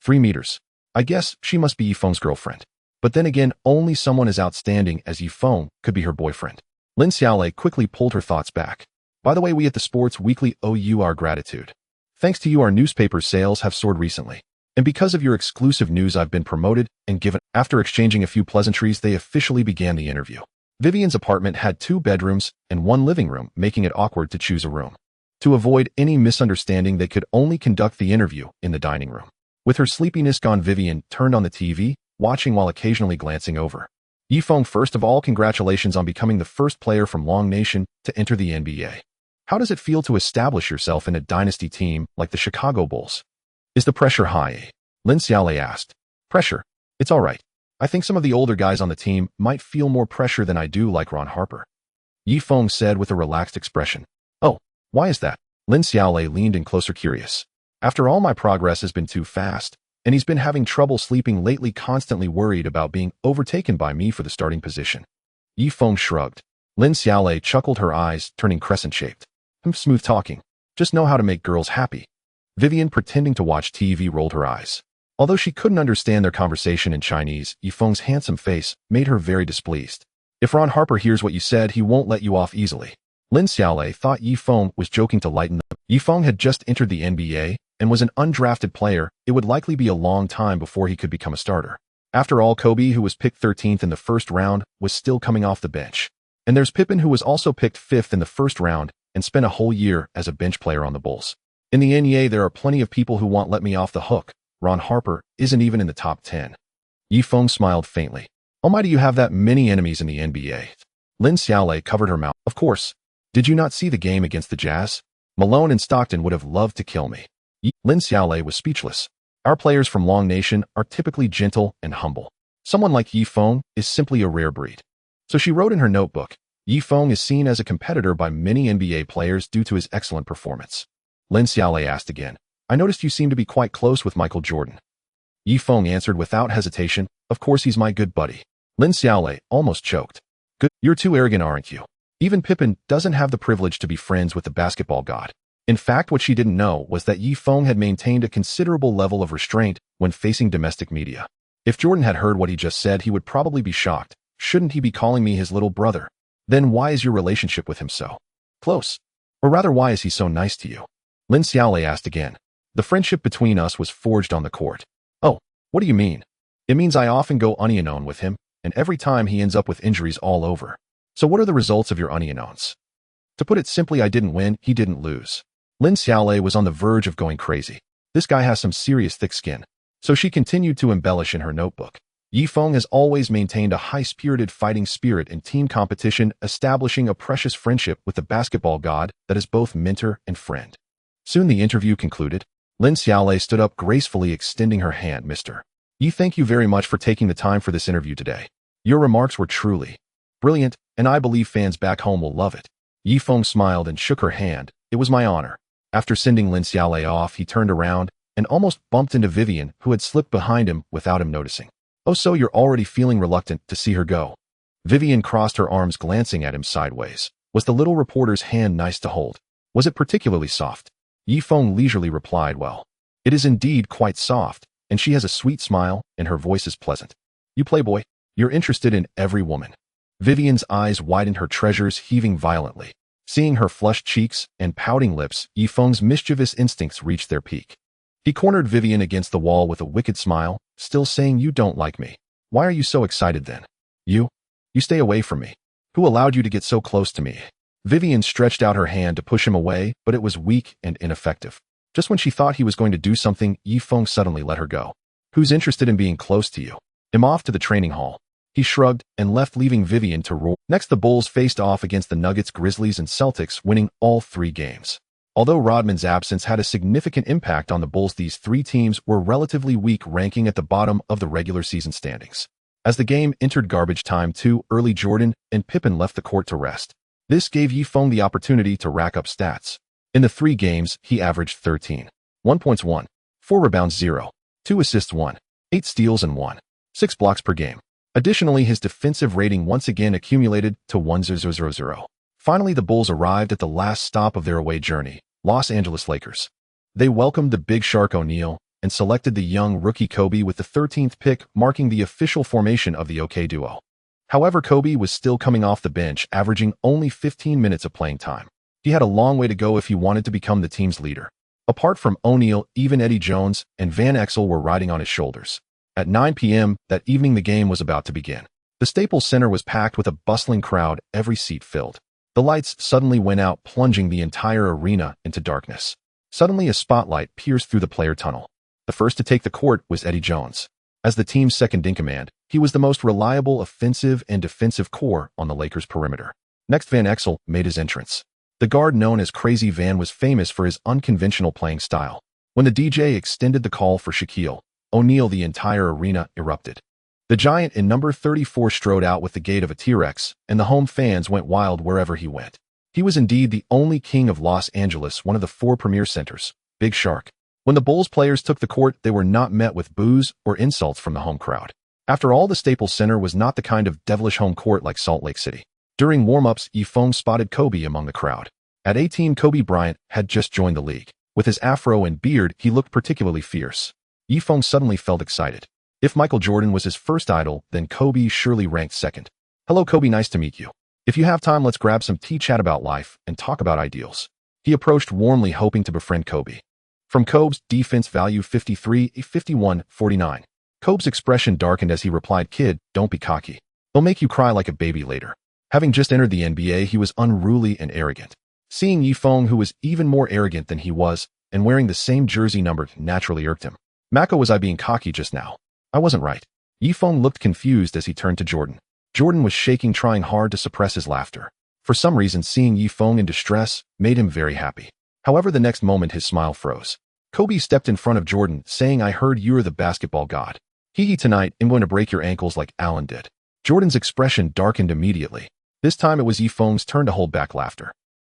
3 meters. I guess she must be Yifeng's girlfriend. But then again, only someone as outstanding as Yifeng could be her boyfriend. Lin Xiaolei quickly pulled her thoughts back. By the way, we at the Sports Weekly owe you our gratitude. Thanks to you, our newspaper sales have soared recently. And because of your exclusive news, I've been promoted and given. After exchanging a few pleasantries, they officially began the interview. Vivian's apartment had 2 bedrooms and 1 living room, making it awkward to choose a room. To avoid any misunderstanding, they could only conduct the interview in the dining room. With her sleepiness gone, Vivian turned on the TV, watching while occasionally glancing over. Yifeng, first of all, congratulations on becoming the first player from Long Nation to enter the NBA. How does it feel to establish yourself in a dynasty team like the Chicago Bulls? Is the pressure high? Lin Xiaolei asked. Pressure? It's all right. I think some of the older guys on the team might feel more pressure than I do, like Ron Harper. Yifeng said with a relaxed expression. Oh, why is that? Lin Xiaolei leaned in closer, curious. After all, my progress has been too fast, and he's been having trouble sleeping lately, constantly worried about being overtaken by me for the starting position. Yifeng shrugged. Lin Xiaolei chuckled, her eyes turning crescent-shaped. Smooth talking. Just know how to make girls happy. Vivian, pretending to watch TV, rolled her eyes. Although she couldn't understand their conversation in Chinese, Yifeng's handsome face made her very displeased. If Ron Harper hears what you said, he won't let you off easily. Lin Xiaolei thought Yifeng was joking to lighten them. Yifeng had just entered the NBA and was an undrafted player. It would likely be a long time before he could become a starter. After all, Kobe, who was picked 13th in the first round, was still coming off the bench. And there's Pippen, who was also picked 5th in the first round and spent a whole year as a bench player on the Bulls. In the NBA, there are plenty of people who won't let me off the hook. Ron Harper isn't even in the top 10. Yifeng smiled faintly. Almighty, you have that many enemies in the NBA. Lin Xiaolei covered her mouth. Of course. Did you not see the game against the Jazz? Malone and Stockton would have loved to kill me. Lin Xiaolei was speechless. Our players from Long Nation are typically gentle and humble. Someone like Yifeng is simply a rare breed. So she wrote in her notebook, Yifeng is seen as a competitor by many NBA players due to his excellent performance. Lin Xiaolei asked again, I noticed you seem to be quite close with Michael Jordan. Yifeng answered without hesitation, of course he's my good buddy. Lin Xiaolei almost choked. Good, you're too arrogant, aren't you? Even Pippen doesn't have the privilege to be friends with the basketball god. In fact, what she didn't know was that Yifeng had maintained a considerable level of restraint when facing domestic media. If Jordan had heard what he just said, he would probably be shocked. Shouldn't he be calling me his little brother? Then why is your relationship with him so close? Or rather, why is he so nice to you? Lin Xiaolei asked again. The friendship between us was forged on the court. Oh, what do you mean? It means I often go unknown with him, and every time he ends up with injuries all over. So what are the results of your unknowns? To put it simply, I didn't win, he didn't lose. Lin Xiaolei was on the verge of going crazy. This guy has some serious thick skin. So she continued to embellish in her notebook. Yifeng has always maintained a high-spirited fighting spirit in team competition, establishing a precious friendship with the basketball god that is both mentor and friend. Soon the interview concluded. Lin Xiaolei stood up gracefully, extending her hand. Mr. Yi, thank you very much for taking the time for this interview today. Your remarks were truly brilliant, and I believe fans back home will love it. Yifeng smiled and shook her hand. It was my honor. After sending Lin Xiaolei off, he turned around and almost bumped into Vivian, who had slipped behind him without him noticing. Oh, so you're already feeling reluctant to see her go. Vivian crossed her arms, glancing at him sideways. Was the little reporter's hand nice to hold? Was it particularly soft? Yifeng leisurely replied, well, it is indeed quite soft, and she has a sweet smile, and her voice is pleasant. You playboy, you're interested in every woman. Vivian's eyes widened, her treasures heaving violently. Seeing her flushed cheeks and pouting lips, Yifeng's mischievous instincts reached their peak. He cornered Vivian against the wall with a wicked smile, still saying, you don't like me. Why are you so excited then? You stay away from me. Who allowed you to get so close to me? Vivian stretched out her hand to push him away, but it was weak and ineffective. Just when she thought he was going to do something, Yifeng suddenly let her go. Who's interested in being close to you? I'm off to the training hall. He shrugged and left, leaving Vivian to roar. Next, the Bulls faced off against the Nuggets, Grizzlies, and Celtics, winning all 3 games. Although Rodman's absence had a significant impact on the Bulls, these 3 teams were relatively weak, ranking at the bottom of the regular season standings. As the game entered garbage time, 2 early, Jordan and Pippen left the court to rest. This gave Yifeng the opportunity to rack up stats. In the 3 games, he averaged 13. 1 points, 1. 4 rebounds, 0. 2 assists, 1. 8 steals, and 1. 6 blocks per game. Additionally, his defensive rating once again accumulated to 1,000. Finally, the Bulls arrived at the last stop of their away journey, Los Angeles Lakers. They welcomed the Big Shark O'Neal and selected the young rookie Kobe with the 13th pick, marking the official formation of the OK duo. However, Kobe was still coming off the bench, averaging only 15 minutes of playing time. He had a long way to go if he wanted to become the team's leader. Apart from O'Neal, even Eddie Jones and Van Exel were riding on his shoulders. At 9 p.m. that evening, the game was about to begin. The Staples Center was packed with a bustling crowd, every seat filled. The lights suddenly went out, plunging the entire arena into darkness. Suddenly, a spotlight pierced through the player tunnel. The first to take the court was Eddie Jones. As the team's second-in-command, he was the most reliable offensive and defensive core on the Lakers' perimeter. Next, Van Exel made his entrance. The guard known as Crazy Van was famous for his unconventional playing style. When the DJ extended the call for Shaquille O'Neal, the entire arena erupted. The giant in number 34 strode out with the gait of a T-Rex, and the home fans went wild wherever he went. He was indeed the only king of Los Angeles, one of the 4 premier centers, Big Shark. When the Bulls players took the court, they were not met with boos or insults from the home crowd. After all, the Staples Center was not the kind of devilish home court like Salt Lake City. During warm-ups, Yifeng spotted Kobe among the crowd. At 18, Kobe Bryant had just joined the league. With his afro and beard, he looked particularly fierce. Yifeng suddenly felt excited. If Michael Jordan was his first idol, then Kobe surely ranked second. Hello, Kobe, nice to meet you. If you have time, let's grab some tea, chat about life, and talk about ideals. He approached warmly, hoping to befriend Kobe. From Kobe's defense value 53, 51, 49. Kobe's expression darkened as he replied, "Kid, don't be cocky. They'll make you cry like a baby later." Having just entered the NBA, he was unruly and arrogant. Seeing Yifeng, who was even more arrogant than he was, and wearing the same jersey number, naturally irked him. "Mako, was I being cocky just now? I wasn't right." Yifeng looked confused as he turned to Jordan. Jordan was shaking, trying hard to suppress his laughter. For some reason, seeing Yifeng in distress made him very happy. However, the next moment his smile froze. Kobe stepped in front of Jordan, saying, "I heard you're the basketball god. Tonight, I'm going to break your ankles like Allen did." Jordan's expression darkened immediately. This time it was Yifeng's turn to hold back laughter.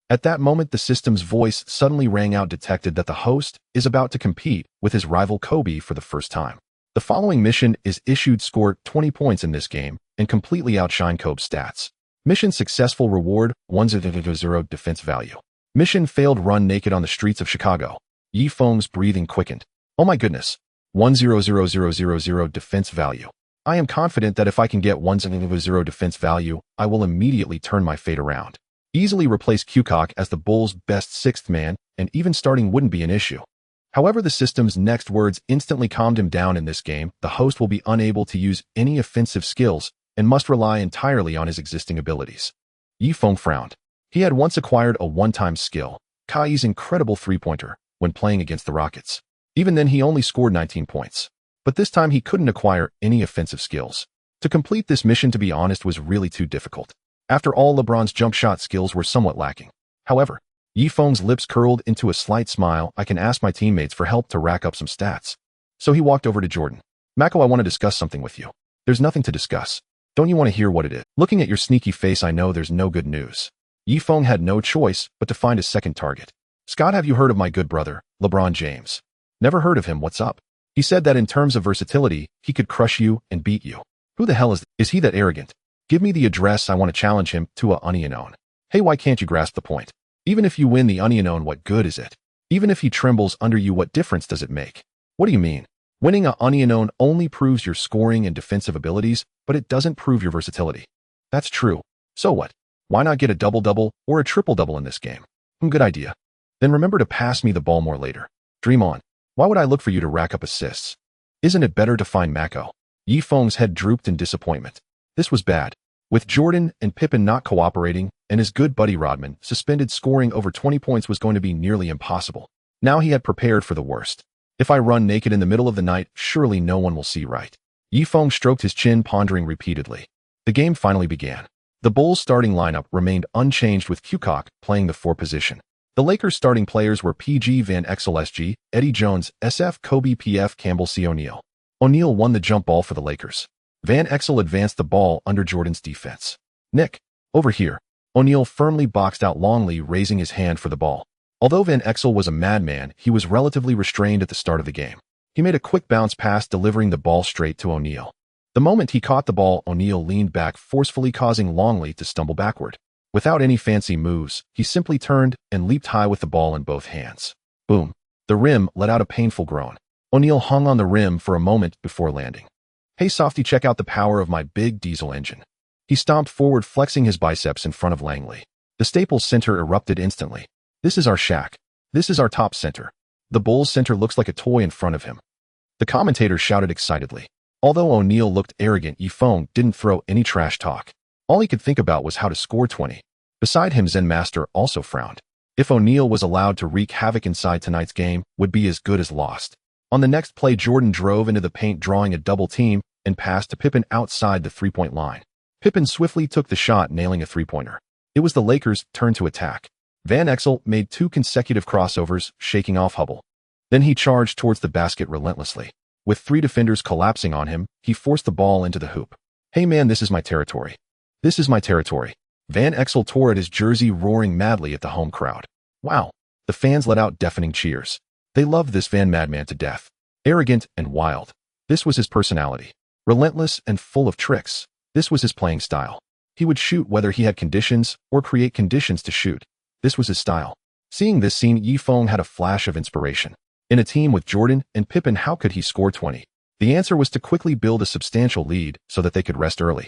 At that moment, the system's voice suddenly rang out, detected that the host is about to compete with his rival Kobe for the first time. The following mission is issued: score 20 points in this game and completely outshine Kobe's stats. Mission successful, reward 100 defense value. Mission failed, run naked on the streets of Chicago. Yifeng's breathing quickened. Oh my goodness. 100,000 defense value. I am confident that if I can get 100 defense value, I will immediately turn my fate around. Easily replace Kukoc as the Bulls' best 6th man, and even starting wouldn't be an issue. However, the system's next words instantly calmed him down. In this game, the host will be unable to use any offensive skills and must rely entirely on his existing abilities. Yifeng frowned. He had once acquired a one-time skill, Kai's incredible three-pointer, when playing against the Rockets. Even then, he only scored 19 points. But this time, he couldn't acquire any offensive skills. To complete this mission, to be honest, was really too difficult. After all, LeBron's jump shot skills were somewhat lacking. However, Yifeng's lips curled into a slight smile. "I can ask my teammates for help to rack up some stats." So he walked over to Jordan. "Mako, I want to discuss something with you." "There's nothing to discuss. Don't you want to hear what it is?" "Looking at your sneaky face, I know there's no good news." Yifeng had no choice but to find a second target. "Scott, have you heard of my good brother, LeBron James?" "Never heard of him. What's up?" "He said that in terms of versatility, he could crush you and beat you." "Who the hell is he that arrogant? Give me the address. I want to challenge him to a unknown." "Hey, why can't you grasp the point? Even if you win the unknown, what good is it? Even if he trembles under you, what difference does it make?" "What do you mean?" "Winning a unknown only proves your scoring and defensive abilities, but it doesn't prove your versatility." "That's true. So what? Why not get a double-double or a triple-double in this game?" Good idea. Then remember to pass me the ball more later." "Dream on. Why would I look for you to rack up assists? Isn't it better to find Mako?" Yifeng's head drooped in disappointment. This was bad. With Jordan and Pippen not cooperating, and his good buddy Rodman suspended, scoring over 20 points was going to be nearly impossible. Now he had prepared for the worst. "If I run naked in the middle of the night, surely no one will see right." Yifeng stroked his chin, pondering repeatedly. The game finally began. The Bulls' starting lineup remained unchanged, with Kukoc playing the 4 position. The Lakers' starting players were PG, Van Exel SG, Eddie Jones SF, Kobe PF, Campbell C. O'Neal. O'Neal won the jump ball for the Lakers. Van Exel advanced the ball under Jordan's defense. "Nick, over here." O'Neal firmly boxed out Longley, raising his hand for the ball. Although Van Exel was a madman, he was relatively restrained at the start of the game. He made a quick bounce pass, delivering the ball straight to O'Neal. The moment he caught the ball, O'Neal leaned back forcefully, causing Longley to stumble backward. Without any fancy moves, he simply turned and leaped high with the ball in both hands. Boom. The rim let out a painful groan. O'Neal hung on the rim for a moment before landing. Hey softy, check out the power of my big diesel engine. He stomped forward, flexing his biceps in front of Langley. The Staples Center erupted instantly. This is our shack. This is our top center. The Bulls center looks like a toy in front of him. The commentator shouted excitedly. Although O'Neal looked arrogant, Yifeng didn't throw any trash talk. All he could think about was how to score 20. Beside him, Zen Master also frowned. If O'Neal was allowed to wreak havoc inside tonight's game, would be as good as lost. On the next play, Jordan drove into the paint, drawing a double team, and passed to Pippen outside the three-point line. Pippen swiftly took the shot, nailing a three-pointer. It was the Lakers' turn to attack. Van Exel made 2 consecutive crossovers, shaking off Hubble. Then he charged towards the basket relentlessly. With 3 defenders collapsing on him, he forced the ball into the hoop. Hey man, this is my territory. This is my territory. Van Exel tore at his jersey, roaring madly at the home crowd. Wow. The fans let out deafening cheers. They loved this Van Madman to death. Arrogant and wild. This was his personality. Relentless and full of tricks. This was his playing style. He would shoot whether he had conditions or create conditions to shoot. This was his style. Seeing this scene, Yifeng had a flash of inspiration. In a team with Jordan and Pippen, how could he score 20? The answer was to quickly build a substantial lead so that they could rest early.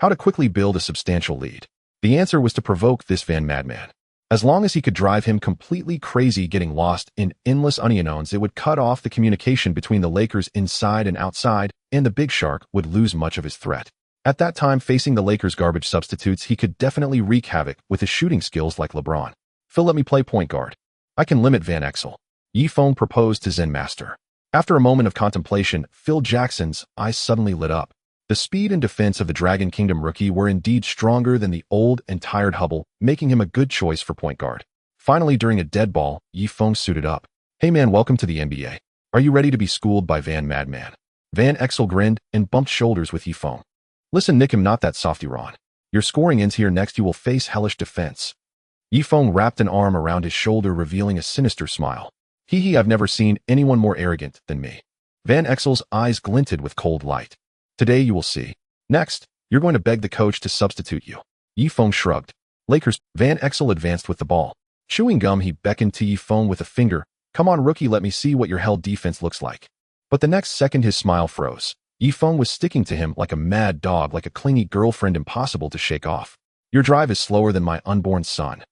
How to quickly build a substantial lead? The answer was to provoke this Van Madman. As long as he could drive him completely crazy, getting lost in endless unknowns, it would cut off the communication between the Lakers inside and outside, and the Big Shark would lose much of his threat. At that time, facing the Lakers' garbage substitutes, he could definitely wreak havoc with his shooting skills like LeBron. Phil, let me play point guard. I can limit Van Exel. Yifeng proposed to Zen Master. After a moment of contemplation, Phil Jackson's eyes suddenly lit up. The speed and defense of the Dragon Kingdom rookie were indeed stronger than the old and tired Hubble, making him a good choice for point guard. Finally, during a dead ball, Yifeng suited up. Hey man, welcome to the NBA. Are you ready to be schooled by Van Madman? Van Exel grinned and bumped shoulders with Yifeng. Listen, nick him, not that softy Ron. Your scoring ends here. Next you will face hellish defense. Yifeng wrapped an arm around his shoulder, revealing a sinister smile. Hee, I've never seen anyone more arrogant than me. Van Exel's eyes glinted with cold light. Today you will see. Next, you're going to beg the coach to substitute you. Yifeng shrugged. Lakers. Van Exel advanced with the ball. Chewing gum, he beckoned to Yifeng with a finger. Come on, rookie, let me see what your hell defense looks like. But the next second his smile froze. Yifeng was sticking to him like a mad dog, like a clingy girlfriend impossible to shake off. Your drive is slower than my unborn son.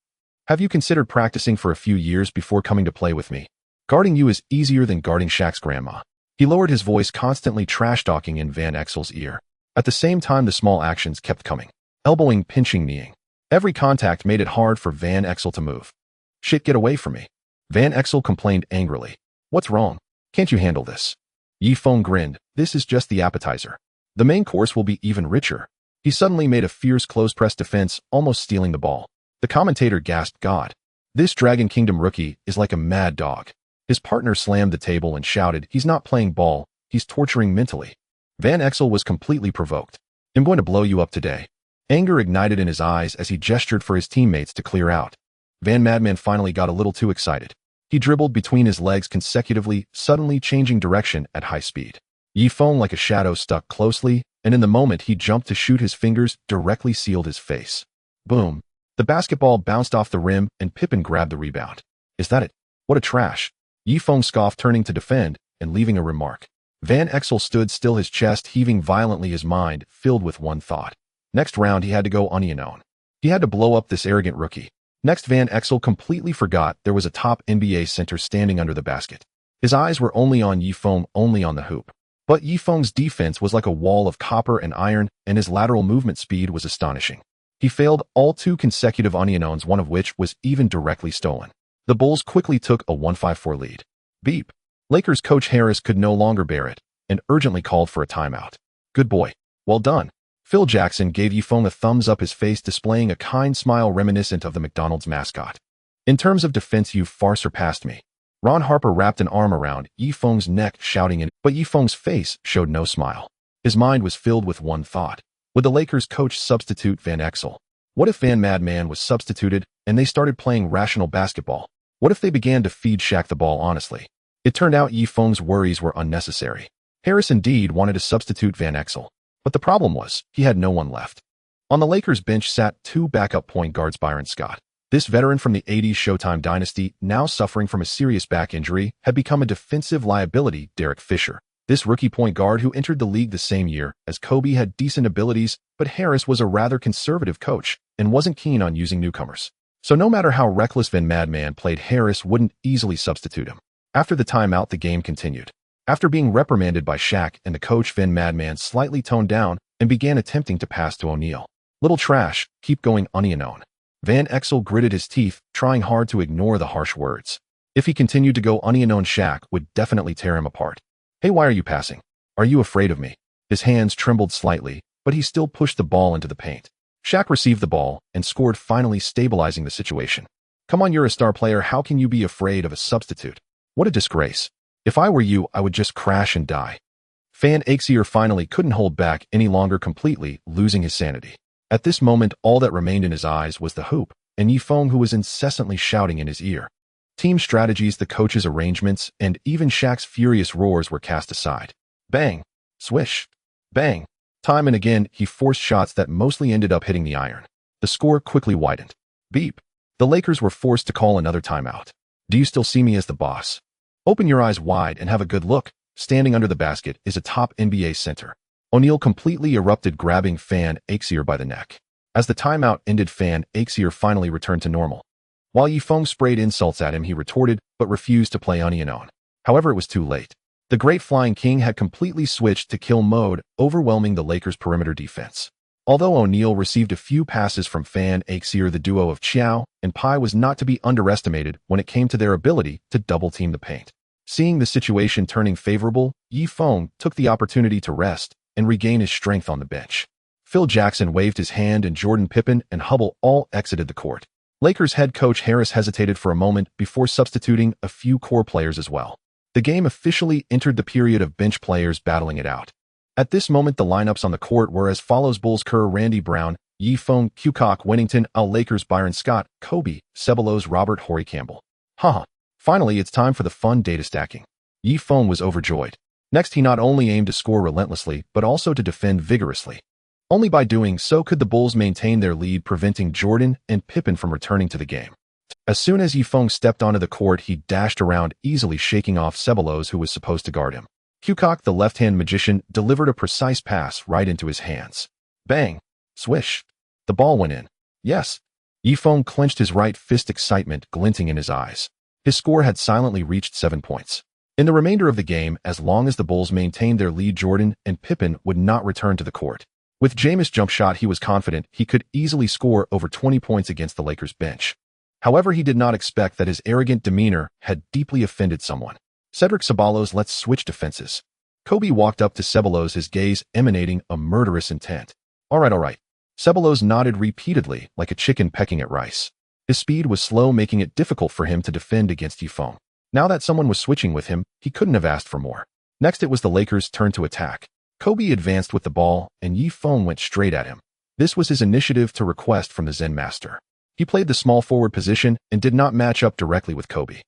Have you considered practicing for a few years before coming to play with me? Guarding you is easier than guarding Shaq's grandma. He lowered his voice, constantly trash-talking in Van Exel's ear. At the same time, the small actions kept coming. Elbowing, pinching, kneeing. Every contact made it hard for Van Exel to move. Shit, get away from me. Van Exel complained angrily. What's wrong? Can't you handle this? Yifeng grinned. This is just the appetizer. The main course will be even richer. He suddenly made a fierce close-press defense, almost stealing the ball. The commentator gasped, God. This Dragon Kingdom rookie is like a mad dog. His partner slammed the table and shouted, he's not playing ball, he's torturing mentally. Van Exel was completely provoked. I'm going to blow you up today. Anger ignited in his eyes as he gestured for his teammates to clear out. Van Madman finally got a little too excited. He dribbled between his legs consecutively, suddenly changing direction at high speed. Yifeng, like a shadow, stuck closely, and in the moment he jumped to shoot, his fingers directly sealed his face. Boom. The basketball bounced off the rim, and Pippen grabbed the rebound. Is that it? What a trash. Yifeng scoffed, turning to defend and leaving a remark. Van Exel stood still, his chest heaving violently, his mind filled with one thought. Next round he had to go unknown. He had to blow up this arrogant rookie. Next, Van Exel completely forgot there was a top NBA center standing under the basket. His eyes were only on Yifeng, only on the hoop. But Yifeng's defense was like a wall of copper and iron, and his lateral movement speed was astonishing. He failed all 2 consecutive unknowns, one of which was even directly stolen. The Bulls quickly took a 1-5-4 lead. Beep. Lakers coach Harris could no longer bear it and urgently called for a timeout. Good boy. Well done. Phil Jackson gave Yifeng a thumbs up, his face displaying a kind smile reminiscent of the McDonald's mascot. In terms of defense, you've far surpassed me. Ron Harper wrapped an arm around Yifeng's neck, shouting but Yifeng's face showed no smile. His mind was filled with one thought. Would the Lakers coach substitute Van Exel? What if Van Madman was substituted and they started playing rational basketball? What if they began to feed Shaq the ball honestly? It turned out Yifeng's worries were unnecessary. Harris indeed wanted to substitute Van Exel. But the problem was, he had no one left. On the Lakers bench sat two backup point guards. Byron Scott, this veteran from the 80s Showtime dynasty, now suffering from a serious back injury, had become a defensive liability. Derek Fisher, this rookie point guard who entered the league the same year as Kobe, had decent abilities, but Harris was a rather conservative coach and wasn't keen on using newcomers. So no matter how reckless Vin Madman played, Harris wouldn't easily substitute him. After the timeout, the game continued. After being reprimanded by Shaq and the coach, Vin Madman slightly toned down and began attempting to pass to O'Neal. "Little trash, keep going onion." Van Exel gritted his teeth, trying hard to ignore the harsh words. If he continued to go onion, Shaq would definitely tear him apart. "Hey, why are you passing? Are you afraid of me?" His hands trembled slightly, but he still pushed the ball into the paint. Shaq received the ball and scored, finally stabilizing the situation. "Come on, you're a star player. How can you be afraid of a substitute? What a disgrace. If I were you, I would just crash and die." Van Exel finally couldn't hold back any longer, completely losing his sanity. At this moment, all that remained in his eyes was the hoop, and Yifeng, who was incessantly shouting in his ear. Team strategies, the coach's arrangements, and even Shaq's furious roars were cast aside. Bang! Swish! Bang! Time and again, he forced shots that mostly ended up hitting the iron. The score quickly widened. Beep! The Lakers were forced to call another timeout. "Do you still see me as the boss? Open your eyes wide and have a good look." Standing under the basket is a top NBA center. O'Neal completely erupted, grabbing Van Exel by the neck. As the timeout ended, Van Exel finally returned to normal. While Yifeng sprayed insults at him, he retorted, but refused to play onion. However, it was too late. The Great Flying King had completely switched to kill mode, overwhelming the Lakers' perimeter defense. Although O'Neal received a few passes from Van Exel, the duo of Chiao and Pai was not to be underestimated when it came to their ability to double-team the paint. Seeing the situation turning favorable, Yifeng took the opportunity to rest and regain his strength on the bench. Phil Jackson waved his hand and Jordan Pippen and Hubble all exited the court. Lakers head coach Harris hesitated for a moment before substituting a few core players as well. The game officially entered the period of bench players battling it out. At this moment, the lineups on the court were as follows: Bulls Kerr, Randy Brown, Yifeng, Kukoc, Winnington, Lakers Byron Scott, Kobe, Ceballos, Robert, Horry Campbell. Haha. Finally, it's time for the fun data stacking. Yifeng was overjoyed. Next, he not only aimed to score relentlessly, but also to defend vigorously. Only by doing so could the Bulls maintain their lead, preventing Jordan and Pippen from returning to the game. As soon as Yifeng stepped onto the court, he dashed around, easily shaking off Ceballos, who was supposed to guard him. Kukoc, the left-hand magician, delivered a precise pass right into his hands. Bang! Swish! The ball went in. Yes! Yifeng clenched his right fist, excitement glinting in his eyes. His score had silently reached 7 points. In the remainder of the game, as long as the Bulls maintained their lead, Jordan and Pippen would not return to the court. With Jameis' jump shot, he was confident he could easily score over 20 points against the Lakers' bench. However, he did not expect that his arrogant demeanor had deeply offended someone. Cedric Ceballos, let's switch defenses. Kobe walked up to Ceballos, his gaze emanating a murderous intent. All right. Ceballos nodded repeatedly, like a chicken pecking at rice. His speed was slow, making it difficult for him to defend against Yifeng. Now that someone was switching with him, he couldn't have asked for more. Next, it was the Lakers' turn to attack. Kobe advanced with the ball, and Yifeng went straight at him. This was his initiative to request from the Zen Master. He played the small forward position and did not match up directly with Kobe.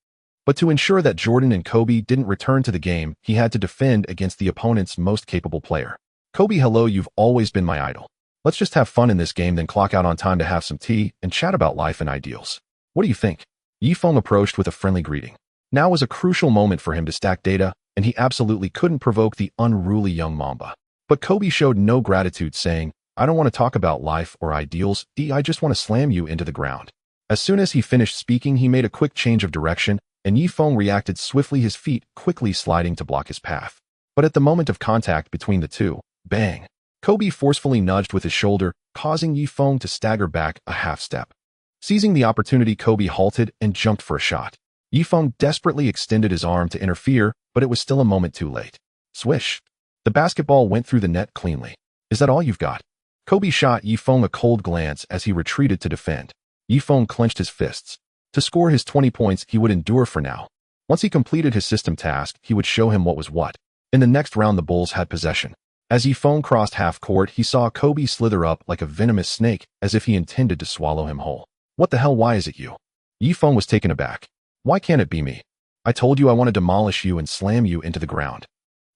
But to ensure that Jordan and Kobe didn't return to the game, he had to defend against the opponent's most capable player. Kobe, hello, you've always been my idol. Let's just have fun in this game, then clock out on time to have some tea and chat about life and ideals. What do you think? Yifeng approached with a friendly greeting. Now was a crucial moment for him to stack data, and he absolutely couldn't provoke the unruly young Mamba. But Kobe showed no gratitude, saying, I don't want to talk about life or ideals, I just want to slam you into the ground. As soon as he finished speaking, he made a quick change of direction, and Yifeng reacted swiftly, his feet quickly sliding to block his path. But at the moment of contact between the two, bang! Kobe forcefully nudged with his shoulder, causing Yifeng to stagger back a half step. Seizing the opportunity, Kobe halted and jumped for a shot. Yifeng desperately extended his arm to interfere, but it was still a moment too late. Swish! The basketball went through the net cleanly. Is that all you've got? Kobe shot Yifeng a cold glance as he retreated to defend. Yifeng clenched his fists. To score his 20 points, he would endure for now. Once he completed his system task, he would show him what was what. In the next round, the Bulls had possession. As Yifeng crossed half court, he saw Kobe slither up like a venomous snake, as if he intended to swallow him whole. What the hell, why is it you? Yifeng was taken aback. Why can't it be me? I told you I want to demolish you and slam you into the ground.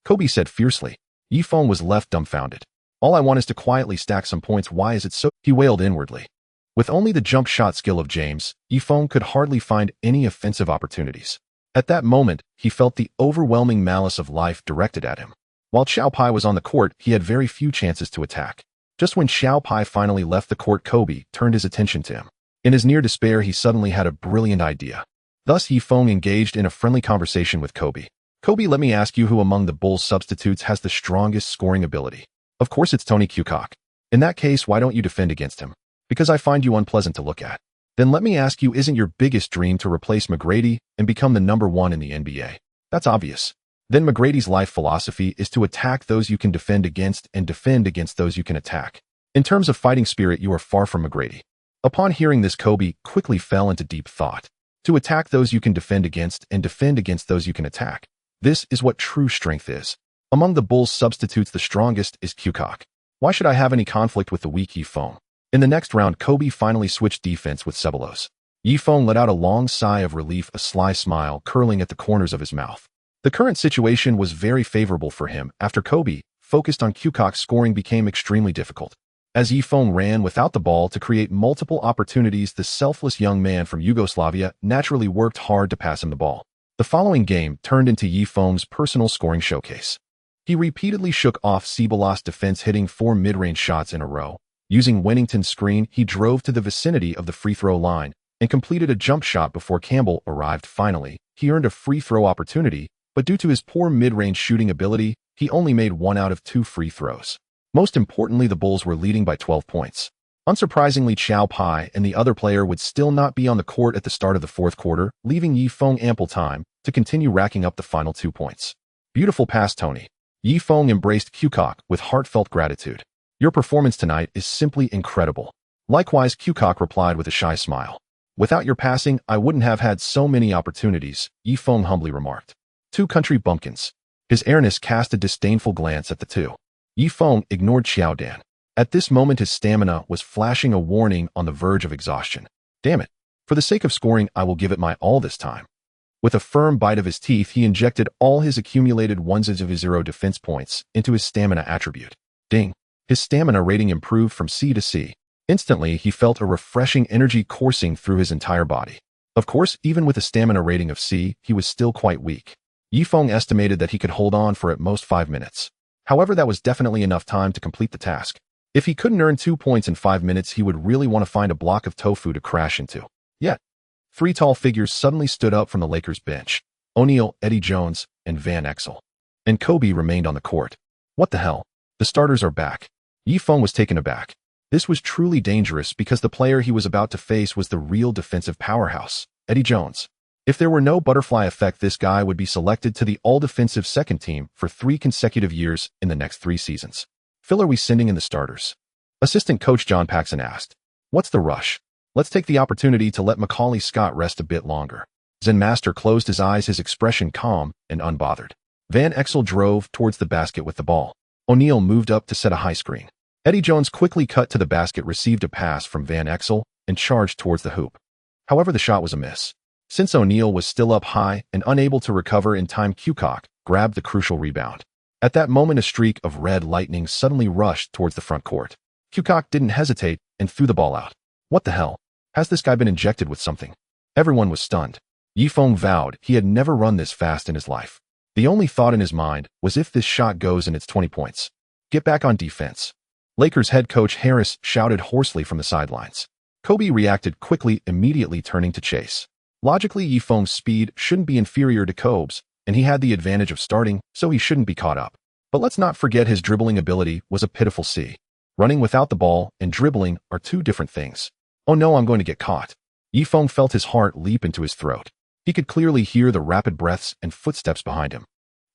Kobe said fiercely. Yifeng was left dumbfounded. All I want is to quietly stack some points. Why is it so? He wailed inwardly. With only the jump shot skill of James, Yifeng could hardly find any offensive opportunities. At that moment, he felt the overwhelming malice of life directed at him. While Xiao Pai was on the court, he had very few chances to attack. Just when Xiao Pai finally left the court, Kobe turned his attention to him. In his near despair, he suddenly had a brilliant idea. Thus, Yifeng engaged in a friendly conversation with Kobe. Kobe, let me ask you, who among the Bulls substitutes has the strongest scoring ability? Of course it's Tony Kukoc. In that case, why don't you defend against him? Because I find you unpleasant to look at. Then let me ask you, isn't your biggest dream to replace McGrady and become the #1 in the NBA? That's obvious. Then McGrady's life philosophy is to attack those you can defend against and defend against those you can attack. In terms of fighting spirit, you are far from McGrady. Upon hearing this, Kobe quickly fell into deep thought. To attack those you can defend against and defend against those you can attack. This is what true strength is. Among the Bulls substitutes, the strongest is Kukoc. Why should I have any conflict with the weak Yifeng? In the next round, Kobe finally switched defense with Ceballos. Yifeng let out a long sigh of relief, a sly smile curling at the corners of his mouth. The current situation was very favorable for him. After Kobe focused on Kukoc, scoring became extremely difficult. As Yifeng ran without the ball to create multiple opportunities, the selfless young man from Yugoslavia naturally worked hard to pass him the ball. The following game turned into Yifeng's personal scoring showcase. He repeatedly shook off Ceballos' defense, hitting 4 mid-range shots in a row. Using Wennington's screen, he drove to the vicinity of the free throw line and completed a jump shot before Campbell arrived. Finally, he earned a free throw opportunity, but due to his poor mid-range shooting ability, he only made 1 out of 2 free throws. Most importantly, the Bulls were leading by 12 points. Unsurprisingly, Xiao Pai and the other player would still not be on the court at the start of the fourth quarter, leaving Yifeng ample time to continue racking up the final 2 points. Beautiful pass, Tony. Yifeng embraced Kukoc with heartfelt gratitude. Your performance tonight is simply incredible. Likewise, Kukoc replied with a shy smile. Without your passing, I wouldn't have had so many opportunities, Yifeng humbly remarked. 2 country bumpkins. His airness cast a disdainful glance at the two. Yifeng ignored Xiao Dan. At this moment, his stamina was flashing a warning on the verge of exhaustion. Damn it. For the sake of scoring, I will give it my all this time. With a firm bite of his teeth, he injected all his accumulated 100 defense points into his stamina attribute. Ding. His stamina rating improved from C to C. Instantly, he felt a refreshing energy coursing through his entire body. Of course, even with a stamina rating of C, he was still quite weak. Yifeng estimated that he could hold on for at most 5 minutes. However, that was definitely enough time to complete the task. If he couldn't earn 2 points in 5 minutes, he would really want to find a block of tofu to crash into. Yet, 3 tall figures suddenly stood up from the Lakers bench. O'Neal, Eddie Jones, and Van Exel. And Kobe remained on the court. What the hell? The starters are back. Yifeng was taken aback. This was truly dangerous because the player he was about to face was the real defensive powerhouse, Eddie Jones. If there were no butterfly effect, this guy would be selected to the all-defensive second team for 3 consecutive years in the next 3 seasons. Phil, are we sending in the starters? Assistant coach John Paxson asked. What's the rush? Let's take the opportunity to let Macaulay Scott rest a bit longer. Zen Master closed his eyes, his expression calm and unbothered. Van Exel drove towards the basket with the ball. O'Neal moved up to set a high screen. Eddie Jones quickly cut to the basket, received a pass from Van Exel, and charged towards the hoop. However, the shot was a miss. Since O'Neal was still up high and unable to recover in time, Kukoc grabbed the crucial rebound. At that moment, a streak of red lightning suddenly rushed towards the front court. Kukoc didn't hesitate and threw the ball out. What the hell? Has this guy been injected with something? Everyone was stunned. Yifeng vowed he had never run this fast in his life. The only thought in his mind was, if this shot goes in, it's 20 points. Get back on defense. Lakers head coach Harris shouted hoarsely from the sidelines. Kobe reacted quickly, immediately turning to chase. Logically, Yifeng's speed shouldn't be inferior to Kobe's, and he had the advantage of starting, so he shouldn't be caught up. But let's not forget his dribbling ability was a pitiful C. Running without the ball and dribbling are 2 different things. Oh no, I'm going to get caught. Yifeng felt his heart leap into his throat. He could clearly hear the rapid breaths and footsteps behind him.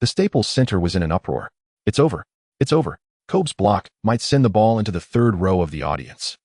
The Staples Center was in an uproar. It's over. It's over. Kobe's block might send the ball into the 3rd row of the audience.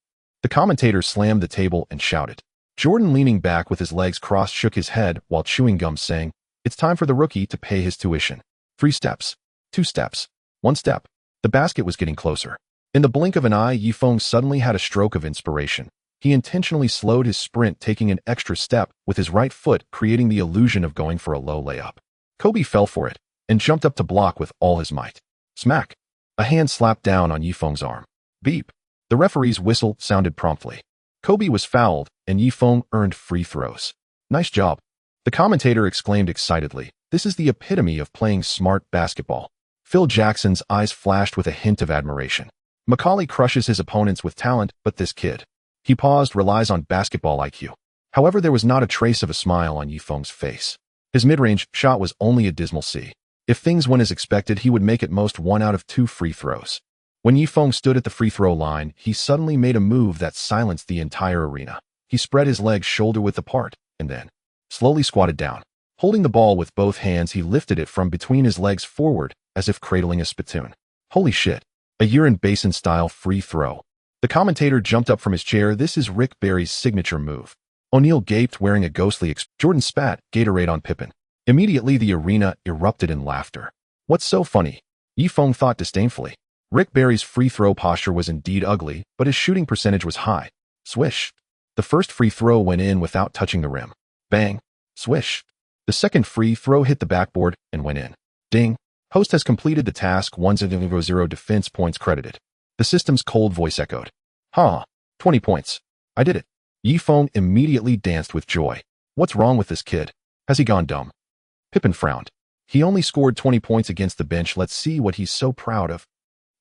The commentator slammed the table and shouted. Jordan, leaning back with his legs crossed, shook his head while chewing gum, saying, it's time for the rookie to pay his tuition. 3 steps. 2 steps. 1 step. The basket was getting closer. In the blink of an eye, Yifeng suddenly had a stroke of inspiration. He intentionally slowed his sprint, taking an extra step with his right foot, creating the illusion of going for a low layup. Kobe fell for it and jumped up to block with all his might. Smack. A hand slapped down on Yifeng's arm. Beep. The referee's whistle sounded promptly. Kobe was fouled, and Yifeng earned free throws. Nice job. The commentator exclaimed excitedly. This is the epitome of playing smart basketball. Phil Jackson's eyes flashed with a hint of admiration. Macaulay crushes his opponents with talent, but this kid. He paused, relies on basketball IQ. However, there was not a trace of a smile on Yifeng's face. His mid-range shot was only a dismal C. If things went as expected, he would make at most 1 out of 2 free throws. When Yifeng stood at the free throw line, he suddenly made a move that silenced the entire arena. He spread his legs shoulder-width apart, and then slowly squatted down. Holding the ball with both hands, he lifted it from between his legs forward, as if cradling a spittoon. Holy shit. A urine basin-style free throw. The commentator jumped up from his chair. This is Rick Barry's signature move. O'Neal gaped, wearing a ghostly Jordan spat Gatorade on Pippen. Immediately the arena erupted in laughter. What's so funny? Yifeng thought disdainfully. Rick Barry's free throw posture was indeed ugly, but his shooting percentage was high. Swish. The first free throw went in without touching the rim. Bang. Swish. The second free throw hit the backboard and went in. Ding. Host has completed the task. 1-0 defense points credited. The system's cold voice echoed. 20 points. I did it. Yifeng immediately danced with joy. What's wrong with this kid? Has he gone dumb? Pippen frowned. He only scored 20 points against the bench. Let's see what he's so proud of.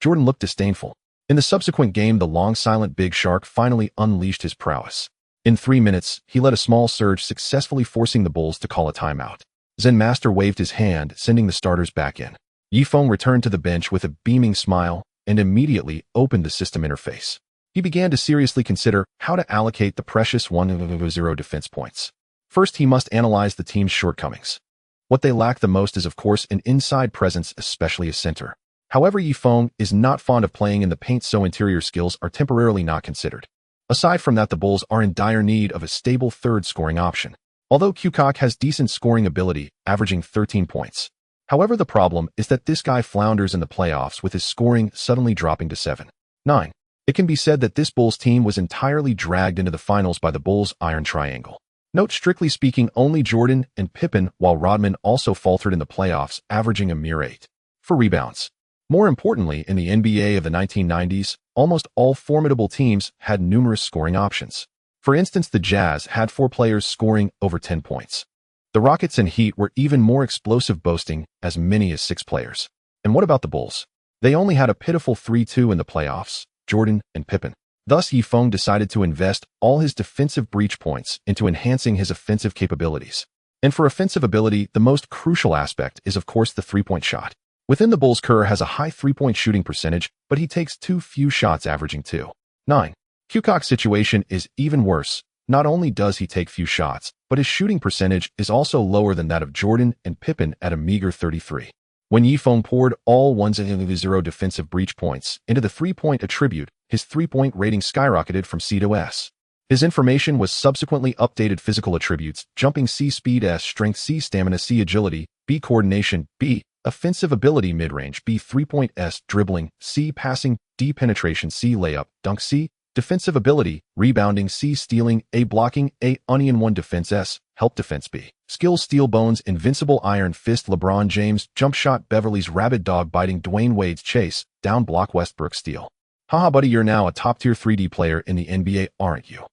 Jordan looked disdainful. In the subsequent game, the long silent Big Shark finally unleashed his prowess. In 3 minutes, he led a small surge, successfully forcing the Bulls to call a timeout. Zen Master waved his hand, sending the starters back in. Yifeng returned to the bench with a beaming smile and immediately opened the system interface. He began to seriously consider how to allocate the precious 1-0 defense points. First, he must analyze the team's shortcomings. What they lack the most is, of course, an inside presence, especially a center. However, Yifeng is not fond of playing in the paint, so interior skills are temporarily not considered. Aside from that, the Bulls are in dire need of a stable third scoring option. Although Kukoc has decent scoring ability, averaging 13 points. However, the problem is that this guy flounders in the playoffs, with his scoring suddenly dropping to 7-9. It can be said that this Bulls team was entirely dragged into the finals by the Bulls' iron triangle. Note, strictly speaking, only Jordan and Pippen, while Rodman also faltered in the playoffs, averaging a mere 8 for rebounds. More importantly, in the NBA of the 1990s, almost all formidable teams had numerous scoring options. For instance, the Jazz had 4 players scoring over 10 points. The Rockets and Heat were even more explosive, boasting as many as 6 players. And what about the Bulls? They only had a pitiful 3-2 in the playoffs, Jordan and Pippen. Thus, Yifeng decided to invest all his defensive breach points into enhancing his offensive capabilities. And for offensive ability, the most crucial aspect is, of course, the three-point shot. Within the Bulls, Kerr has a high three-point shooting percentage, but he takes too few shots, averaging 2.9. Kukoc's situation is even worse. Not only does he take few shots, but his shooting percentage is also lower than that of Jordan and Pippen at a meager 33. When Yifeng poured all 1-0 defensive breach points into the three-point attribute, his three-point rating skyrocketed from C to S. His information was subsequently updated. Physical attributes: jumping C, speed S, strength C, stamina C, agility B, coordination B, offensive ability mid-range B, three-point S, dribbling C, passing D, penetration C, layup, dunk C, defensive ability, rebounding C, stealing A, blocking A, onion 1, defense S, help defense B, skills, steel bones, invincible, iron fist, LeBron James, jump shot, Beverly's rabid dog biting, Dwayne Wade's chase, down block, Westbrook steal. Haha buddy, you're now a top-tier 3D player in the NBA, aren't you?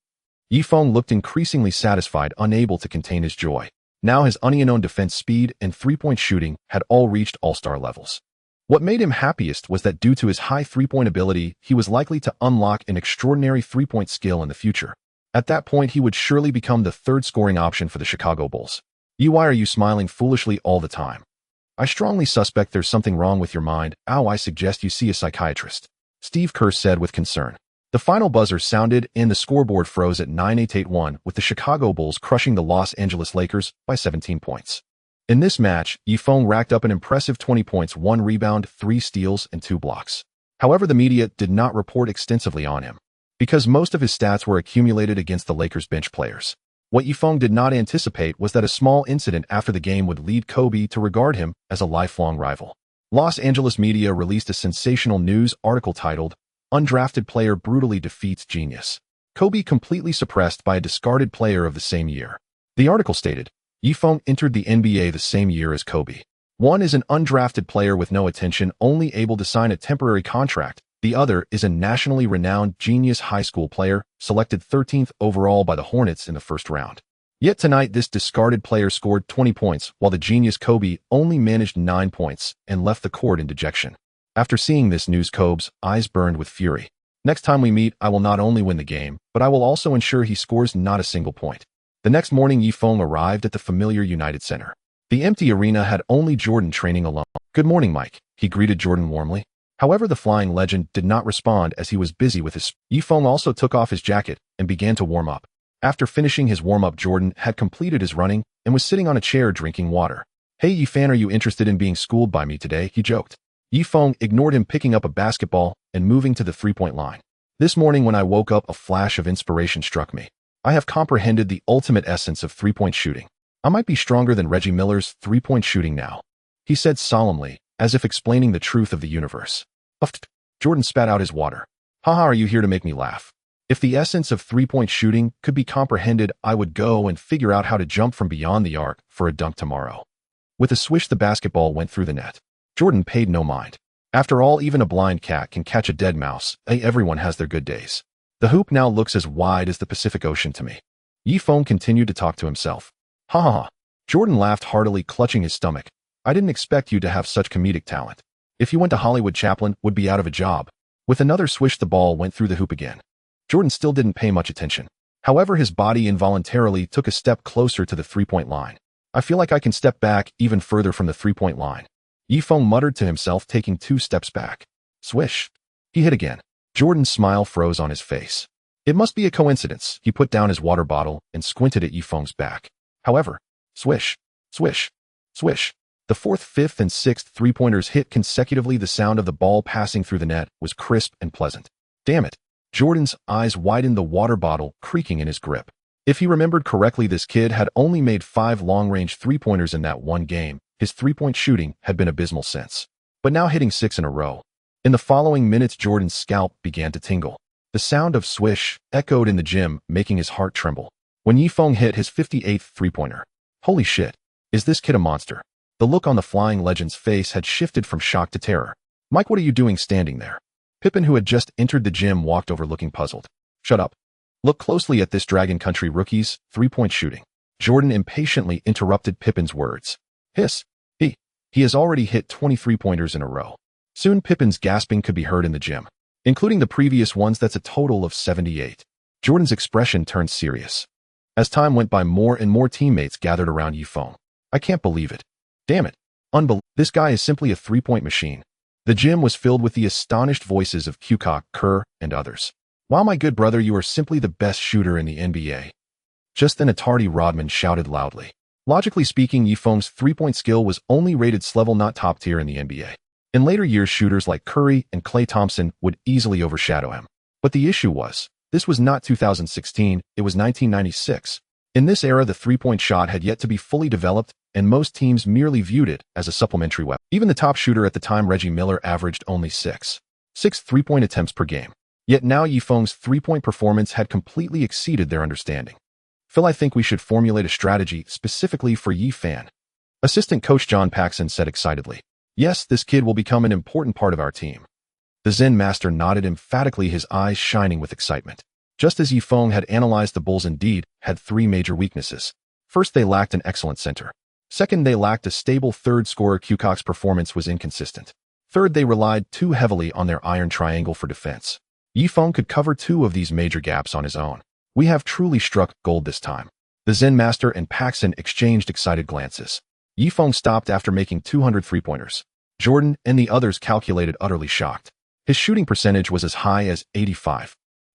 Yifeng looked increasingly satisfied, unable to contain his joy. Now his unknown defense, speed, and three-point shooting had all reached all-star levels. What made him happiest was that due to his high three-point ability, he was likely to unlock an extraordinary three-point skill in the future. At that point, he would surely become the third scoring option for the Chicago Bulls. Why are you smiling foolishly all the time? I strongly suspect there's something wrong with your mind. I suggest you see a psychiatrist. Steve Kerr said with concern. The final buzzer sounded and the scoreboard froze at 9-8-8-1, with the Chicago Bulls crushing the Los Angeles Lakers by 17 points. In this match, Yifeng racked up an impressive 20 points, 1 rebound, 3 steals, and 2 blocks. However, the media did not report extensively on him, because most of his stats were accumulated against the Lakers' bench players. What Yifeng did not anticipate was that a small incident after the game would lead Kobe to regard him as a lifelong rival. Los Angeles media released a sensational news article titled, "Undrafted Player Brutally Defeats Genius. Kobe Completely Suppressed by a Discarded Player of the Same Year." The article stated, Yifeng entered the NBA the same year as Kobe. One is an undrafted player with no attention, only able to sign a temporary contract. The other is a nationally renowned genius high school player, selected 13th overall by the Hornets in the first round. Yet tonight, this discarded player scored 20 points, while the genius Kobe only managed 9 points and left the court in dejection. After seeing this news, Kobe's eyes burned with fury. Next time we meet, I will not only win the game, but I will also ensure he scores not a single point. The next morning, Yifeng arrived at the familiar United Center. The empty arena had only Jordan training alone. "Good morning, Mike," he greeted Jordan warmly. However, the flying legend did not respond as he was busy with his. Yifeng also took off his jacket and began to warm up. After finishing his warm-up, Jordan had completed his running and was sitting on a chair drinking water. "Hey, Yifeng, are you interested in being schooled by me today?" he joked. Yifeng ignored him, picking up a basketball and moving to the three-point line. "This morning when I woke up, a flash of inspiration struck me. I have comprehended the ultimate essence of three-point shooting. I might be stronger than Reggie Miller's three-point shooting now," he said solemnly, as if explaining the truth of the universe. Jordan spat out his water. "Haha, are you here to make me laugh? If the essence of three-point shooting could be comprehended, I would go and figure out how to jump from beyond the arc for a dunk tomorrow." With a swish, the basketball went through the net. Jordan paid no mind. After all, even a blind cat can catch a dead mouse. Everyone has their good days. The hoop now looks as wide as the Pacific Ocean to me. Yifeng continued to talk to himself. "Ha ha ha." Jordan laughed heartily, clutching his stomach. "I didn't expect you to have such comedic talent. If you went to Hollywood, Chaplin would be out of a job." With another swish, the ball went through the hoop again. Jordan still didn't pay much attention. However, his body involuntarily took a step closer to the three-point line. "I feel like I can step back even further from the three-point line." Yifeng muttered to himself, taking 2 steps back. Swish. He hit again. Jordan's smile froze on his face. It must be a coincidence. He put down his water bottle and squinted at Yifeng's back. However, swish, swish, swish. The 4th, 5th, and 6th three-pointers hit consecutively. The sound of the ball passing through the net was crisp and pleasant. Damn it. Jordan's eyes widened, the water bottle creaking in his grip. If he remembered correctly, this kid had only made 5 long-range three-pointers in that one game. His three-point shooting had been abysmal since. But now hitting 6 in a row. In the following minutes, Jordan's scalp began to tingle. The sound of swish echoed in the gym, making his heart tremble. When Yifeng hit his 58th three-pointer. Holy shit. Is this kid a monster? The look on the flying legend's face had shifted from shock to terror. "Mike, what are you doing standing there?" Pippen, who had just entered the gym, walked over looking puzzled. "Shut up. Look closely at this Dragon Country rookie's three-point shooting." Jordan impatiently interrupted Pippen's words. "Hiss. He has already hit 23 pointers in a row." Soon Pippen's gasping could be heard in the gym. "Including the previous ones, that's a total of 78. Jordan's expression turned serious. As time went by, more and more teammates gathered around Yifeng. "I can't believe it. Damn it. This guy is simply a three-point machine." The gym was filled with the astonished voices of Kukoc, Kerr, and others. "Wow, my good brother, you are simply the best shooter in the NBA." Just then, a tardy Rodman shouted loudly. Logically speaking, Yifeng's three-point skill was only rated level, not top tier in the NBA. In later years, shooters like Curry and Klay Thompson would easily overshadow him. But the issue was, this was not 2016, it was 1996. In this era, the three-point shot had yet to be fully developed, and most teams merely viewed it as a supplementary weapon. Even the top shooter at the time, Reggie Miller, averaged only 6 three-point attempts per game. Yet now Yifeng's three-point performance had completely exceeded their understanding. "Phil, I think we should formulate a strategy specifically for Yifeng," assistant coach John Paxson said excitedly. "Yes, this kid will become an important part of our team." The Zen master nodded emphatically, his eyes shining with excitement. Just as Yifeng had analyzed, the Bulls indeed had 3 major weaknesses. First, they lacked an excellent center. Second, they lacked a stable third scorer. Kukoc's performance was inconsistent. Third, they relied too heavily on their iron triangle for defense. Yifeng could cover 2 of these major gaps on his own. "We have truly struck gold this time." The Zen master and Paxson exchanged excited glances. Yifeng stopped after making 200 three-pointers. Jordan and the others calculated, utterly shocked. His shooting percentage was as high as 85.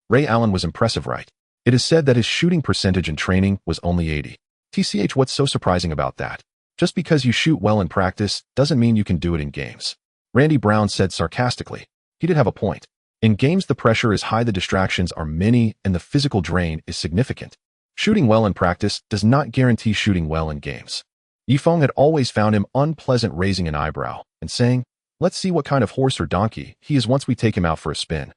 Ray Allen was impressive, right? It is said that his shooting percentage in training was only 80. TCH, what's so surprising about that? Just because you shoot well in practice doesn't mean you can do it in games. Randy Brown said sarcastically. He did have a point. In games, the pressure is high, the distractions are many, and the physical drain is significant. Shooting well in practice does not guarantee shooting well in games. Yifeng had always found him unpleasant, raising an eyebrow and saying, "Let's see what kind of horse or donkey he is once we take him out for a spin.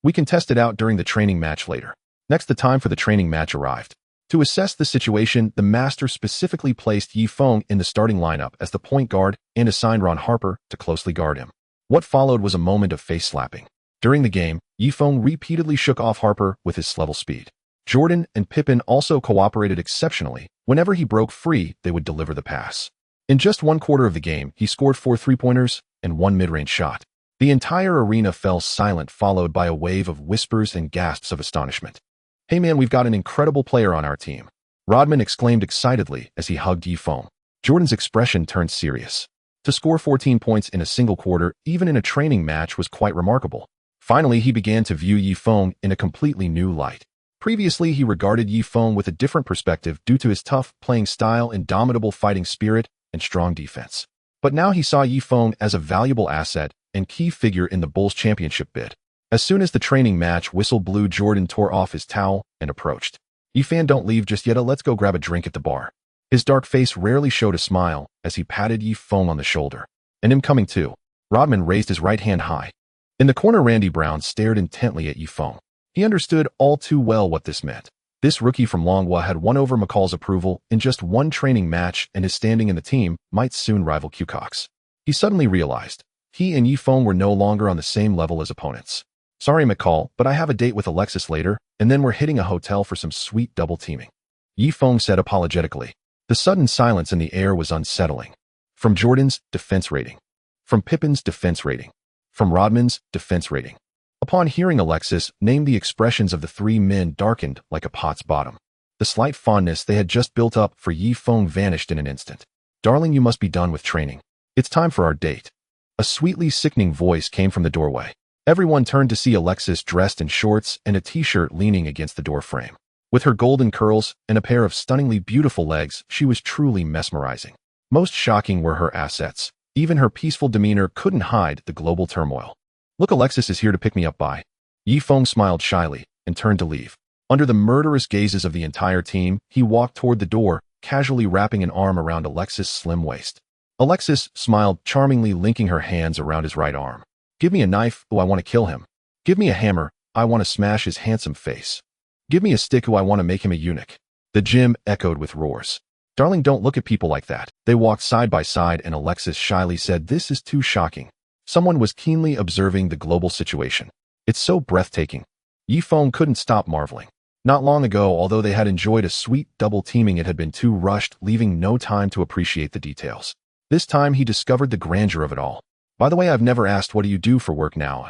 We can test it out during the training match later." Next, the time for the training match arrived. To assess the situation, the master specifically placed Yi Feng in the starting lineup as the point guard and assigned Ron Harper to closely guard him. What followed was a moment of face-slapping. During the game, Yi Feng repeatedly shook off Harper with his level speed. Jordan and Pippen also cooperated exceptionally. Whenever he broke free, they would deliver the pass. In just one quarter of the game, he scored 4 three-pointers and 1 mid-range shot. The entire arena fell silent, followed by a wave of whispers and gasps of astonishment. "Hey man, we've got an incredible player on our team," Rodman exclaimed excitedly as he hugged Yi Feng. Jordan's expression turned serious. To score 14 points in a single quarter, even in a training match, was quite remarkable. Finally, he began to view Yi Feng in a completely new light. Previously, he regarded Yi Feng with a different perspective due to his tough playing style, indomitable fighting spirit, and strong defense. But now he saw Yi Feng as a valuable asset and key figure in the Bulls' championship bid. As soon as the training match whistle blew, Jordan tore off his towel and approached. "Yi Fan, don't leave just yet. Let's go grab a drink at the bar." His dark face rarely showed a smile as he patted Yi Feng on the shoulder. "And him coming too." Rodman raised his right hand high. In the corner, Randy Brown stared intently at Yi Feng. He understood all too well what this meant. This rookie from Longwa had won over McCall's approval in just one training match, and his standing in the team might soon rival Q Cox. He suddenly realized he and Yi Feng were no longer on the same level as opponents. "Sorry, McCall, but I have a date with Alexis later, and then we're hitting a hotel for some sweet double teaming," Yi Feng said apologetically. The sudden silence in the air was unsettling. From Jordan's defense rating. From Pippen's defense rating. From Rodman's defense rating. Upon hearing Alexis name, the expressions of the three men darkened like a pot's bottom. The slight fondness they had just built up for Yi Feng vanished in an instant. "Darling, you must be done with training. It's time for our date." A sweetly sickening voice came from the doorway. Everyone turned to see Alexis dressed in shorts and a t-shirt leaning against the door frame. With her golden curls and a pair of stunningly beautiful legs, she was truly mesmerizing. Most shocking were her assets. Even her peaceful demeanor couldn't hide the global turmoil. "Look, Alexis is here to pick me up by." Yi Feng smiled shyly and turned to leave. Under the murderous gazes of the entire team, he walked toward the door, casually wrapping an arm around Alexis' slim waist. Alexis smiled charmingly, linking her hands around his right arm. "Give me a knife, oh I want to kill him. Give me a hammer, I want to smash his handsome face. Give me a stick, oh I want to make him a eunuch." The gym echoed with roars. "Darling, don't look at people like that." They walked side by side and Alexis shyly said, "This is too shocking." Someone was keenly observing the global situation. "It's so breathtaking." Yi Feng couldn't stop marveling. Not long ago, although they had enjoyed a sweet double teaming, it had been too rushed, leaving no time to appreciate the details. This time he discovered the grandeur of it all. "By the way, I've never asked, what do you do for work now?"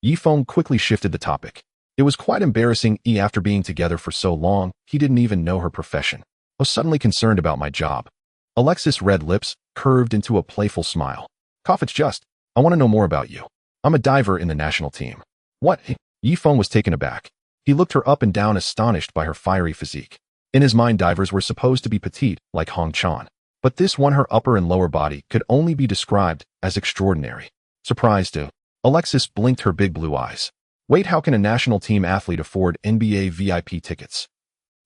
Yi Feng quickly shifted the topic. It was quite embarrassing. After being together for so long, he didn't even know her profession. "I was suddenly concerned about my job." Alexis' red lips curved into a playful smile. "Cough, it's just, I want to know more about you. I'm a diver in the national team." "What?" Yi Feng was taken aback. He looked her up and down, astonished by her fiery physique. In his mind, divers were supposed to be petite, like Hong Chan. But this one, her upper and lower body, could only be described as extraordinary. Surprised too, Alexis blinked her big blue eyes. "Wait, how can a national team athlete afford NBA VIP tickets?"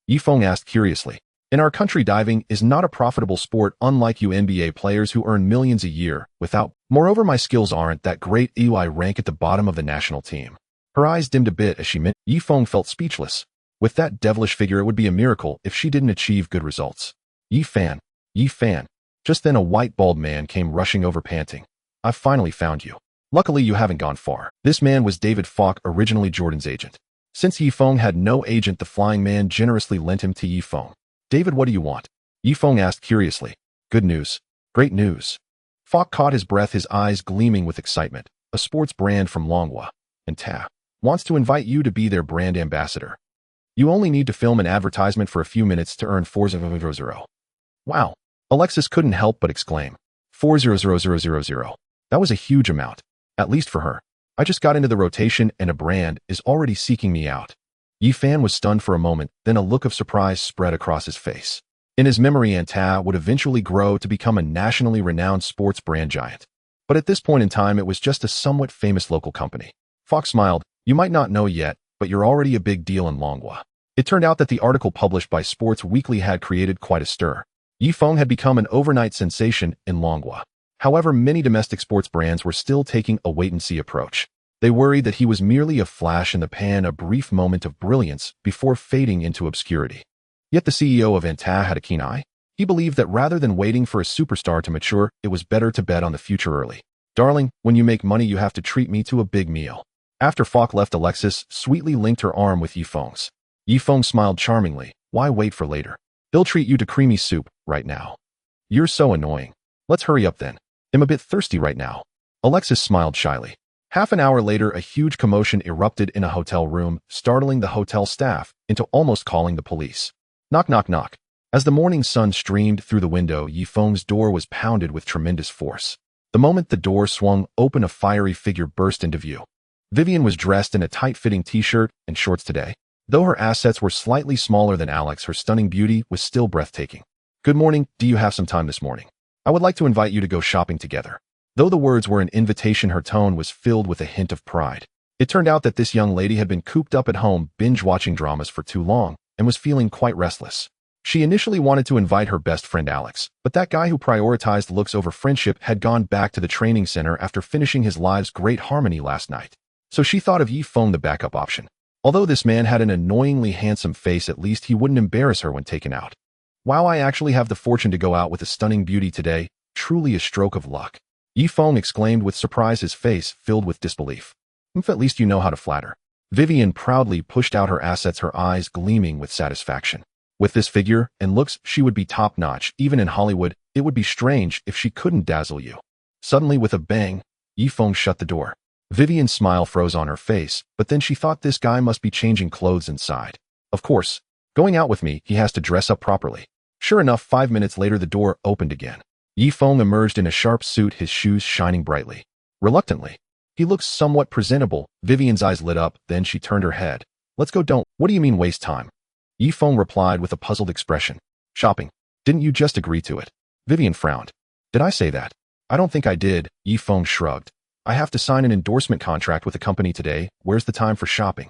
Yi Feng asked curiously. "In our country, diving is not a profitable sport, unlike you NBA players who earn millions a year without. Moreover, my skills aren't that great. I rank at the bottom of the national team." Her eyes dimmed a bit as she meant. Yi Feng felt speechless. With that devilish figure, it would be a miracle if she didn't achieve good results. Yi Fan. Just then a white bald man came rushing over, panting. "I've finally found you. Luckily, you haven't gone far." This man was David Falk, originally Jordan's agent. Since Yi Feng had no agent, the flying man generously lent him to Yi Feng. "David, what do you want?" Yi Feng asked curiously. "Good news. Great news." Falk caught his breath, his eyes gleaming with excitement. "A sports brand from Longwa and Ta wants to invite you to be their brand ambassador. You only need to film an advertisement for a few minutes to earn 4,000. Wow. Alexis couldn't help but exclaim. 4,000. That was a huge amount, at least for her. "I just got into the rotation and a brand is already seeking me out." Yi Fan was stunned for a moment, then a look of surprise spread across his face. In his memory, Anta would eventually grow to become a nationally renowned sports brand giant. But at this point in time, it was just a somewhat famous local company. Fox smiled. "You might not know yet, but you're already a big deal in Longwa." It turned out that the article published by Sports Weekly had created quite a stir. Yi Feng had become an overnight sensation in Longwa. However, many domestic sports brands were still taking a wait-and-see approach. They worried that he was merely a flash in the pan, a brief moment of brilliance before fading into obscurity. Yet the CEO of Anta had a keen eye. He believed that rather than waiting for a superstar to mature, it was better to bet on the future early. Darling, when you make money, you have to treat me to a big meal. After Falk left, Alexis sweetly linked her arm with Yifeng's. Yifeng smiled charmingly. Why wait for later? They'll treat you to creamy soup right now. You're so annoying. Let's hurry up then. I'm a bit thirsty right now. Alexis smiled shyly. Half an hour later, a huge commotion erupted in a hotel room, startling the hotel staff into almost calling the police. Knock, knock, knock. As the morning sun streamed through the window, Yifeng's door was pounded with tremendous force. The moment the door swung open, a fiery figure burst into view. Vivian was dressed in a tight-fitting t-shirt and shorts today. Though her assets were slightly smaller than Alex, her stunning beauty was still breathtaking. Good morning, do you have some time this morning? I would like to invite you to go shopping together. Though the words were an invitation, her tone was filled with a hint of pride. It turned out that this young lady had been cooped up at home binge-watching dramas for too long and was feeling quite restless. She initially wanted to invite her best friend Alex, but that guy who prioritized looks over friendship had gone back to the training center after finishing his live's Great Harmony last night. So she thought of Yifeng, the backup option. Although this man had an annoyingly handsome face, at least he wouldn't embarrass her when taken out. Wow, I actually have the fortune to go out with a stunning beauty today. Truly a stroke of luck. Yifeng exclaimed with surprise, his face filled with disbelief. At least you know how to flatter. Vivian proudly pushed out her assets, her eyes gleaming with satisfaction. With this figure and looks, she would be top-notch. Even in Hollywood, it would be strange if she couldn't dazzle you. Suddenly, with a bang, Yifeng shut the door. Vivian's smile froze on her face, but then she thought this guy must be changing clothes inside. Of course, going out with me, he has to dress up properly. Sure enough, 5 minutes later, the door opened again. Yifeng emerged in a sharp suit, his shoes shining brightly. Reluctantly, he looks somewhat presentable. Vivian's eyes lit up, then she turned her head. Let's go. Don't. What do you mean waste time? Yifeng replied with a puzzled expression. Shopping. Didn't you just agree to it? Vivian frowned. Did I say that? I don't think I did. Yifeng shrugged. I have to sign an endorsement contract with a company today. Where's the time for shopping?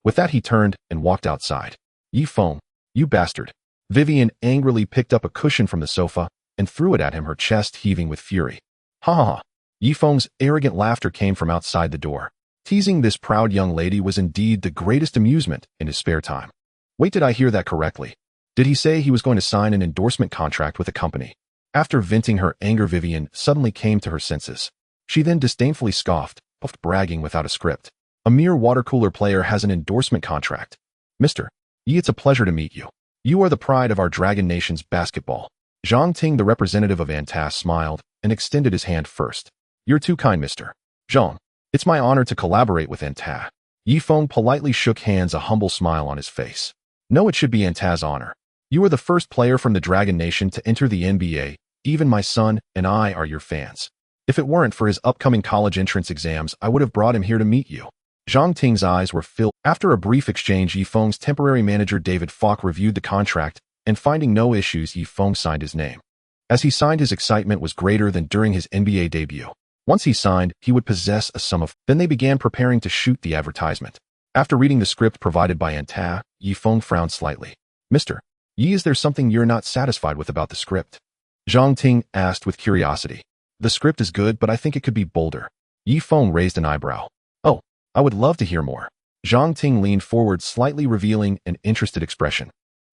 With that, he turned and walked outside. Yifeng, you bastard. Vivian angrily picked up a cushion from the sofa and threw it at him, her chest heaving with fury. Ha ha ha. Yifeng's arrogant laughter came from outside the door. Teasing this proud young lady was indeed the greatest amusement in his spare time. Wait, did I hear that correctly? Did he say he was going to sign an endorsement contract with a company? After venting her anger, Vivian suddenly came to her senses. She then disdainfully scoffed, puffed, bragging without a script. A mere water cooler player has an endorsement contract. Mr. Yi, it's a pleasure to meet you. You are the pride of our Dragon Nation's basketball. Zhang Ting, the representative of Anta, smiled and extended his hand first. You're too kind, Mr. Zhang. It's my honor to collaborate with Anta. Yifeng politely shook hands, a humble smile on his face. No, it should be Anta's honor. You are the first player from the Dragon Nation to enter the NBA. Even my son and I are your fans. If it weren't for his upcoming college entrance exams, I would have brought him here to meet you. Zhang Ting's eyes were filled. After a brief exchange, Yifeng's temporary manager David Falk reviewed the contract, and finding no issues, Yifeng signed his name. As he signed, his excitement was greater than during his NBA debut. Once he signed, he would possess a sum of. Then they began preparing to shoot the advertisement. After reading the script provided by Anta, Yifeng frowned slightly. Mr. Yi, is there something you're not satisfied with about the script? Zhang Ting asked with curiosity. The script is good, but I think it could be bolder. Yifeng raised an eyebrow. Oh, I would love to hear more. Zhang Ting leaned forward, slightly revealing an interested expression.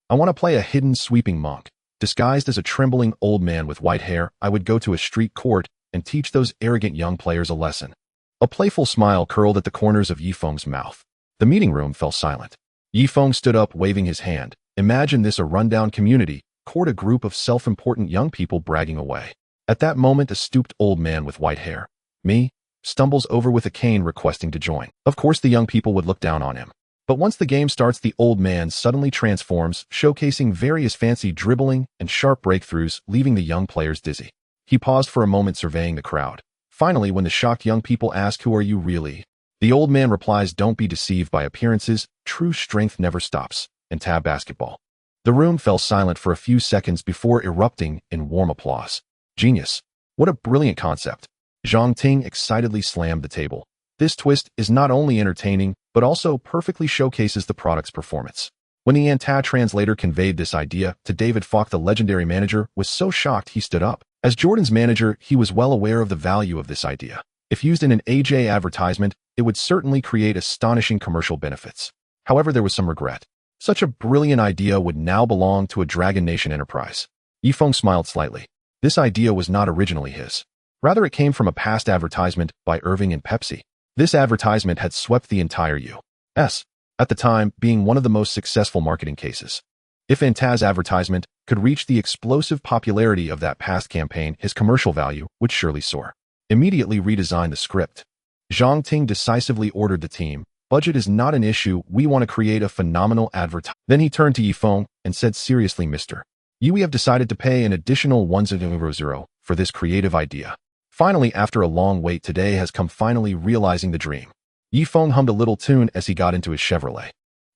I want to play a hidden sweeping monk. Disguised as a trembling old man with white hair, I would go to a street court and teach those arrogant young players a lesson. A playful smile curled at the corners of Yifeng's mouth. The meeting room fell silent. Yifeng stood up, waving his hand. Imagine this, a rundown community court, a group of self-important young people bragging away. At that moment, a stooped old man with white hair, me, stumbles over with a cane requesting to join. Of course, the young people would look down on him. But once the game starts, the old man suddenly transforms, showcasing various fancy dribbling and sharp breakthroughs, leaving the young players dizzy. He paused for a moment, surveying the crowd. Finally, when the shocked young people ask, "Who are you really?" the old man replies, "Don't be deceived by appearances. True strength never stops." And tab basketball. The room fell silent for a few seconds before erupting in warm applause. Genius. What a brilliant concept. Zhang Ting excitedly slammed the table. This twist is not only entertaining, but also perfectly showcases the product's performance. When the Anta translator conveyed this idea to David Falk, the legendary manager was so shocked he stood up. As Jordan's manager, he was well aware of the value of this idea. If used in an AJ advertisement, it would certainly create astonishing commercial benefits. However, there was some regret. Such a brilliant idea would now belong to a Dragon Nation enterprise. Yifeng smiled slightly. This idea was not originally his. Rather, it came from a past advertisement by Irving and Pepsi. This advertisement had swept the entire U.S., at the time being one of the most successful marketing cases. If Antaz's advertisement could reach the explosive popularity of that past campaign, his commercial value would surely soar. Immediately redesign the script. Zhang Ting decisively ordered the team. Budget is not an issue, we want to create a phenomenal advertisement. Then he turned to Yifeng and said seriously, Mr. Yu, we have decided to pay an additional 100 for this creative idea. Finally, after a long wait, today has come, finally realizing the dream. Yifeng hummed a little tune as he got into his Chevrolet.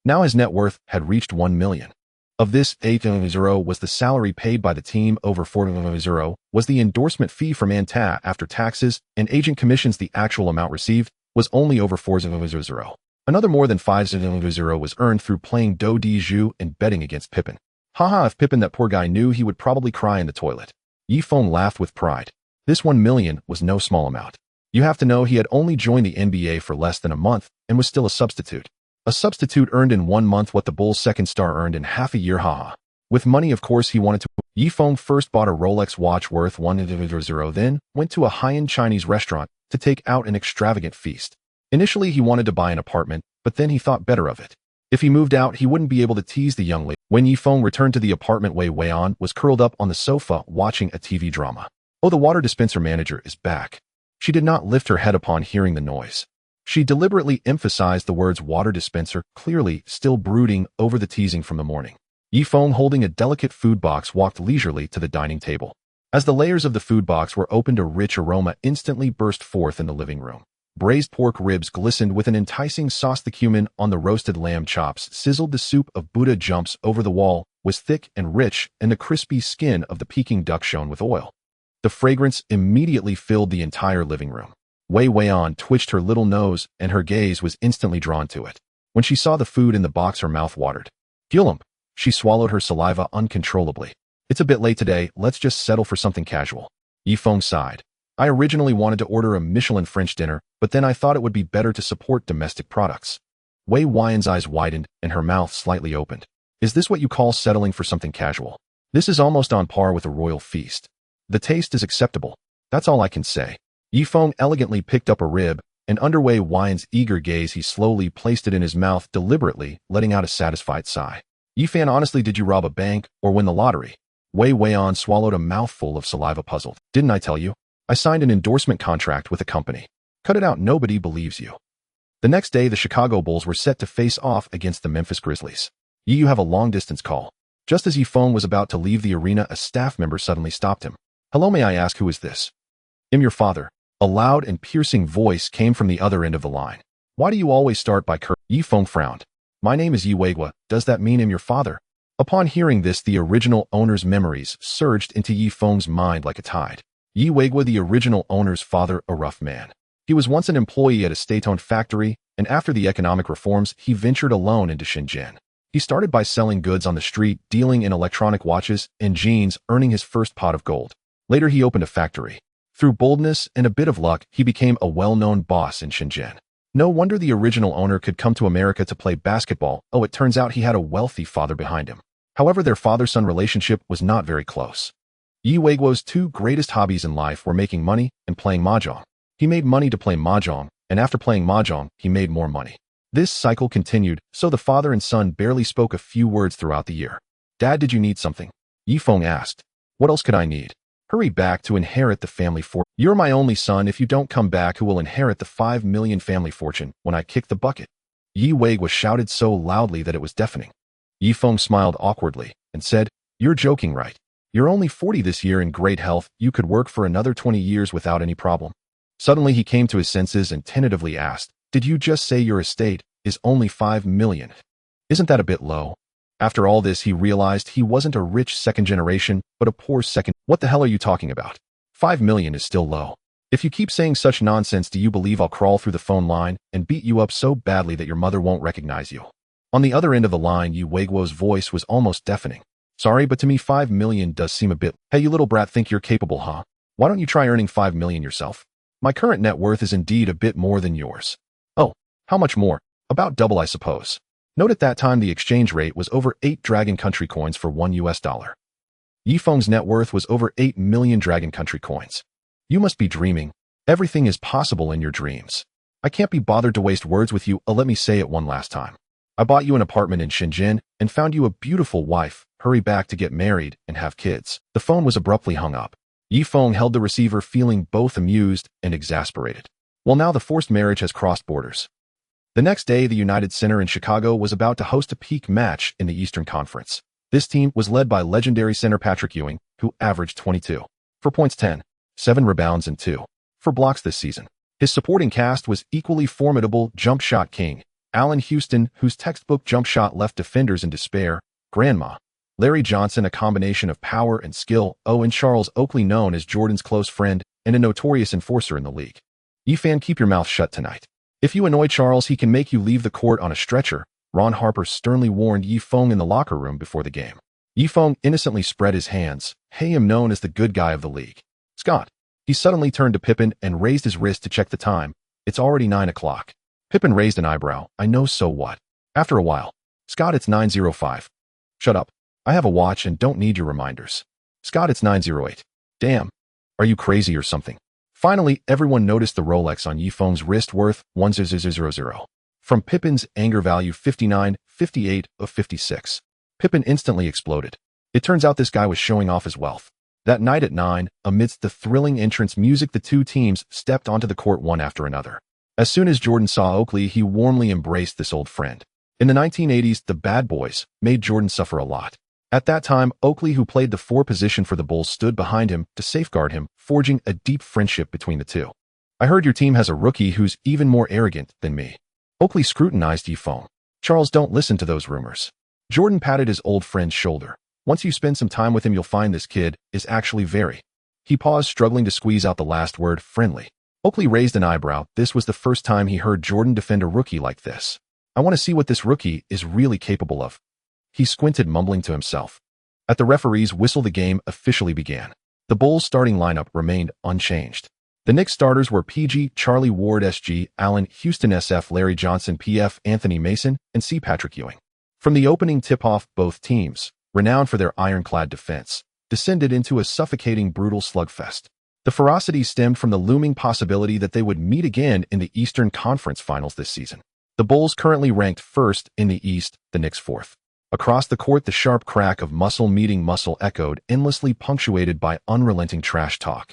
Now his net worth had reached 1 million. Of this, 800 was the salary paid by the team, over 400 was the endorsement fee from Antaz after taxes and agent commissions. The actual amount received was only over 400. Another more than 500 was earned through playing Do Di Zhu and betting against Pippin. Haha, if Pippin, that poor guy, knew, he would probably cry in the toilet. Yifeng laughed with pride. This 1 million was no small amount. You have to know he had only joined the NBA for less than a month and was still a substitute. A substitute earned in 1 month what the Bulls' second star earned in half a year, haha. With money, of course, he wanted to. Yifeng first bought a Rolex watch worth 100, then went to a high-end Chinese restaurant to take out an extravagant feast. Initially, he wanted to buy an apartment, but then he thought better of it. If he moved out, he wouldn't be able to tease the young lady. When Yifeng returned to the apartment, Wei Weian was curled up on the sofa watching a TV drama. Oh, the water dispenser manager is back. She did not lift her head upon hearing the noise. She deliberately emphasized the words water dispenser, clearly still brooding over the teasing from the morning. Yifeng, holding a delicate food box, walked leisurely to the dining table. As the layers of the food box were opened, a rich aroma instantly burst forth in the living room. Braised pork ribs glistened with an enticing sauce. The cumin on the roasted lamb chops sizzled. The soup of Buddha jumps over the wall was thick and rich, and the crispy skin of the Peking duck shone with oil. The fragrance immediately filled the entire living room. Wei Weian twitched her little nose, and her gaze was instantly drawn to it. When she saw the food in the box, her mouth watered. Gillump! She swallowed her saliva uncontrollably. It's a bit late today, let's just settle for something casual. Yifeng sighed. I originally wanted to order a Michelin French dinner, but then I thought it would be better to support domestic products. Wei Weian's eyes widened, and her mouth slightly opened. Is this what you call settling for something casual? This is almost on par with a royal feast. The taste is acceptable. That's all I can say. Yifeng elegantly picked up a rib, and under Wei Weian's eager gaze, he slowly placed it in his mouth, deliberately letting out a satisfied sigh. Yifeng, honestly, did you rob a bank or win the lottery? Wei Weian swallowed a mouthful of saliva, puzzled. Didn't I tell you? I signed an endorsement contract with a company. Cut it out, nobody believes you. The next day, the Chicago Bulls were set to face off against the Memphis Grizzlies. You have a long-distance call. Just as Yifeng was about to leave the arena, a staff member suddenly stopped him. Hello, may I ask who is this? I'm your father. A loud and piercing voice came from the other end of the line. Why do you always start by Yifeng frowned. My name is Yi Weigua. Does that mean I'm your father? Upon hearing this, the original owner's memories surged into Yifeng's mind like a tide. Yi Weigua, the original owner's father, a rough man. He was once an employee at a state-owned factory, and after the economic reforms, he ventured alone into Shenzhen. He started by selling goods on the street, dealing in electronic watches and jeans, earning his first pot of gold. Later, he opened a factory. Through boldness and a bit of luck, he became a well-known boss in Shenzhen. No wonder the original owner could come to America to play basketball. Oh, it turns out he had a wealthy father behind him. However, their father-son relationship was not very close. Yi Weiguo's two greatest hobbies in life were making money and playing mahjong. He made money to play mahjong, and after playing mahjong, he made more money. This cycle continued, so the father and son barely spoke a few words throughout the year. Dad, did you need something? Yifeng asked. What else could I need? Hurry back to inherit the family fortune. You're my only son. If you don't come back, who will inherit the 5 million family fortune when I kick the bucket? Yi Weigua shouted so loudly that it was deafening. Yifeng smiled awkwardly and said, You're joking, right? You're only 40 this year in great health. You could work for another 20 years without any problem. Suddenly he came to his senses and tentatively asked, Did you just say your estate is only 5 million? Isn't that a bit low? After all this, he realized he wasn't a rich second generation, but a poor second. What the hell are you talking about? 5 million is still low. If you keep saying such nonsense, do you believe I'll crawl through the phone line and beat you up so badly that your mother won't recognize you? On the other end of the line, Yi Weiguo's voice was almost deafening. Sorry, but to me 5 million does seem a bit. Hey, you little brat, think you're capable, huh? Why don't you try earning 5 million yourself? My current net worth is indeed a bit more than yours. Oh, how much more? About double, I suppose. Note at that time the exchange rate was over 8 Dragon Country coins for $1. Yifeng's net worth was over 8 million Dragon Country coins. You must be dreaming. Everything is possible in your dreams. I can't be bothered to waste words with you, let me say it one last time. I bought you an apartment in Shenzhen and found you a beautiful wife. Hurry back to get married and have kids. The phone was abruptly hung up. Yifeng held the receiver, feeling both amused and exasperated. Well, now the forced marriage has crossed borders. The next day, the United Center in Chicago was about to host a peak match in the Eastern Conference. This team was led by legendary center Patrick Ewing, who averaged 22 for points, 10, 7 rebounds, and 2 for blocks this season. His supporting cast was equally formidable: jump shot king Allen Houston, whose textbook jump shot left defenders in despair; Grandma Larry Johnson, a combination of power and skill; and Charles Oakley, known as Jordan's close friend and a notorious enforcer in the league. Yifan, keep your mouth shut tonight. If you annoy Charles, he can make you leave the court on a stretcher, Ron Harper sternly warned Yifeng in the locker room before the game. Yifeng innocently spread his hands. Hey, I'm known as the good guy of the league. Scott. He suddenly turned to Pippen and raised his wrist to check the time. It's already 9 o'clock. Pippen raised an eyebrow. I know, so what? After a while. Scott, it's 9:05. Shut up. I have a watch and don't need your reminders. Scott, it's 9:08. Damn. Are you crazy or something? Finally, everyone noticed the Rolex on Yifeng's wrist, worth 1000. From Pippen's anger value, 59, 58 of 56. Pippen instantly exploded. It turns out this guy was showing off his wealth. That night at 9, amidst the thrilling entrance music, the two teams stepped onto the court one after another. As soon as Jordan saw Oakley, he warmly embraced this old friend. In the 1980s, the Bad Boys made Jordan suffer a lot. At that time, Oakley, who played the 4 position for the Bulls, stood behind him to safeguard him, forging a deep friendship between the two. I heard your team has a rookie who's even more arrogant than me. Oakley scrutinized Yifeng. Charles, don't listen to those rumors. Jordan patted his old friend's shoulder. Once you spend some time with him, you'll find this kid is actually very. He paused, struggling to squeeze out the last word, friendly. Oakley raised an eyebrow. This was the first time he heard Jordan defend a rookie like this. I want to see what this rookie is really capable of. He squinted, mumbling to himself. At the referee's whistle, the game officially began. The Bulls' starting lineup remained unchanged. The Knicks starters were PG, Charlie Ward SG, Allen Houston SF, Larry Johnson PF, Anthony Mason, and C. Patrick Ewing. From the opening tip-off, both teams, renowned for their ironclad defense, descended into a suffocating, brutal slugfest. The ferocity stemmed from the looming possibility that they would meet again in the Eastern Conference Finals this season. The Bulls currently ranked first in the East, the Knicks fourth. Across the court, the sharp crack of muscle meeting muscle echoed, endlessly punctuated by unrelenting trash talk.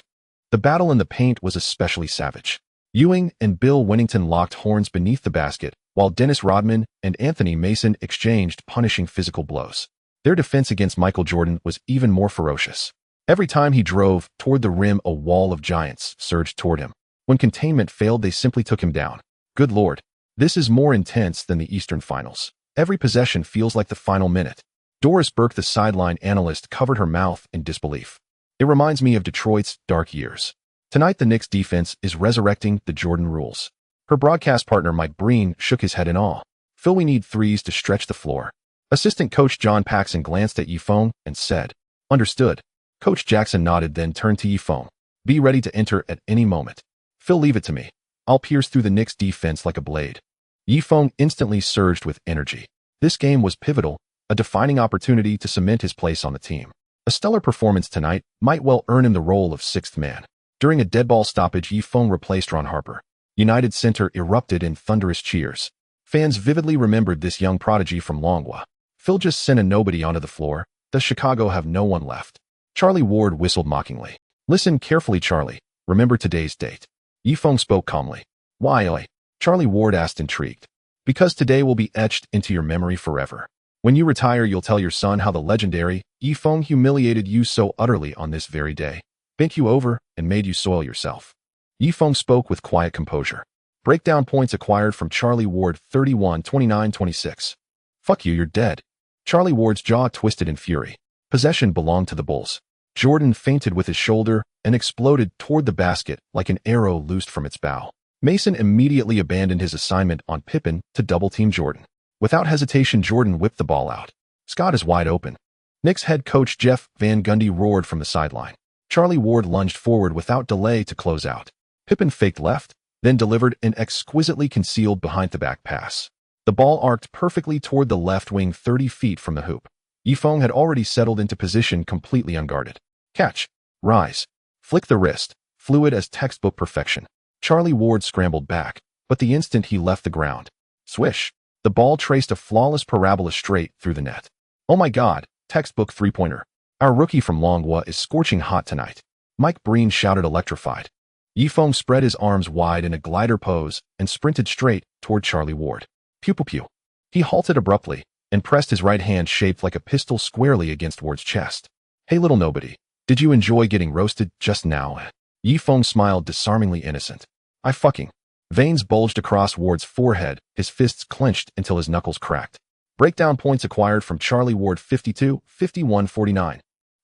The battle in the paint was especially savage. Ewing and Bill Winnington locked horns beneath the basket, while Dennis Rodman and Anthony Mason exchanged punishing physical blows. Their defense against Michael Jordan was even more ferocious. Every time he drove toward the rim, a wall of giants surged toward him. When containment failed, they simply took him down. Good Lord. This is more intense than the Eastern Finals. Every possession feels like the final minute. Doris Burke, the sideline analyst, covered her mouth in disbelief. It reminds me of Detroit's dark years. Tonight, the Knicks defense is resurrecting the Jordan rules. Her broadcast partner, Mike Breen, shook his head in awe. Phil, we need threes to stretch the floor. Assistant coach John Paxson glanced at Yifeng and said, Understood. Coach Jackson nodded, then turned to Yifeng. Be ready to enter at any moment. Phil, leave it to me. I'll pierce through the Knicks defense like a blade. Yifeng instantly surged with energy. This game was pivotal, a defining opportunity to cement his place on the team. A stellar performance tonight might well earn him the role of sixth man. During a dead ball stoppage, Yifeng replaced Ron Harper. United Center erupted in thunderous cheers. Fans vividly remembered this young prodigy from Longwa. Phil just sent a nobody onto the floor. Does Chicago have no one left? Charlie Ward whistled mockingly. Listen carefully, Charlie. Remember today's date. Yifeng spoke calmly. Why, oi? Charlie Ward asked, intrigued. Because today will be etched into your memory forever. When you retire, you'll tell your son how the legendary Yifeng humiliated you so utterly on this very day, bent you over, and made you soil yourself. Yifeng spoke with quiet composure. Breakdown points acquired from Charlie Ward, 31, 29, 26. Fuck you, you're dead. Charlie Ward's jaw twisted in fury. Possession belonged to the Bulls. Jordan feinted with his shoulder and exploded toward the basket like an arrow loosed from its bow. Mason immediately abandoned his assignment on Pippen to double-team Jordan. Without hesitation, Jordan whipped the ball out. Scott is wide open. Knicks head coach Jeff Van Gundy roared from the sideline. Charlie Ward lunged forward without delay to close out. Pippen faked left, then delivered an exquisitely concealed behind-the-back pass. The ball arced perfectly toward the left wing 30 feet from the hoop. Yifeng had already settled into position completely unguarded. Catch. Rise. Flick the wrist. Fluid as textbook perfection. Charlie Ward scrambled back, but the instant he left the ground. Swish. The ball traced a flawless parabola straight through the net. Oh my God, textbook three-pointer. Our rookie from Longhua is scorching hot tonight. Mike Breen shouted electrified. Yifeng spread his arms wide in a glider pose and sprinted straight toward Charlie Ward. Pew pew pew. He halted abruptly and pressed his right hand shaped like a pistol squarely against Ward's chest. Hey little nobody, did you enjoy getting roasted just now? Yifeng smiled disarmingly innocent. I fucking. Veins bulged across Ward's forehead, his fists clenched until his knuckles cracked. Breakdown points acquired from Charlie Ward 52, 51, 49.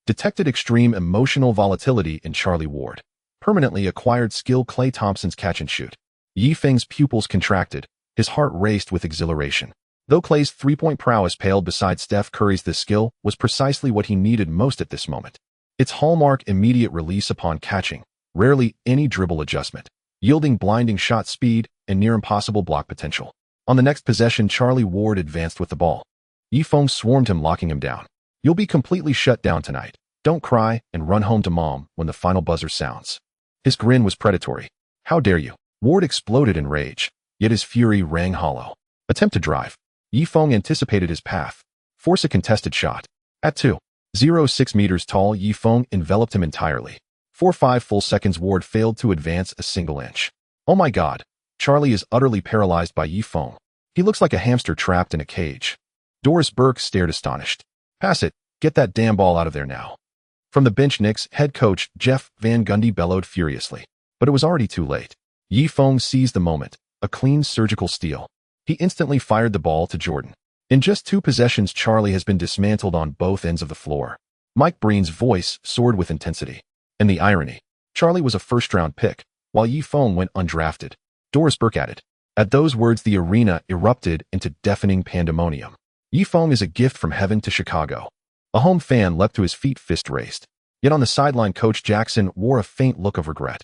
Detected extreme emotional volatility in Charlie Ward. Permanently acquired skill Klay Thompson's catch and shoot. Yifeng's pupils contracted, his heart raced with exhilaration. Though Klay's three-point prowess paled beside Steph Curry's, this skill was precisely what he needed most at this moment. Its hallmark immediate release upon catching, rarely any dribble adjustment, yielding blinding shot speed and near impossible block potential. On the next possession, Charlie Ward advanced with the ball. Yifeng swarmed him, locking him down. You'll be completely shut down tonight. Don't cry and run home to mom when the final buzzer sounds. His grin was predatory. How dare you? Ward exploded in rage, yet his fury rang hollow. Attempt to drive. Yifeng anticipated his path. Force a contested shot. At 2.06 meters tall, Yifeng enveloped him entirely. 4.5 full seconds, Ward failed to advance a single inch. Oh my God. Charlie is utterly paralyzed by Yifeng. He looks like a hamster trapped in a cage. Doris Burke stared astonished. Pass it. Get that damn ball out of there now. From the bench, Knicks head coach Jeff Van Gundy bellowed furiously. But it was already too late. Yifeng seized the moment, a clean surgical steal. He instantly fired the ball to Jordan. In just 2 possessions, Charlie has been dismantled on both ends of the floor. Mike Breen's voice soared with intensity. And the irony. Charlie was a first-round pick, while Yifeng went undrafted. Doris Burke added. At those words, the arena erupted into deafening pandemonium. Yifeng is a gift from heaven to Chicago. A home fan leapt to his feet, fist raised. Yet on the sideline, Coach Jackson wore a faint look of regret.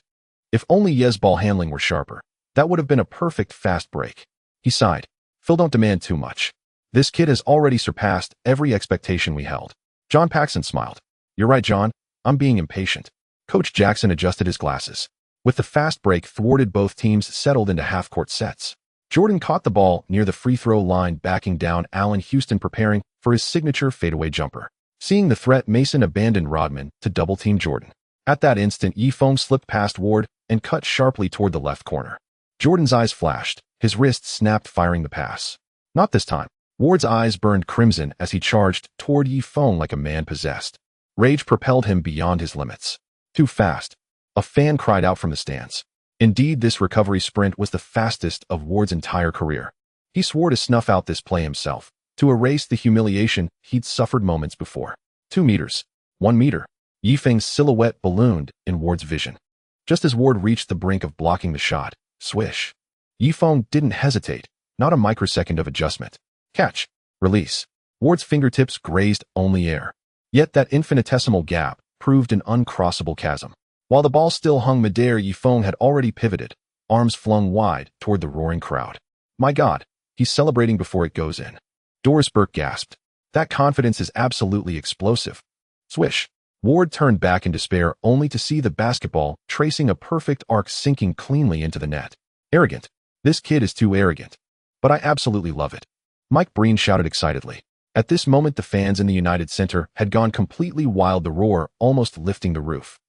If only Ye's ball handling were sharper, that would have been a perfect fast break. He sighed. Phil, don't demand too much. This kid has already surpassed every expectation we held. John Paxson smiled. You're right, John. I'm being impatient. Coach Jackson adjusted his glasses. With the fast break thwarted, both teams settled into half-court sets. Jordan caught the ball near the free throw line, backing down Allen Houston, preparing for his signature fadeaway jumper. Seeing the threat, Mason abandoned Rodman to double-team Jordan. At that instant, Yifeng slipped past Ward and cut sharply toward the left corner. Jordan's eyes flashed. His wrist snapped, firing the pass. Not this time. Ward's eyes burned crimson as he charged toward Yifeng like a man possessed. Rage propelled him beyond his limits. Too fast. A fan cried out from the stands. Indeed, this recovery sprint was the fastest of Ward's entire career. He swore to snuff out this play himself, to erase the humiliation he'd suffered moments before. 2 meters. 1 meter. Yifeng's silhouette ballooned in Ward's vision. Just as Ward reached the brink of blocking the shot, swish. Yifeng didn't hesitate, not a microsecond of adjustment. Catch. Release. Ward's fingertips grazed only air. Yet that infinitesimal gap proved an uncrossable chasm. While the ball still hung midair, Yifeng had already pivoted, arms flung wide toward the roaring crowd. My God, he's celebrating before it goes in. Doris Burke gasped. That confidence is absolutely explosive. Swish. Ward turned back in despair, only to see the basketball tracing a perfect arc sinking cleanly into the net. Arrogant. This kid is too arrogant. But I absolutely love it. Mike Breen shouted excitedly. At this moment, the fans in the United Center had gone completely wild, the roar almost lifting the roof.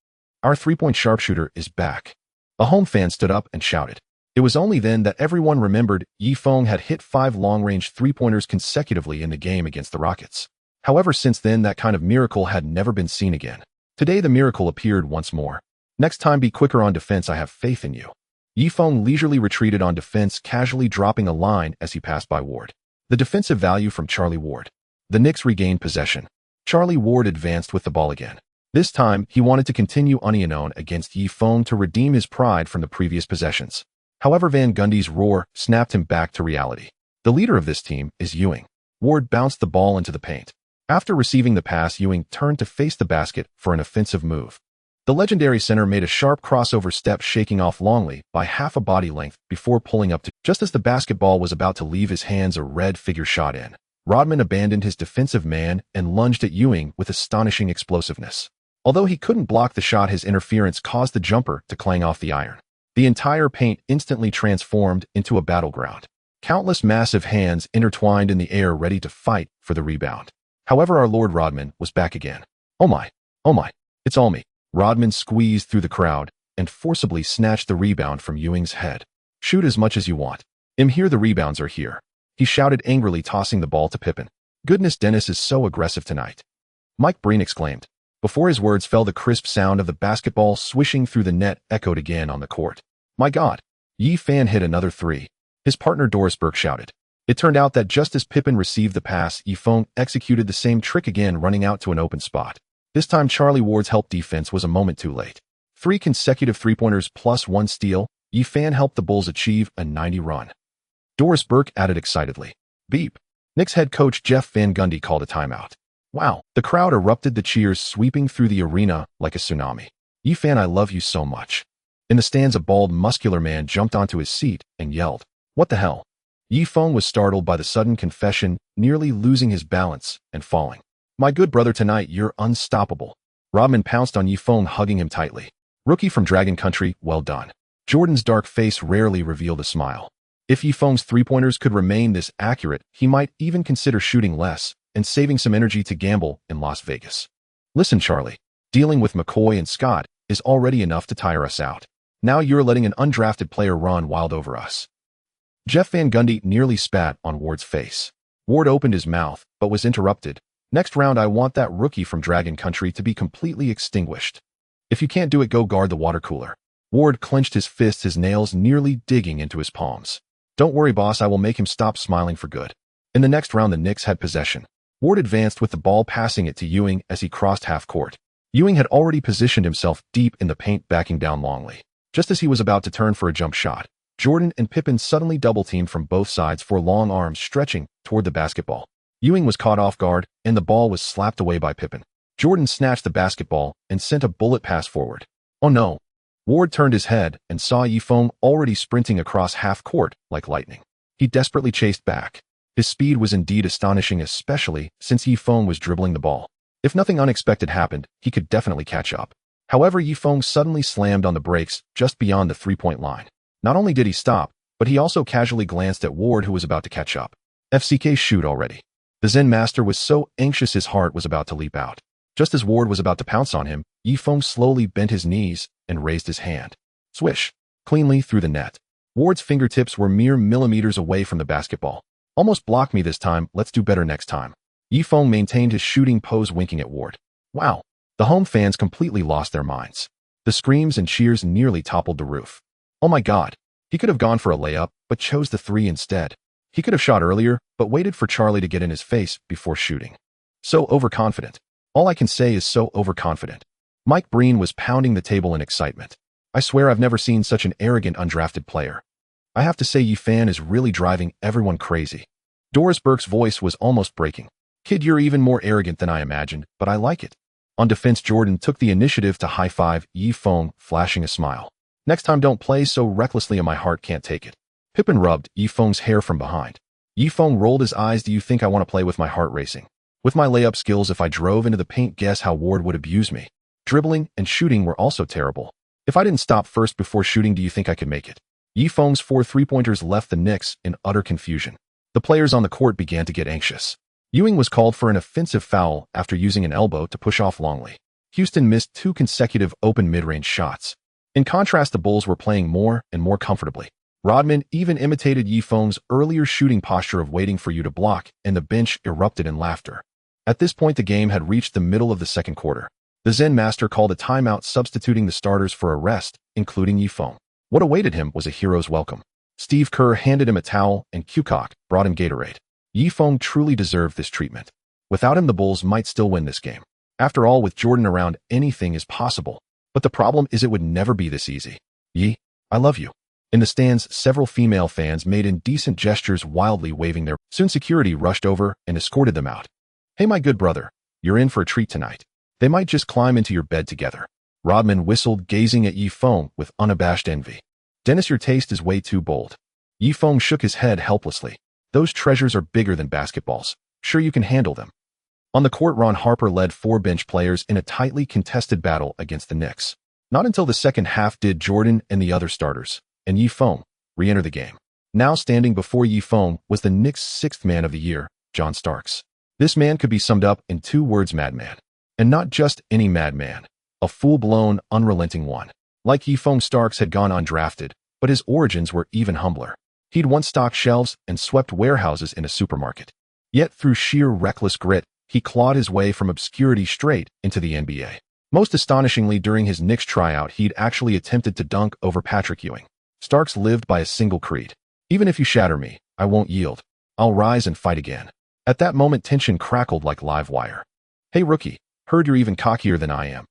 Our three-point sharpshooter is back. A home fan stood up and shouted. It was only then that everyone remembered Yifeng had hit 5 long-range three-pointers consecutively in the game against the Rockets. However, since then, that kind of miracle had never been seen again. Today, the miracle appeared once more. Next time, be quicker on defense. I have faith in you. Yifeng leisurely retreated on defense, casually dropping a line as he passed by Ward. The defensive value from Charlie Ward. The Knicks regained possession. Charlie Ward advanced with the ball again. This time, he wanted to continue unknown against Yifeng to redeem his pride from the previous possessions. However, Van Gundy's roar snapped him back to reality. The leader of this team is Ewing. Ward bounced the ball into the paint. After receiving the pass, Ewing turned to face the basket for an offensive move. The legendary center made a sharp crossover step, shaking off Longley by half a body length before pulling up to just as the basketball was about to leave his hands. A red figure shot in. Rodman abandoned his defensive man and lunged at Ewing with astonishing explosiveness. Although he couldn't block the shot, his interference caused the jumper to clang off the iron. The entire paint instantly transformed into a battleground. Countless massive hands intertwined in the air, ready to fight for the rebound. However, our Lord Rodman was back again. Oh my, it's all me. Rodman squeezed through the crowd and forcibly snatched the rebound from Ewing's head. Shoot as much as you want. Here, the rebounds are here. He shouted angrily, tossing the ball to Pippen. Goodness, Dennis is so aggressive tonight. Mike Breen exclaimed. Before his words fell, the crisp sound of the basketball swishing through the net echoed again on the court. My God! Yi Fan hit another three. His partner Doris Burke shouted. It turned out that just as Pippen received the pass, Yi Fong executed the same trick again, running out to an open spot. This time, Charlie Ward's help defense was a moment too late. 3 consecutive three-pointers plus 1 steal, Yi Fan helped the Bulls achieve a 90 run. Doris Burke added excitedly. Beep. Knicks head coach Jeff Van Gundy called a timeout. Wow. The crowd erupted, the cheers sweeping through the arena like a tsunami. Yi Fan, I love you so much. In the stands, a bald, muscular man jumped onto his seat and yelled, What the hell? Yi Fong was startled by the sudden confession, nearly losing his balance and falling. My good brother, tonight you're unstoppable. Rodman pounced on Yi Fong, hugging him tightly. Rookie from Dragon Country, well done. Jordan's dark face rarely revealed a smile. If Yi Fong's three-pointers could remain this accurate, he might even consider shooting less and saving some energy to gamble in Las Vegas. Listen, Charlie, dealing with McCoy and Scott is already enough to tire us out. Now you're letting an undrafted player run wild over us. Jeff Van Gundy nearly spat on Ward's face. Ward opened his mouth, but was interrupted. Next round, I want that rookie from Dragon Country to be completely extinguished. If you can't do it, go guard the water cooler. Ward clenched his fists, his nails nearly digging into his palms. Don't worry, boss, I will make him stop smiling for good. In the next round, the Knicks had possession. Ward advanced with the ball, passing it to Ewing as he crossed half court. Ewing had already positioned himself deep in the paint, backing down Longley. Just as he was about to turn for a jump shot, Jordan and Pippen suddenly double-teamed from both sides, for long arms stretching toward the basketball. Ewing was caught off guard, and the ball was slapped away by Pippen. Jordan snatched the basketball and sent a bullet pass forward. Oh no! Ward turned his head and saw Yi Fong already sprinting across half court like lightning. He desperately chased back. His speed was indeed astonishing, especially since Yi Fong was dribbling the ball. If nothing unexpected happened, he could definitely catch up. However, Yi Fong suddenly slammed on the brakes just beyond the three-point line. Not only did he stop, but he also casually glanced at Ward, who was about to catch up. FCK, shoot already. The Zen master was so anxious his heart was about to leap out. Just as Ward was about to pounce on him, Yi Fong slowly bent his knees and raised his hand. Swish! Cleanly through the net. Ward's fingertips were mere millimeters away from the basketball. Almost blocked me this time, let's do better next time. Yi Fong maintained his shooting pose, winking at Ward. Wow! The home fans completely lost their minds. The screams and cheers nearly toppled the roof. Oh my God! He could have gone for a layup, but chose the three instead. He could have shot earlier, but waited for Charlie to get in his face before shooting. So overconfident. All I can say is so overconfident. Mike Breen was pounding the table in excitement. I swear I've never seen such an arrogant undrafted player. I have to say, Yi Fan is really driving everyone crazy. Doris Burke's voice was almost breaking. Kid, you're even more arrogant than I imagined, but I like it. On defense, Jordan took the initiative to high-five Yi Fong, flashing a smile. Next time, don't play so recklessly, and my heart can't take it. Pippen rubbed Yi Fong's hair from behind. Yi Fong rolled his eyes. Do you think I want to play with my heart racing? With my layup skills, if I drove into the paint, guess how Ward would abuse me. Dribbling and shooting were also terrible. If I didn't stop first before shooting, do you think I could make it? Yi Fong's 4 three-pointers left the Knicks in utter confusion. The players on the court began to get anxious. Ewing was called for an offensive foul after using an elbow to push off Longley. Houston missed 2 consecutive open mid-range shots. In contrast, the Bulls were playing more and more comfortably. Rodman even imitated Yi Fong's earlier shooting posture of waiting for you to block, and the bench erupted in laughter. At this point, the game had reached the middle of the second quarter. The Zen master called a timeout, substituting the starters for a rest, including Yi Fong. What awaited him was a hero's welcome. Steve Kerr handed him a towel, and Kukoc brought him Gatorade. Yi Fong truly deserved this treatment. Without him, the Bulls might still win this game. After all, with Jordan around, anything is possible. But the problem is, it would never be this easy. Yi, I love you. In the stands, several female fans made indecent gestures, wildly waving their. Soon security rushed over and escorted them out. Hey, my good brother, you're in for a treat tonight. They might just climb into your bed together. Rodman whistled, gazing at Yi Feng with unabashed envy. Dennis, your taste is way too bold. Yi Feng shook his head helplessly. Those treasures are bigger than basketballs. Sure, you can handle them. On the court, Ron Harper led 4 bench players in a tightly contested battle against the Knicks. Not until the second half did Jordan and the other starters, and Yi Feng, re-enter the game. Now standing before Yi Feng was the Knicks' 6th man of the year, John Starks. This man could be summed up in 2 words: madman. And not just any madman, a full-blown, unrelenting one. Like Yi Feng, Starks had gone undrafted, but his origins were even humbler. He'd once stocked shelves and swept warehouses in a supermarket. Yet through sheer reckless grit, he clawed his way from obscurity straight into the NBA. Most astonishingly, during his Knicks tryout, he'd actually attempted to dunk over Patrick Ewing. Starks lived by a single creed. Even if you shatter me, I won't yield. I'll rise and fight again. At that moment, tension crackled like live wire. Hey rookie, heard you're even cockier than I am.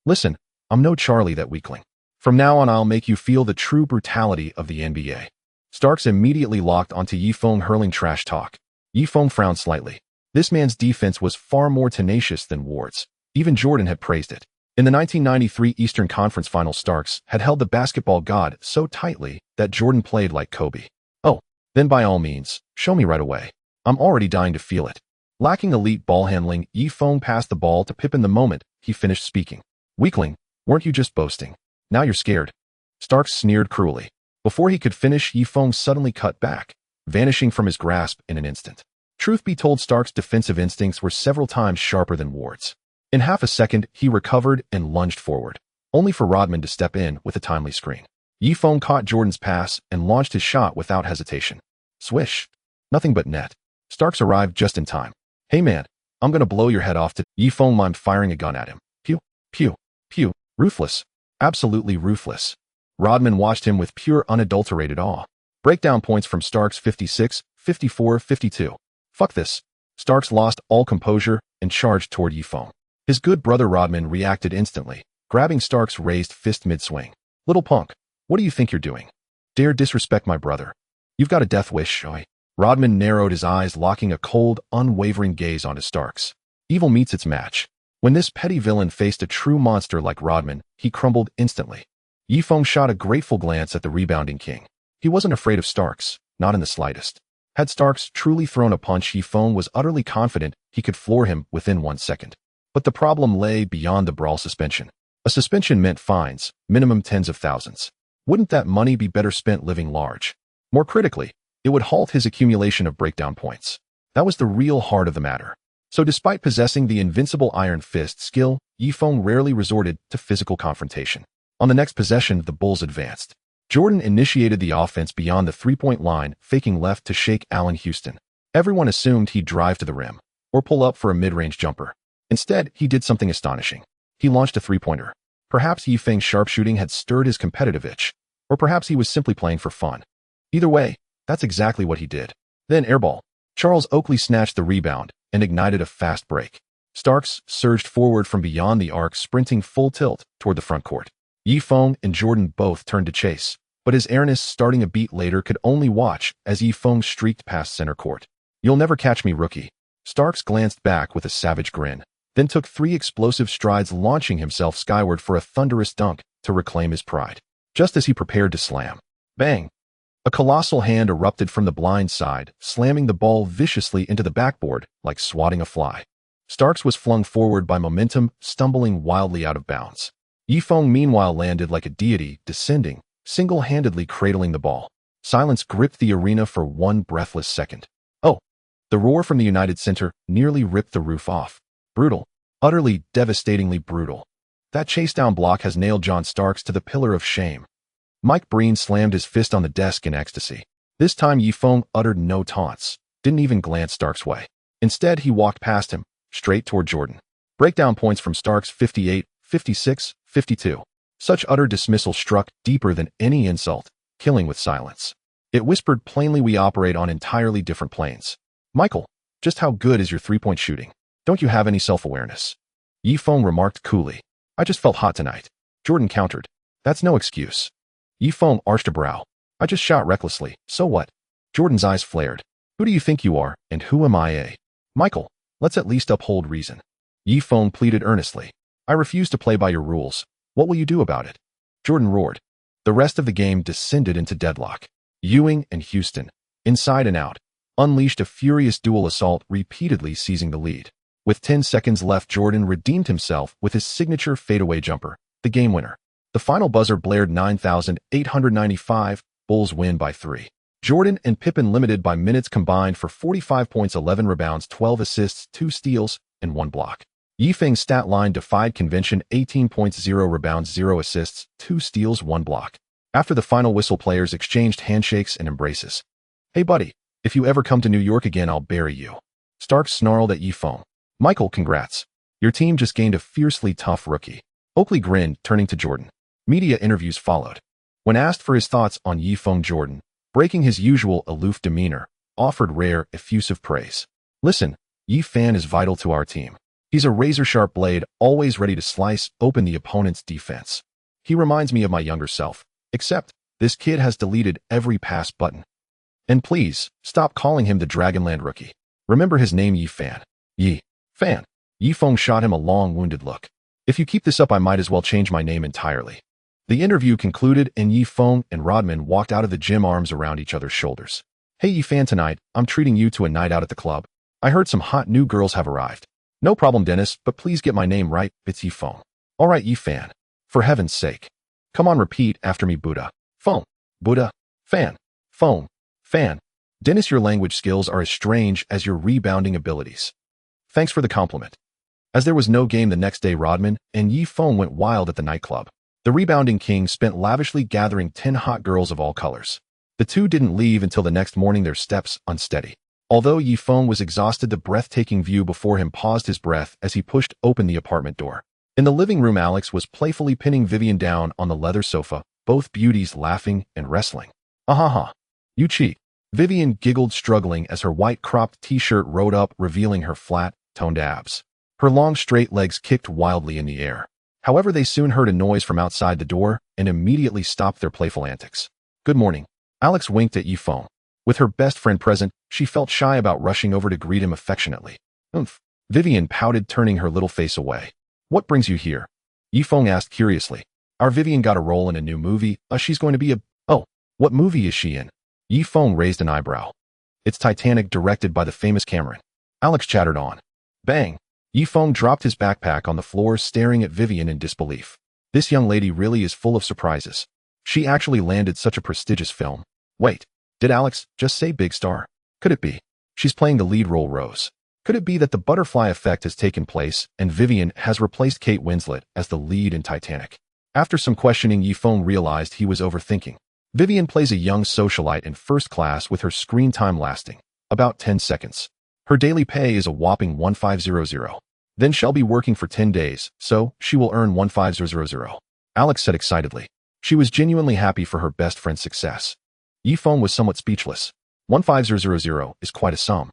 Listen, I'm no Charlie, that weakling. From now on, I'll make you feel the true brutality of the NBA. Starks immediately locked onto Yi Feng, hurling trash talk. Yi Feng frowned slightly. This man's defense was far more tenacious than Ward's. Even Jordan had praised it. In the 1993 Eastern Conference Finals, Starks had held the basketball god so tightly that Jordan played like Kobe. Oh, then by all means, show me right away. I'm already dying to feel it. Lacking elite ball handling, Yi Feng passed the ball to Pippen the moment he finished speaking. Weakling, weren't you just boasting? Now you're scared. Starks sneered cruelly. Before he could finish, Yi Feng suddenly cut back, vanishing from his grasp in an instant. Truth be told, Starks' defensive instincts were several times sharper than Ward's. In half a second, he recovered and lunged forward, only for Rodman to step in with a timely screen. Yi Feng caught Jordan's pass and launched his shot without hesitation. Swish. Nothing but net. Starks arrived just in time. Hey man, I'm gonna blow your head off to Yi Feng mimed, firing a gun at him. Pew, pew, pew. Ruthless. Absolutely ruthless. Rodman watched him with pure unadulterated awe. Breakdown points from Starks: 56, 54, 52. Fuck this. Starks lost all composure and charged toward Yi Feng. His good brother Rodman reacted instantly, grabbing Starks' raised fist mid-swing. Little punk, what do you think you're doing? Dare disrespect my brother? You've got a death wish, shoy. Rodman narrowed his eyes, locking a cold, unwavering gaze onto Starks. Evil meets its match. When this petty villain faced a true monster like Rodman, he crumbled instantly. Yi Feng shot a grateful glance at the rebounding king. He wasn't afraid of Starks, not in the slightest. Had Starks truly thrown a punch, Yi Feng was utterly confident he could floor him within 1 second. But the problem lay beyond the brawl: suspension. A suspension meant fines, minimum tens of thousands. Wouldn't that money be better spent living large? More critically, it would halt his accumulation of breakdown points. That was the real heart of the matter. So despite possessing the invincible iron fist skill, Yi Feng rarely resorted to physical confrontation. On the next possession, the Bulls advanced. Jordan initiated the offense beyond the three-point line, faking left to shake Allen Houston. Everyone assumed he'd drive to the rim or pull up for a mid-range jumper. Instead, he did something astonishing. He launched a three-pointer. Perhaps Yi Feng's sharpshooting had stirred his competitive itch, or perhaps he was simply playing for fun. Either way, that's exactly what he did. Then airball. Charles Oakley snatched the rebound and ignited a fast break. Starks surged forward from beyond the arc, sprinting full tilt toward the front court. Yi Feng and Jordan both turned to chase, but his airness, starting a beat later, could only watch as Yi Feng streaked past center court. You'll never catch me, rookie. Starks glanced back with a savage grin, then took 3 explosive strides, launching himself skyward for a thunderous dunk to reclaim his pride. Just as he prepared to slam, bang! A colossal hand erupted from the blind side, slamming the ball viciously into the backboard like swatting a fly. Starks was flung forward by momentum, stumbling wildly out of bounds. Yi Feng meanwhile landed like a deity, descending, single-handedly cradling the ball. Silence gripped the arena for 1 breathless second. Oh! The roar from the United Center nearly ripped the roof off. Brutal. Utterly, devastatingly brutal. That chase-down block has nailed John Starks to the pillar of shame. Mike Breen slammed his fist on the desk in ecstasy. This time Yi Feng uttered no taunts, didn't even glance Starks' way. Instead, he walked past him, straight toward Jordan. Breakdown points from Starks: 58, 56, 52. Such utter dismissal struck deeper than any insult, killing with silence. It whispered plainly, we operate on entirely different planes. Michael, just how good is your three-point shooting? Don't you have any self-awareness? Yi Feng remarked coolly. I just felt hot tonight. Jordan countered. That's no excuse. Yi Feng arched a brow. I just shot recklessly, so what? Jordan's eyes flared. Who do you think you are, and who am I? Michael, let's at least uphold reason. Yi Feng pleaded earnestly. I refuse to play by your rules. What will you do about it? Jordan roared. The rest of the game descended into deadlock. Ewing and Houston, inside and out, unleashed a furious dual assault, repeatedly seizing the lead. With 10 seconds left, Jordan redeemed himself with his signature fadeaway jumper, the game winner. The final buzzer blared 9,895, Bulls win by 3. Jordan and Pippen limited by minutes combined for 45 points, 11 rebounds, 12 assists, 2 steals, and 1 block. Yifeng's stat line defied convention: 18 points, 0 rebounds, 0 assists, 2 steals, 1 block. After the final whistle, players exchanged handshakes and embraces. Hey buddy, if you ever come to New York again, I'll bury you. Starks snarled at Yifeng. Michael, congrats. Your team just gained a fiercely tough rookie. Oakley grinned, turning to Jordan. Media interviews followed. When asked for his thoughts on Yifeng, Jordan, breaking his usual aloof demeanor, offered rare, effusive praise. Listen, Yifeng is vital to our team. He's a razor-sharp blade, always ready to slice open the opponent's defense. He reminds me of my younger self, except this kid has deleted every pass button. And please, stop calling him the Dragonland rookie. Remember his name, Yifeng. Yi-Fan. Yifeng shot him a long, wounded look. If you keep this up, I might as well change my name entirely. The interview concluded, and Yifeng and Rodman walked out of the gym, arms around each other's shoulders. Hey Yifeng, tonight, I'm treating you to a night out at the club. I heard some hot new girls have arrived. No problem, Dennis, but please get my name right. It's Yifeng. All right, Yifeng. For heaven's sake. Come on, repeat after me. Buddha. Phone. Buddha. Fan. Phone. Fan. Dennis, your language skills are as strange as your rebounding abilities. Thanks for the compliment. As there was no game the next day, Rodman and Yifeng went wild at the nightclub. The rebounding king spent lavishly gathering 10 hot girls of all colors. The two didn't leave until the next morning, their steps unsteady. Although Yifeng was exhausted, the breathtaking view before him paused his breath as he pushed open the apartment door. In the living room, Alex was playfully pinning Vivian down on the leather sofa, both beauties laughing and wrestling. Ha. You cheat. Vivian giggled, struggling as her white cropped t-shirt rode up, revealing her flat, toned abs. Her long, straight legs kicked wildly in the air. However, they soon heard a noise from outside the door and immediately stopped their playful antics. Good morning. Alex winked at Yifeng. With her best friend present, she felt shy about rushing over to greet him affectionately. Oomph. Vivian pouted, turning her little face away. What brings you here? Yifeng asked curiously. Our Vivian got a role in a new movie. She's going to be a... Oh, what movie is she in? Yifeng raised an eyebrow. It's Titanic, directed by the famous Cameron. Alex chattered on. Bang. Yifeng dropped his backpack on the floor, staring at Vivian in disbelief. This young lady really is full of surprises. She actually landed such a prestigious film. Wait, did Alex just say big star? Could it be she's playing the lead role, Rose? Could it be that the butterfly effect has taken place and Vivian has replaced Kate Winslet as the lead in Titanic? After some questioning, Yifeng realized he was overthinking. Vivian plays a young socialite in first class with her screen time lasting about 10 seconds. Her daily pay is a whopping 1500. Then she'll be working for 10 days, so she will earn 1500. Alex said excitedly. She was genuinely happy for her best friend's success. Yifeng was somewhat speechless. 1500 is quite a sum.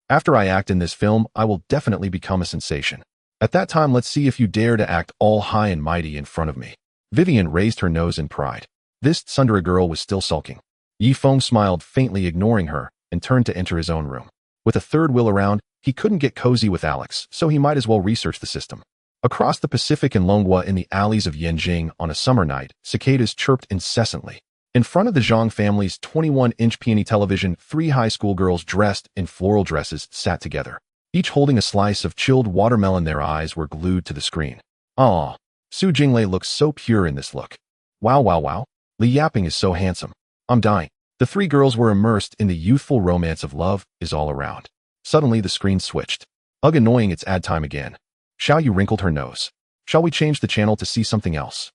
After I act in this film, I will definitely become a sensation. At that time, let's see if you dare to act all high and mighty in front of me. Vivian raised her nose in pride. This Tsundere girl was still sulking. Yifeng smiled faintly, ignoring her, and turned to enter his own room. With a third wheel around, he couldn't get cozy with Alex, so he might as well research the system. Across the Pacific in Longhua, in the alleys of Yanjing on a summer night, cicadas chirped incessantly. In front of the Zhang family's 21-inch peony television, 3 high school girls dressed in floral dresses sat together, each holding a slice of chilled watermelon. Their eyes were glued to the screen. Aw, Su Jinglei looks so pure in this look. Wow. Li Yaping is so handsome. I'm dying. The 3 girls were immersed in the youthful romance of love is all around. Suddenly the screen switched. Ugh, annoying, it's ad time again. Xiao Yu wrinkled her nose. Shall we change the channel to see something else?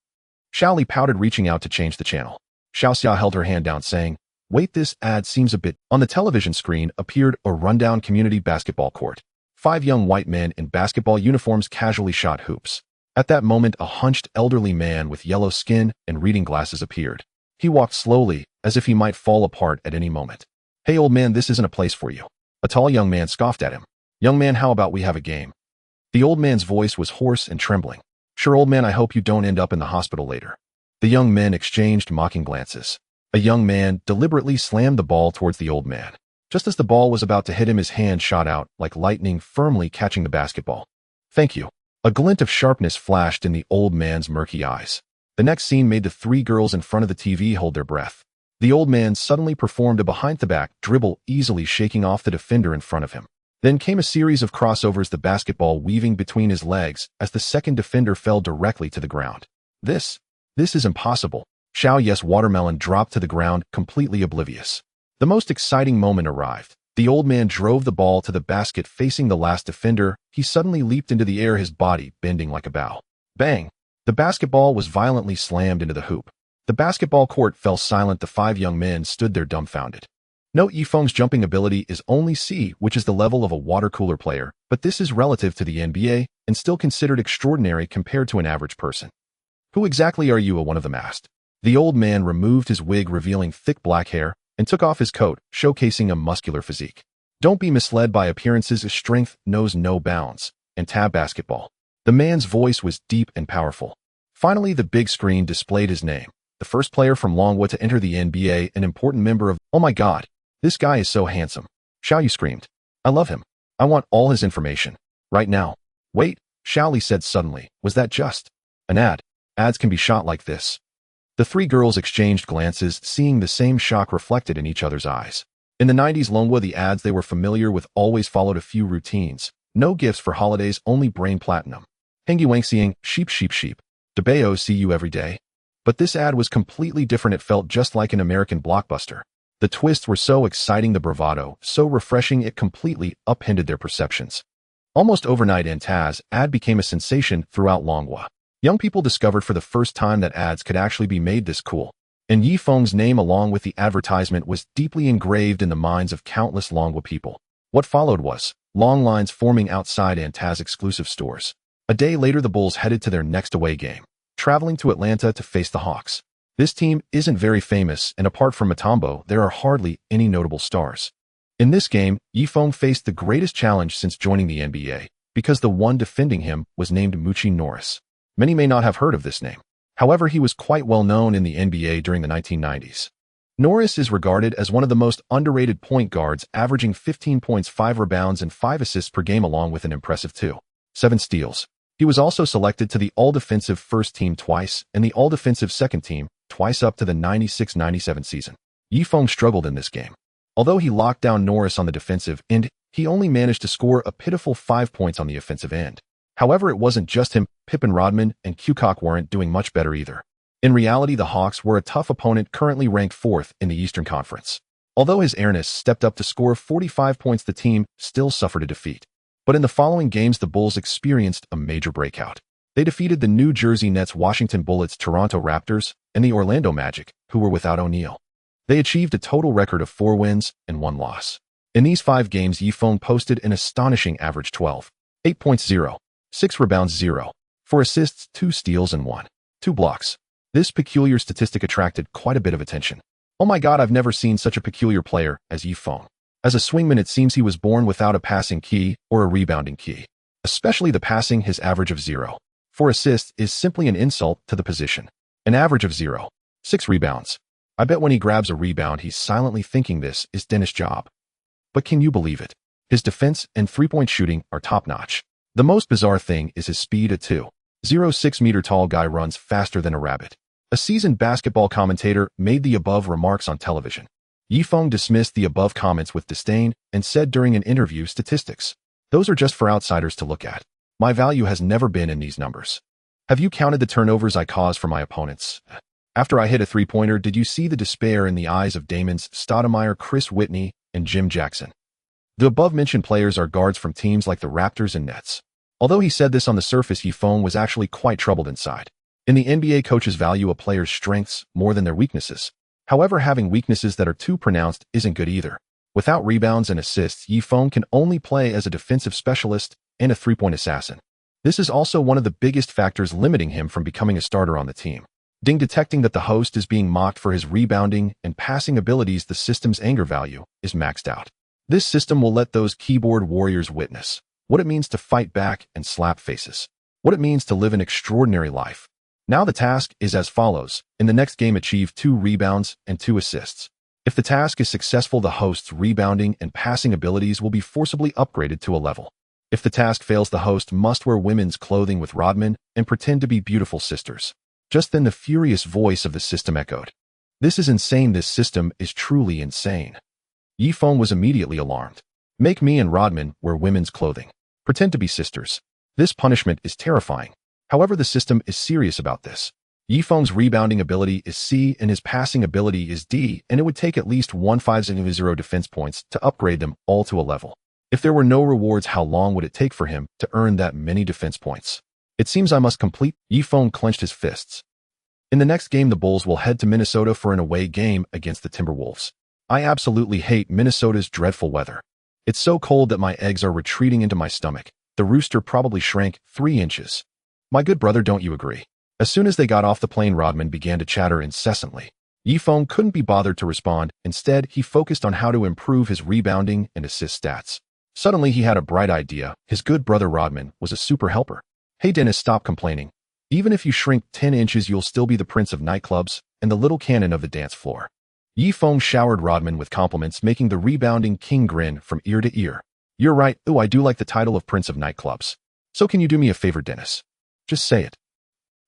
Xiao Li pouted, reaching out to change the channel. Xiao Xia held her hand down, saying, wait, this ad seems a bit... On the television screen appeared a rundown community basketball court. 5 young white men in basketball uniforms casually shot hoops. At that moment, a hunched elderly man with yellow skin and reading glasses appeared. He walked slowly, as if he might fall apart at any moment. Hey old man, this isn't a place for you. A tall young man scoffed at him. Young man, how about we have a game? The old man's voice was hoarse and trembling. Sure, old man, I hope you don't end up in the hospital later. The young men exchanged mocking glances. A young man deliberately slammed the ball towards the old man. Just as the ball was about to hit him, his hand shot out like lightning, firmly catching the basketball. Thank you. A glint of sharpness flashed in the old man's murky eyes. The next scene made the three girls in front of the TV hold their breath. The old man suddenly performed a behind-the-back dribble, easily shaking off the defender in front of him. Then came a series of crossovers, the basketball weaving between his legs as the second defender fell directly to the ground. This is impossible. Xiao Yes watermelon dropped to the ground, completely oblivious. The most exciting moment arrived. The old man drove the ball to the basket facing the last defender. He suddenly leaped into the air, his body bending like a bow. Bang! The basketball was violently slammed into the hoop. The basketball court fell silent. The five young men stood there dumbfounded. Note Yifeng's jumping ability is only C, which is the level of a water cooler player, but this is relative to the NBA and still considered extraordinary compared to an average person. Who exactly are you? One of them asked. The old man removed his wig, revealing thick black hair, and took off his coat, showcasing a muscular physique. Don't be misled by appearances. His strength knows no bounds. And tab basketball. The man's voice was deep and powerful. Finally, the big screen displayed his name. The first player from Longwa to enter the NBA, an important member of— Oh my God, this guy is so handsome. Xiaoyu screamed. I love him. I want all his information. Right now. Wait, Xiaoli said suddenly. Was that just an ad? Ads can be shot like this. The three girls exchanged glances, seeing the same shock reflected in each other's eyes. In the 90s Longwa, the ads they were familiar with always followed a few routines. No gifts for holidays, only brain platinum. Hengi Wangxiang, sheep sheep sheep. Debeo, see you every day. But this ad was completely different. It felt just like an American blockbuster. The twists were so exciting, the bravado so refreshing, it completely upended their perceptions. Almost overnight, Antaz's ad became a sensation throughout Longwa. Young people discovered for the first time that ads could actually be made this cool. And Yifeng's name along with the advertisement was deeply engraved in the minds of countless Longwa people. What followed was long lines forming outside Antaz's exclusive stores. A day later, the Bulls headed to their next away game, traveling to Atlanta to face the Hawks. This team isn't very famous, and apart from Mutombo, there are hardly any notable stars. In this game, Yifeng faced the greatest challenge since joining the NBA, because the one defending him was named Muchi Norris. Many may not have heard of this name. However, he was quite well known in the NBA during the 1990s. Norris is regarded as one of the most underrated point guards, averaging 15 points, 5 rebounds, and 5 assists per game, along with an impressive 7 steals. He was also selected to the All-Defensive First Team twice and the All-Defensive Second Team twice up to the 96-97 season. Yifeng struggled in this game. Although he locked down Norris on the defensive end, he only managed to score a pitiful 5 points on the offensive end. However, it wasn't just him. Pippen Rodman and Kukoc weren't doing much better either. In reality, the Hawks were a tough opponent, currently ranked 4th in the Eastern Conference. Although his Ernest stepped up to score 45 points, the team still suffered a defeat. But in the following games, the Bulls experienced a major breakout. They defeated the New Jersey Nets, Washington Bullets, Toronto Raptors, and the Orlando Magic, who were without O'Neal. They achieved a total record of 4 wins and 1 loss. In these 5 games, Yifeng posted an astonishing average 8 points, 6 rebounds, 4 assists, 2 steals, and 2 blocks. This peculiar statistic attracted quite a bit of attention. Oh my God, I've never seen such a peculiar player as Yifeng. As a swingman, it seems he was born without a passing key or a rebounding key. Especially the passing, his average of 4 assists is simply an insult to the position. An average of 6 rebounds. I bet when he grabs a rebound, he's silently thinking this is Dennis' job. But can you believe it? His defense and 3-point shooting are top-notch. The most bizarre thing is his speed. A 2.06-meter tall guy runs faster than a rabbit. A seasoned basketball commentator made the above remarks on television. Yifeng dismissed the above comments with disdain and said during an interview, statistics. Those are just for outsiders to look at. My value has never been in these numbers. Have you counted the turnovers I cause for my opponents? After I hit a 3-pointer, did you see the despair in the eyes of Damons Stoudemire, Chris Whitney, and Jim Jackson? The above-mentioned players are guards from teams like the Raptors and Nets. Although he said this on the surface, Yifeng was actually quite troubled inside. In the NBA, coaches value a player's strengths more than their weaknesses. However, having weaknesses that are too pronounced isn't good either. Without rebounds and assists, Yifeng can only play as a defensive specialist and a 3-point assassin. This is also one of the biggest factors limiting him from becoming a starter on the team. Detecting that the host is being mocked for his rebounding and passing abilities, the system's anger value is maxed out. This system will let those keyboard warriors witness what it means to fight back and slap faces, what it means to live an extraordinary life. Now the task is as follows. In the next game, achieve 2 rebounds and 2 assists. If the task is successful, the host's rebounding and passing abilities will be forcibly upgraded to a level If the task fails, the host must wear women's clothing with Rodman and pretend to be beautiful sisters. Just then the furious voice of the system echoed. This is insane. This system is truly insane. Yifeng was immediately alarmed. Make me and Rodman wear women's clothing. Pretend to be sisters. This punishment is terrifying. However, the system is serious about this. Yifeng's rebounding ability is C and his passing ability is D, and it would take at least 150 defense points to upgrade them all to a level. If there were no rewards, how long would it take for him to earn that many defense points? It seems I must complete. Yifeng clenched his fists. In the next game, the Bulls will head to Minnesota for an away game against the Timberwolves. I absolutely hate Minnesota's dreadful weather. It's so cold that my eggs are retreating into my stomach. The rooster probably shrank 3 inches. My good brother, don't you agree? As soon as they got off the plane, Rodman began to chatter incessantly. Yifeng couldn't be bothered to respond. Instead, he focused on how to improve his rebounding and assist stats. Suddenly, he had a bright idea. His good brother Rodman was a super helper. Hey Dennis, stop complaining. Even if you shrink 10 inches, you'll still be the prince of nightclubs and the little cannon of the dance floor. Yifeng showered Rodman with compliments, making the rebounding king grin from ear to ear. You're right. Ooh, I do like the title of prince of nightclubs. So can you do me a favor, Dennis? Just say it.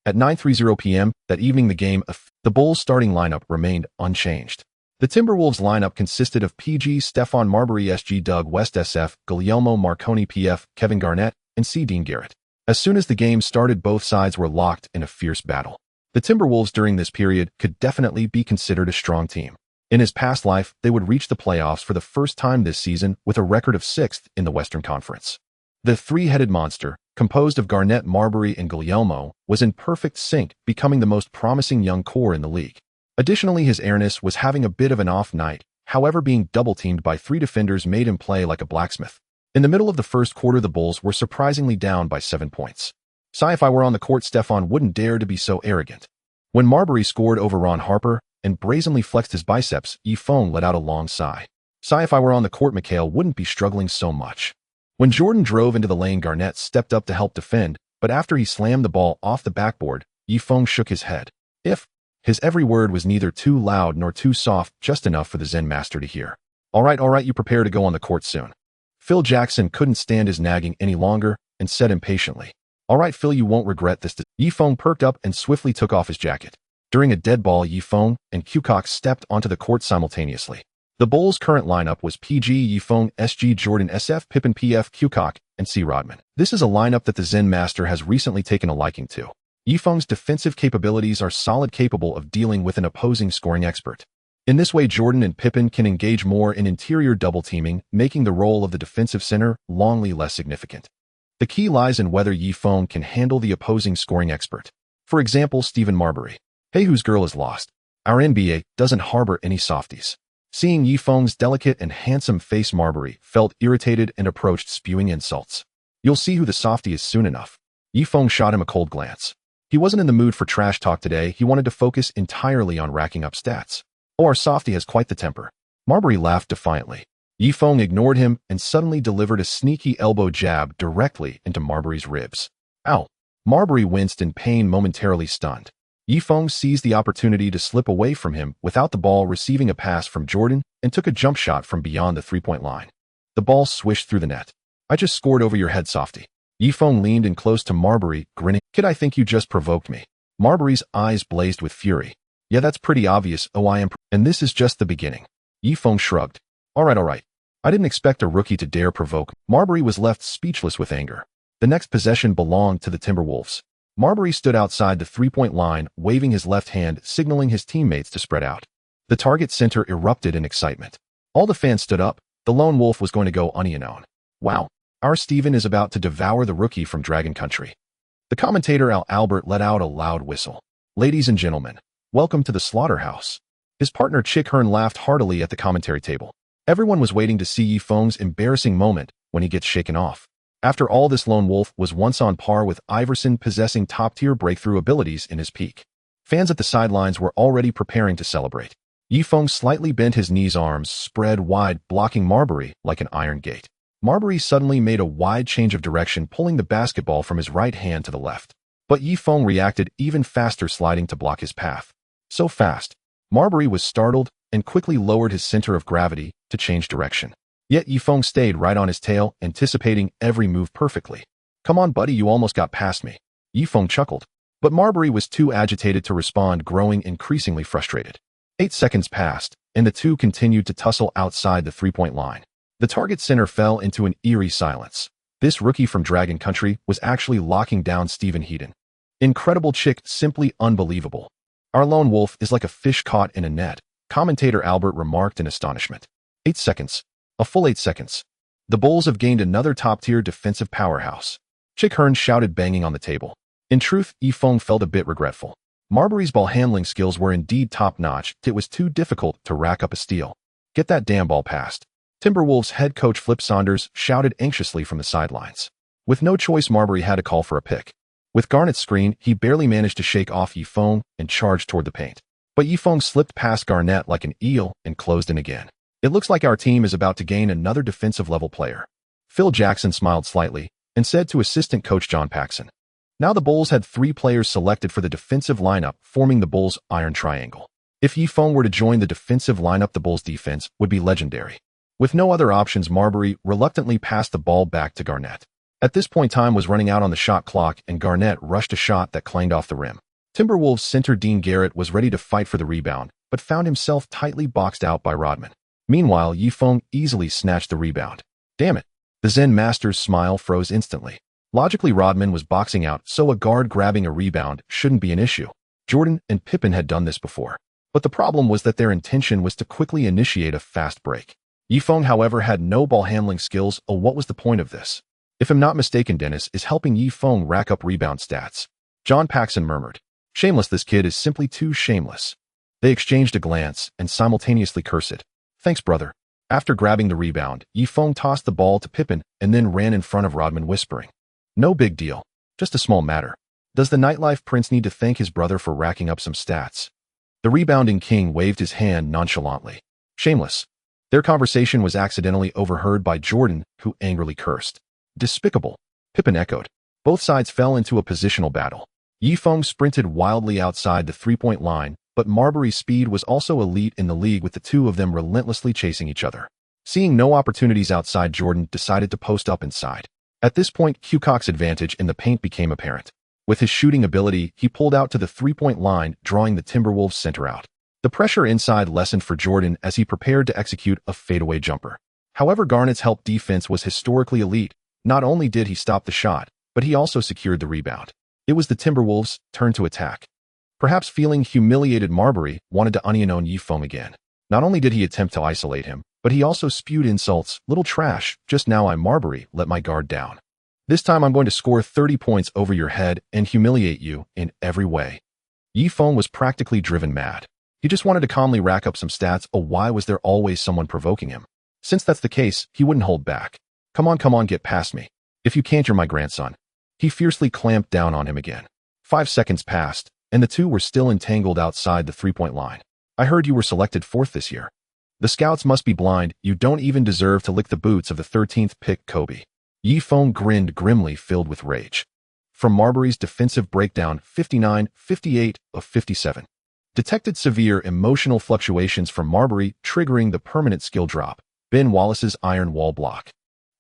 At 9:30 p.m. that evening, the Bulls' starting lineup remained unchanged. The Timberwolves lineup consisted of PG, Stephon Marbury, SG, Doug West, SF, Guglielmo Marconi, PF, Kevin Garnett, and C. Dean Garrett. As soon as the game started, both sides were locked in a fierce battle. The Timberwolves during this period could definitely be considered a strong team. In his past life, they would reach the playoffs for the first time this season with a record of 6th in the Western Conference. The three-headed monster, composed of Garnett, Marbury, and Guglielmo, was in perfect sync, becoming the most promising young core in the league. Additionally, his airness was having a bit of an off night. However, being double-teamed by 3 defenders made him play like a blacksmith. In the middle of the first quarter, the Bulls were surprisingly down by 7 points. If I were on the court, Stephon wouldn't dare to be so arrogant. When Marbury scored over Ron Harper and brazenly flexed his biceps, Yifeng let out a long sigh. If I were on the court, Mikhail wouldn't be struggling so much. When Jordan drove into the lane, Garnett stepped up to help defend, but after he slammed the ball off the backboard, Yifeng shook his head. His every word was neither too loud nor too soft, just enough for the Zen master to hear. All right, you prepare to go on the court soon. Phil Jackson couldn't stand his nagging any longer and said impatiently, all right, Phil, you won't regret this. Yifeng perked up and swiftly took off his jacket. During a dead ball, Yifeng and Kukoc stepped onto the court simultaneously. The Bulls' current lineup was PG, Yifeng, SG, Jordan, SF, Pippen, PF, Kukoc, and C. Rodman. This is a lineup that the Zen master has recently taken a liking to. Yifeng's defensive capabilities are solid, capable of dealing with an opposing scoring expert. In this way, Jordan and Pippen can engage more in interior double-teaming, making the role of the defensive center longly less significant. The key lies in whether Yifeng can handle the opposing scoring expert. For example, Stephen Marbury. Hey, whose girl is lost? Our NBA doesn't harbor any softies. Seeing Yifeng's delicate and handsome face, Marbury felt irritated and approached, spewing insults. You'll see who the softie is soon enough. Yifeng shot him a cold glance. He wasn't in the mood for trash talk today. He wanted to focus entirely on racking up stats. Oh, our softie has quite the temper. Marbury laughed defiantly. Yifeng ignored him and suddenly delivered a sneaky elbow jab directly into Marbury's ribs. Ow! Marbury winced in pain, momentarily stunned. Yifeng seized the opportunity to slip away from him without the ball, receiving a pass from Jordan, and took a jump shot from beyond the three-point line. The ball swished through the net. I just scored over your head, softie. Yifeng leaned in close to Marbury, grinning. Kid, I think you just provoked me. Marbury's eyes blazed with fury. Yeah, that's pretty obvious. Oh, and this is just the beginning. Yifeng shrugged. All right. I didn't expect a rookie to dare provoke. Marbury was left speechless with anger. The next possession belonged to the Timberwolves. Marbury stood outside the three-point line, waving his left hand, signaling his teammates to spread out. The Target Center erupted in excitement. All the fans stood up. The lone wolf was going to go onion on. Wow. Our Steven is about to devour the rookie from Dragon Country. The commentator Al Albert let out a loud whistle. Ladies and gentlemen, welcome to the slaughterhouse. His partner Chick Hearn laughed heartily at the commentary table. Everyone was waiting to see Yifeng's embarrassing moment when he gets shaken off. After all, this lone wolf was once on par with Iverson, possessing top-tier breakthrough abilities in his peak. Fans at the sidelines were already preparing to celebrate. Yifeng slightly bent his knees, arms spread wide, blocking Marbury like an iron gate. Marbury suddenly made a wide change of direction, pulling the basketball from his right hand to the left. But Yifeng reacted even faster, sliding to block his path. So fast, Marbury was startled and quickly lowered his center of gravity to change direction. Yet Yifeng stayed right on his tail, anticipating every move perfectly. Come on, buddy, you almost got past me. Yifeng chuckled. But Marbury was too agitated to respond, growing increasingly frustrated. 8 seconds passed, and the two continued to tussle outside the three-point line. The target center fell into an eerie silence. This rookie from Dragon Country was actually locking down Stephen Heaton. Incredible chick, simply unbelievable. Our lone wolf is like a fish caught in a net, commentator Albert remarked in astonishment. 8 seconds. A full 8 seconds. The Bulls have gained another top-tier defensive powerhouse. Chick Hearn shouted, banging on the table. In truth, Yifeng felt a bit regretful. Marbury's ball handling skills were indeed top-notch. It was too difficult to rack up a steal. Get that damn ball past. Timberwolves head coach Flip Saunders shouted anxiously from the sidelines. With no choice, Marbury had to call for a pick. With Garnett's screen, he barely managed to shake off Yifeng and charged toward the paint. But Yifeng slipped past Garnett like an eel and closed in again. It looks like our team is about to gain another defensive-level player. Phil Jackson smiled slightly and said to assistant coach John Paxson. Now the Bulls had 3 players selected for the defensive lineup, forming the Bulls' iron triangle. If Yifeng were to join the defensive lineup, the Bulls' defense would be legendary. With no other options, Marbury reluctantly passed the ball back to Garnett. At this point, time was running out on the shot clock, and Garnett rushed a shot that clanged off the rim. Timberwolves center Dean Garrett was ready to fight for the rebound, but found himself tightly boxed out by Rodman. Meanwhile, Yifeng easily snatched the rebound. Damn it. The Zen master's smile froze instantly. Logically, Rodman was boxing out, so a guard grabbing a rebound shouldn't be an issue. Jordan and Pippen had done this before. But the problem was that their intention was to quickly initiate a fast break. Yifeng, however, had no ball handling skills. Oh, what was the point of this? If I'm not mistaken, Dennis is helping Yifeng rack up rebound stats. John Paxson murmured. Shameless, this kid is simply too shameless. They exchanged a glance and simultaneously cursed. Thanks, brother. After grabbing the rebound, Yifeng tossed the ball to Pippen and then ran in front of Rodman, whispering, no big deal. Just a small matter. Does the nightlife prince need to thank his brother for racking up some stats? The rebounding king waved his hand nonchalantly. Shameless. Their conversation was accidentally overheard by Jordan, who angrily cursed. Despicable. Pippen echoed. Both sides fell into a positional battle. Yifeng sprinted wildly outside the three-point line, but Marbury's speed was also elite in the league, with the two of them relentlessly chasing each other. Seeing no opportunities outside, Jordan decided to post up inside. At this point, Kukoc's advantage in the paint became apparent. With his shooting ability, he pulled out to the three-point line, drawing the Timberwolves center out. The pressure inside lessened for Jordan as he prepared to execute a fadeaway jumper. However, Garnett's help defense was historically elite. Not only did he stop the shot, but he also secured the rebound. It was the Timberwolves' turn to attack. Perhaps feeling humiliated, Marbury wanted to onion on Yifeng again. Not only did he attempt to isolate him, but he also spewed insults. Little trash, just now I, Marbury, let my guard down. This time I'm going to score 30 points over your head and humiliate you in every way. Yifeng was practically driven mad. He just wanted to calmly rack up some stats. Oh, why was there always someone provoking him? Since that's the case, he wouldn't hold back. Come on, get past me. If you can't, you're my grandson. He fiercely clamped down on him again. 5 seconds passed, and the two were still entangled outside the three-point line. I heard you were selected 4th this year. The scouts must be blind. You don't even deserve to lick the boots of the 13th pick, Kobe. Yifeng grinned grimly, filled with rage. From Marbury's defensive breakdown, 59-58 of 57. Detected severe emotional fluctuations from Marbury, triggering the permanent skill drop. Ben Wallace's iron wall block.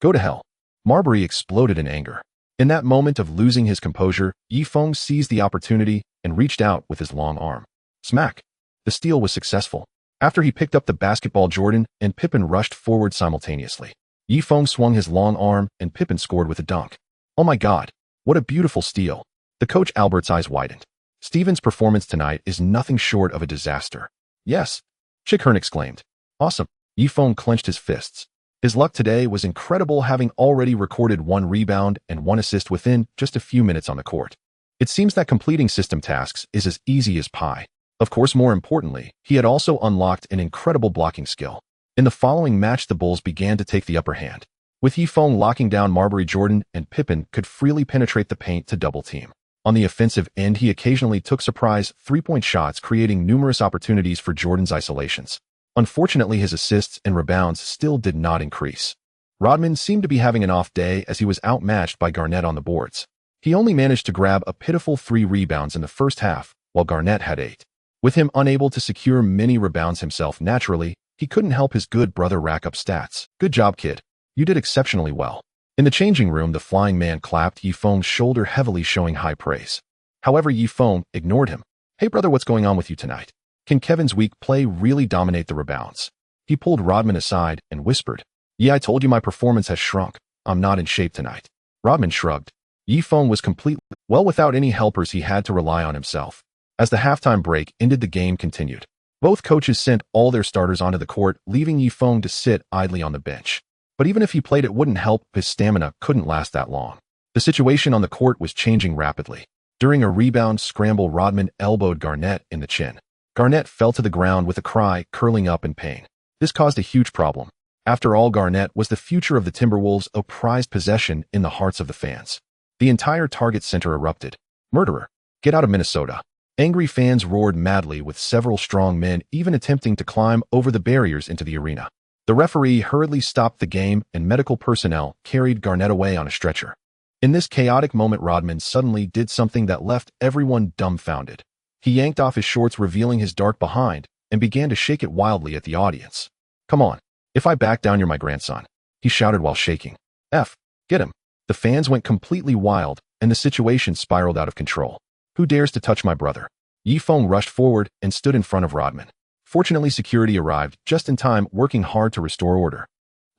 Go to hell. Marbury exploded in anger. In that moment of losing his composure, Yifeng seized the opportunity and reached out with his long arm. Smack. The steal was successful. After he picked up the basketball, Jordan and Pippen rushed forward simultaneously. Yifeng swung his long arm and Pippen scored with a dunk. Oh my God, what a beautiful steal. The coach Albert's eyes widened. Stephen's performance tonight is nothing short of a disaster. Yes, Chick Hearn exclaimed. Awesome. Yifeng clenched his fists. His luck today was incredible, having already recorded 1 rebound and 1 assist within just a few minutes on the court. It seems that completing system tasks is as easy as pie. Of course, more importantly, he had also unlocked an incredible blocking skill. In the following match, the Bulls began to take the upper hand. With Yifeng locking down Marbury, Jordan and Pippen could freely penetrate the paint to double team. On the offensive end, he occasionally took surprise three-point shots, creating numerous opportunities for Jordan's isolations. Unfortunately, his assists and rebounds still did not increase. Rodman seemed to be having an off day as he was outmatched by Garnett on the boards. He only managed to grab a pitiful 3 rebounds in the first half, while Garnett had 8. With him unable to secure many rebounds himself, naturally, He couldn't help his good brother rack up stats. Good job, kid. You did exceptionally well. In the changing room, the flying man clapped Yifeng's shoulder heavily, showing high praise. However, Yifeng ignored him. Hey brother, what's going on with you tonight? Can Kevin's weak play really dominate the rebounds? He pulled Rodman aside and whispered, Yeah, I told you my performance has shrunk. I'm not in shape tonight. Rodman shrugged. Yifeng was completely well without any helpers. He had to rely on himself. As the halftime break ended, the game continued. Both coaches sent all their starters onto the court, leaving Yifeng to sit idly on the bench. But even if he played, it wouldn't help. His stamina couldn't last that long. The situation on the court was changing rapidly. During a rebound scramble, Rodman elbowed Garnett in the chin. Garnett fell to the ground with a cry, curling up in pain. This caused a huge problem. After all, Garnett was the future of the Timberwolves, a prized possession in the hearts of the fans. The entire Target Center erupted. Murderer! Get out of Minnesota! Angry fans roared madly, with several strong men even attempting to climb over the barriers into the arena. The referee hurriedly stopped the game, and medical personnel carried Garnett away on a stretcher. In this chaotic moment, Rodman suddenly did something that left everyone dumbfounded. He yanked off his shorts, revealing his dark behind, and began to shake it wildly at the audience. Come on. If I back down, you're my grandson, he shouted while shaking. Get him. The fans went completely wild, and the situation spiraled out of control. Who dares to touch my brother? Yifeng rushed forward and stood in front of Rodman. Fortunately, security arrived just in time, working hard to restore order.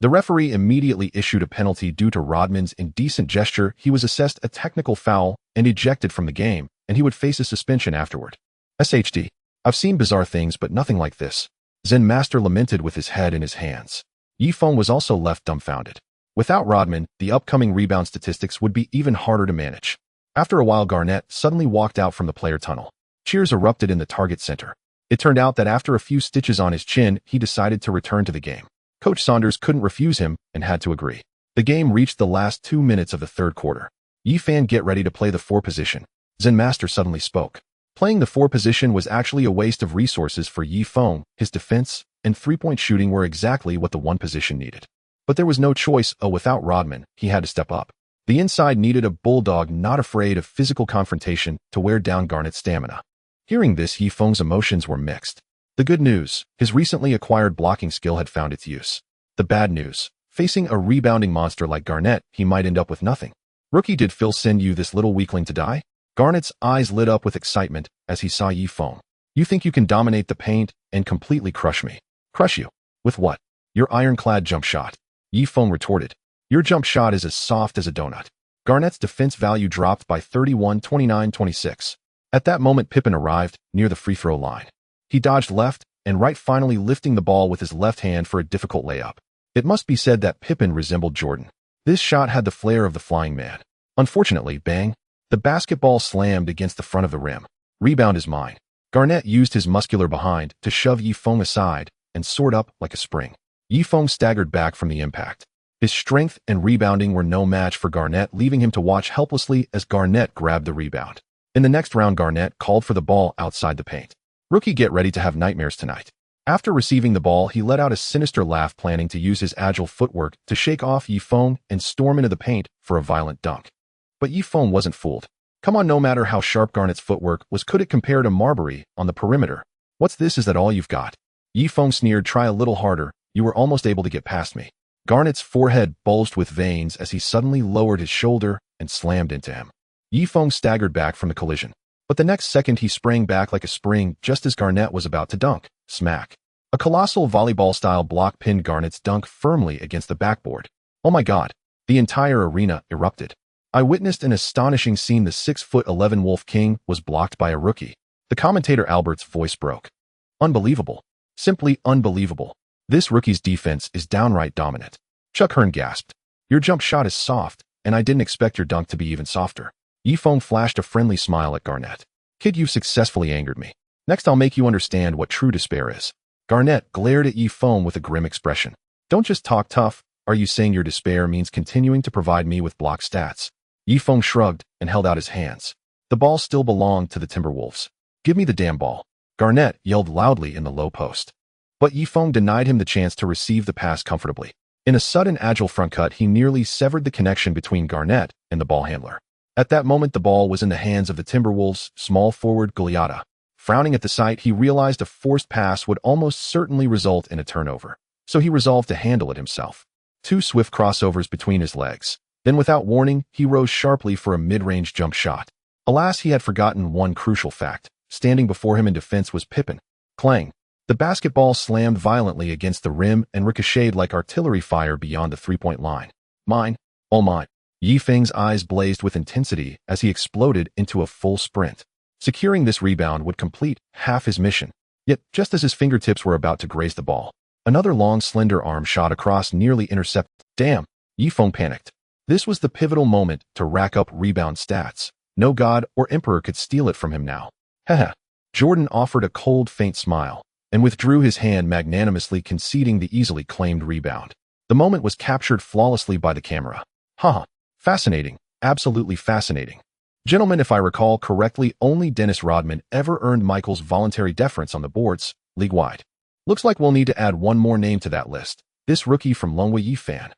The referee immediately issued a penalty due to Rodman's indecent gesture. He was assessed a technical foul and ejected from the game, and he would face a suspension afterward. SHD. I've seen bizarre things, but nothing like this. Zen Master lamented with his head in his hands. Yifeng was also left dumbfounded. Without Rodman, the upcoming rebound statistics would be even harder to manage. After a while, Garnett suddenly walked out from the player tunnel. Cheers erupted in the Target Center. It turned out that after a few stitches on his chin, he decided to return to the game. Coach Saunders couldn't refuse him and had to agree. The game reached the last 2 minutes of the third quarter. Yifeng, get ready to play the 4 position. Zen Master suddenly spoke. Playing the 4 position was actually a waste of resources for Yifeng. His defense and three-point shooting were exactly what the 1 position needed. But there was no choice. Without Rodman, he had to step up. The inside needed a bulldog not afraid of physical confrontation to wear down Garnett's stamina. Hearing this, Yifeng's emotions were mixed. The good news, his recently acquired blocking skill had found its use. The bad news, facing a rebounding monster like Garnett, he might end up with nothing. Rookie, did Phil send you this little weakling to die? Garnett's eyes lit up with excitement as he saw Yifeng. You think you can dominate the paint and completely crush me? Crush you? With what? Your ironclad jump shot. Yifeng retorted. Your jump shot is as soft as a donut. Garnett's defense value dropped by 31, 29, 26. At that moment, Pippen arrived near the free throw line. He dodged left and right, finally lifting the ball with his left hand for a difficult layup. It must be said that Pippen resembled Jordan. This shot had the flair of the flying man. Unfortunately, bang, the basketball slammed against the front of the rim. Rebound is mine. Garnett used his muscular behind to shove Yifeng aside and soared up like a spring. Yifeng staggered back from the impact. His strength and rebounding were no match for Garnett, leaving him to watch helplessly as Garnett grabbed the rebound. In the next round, Garnett called for the ball outside the paint. Rookie, get ready to have nightmares tonight. After receiving the ball, he let out a sinister laugh, planning to use his agile footwork to shake off Yifeng and storm into the paint for a violent dunk. But Yifeng wasn't fooled. Come on, no matter how sharp Garnett's footwork was, could it compare to Marbury on the perimeter? What's this? Is that all you've got? Yifeng sneered. Try a little harder. You were almost able to get past me. Garnett's forehead bulged with veins as he suddenly lowered his shoulder and slammed into him. Yifeng staggered back from the collision. But the next second he sprang back like a spring just as Garnett was about to dunk. Smack. A colossal volleyball-style block pinned Garnett's dunk firmly against the backboard. Oh my God. The entire arena erupted. I witnessed an astonishing scene. The 6'11" Wolf King was blocked by a rookie. The commentator Albert's voice broke. Unbelievable. Simply unbelievable. This rookie's defense is downright dominant. Chuck Hearn gasped. Your jump shot is soft, and I didn't expect your dunk to be even softer. Yifeng flashed a friendly smile at Garnett. Kid, you've successfully angered me. Next, I'll make you understand what true despair is. Garnett glared at Yifeng with a grim expression. Don't just talk tough. Are you saying your despair means continuing to provide me with block stats? Yifeng shrugged and held out his hands. The ball still belonged to the Timberwolves. Give me the damn ball. Garnett yelled loudly in the low post. But Yifeng denied him the chance to receive the pass comfortably. In a sudden agile front cut, he nearly severed the connection between Garnett and the ball handler. At that moment, the ball was in the hands of the Timberwolves' small forward Goliata. Frowning at the sight, he realized a forced pass would almost certainly result in a turnover, so he resolved to handle it himself. 2 swift crossovers between his legs. Then without warning, he rose sharply for a mid-range jump shot. Alas, he had forgotten one crucial fact. Standing before him in defense was Pippen. Clang. The basketball slammed violently against the rim and ricocheted like artillery fire beyond the three-point line. Mine. All mine. Yifeng's eyes blazed with intensity as he exploded into a full sprint. Securing this rebound would complete half his mission. Yet, just as his fingertips were about to graze the ball, another long, slender arm shot across, nearly intercepted. Damn! Yifeng panicked. This was the pivotal moment to rack up rebound stats. No god or emperor could steal it from him now. Haha. Jordan offered a cold, faint smile and withdrew his hand, magnanimously conceding the easily claimed rebound. The moment was captured flawlessly by the camera. Haha. Fascinating. Absolutely fascinating. Gentlemen, if I recall correctly, only Dennis Rodman ever earned Michael's voluntary deference on the boards, league-wide. Looks like we'll need to add one more name to that list. This rookie from Longwei Yifan.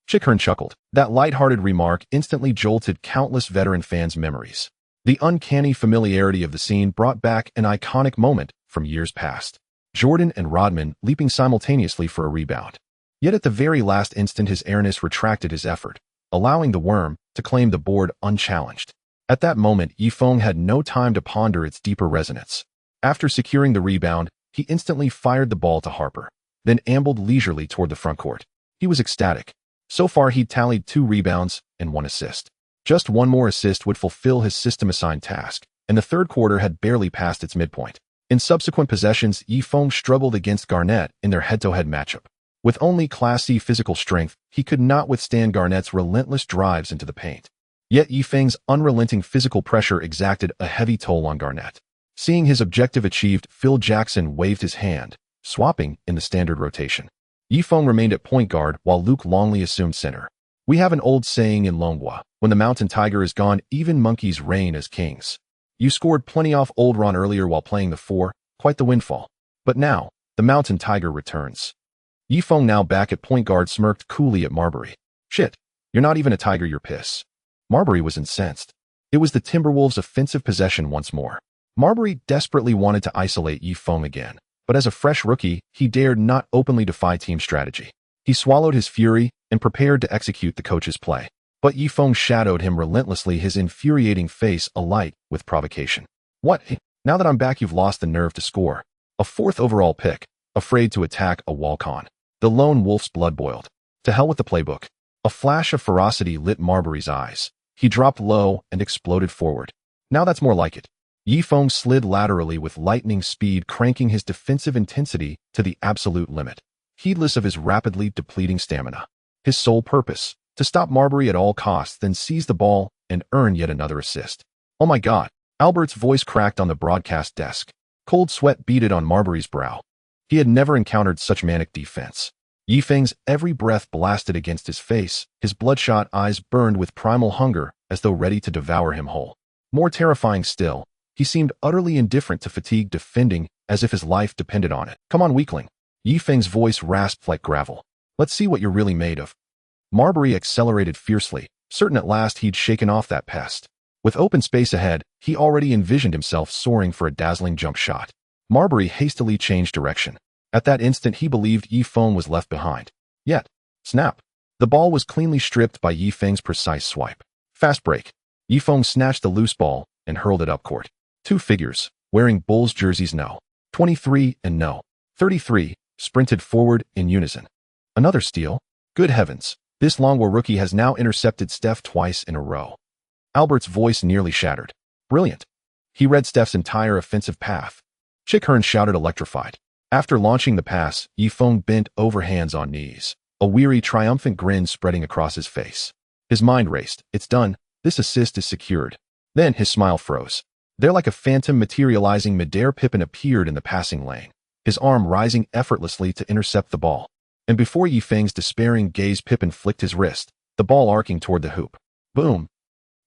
Chikhern chuckled. That light-hearted remark instantly jolted countless veteran fans' memories. The uncanny familiarity of the scene brought back an iconic moment from years past. Jordan and Rodman leaping simultaneously for a rebound. Yet at the very last instant, his airness retracted his effort, allowing the worm to claim the board unchallenged. At that moment, Yifeng had no time to ponder its deeper resonance. After securing the rebound, he instantly fired the ball to Harper, then ambled leisurely toward the front court. He was ecstatic. So far, he'd tallied 2 rebounds and 1 assist. Just one more assist would fulfill his system-assigned task, and the third quarter had barely passed its midpoint. In subsequent possessions, Yifeng struggled against Garnett in their head-to-head matchup. With only Class C physical strength, he could not withstand Garnett's relentless drives into the paint. Yet Yifeng's unrelenting physical pressure exacted a heavy toll on Garnett. Seeing his objective achieved, Phil Jackson waved his hand, swapping in the standard rotation. Yifeng remained at point guard while Luke Longley assumed center. We have an old saying in Longhua, when the mountain tiger is gone, even monkeys reign as kings. You scored plenty off Old Ron earlier while playing the 4, quite the windfall. But now, the mountain tiger returns. Yifeng, now back at point guard, smirked coolly at Marbury. Shit, you're not even a tiger, you're piss. Marbury was incensed. It was the Timberwolves' offensive possession once more. Marbury desperately wanted to isolate Yifeng again, but as a fresh rookie, he dared not openly defy team strategy. He swallowed his fury and prepared to execute the coach's play. But Yifeng shadowed him relentlessly, his infuriating face alight with provocation. What? Now that I'm back, you've lost the nerve to score. A 4th overall pick, afraid to attack a walk-on. The lone wolf's blood boiled. To hell with the playbook. A flash of ferocity lit Marbury's eyes. He dropped low and exploded forward. Now that's more like it. Yifeng slid laterally with lightning speed, cranking his defensive intensity to the absolute limit, heedless of his rapidly depleting stamina. His sole purpose, to stop Marbury at all costs, then seize the ball and earn yet another assist. Oh my God! Albert's voice cracked on the broadcast desk. Cold sweat beaded on Marbury's brow. He had never encountered such manic defense. Yifeng's every breath blasted against his face, his bloodshot eyes burned with primal hunger as though ready to devour him whole. More terrifying still, he seemed utterly indifferent to fatigue, defending as if his life depended on it. Come on, weakling. Yifeng's voice rasped like gravel. Let's see what you're really made of. Marbury accelerated fiercely, certain at last he'd shaken off that pest. With open space ahead, he already envisioned himself soaring for a dazzling jump shot. Marbury hastily changed direction. At that instant, he believed Yifeng was left behind. Yet, snap. The ball was cleanly stripped by Yifeng's precise swipe. Fast break. Yifeng snatched the loose ball and hurled it up court. 2 figures, wearing Bulls jerseys, no. 23 and no. 33, sprinted forward in unison. Another steal? Good heavens. This Longwa rookie has now intercepted Steph twice in a row. Albert's voice nearly shattered. Brilliant. He read Steph's entire offensive path. Chikhern shouted, electrified. After launching the pass, Yifeng bent over, hands on knees, a weary, triumphant grin spreading across his face. His mind raced. It's done. This assist is secured. Then his smile froze. There, like a phantom materializing midair, Pippen appeared in the passing lane, his arm rising effortlessly to intercept the ball. And before Yifeng's despairing gaze, Pippen flicked his wrist, the ball arcing toward the hoop. Boom!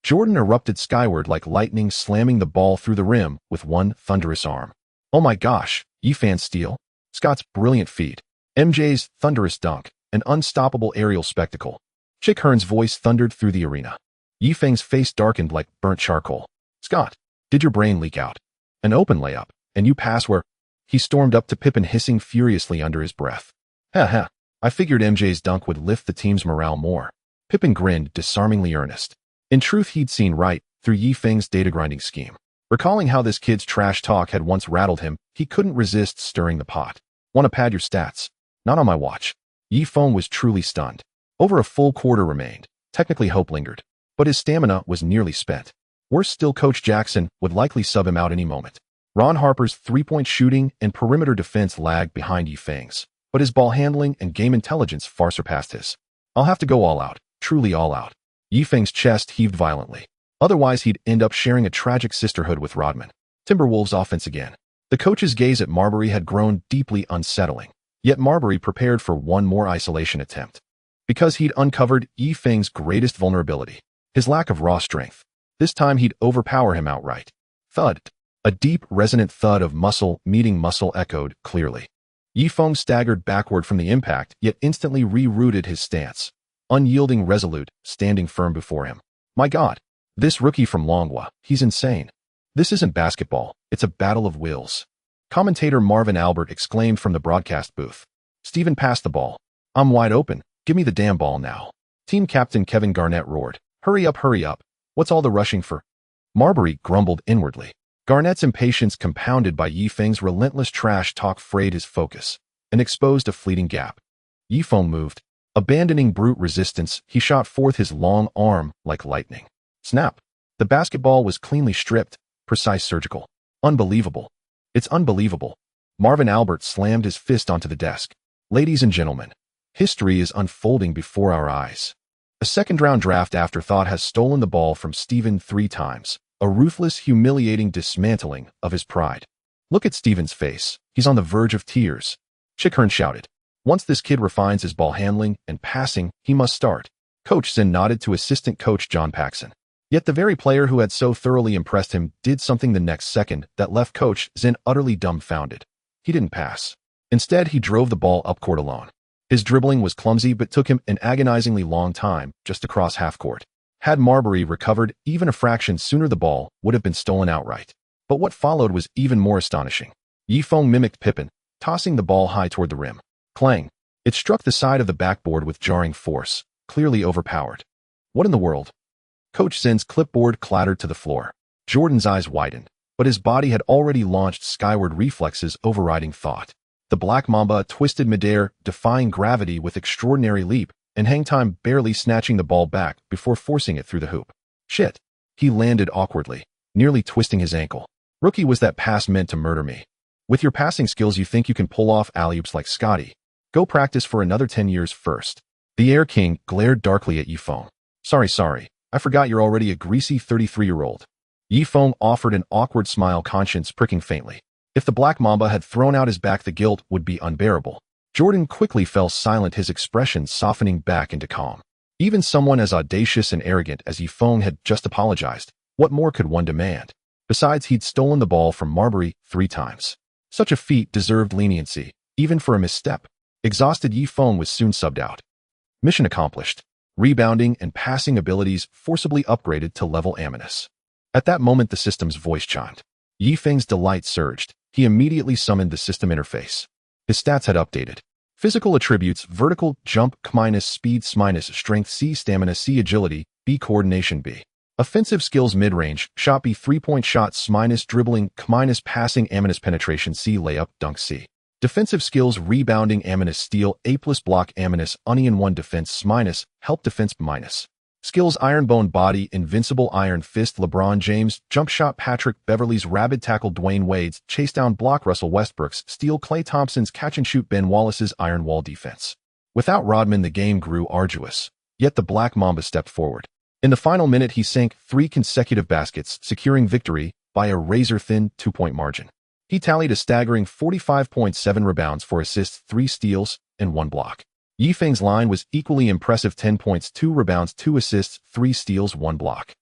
Jordan erupted skyward like lightning, slamming the ball through the rim with one thunderous arm. Oh my gosh! Yifan's steal, Scott's brilliant feed, MJ's thunderous dunk, an unstoppable aerial spectacle. Chikhern's voice thundered through the arena. Yifeng's face darkened like burnt charcoal. Scott, did your brain leak out? An open layup. And you pass where? He stormed up to Pippen, hissing furiously under his breath. Ha ha, I figured MJ's dunk would lift the team's morale more. Pippen grinned, disarmingly earnest. In truth, he'd seen right through Yifeng's data-grinding scheme. Recalling how this kid's trash talk had once rattled him, he couldn't resist stirring the pot. "Want to pad your stats?" "Not on my watch." Yifeng was truly stunned. Over a full quarter remained. Technically, hope lingered, but his stamina was nearly spent. Worse still, Coach Jackson would likely sub him out any moment. Ron Harper's three-point shooting and perimeter defense lagged behind Yifeng's, but his ball handling and game intelligence far surpassed his. "I'll have to go all out, truly all out." Yifeng's chest heaved violently. Otherwise, he'd end up sharing a tragic sisterhood with Rodman. Timberwolves offense again. The coach's gaze at Marbury had grown deeply unsettling, yet Marbury prepared for one more isolation attempt. Because he'd uncovered Yifeng's greatest vulnerability, his lack of raw strength. This time he'd overpower him outright. Thud. A deep, resonant thud of muscle meeting muscle echoed clearly. Yifeng staggered backward from the impact, yet instantly rerouted his stance. Unyielding, resolute, standing firm before him. My God. This rookie from Longwa, he's insane. This isn't basketball, it's a battle of wills. Commentator Marvin Albert exclaimed from the broadcast booth. Steven passed the ball. "I'm wide open, give me the damn ball now." Team captain Kevin Garnett roared. Hurry up, what's all the rushing for?" Marbury grumbled inwardly. Garnett's impatience, compounded by Yifeng's relentless trash talk, frayed his focus and exposed a fleeting gap. Yifeng moved. Abandoning brute resistance, he shot forth his long arm like lightning. Snap. The basketball was cleanly stripped, precise, surgical. Unbelievable. It's unbelievable. Marvin Albert slammed his fist onto the desk. Ladies and gentlemen, history is unfolding before our eyes. A second-round draft afterthought has stolen the ball from Steven 3 times, a ruthless, humiliating dismantling of his pride. Look at Steven's face. He's on the verge of tears. Chick Hearn shouted. Once this kid refines his ball handling and passing, he must start. Coach Zinn nodded to assistant coach John Paxson. Yet the very player who had so thoroughly impressed him did something the next second that left Coach Zinn utterly dumbfounded. He didn't pass. Instead, he drove the ball up court alone. His dribbling was clumsy but took him an agonizingly long time just across half court. Had Marbury recovered even a fraction sooner, the ball would have been stolen outright. But what followed was even more astonishing. Yifeng mimicked Pippen, tossing the ball high toward the rim. Clang! It struck the side of the backboard with jarring force, clearly overpowered. What in the world? Coach Zinn's clipboard clattered to the floor. Jordan's eyes widened, but his body had already launched skyward, reflexes overriding thought. The Black Mamba twisted midair, defying gravity with extraordinary leap, and hang time barely snatching the ball back before forcing it through the hoop. Shit. He landed awkwardly, nearly twisting his ankle. Rookie, was that pass meant to murder me? With your passing skills, you think you can pull off alley-oops like Scotty? Go practice for another 10 years first. The Air King glared darkly at Yifeng. Sorry. I forgot you're already a greasy 33-year-old. Yifeng offered an awkward smile, conscience pricking faintly. If the Black Mamba had thrown out his back, the guilt would be unbearable. Jordan quickly fell silent, his expression softening back into calm. Even someone as audacious and arrogant as Yifeng had just apologized. What more could one demand? Besides, he'd stolen the ball from Marbury 3 times. Such a feat deserved leniency, even for a misstep. Exhausted, Yifeng was soon subbed out. Mission accomplished. Rebounding and passing abilities forcibly upgraded to level aminous. At that moment, the system's voice chimed. Yifeng's delight surged. He immediately summoned the system interface. His stats had updated. Physical attributes: vertical jump minus speed minus strength C, stamina C, agility B, coordination B. Offensive skills: mid-range shot B, 3-point shots minus dribbling minus passing aminous penetration C, layup dunk C. Defensive skills: rebounding aminous steal A plus block aminous onion 1 defense minus help defense minus. Skills: ironbone body invincible iron fist LeBron James jump shot Patrick Beverley's rabid tackle Dwayne Wade's chase down block Russell Westbrook's steal Klay Thompson's catch and shoot Ben Wallace's iron wall defense. Without Rodman, the game grew arduous. Yet the Black Mamba stepped forward. In the final minute, he sank 3 consecutive baskets, securing victory by a razor-thin 2-point margin. He tallied a staggering 45.7 rebounds, 4 assists, 3 steals, and 1 block. Yifeng's line was equally impressive: 10 points, 2 rebounds, 2 assists, 3 steals, 1 block.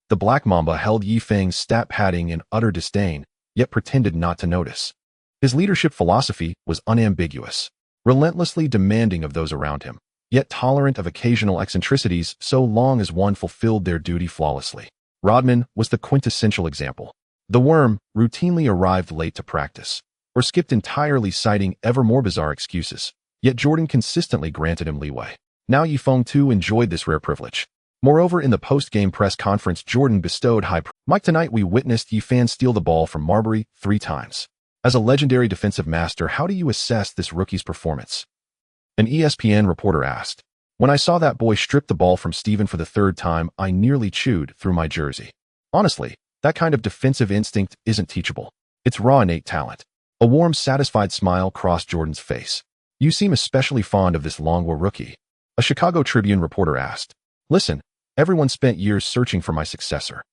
The Black Mamba held Yifeng's stat padding in utter disdain, yet pretended not to notice. His leadership philosophy was unambiguous, relentlessly demanding of those around him, yet tolerant of occasional eccentricities so long as one fulfilled their duty flawlessly. Rodman was the quintessential example. The worm routinely arrived late to practice, or skipped entirely, citing ever more bizarre excuses. Yet Jordan consistently granted him leeway. Now Yifeng too enjoyed this rare privilege. Moreover, in the post-game press conference, Jordan bestowed high praise. Mike, tonight we witnessed Yifeng steal the ball from Marbury 3 times. As a legendary defensive master, how do you assess this rookie's performance? An ESPN reporter asked. When I saw that boy strip the ball from Steven for the 3rd time, I nearly chewed through my jersey. Honestly, that kind of defensive instinct isn't teachable. It's raw innate talent. A warm, satisfied smile crossed Jordan's face. You seem especially fond of this Longwood rookie. A Chicago Tribune reporter asked. Listen, everyone spent years searching for my successor.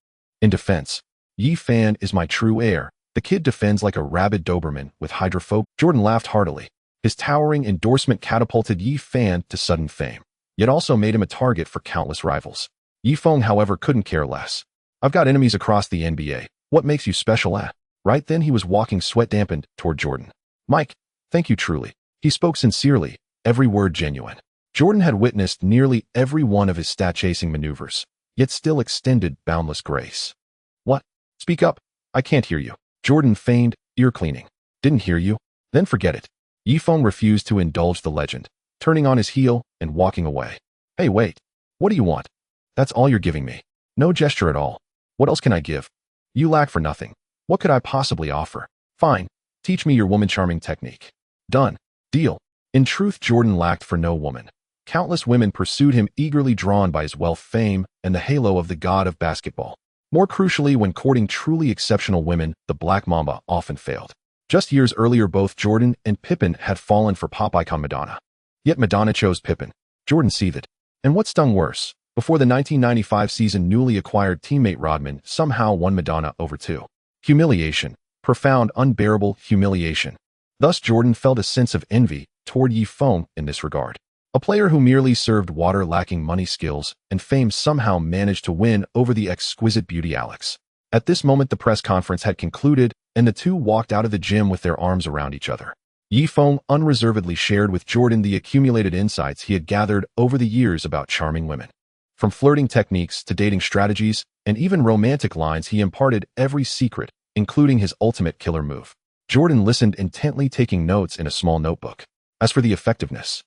In defense, Yifeng is my true heir. The kid defends like a rabid Doberman with hydrophobic. Jordan laughed heartily. His towering endorsement catapulted Yifeng to sudden fame, yet also made him a target for countless rivals. Yifeng, however, couldn't care less. I've got enemies across the NBA. What makes you special at? Right then he was walking sweat-dampened toward Jordan. Mike, thank you truly. He spoke sincerely, every word genuine. Jordan had witnessed nearly every one of his stat-chasing maneuvers, yet still extended boundless grace. What? Speak up. I can't hear you. Jordan feigned ear cleaning. Didn't hear you? Then forget it. Yifeng refused to indulge the legend, turning on his heel and walking away. Hey, wait. What do you want? That's all you're giving me. No gesture at all. What else can I give? You lack for nothing. What could I possibly offer? Fine. Teach me your woman-charming technique. Done. Deal. In truth, Jordan lacked for no woman. Countless women pursued him, eagerly drawn by his wealth, fame, and the halo of the god of basketball. More crucially, when courting truly exceptional women, the Black Mamba often failed. Just years earlier, both Jordan and Pippen had fallen for pop icon Madonna. Yet Madonna chose Pippen. Jordan seethed. And what stung worse? Before the 1995 season, newly acquired teammate Rodman somehow won Madonna over 2. Humiliation. Profound, unbearable humiliation. Thus, Jordan felt a sense of envy toward Yifeng in this regard. A player who merely served water, lacking money, skills, and fame, somehow managed to win over the exquisite beauty Alex. At this moment, the press conference had concluded, and the two walked out of the gym with their arms around each other. Yifeng unreservedly shared with Jordan the accumulated insights he had gathered over the years about charming women. From flirting techniques to dating strategies, and even romantic lines, he imparted every secret, including his ultimate killer move. Jordan listened intently, taking notes in a small notebook. As for the effectiveness,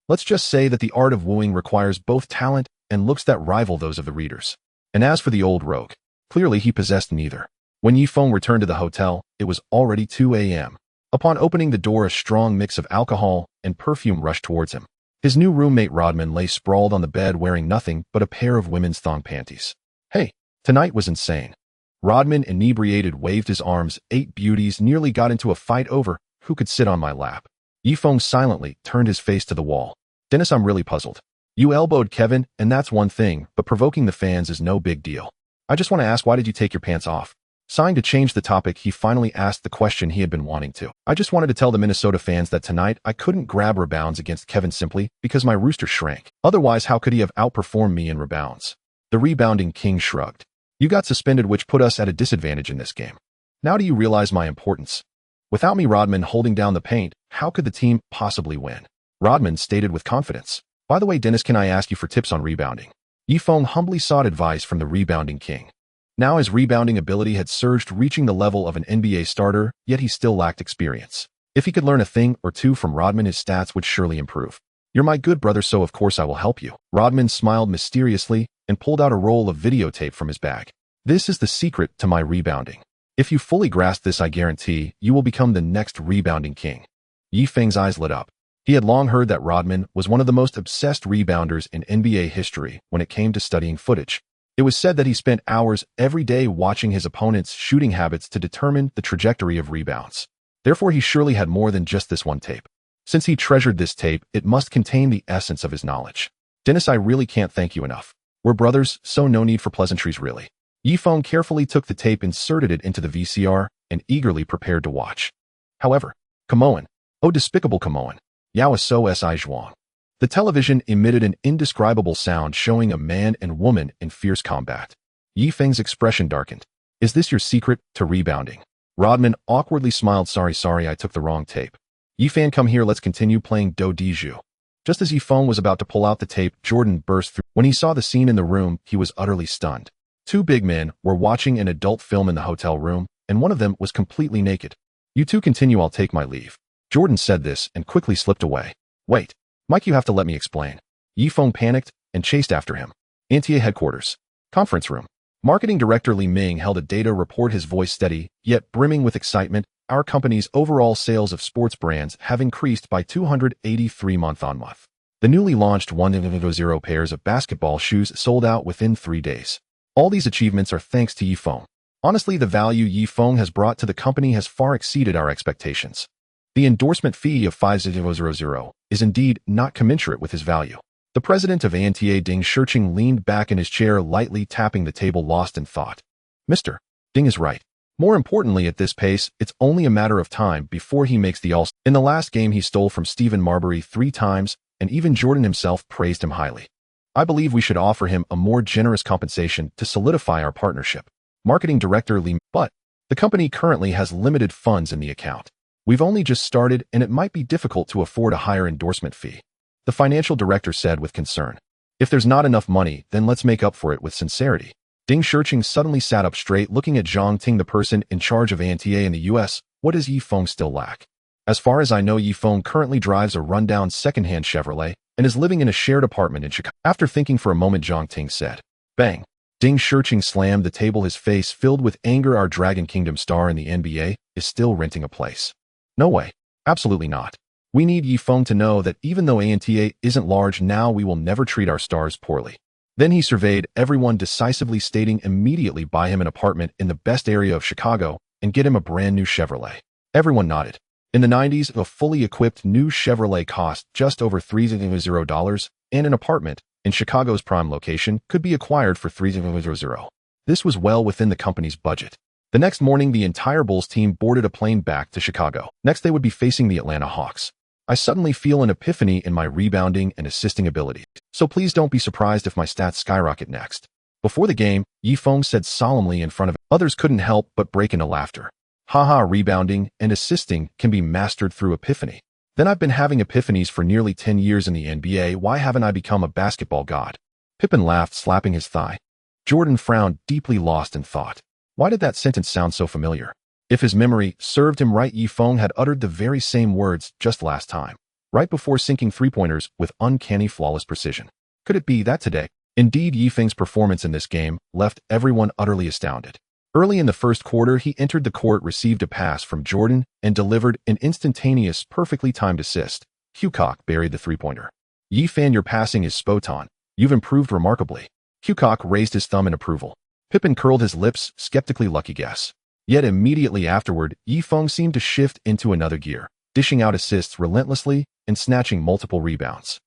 let's just say that the art of wooing requires both talent and looks that rival those of the readers. And as for the old rogue, clearly he possessed neither. When Yifeng returned to the hotel, it was already 2 a.m. Upon opening the door, a strong mix of alcohol and perfume rushed towards him. His new roommate Rodman lay sprawled on the bed wearing nothing but a pair of women's thong panties. Hey, tonight was insane. Rodman, inebriated, waved his arms. 8 beauties nearly got into a fight over who could sit on my lap. Yifeng silently turned his face to the wall. Dennis, I'm really puzzled. You elbowed Kevin, and that's one thing, but provoking the fans is no big deal. I just want to ask, why did you take your pants off? Sighing to change the topic, he finally asked the question he had been wanting to. I just wanted to tell the Minnesota fans that tonight I couldn't grab rebounds against Kevin simply because my rooster shrank. Otherwise, how could he have outperformed me in rebounds? The rebounding king shrugged. You got suspended, which put us at a disadvantage in this game. Now do you realize my importance? Without me, Rodman, holding down the paint, how could the team possibly win? Rodman stated with confidence. By the way, Dennis, can I ask you for tips on rebounding? Yifeng humbly sought advice from the rebounding king. Now his rebounding ability had surged, reaching the level of an NBA starter, yet he still lacked experience. If he could learn a thing or two from Rodman, his stats would surely improve. You're my good brother, so of course I will help you. Rodman smiled mysteriously and pulled out a roll of videotape from his bag. This is the secret to my rebounding. If you fully grasp this, I guarantee you will become the next rebounding king. Yifeng's eyes lit up. He had long heard that Rodman was one of the most obsessed rebounders in NBA history when it came to studying footage. It was said that he spent hours every day watching his opponents' shooting habits to determine the trajectory of rebounds. Therefore, he surely had more than just this one tape. Since he treasured this tape, it must contain the essence of his knowledge. Dennis, I really can't thank you enough. We're brothers, so no need for pleasantries, really. Yifeng carefully took the tape, inserted it into the VCR, and eagerly prepared to watch. However, Kamoan, oh despicable Kamoan, Yao so si zhuang. The television emitted an indescribable sound showing a man and woman in fierce combat. Yifeng's expression darkened. Is this your secret to rebounding? Rodman awkwardly smiled. Sorry, I took the wrong tape. Yifeng, come here, let's continue playing Do Di Zhu. Just as Yifeng was about to pull out the tape, Jordan burst through. When he saw the scene in the room, he was utterly stunned. Two big men were watching an adult film in the hotel room, and one of them was completely naked. You two continue, I'll take my leave. Jordan said this and quickly slipped away. Wait, Mike, you have to let me explain. Yifeng panicked and chased after him. NTA headquarters. Conference room. Marketing Director Li Ming held a data report, his voice steady, yet brimming with excitement. Our company's overall sales of sports brands have increased by 283 month-on-month. The newly launched 100 pairs of basketball shoes sold out within 3 days. All these achievements are thanks to Yifeng. Honestly, the value Yifeng has brought to the company has far exceeded our expectations. The endorsement fee of 5000 is indeed not commensurate with his value. The president of ANTA, Ding Shirqing, leaned back in his chair, lightly tapping the table, lost in thought. Mr. Ding is right. More importantly, at this pace, it's only a matter of time before he makes the All-Star. In the last game, he stole from Stephen Marbury 3 times, and even Jordan himself praised him highly. I believe we should offer him a more generous compensation to solidify our partnership. Marketing Director Li, but the company currently has limited funds in the account. We've only just started, and it might be difficult to afford a higher endorsement fee. The financial director said with concern. If there's not enough money, then let's make up for it with sincerity. Ding Shirqing suddenly sat up straight, looking at Zhang Ting, the person in charge of ANTA in the US. What does Yifeng still lack? As far as I know, Yifeng currently drives a rundown second-hand Chevrolet and is living in a shared apartment in Chicago. After thinking for a moment, Zhang Ting said. Bang! Ding Shirqing slammed the table, his face filled with anger. Our Dragon Kingdom star in the NBA is still renting a place. No way. Absolutely not. We need Yifeng to know that even though ANTA isn't large now, we will never treat our stars poorly. Then he surveyed everyone decisively, stating immediately buy him an apartment in the best area of Chicago and get him a brand new Chevrolet. Everyone nodded. In the 90s, a fully equipped new Chevrolet cost just over $300, and an apartment in Chicago's prime location could be acquired for $300. This was well within the company's budget. The next morning, the entire Bulls team boarded a plane back to Chicago. Next, they would be facing the Atlanta Hawks. I suddenly feel an epiphany in my rebounding and assisting abilities, so please don't be surprised if my stats skyrocket next. Before the game, Yifeng said solemnly in front of others, couldn't help but break into laughter. Haha, rebounding and assisting can be mastered through epiphany. Then I've been having epiphanies for nearly 10 years in the NBA. Why haven't I become a basketball god? Pippen laughed, slapping his thigh. Jordan frowned, deeply lost in thought. Why did that sentence sound so familiar? If his memory served him right, Yifeng had uttered the very same words just last time, right before sinking three-pointers with uncanny flawless precision. Could it be that today? Indeed, Yifeng's performance in this game left everyone utterly astounded. Early in the first quarter, he entered the court, received a pass from Jordan, and delivered an instantaneous, perfectly timed assist. Hucock buried the three-pointer. Yifeng, your passing is spot on. You've improved remarkably. Hucock raised his thumb in approval. Pippen curled his lips, skeptically, lucky guess. Yet immediately afterward, Yifeng seemed to shift into another gear, dishing out assists relentlessly and snatching multiple rebounds.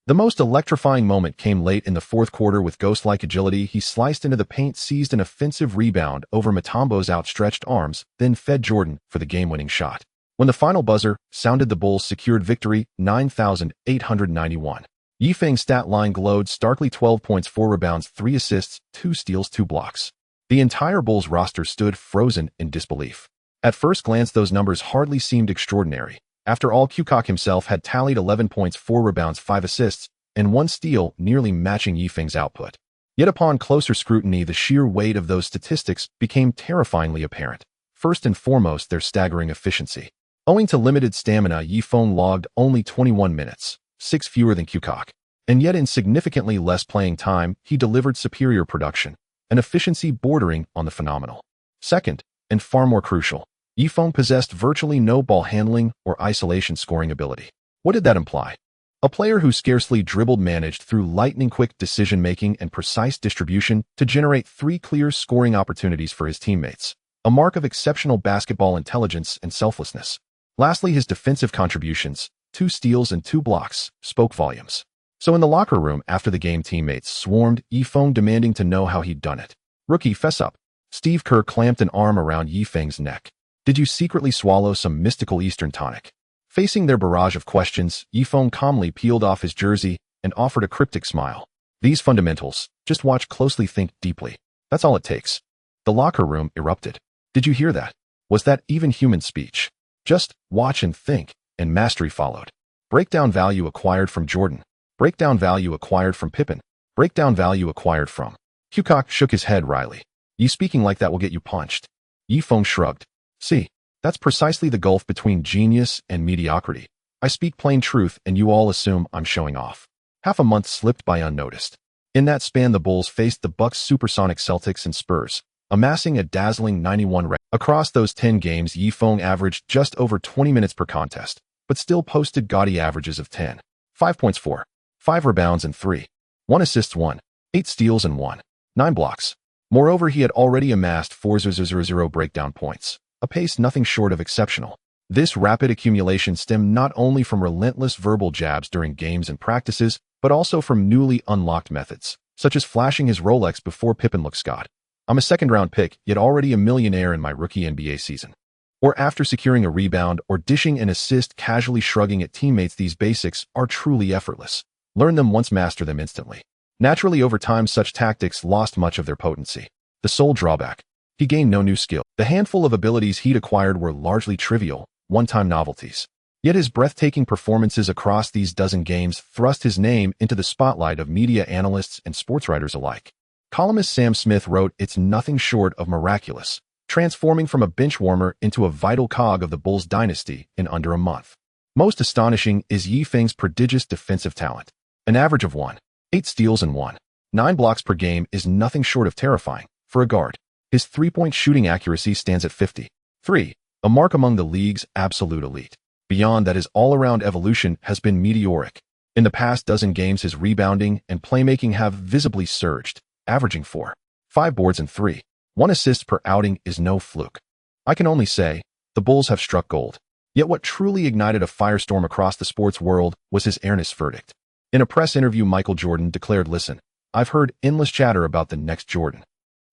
The most electrifying moment came late in the fourth quarter. With ghost-like agility, he sliced into the paint, seized an offensive rebound over Mutombo's outstretched arms, then fed Jordan for the game-winning shot. When the final buzzer sounded, the Bulls secured victory 9,891. Yifeng's stat line glowed starkly: 12 points, 4 rebounds, 3 assists, 2 steals, 2 blocks. The entire Bulls roster stood frozen in disbelief. At first glance, those numbers hardly seemed extraordinary. After all, Hucock himself had tallied 11 points, 4 rebounds, 5 assists, and 1 steal, nearly matching Yifeng's output. Yet upon closer scrutiny, the sheer weight of those statistics became terrifyingly apparent. First and foremost, their staggering efficiency. Owing to limited stamina, Yifeng logged only 21 minutes, 6 fewer than Hucock. And yet in significantly less playing time, he delivered superior production, an efficiency bordering on the phenomenal. Second, and far more crucial, Yifeng possessed virtually no ball handling or isolation scoring ability. What did that imply? A player who scarcely dribbled managed through lightning-quick decision-making and precise distribution to generate 3 clear scoring opportunities for his teammates, a mark of exceptional basketball intelligence and selflessness. Lastly, his defensive contributions, 2 steals and 2 blocks, spoke volumes. So in the locker room after the game, teammates swarmed Yifeng, demanding to know how he'd done it. Rookie, fess up. Steve Kerr clamped an arm around Yifeng's neck. Did you secretly swallow some mystical Eastern tonic? Facing their barrage of questions, Yifeng calmly peeled off his jersey and offered a cryptic smile. These fundamentals, just watch closely, think deeply. That's all it takes. The locker room erupted. Did you hear that? Was that even human speech? Just watch and think, and mastery followed. Breakdown value acquired from Jordan. Breakdown value acquired from Pippen. Breakdown value acquired from Qkok shook his head wryly. You speaking like that will get you punched. Yifeng shrugged. See, that's precisely the gulf between genius and mediocrity. I speak plain truth and you all assume I'm showing off. Half a month slipped by unnoticed. In that span the Bulls faced the Bucks' supersonic Celtics and Spurs, amassing a dazzling 91 record. Across those 10 games, Yifeng averaged just over 20 minutes per contest, but still posted gaudy averages of 10, 5 points 4, 5 rebounds and 3, 1 assist 1, 8 steals and 1, 9 blocks. Moreover, he had already amassed 4,000 breakdown points, a pace nothing short of exceptional. This rapid accumulation stemmed not only from relentless verbal jabs during games and practices, but also from newly unlocked methods, such as flashing his Rolex before Pippen looked Scott. I'm a second-round pick, yet already a millionaire in my rookie NBA season. Or after securing a rebound or dishing an assist, casually shrugging at teammates. These basics are truly effortless. Learn them once, master them instantly. Naturally, over time, such tactics lost much of their potency. The sole drawback: he gained no new skill. The handful of abilities he'd acquired were largely trivial, one-time novelties. Yet his breathtaking performances across these dozen games thrust his name into the spotlight of media analysts and sports writers alike. Columnist Sam Smith wrote, "It's nothing short of miraculous, transforming from a bench warmer into a vital cog of the Bulls' dynasty in under a month." Most astonishing is Yifeng's prodigious defensive talent. An average of 1.8 steals and 1.9 blocks per game is nothing short of terrifying for a guard. His three-point shooting accuracy stands at 53, a mark among the league's absolute elite. Beyond that, his all-around evolution has been meteoric. In the past dozen games, his rebounding and playmaking have visibly surged, averaging 4, 5 boards and 3, 1 assist per outing is no fluke. I can only say, the Bulls have struck gold. Yet what truly ignited a firestorm across the sports world was his earnest verdict. In a press interview, Michael Jordan declared, "Listen, I've heard endless chatter about the next Jordan.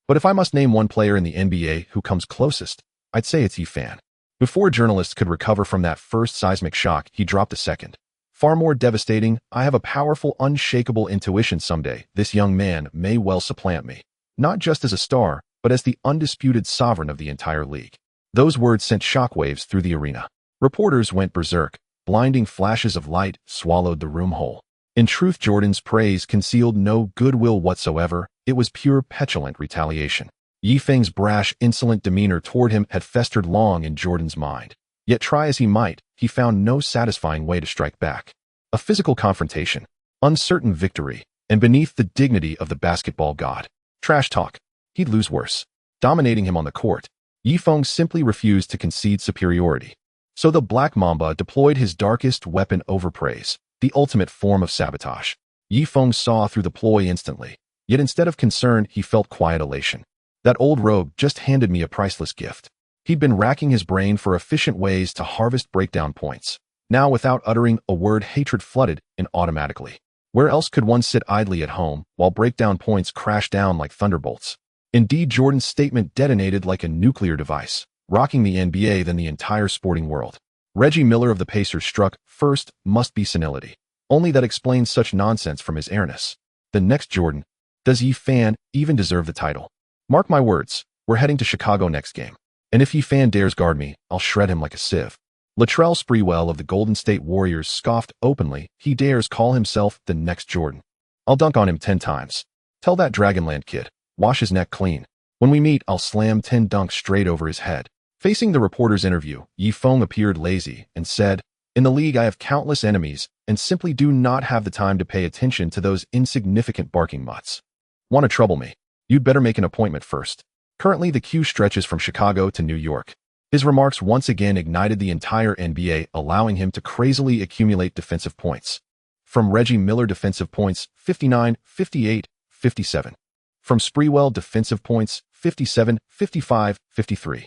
But if I must name one player in the NBA who comes closest, I'd say it's Yifeng." Before journalists could recover from that first seismic shock, he dropped a second, far more devastating: "I have a powerful, unshakable intuition someday this young man may well supplant me, not just as a star, but as the undisputed sovereign of the entire league." Those words sent shockwaves through the arena. Reporters went berserk. Blinding flashes of light swallowed the room whole. In truth, Jordan's praise concealed no goodwill whatsoever. It was pure petulant retaliation. Yifeng's brash, insolent demeanor toward him had festered long in Jordan's mind. Yet try as he might, he found no satisfying way to strike back. A physical confrontation, uncertain victory, and beneath the dignity of the basketball god. Trash talk. He'd lose worse. Dominating him on the court, Yifeng simply refused to concede superiority. So the Black Mamba deployed his darkest weapon: overpraise, the ultimate form of sabotage. Yifeng saw through the ploy instantly. Yet instead of concern, he felt quiet elation. That old rogue just handed me a priceless gift. He'd been racking his brain for efficient ways to harvest breakdown points. Now, without uttering a word, hatred flooded in automatically. Where else could one sit idly at home while breakdown points crash down like thunderbolts? Indeed, Jordan's statement detonated like a nuclear device, rocking the NBA, then the entire sporting world. Reggie Miller of the Pacers struck first. Must be senility. Only that explains such nonsense from his airness. The next Jordan. Does Yifeng even deserve the title? Mark my words, we're heading to Chicago next game. And if Yifeng dares guard me, I'll shred him like a sieve. Latrell Sprewell of the Golden State Warriors scoffed openly. He dares call himself the next Jordan. I'll dunk on him 10 times. Tell that Dragonland kid, wash his neck clean. When we meet, I'll slam 10 dunks straight over his head. Facing the reporter's interview, Yifeng appeared lazy and said, "In the league, I have countless enemies and simply do not have the time to pay attention to those insignificant barking mutts. Want to trouble me? You'd better make an appointment first." Currently, the queue stretches from Chicago to New York. His remarks once again ignited the entire NBA, allowing him to crazily accumulate defensive points. From Reggie Miller, defensive points 59, 58, 57. From Sprewell, defensive points 57, 55, 53.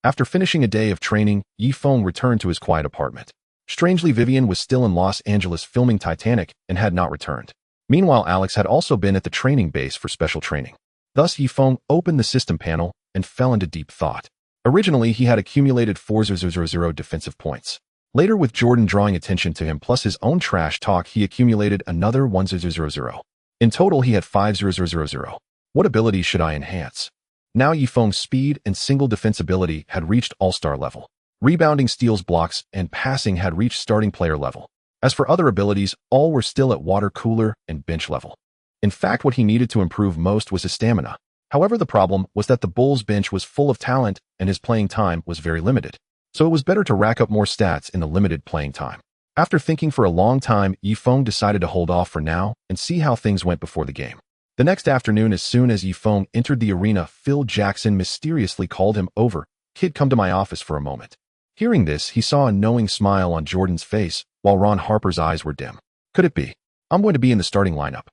After finishing a day of training, Yifeng returned to his quiet apartment. Strangely, Vivian was still in Los Angeles filming Titanic and had not returned. Meanwhile, Alex had also been at the training base for special training. Thus, Yifeng opened the system panel and fell into deep thought. Originally, he had accumulated 4,000 defensive points. Later, with Jordan drawing attention to him plus his own trash talk, he accumulated another 1,000. In total, he had 5,000. What abilities should I enhance? Now Yifeng's speed and single defense ability had reached all-star level. Rebounding, steals, blocks, and passing had reached starting player level. As for other abilities, all were still at water cooler and bench level. In fact, what he needed to improve most was his stamina. However, the problem was that the Bulls bench was full of talent and his playing time was very limited. So it was better to rack up more stats in the limited playing time. After thinking for a long time, Yifeng decided to hold off for now and see how things went before the game. The next afternoon, as soon as Yifeng entered the arena, Phil Jackson mysteriously called him over. "Kid, come to my office for a moment." Hearing this, he saw a knowing smile on Jordan's face, while Ron Harper's eyes were dim. Could it be? I'm going to be in the starting lineup.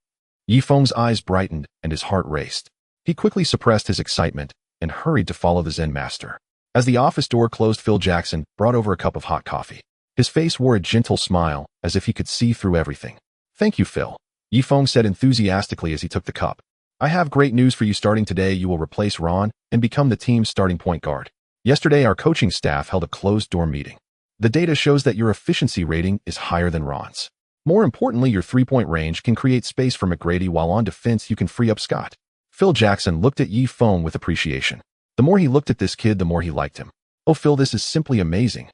Yifeng's eyes brightened and his heart raced. He quickly suppressed his excitement and hurried to follow the Zen master. As the office door closed, Phil Jackson brought over a cup of hot coffee. His face wore a gentle smile, as if he could see through everything. "Thank you, Phil," Yifeng said enthusiastically as he took the cup. "I have great news for you. Starting today, you will replace Ron and become the team's starting point guard. Yesterday, our coaching staff held a closed-door meeting. The data shows that your efficiency rating is higher than Ron's. More importantly, your three-point range can create space for McGrady, while on defense you can free up Scott." Phil Jackson looked at Yifeng with appreciation. The more he looked at this kid, the more he liked him. "Oh, Phil, this is simply amazing.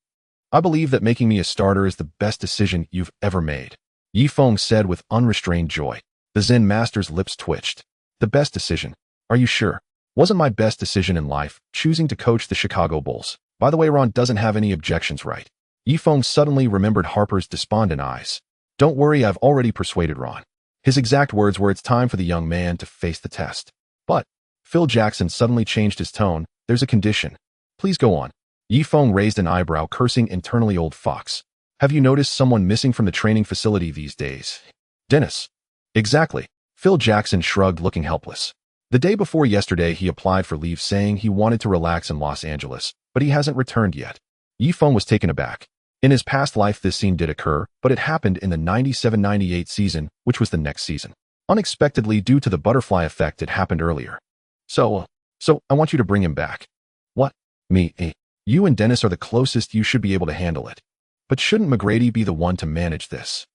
I believe that making me a starter is the best decision you've ever made," Yifeng said with unrestrained joy. The Zen master's lips twitched. "The best decision? Are you sure? Wasn't my best decision in life choosing to coach the Chicago Bulls? By the way, Ron doesn't have any objections, right?" Yifeng suddenly remembered Harper's despondent eyes. "Don't worry, I've already persuaded Ron." His exact words were, "It's time for the young man to face the test." "But," Phil Jackson suddenly changed his tone, "there's a condition. Please go on." Yifeng raised an eyebrow, cursing internally. "Old fox. Have you noticed someone missing from the training facility these days?" "Dennis." "Exactly." Phil Jackson shrugged, looking helpless. "The day before yesterday, he applied for leave saying he wanted to relax in Los Angeles, but he hasn't returned yet." Yifeng was taken aback. In his past life, this scene did occur, but it happened in the 97-98 season, which was the next season. Unexpectedly, due to the butterfly effect, it happened earlier. So I want you to bring him back." "What? Me? You and Dennis are the closest. You should be able to handle it. But shouldn't McGrady be the one to manage this?"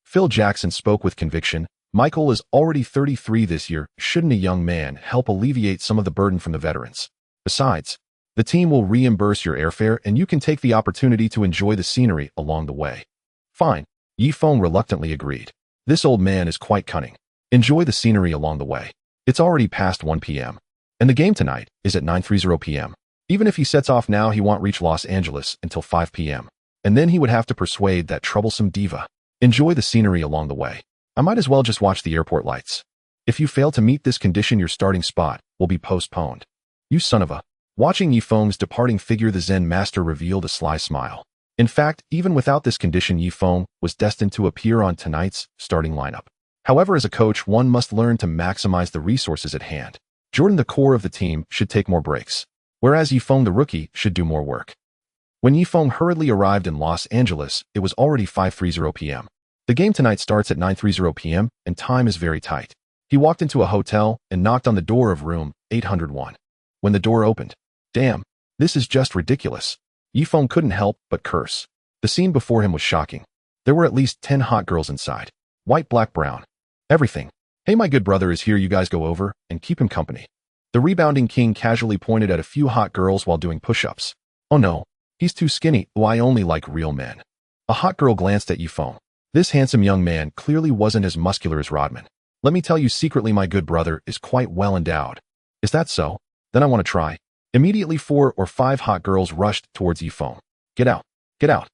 Phil Jackson spoke with conviction. "Michael is already 33 this year. Shouldn't a young man help alleviate some of the burden from the veterans? Besides, the team will reimburse your airfare and you can take the opportunity to enjoy the scenery along the way." "Fine," Yifeng reluctantly agreed. "This old man is quite cunning. Enjoy the scenery along the way. It's already past 1 p.m. and the game tonight is at 9:30 p.m. Even if he sets off now, he won't reach Los Angeles until 5 p.m. And then he would have to persuade that troublesome diva. Enjoy the scenery along the way. I might as well just watch the airport lights. If you fail to meet this condition, your starting spot will be postponed. You son of a..." Watching Yifeng's departing figure, the Zen master revealed a sly smile. In fact, even without this condition, Yifeng was destined to appear on tonight's starting lineup. However, as a coach, one must learn to maximize the resources at hand. Jordan, the core of the team, should take more breaks, whereas Yifeng, the rookie, should do more work. When Yifeng hurriedly arrived in Los Angeles, it was already 5:30 p.m. The game tonight starts at 9:30 p.m. and time is very tight. He walked into a hotel and knocked on the door of room 801. When the door opened, "Damn, this is just ridiculous." Yifeng couldn't help but curse. The scene before him was shocking. There were at least 10 hot girls inside. White, black, brown. Everything. "Hey, my good brother is here. You guys go over and keep him company." The rebounding king casually pointed at a few hot girls while doing push-ups. "Oh no, he's too skinny. Oh, I only like real men." A hot girl glanced at Yifeng. This handsome young man clearly wasn't as muscular as Rodman. "Let me tell you secretly, my good brother is quite well endowed." "Is that so? Then I want to try." Immediately 4 or 5 hot girls rushed towards Yifeng. "Get out! Get out!"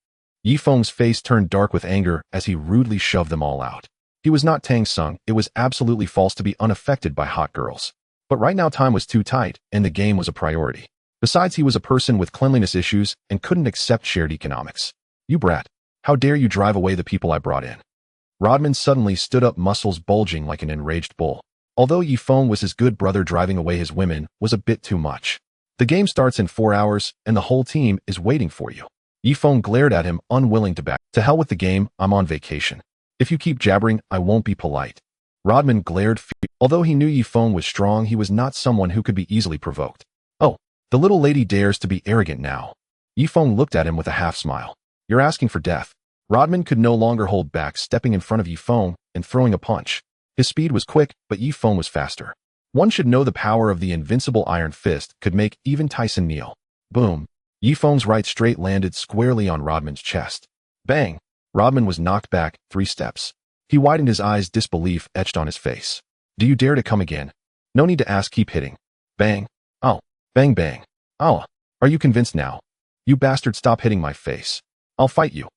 Yifeng's face turned dark with anger as he rudely shoved them all out. He was not Tang Sung. It was absolutely false to be unaffected by hot girls. But right now time was too tight, and the game was a priority. Besides, he was a person with cleanliness issues and couldn't accept shared economics. "You brat. How dare you drive away the people I brought in?" Rodman suddenly stood up, muscles bulging like an enraged bull. Although Yifeng was his good brother, driving away his women was a bit too much. "The game starts in 4 hours, and the whole team is waiting for you." Yifeng glared at him, unwilling to back. "To hell with the game, I'm on vacation. If you keep jabbering, I won't be polite." Rodman glared. Although he knew Yifeng was strong, he was not someone who could be easily provoked. "Oh, the little lady dares to be arrogant now." Yifeng looked at him with a half-smile. "You're asking for death." Rodman could no longer hold back, stepping in front of Yifeng and throwing a punch. His speed was quick, but Yifeng was faster. One should know the power of the invincible iron fist could make even Tyson kneel. Boom. Yifeng's right straight landed squarely on Rodman's chest. Bang. Rodman was knocked back 3 steps. He widened his eyes, disbelief etched on his face. Do you dare to come again? No need to ask, keep hitting. Bang. Oh. Bang bang. Oh. Are you convinced now? You bastard, stop hitting my face. I'll fight you.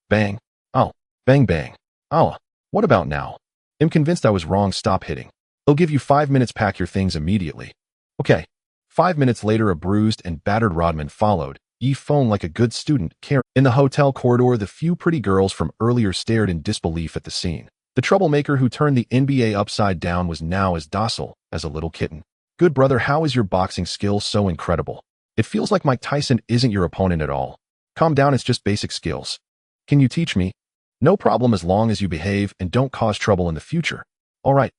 Bang. Oh. Bang bang. Oh. What about now? I'm convinced I was wrong, stop hitting. I'll give you 5 minutes, pack your things immediately. Okay. 5 minutes later, a bruised and battered Rodman followed, phone like a good student. In the hotel corridor, the few pretty girls from earlier stared in disbelief at the scene. The troublemaker who turned the NBA upside down was now as docile as a little kitten. Good brother, how is your boxing skill so incredible? It feels like Mike Tyson isn't your opponent at all. Calm down, it's just basic skills. Can you teach me? No problem, as long as you behave and don't cause trouble in the future. All right.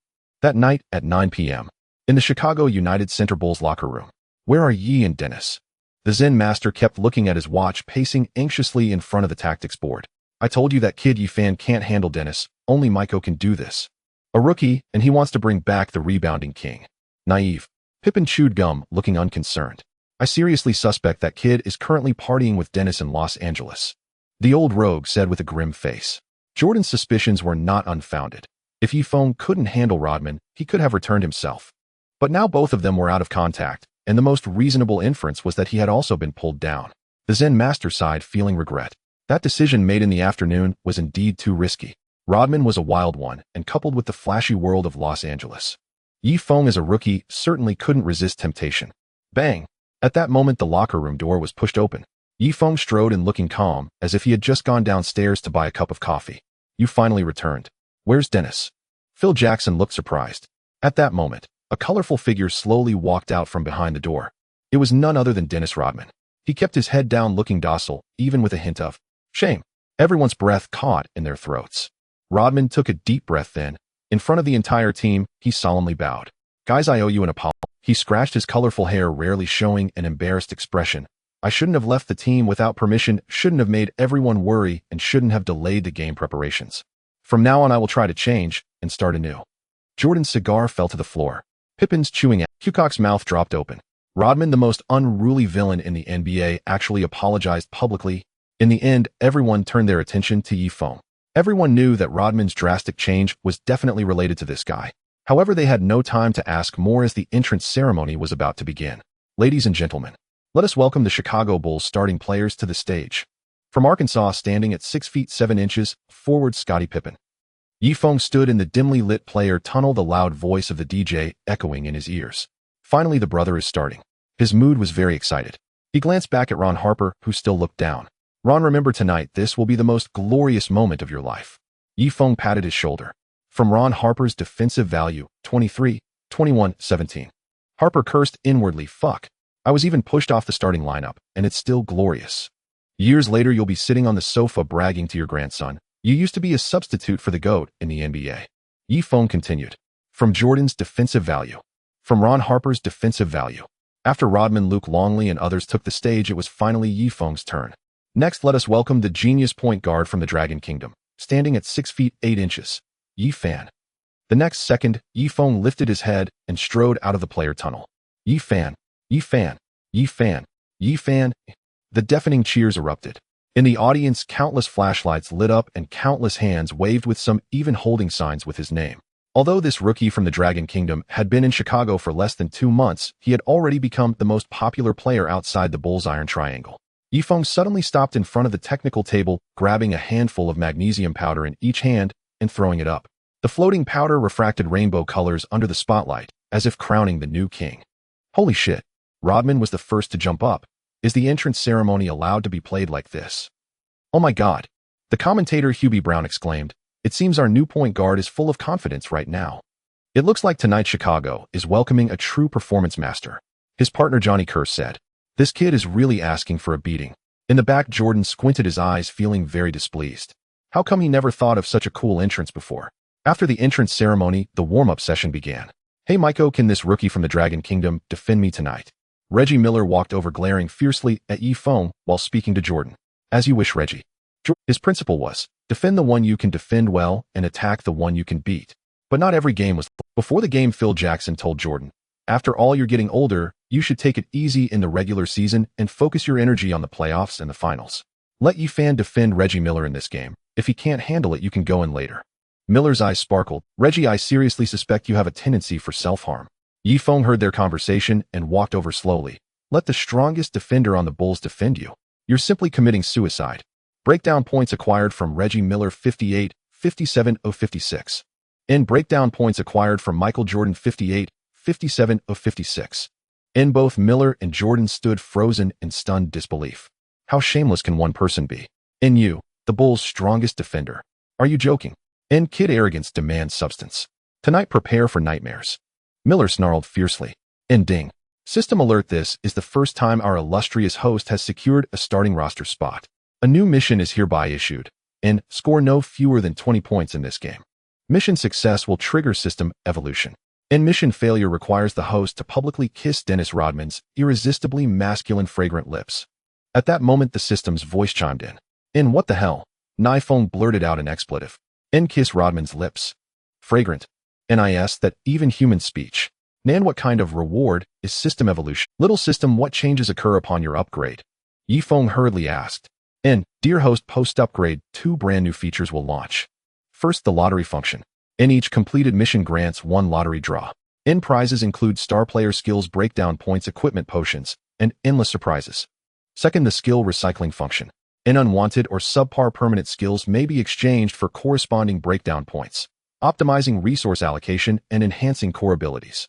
That night at 9 p.m. in the Chicago United Center Bulls locker room. Where are Yi and Dennis? The Zen master kept looking at his watch, pacing anxiously in front of the tactics board. I told you that kid Yi Fan can't handle Dennis. Only Maiko can do this. A rookie, and he wants to bring back the rebounding king. Naive. Pippen chewed gum, looking unconcerned. I seriously suspect that kid is currently partying with Dennis in Los Angeles. The old rogue said with a grim face. Jordan's suspicions were not unfounded. If Yi Fong couldn't handle Rodman, he could have returned himself. But now both of them were out of contact, and the most reasonable inference was that he had also been pulled down. The Zen master sighed, feeling regret. That decision made in the afternoon was indeed too risky. Rodman was a wild one, and coupled with the flashy world of Los Angeles. Yi Fong as a rookie certainly couldn't resist temptation. Bang! At that moment the locker room door was pushed open. Yi Fong strode in, looking calm, as if he had just gone downstairs to buy a cup of coffee. You finally returned. Where's Dennis? Phil Jackson looked surprised. At that moment, a colorful figure slowly walked out from behind the door. It was none other than Dennis Rodman. He kept his head down, looking docile, even with a hint of shame. Everyone's breath caught in their throats. Rodman took a deep breath, then, in front of the entire team, he solemnly bowed. Guys, I owe you an apology. He scratched his colorful hair, rarely showing an embarrassed expression. I shouldn't have left the team without permission, shouldn't have made everyone worry, and shouldn't have delayed the game preparations. From now on I will try to change and start anew. Jordan's cigar fell to the floor. Pippen's chewing at Kukoc's mouth dropped open. Rodman, the most unruly villain in the NBA, actually apologized publicly. In the end, everyone turned their attention to Yi Fong. Everyone knew that Rodman's drastic change was definitely related to this guy. However, they had no time to ask more as the entrance ceremony was about to begin. Ladies and gentlemen, let us welcome the Chicago Bulls starting players to the stage. From Arkansas, standing at 6 feet 7 inches, forward Scottie Pippen. Yi Fong stood in the dimly lit player tunnel, the loud voice of the DJ echoing in his ears. Finally, the brother is starting. His mood was very excited. He glanced back at Ron Harper, who still looked down. Ron, remember tonight, this will be the most glorious moment of your life. Yi Fong patted his shoulder. From Ron Harper's defensive value, 23, 21, 17. Harper cursed inwardly, fuck. I was even pushed off the starting lineup, and it's still glorious. Years later, you'll be sitting on the sofa bragging to your grandson, you used to be a substitute for the GOAT in the NBA. Yi Fong continued. From Jordan's defensive value. From Ron Harper's defensive value. After Rodman, Luke Longley, and others took the stage, it was finally Yi Fong's turn. Next, let us welcome the genius point guard from the Dragon Kingdom, standing at 6 feet 8 inches, Yi Fan. The next second, Yi Fong lifted his head and strode out of the player tunnel. Yi Fan, Yi Fan, Yi Fan, Yi Fan. The deafening cheers erupted. In the audience, countless flashlights lit up and countless hands waved, with some even holding signs with his name. Although this rookie from the Dragon Kingdom had been in Chicago for less than 2 months, he had already become the most popular player outside the Bulls' Iron Triangle. Yi Fong suddenly stopped in front of the technical table, grabbing a handful of magnesium powder in each hand and throwing it up. The floating powder refracted rainbow colors under the spotlight, as if crowning the new king. Holy shit. Rodman was the first to jump up. Is the entrance ceremony allowed to be played like this? Oh my god. The commentator Hubie Brown exclaimed. It seems our new point guard is full of confidence right now. It looks like tonight Chicago is welcoming a true performance master. His partner Johnny Kerr said. This kid is really asking for a beating. In the back, Jordan squinted his eyes, feeling very displeased. How come he never thought of such a cool entrance before? After the entrance ceremony, the warm-up session began. Hey Maiko, can this rookie from the Dragon Kingdom defend me tonight? Reggie Miller walked over, glaring fiercely at Yi Fong while speaking to Jordan. As you wish, Reggie. His principle was, defend the one you can defend well and attack the one you can beat. But not every game was. Before the game, Phil Jackson told Jordan, after all, you're getting older, you should take it easy in the regular season and focus your energy on the playoffs and the finals. Let Yi Fan defend Reggie Miller in this game. If he can't handle it, you can go in later. Miller's eyes sparkled. Reggie, I seriously suspect you have a tendency for self-harm. Yifeng heard their conversation and walked over slowly. Let the strongest defender on the Bulls defend you. You're simply committing suicide. Breakdown points acquired from Reggie Miller 58, 57-056. In breakdown points acquired from Michael Jordan 58, 57-056. In both Miller and Jordan stood frozen in stunned disbelief. How shameless can one person be? In you, the Bulls' strongest defender. Are you joking? In kid arrogance demands substance. Tonight prepare for nightmares. Miller snarled fiercely. In ding. System alert, this is the first time our illustrious host has secured a starting roster spot. A new mission is hereby issued. In score no fewer than 20 points in this game. Mission success will trigger system evolution. And mission failure requires the host to publicly kiss Dennis Rodman's irresistibly masculine fragrant lips. At that moment the system's voice chimed in. In what the hell? Nifong blurted out an expletive. And kiss Rodman's lips. Fragrant. NIS that even human speech. Nan, what kind of reward is system evolution? Little system, what changes occur upon your upgrade? Yifeng hurriedly asked. And, dear host, post-upgrade, 2 brand new features will launch. First, the lottery function. In each completed mission grants 1 lottery draw. In prizes include star player skills, breakdown points, equipment potions, and endless surprises. Second, the skill recycling function. In unwanted or subpar permanent skills may be exchanged for corresponding breakdown points, optimizing resource allocation and enhancing core abilities.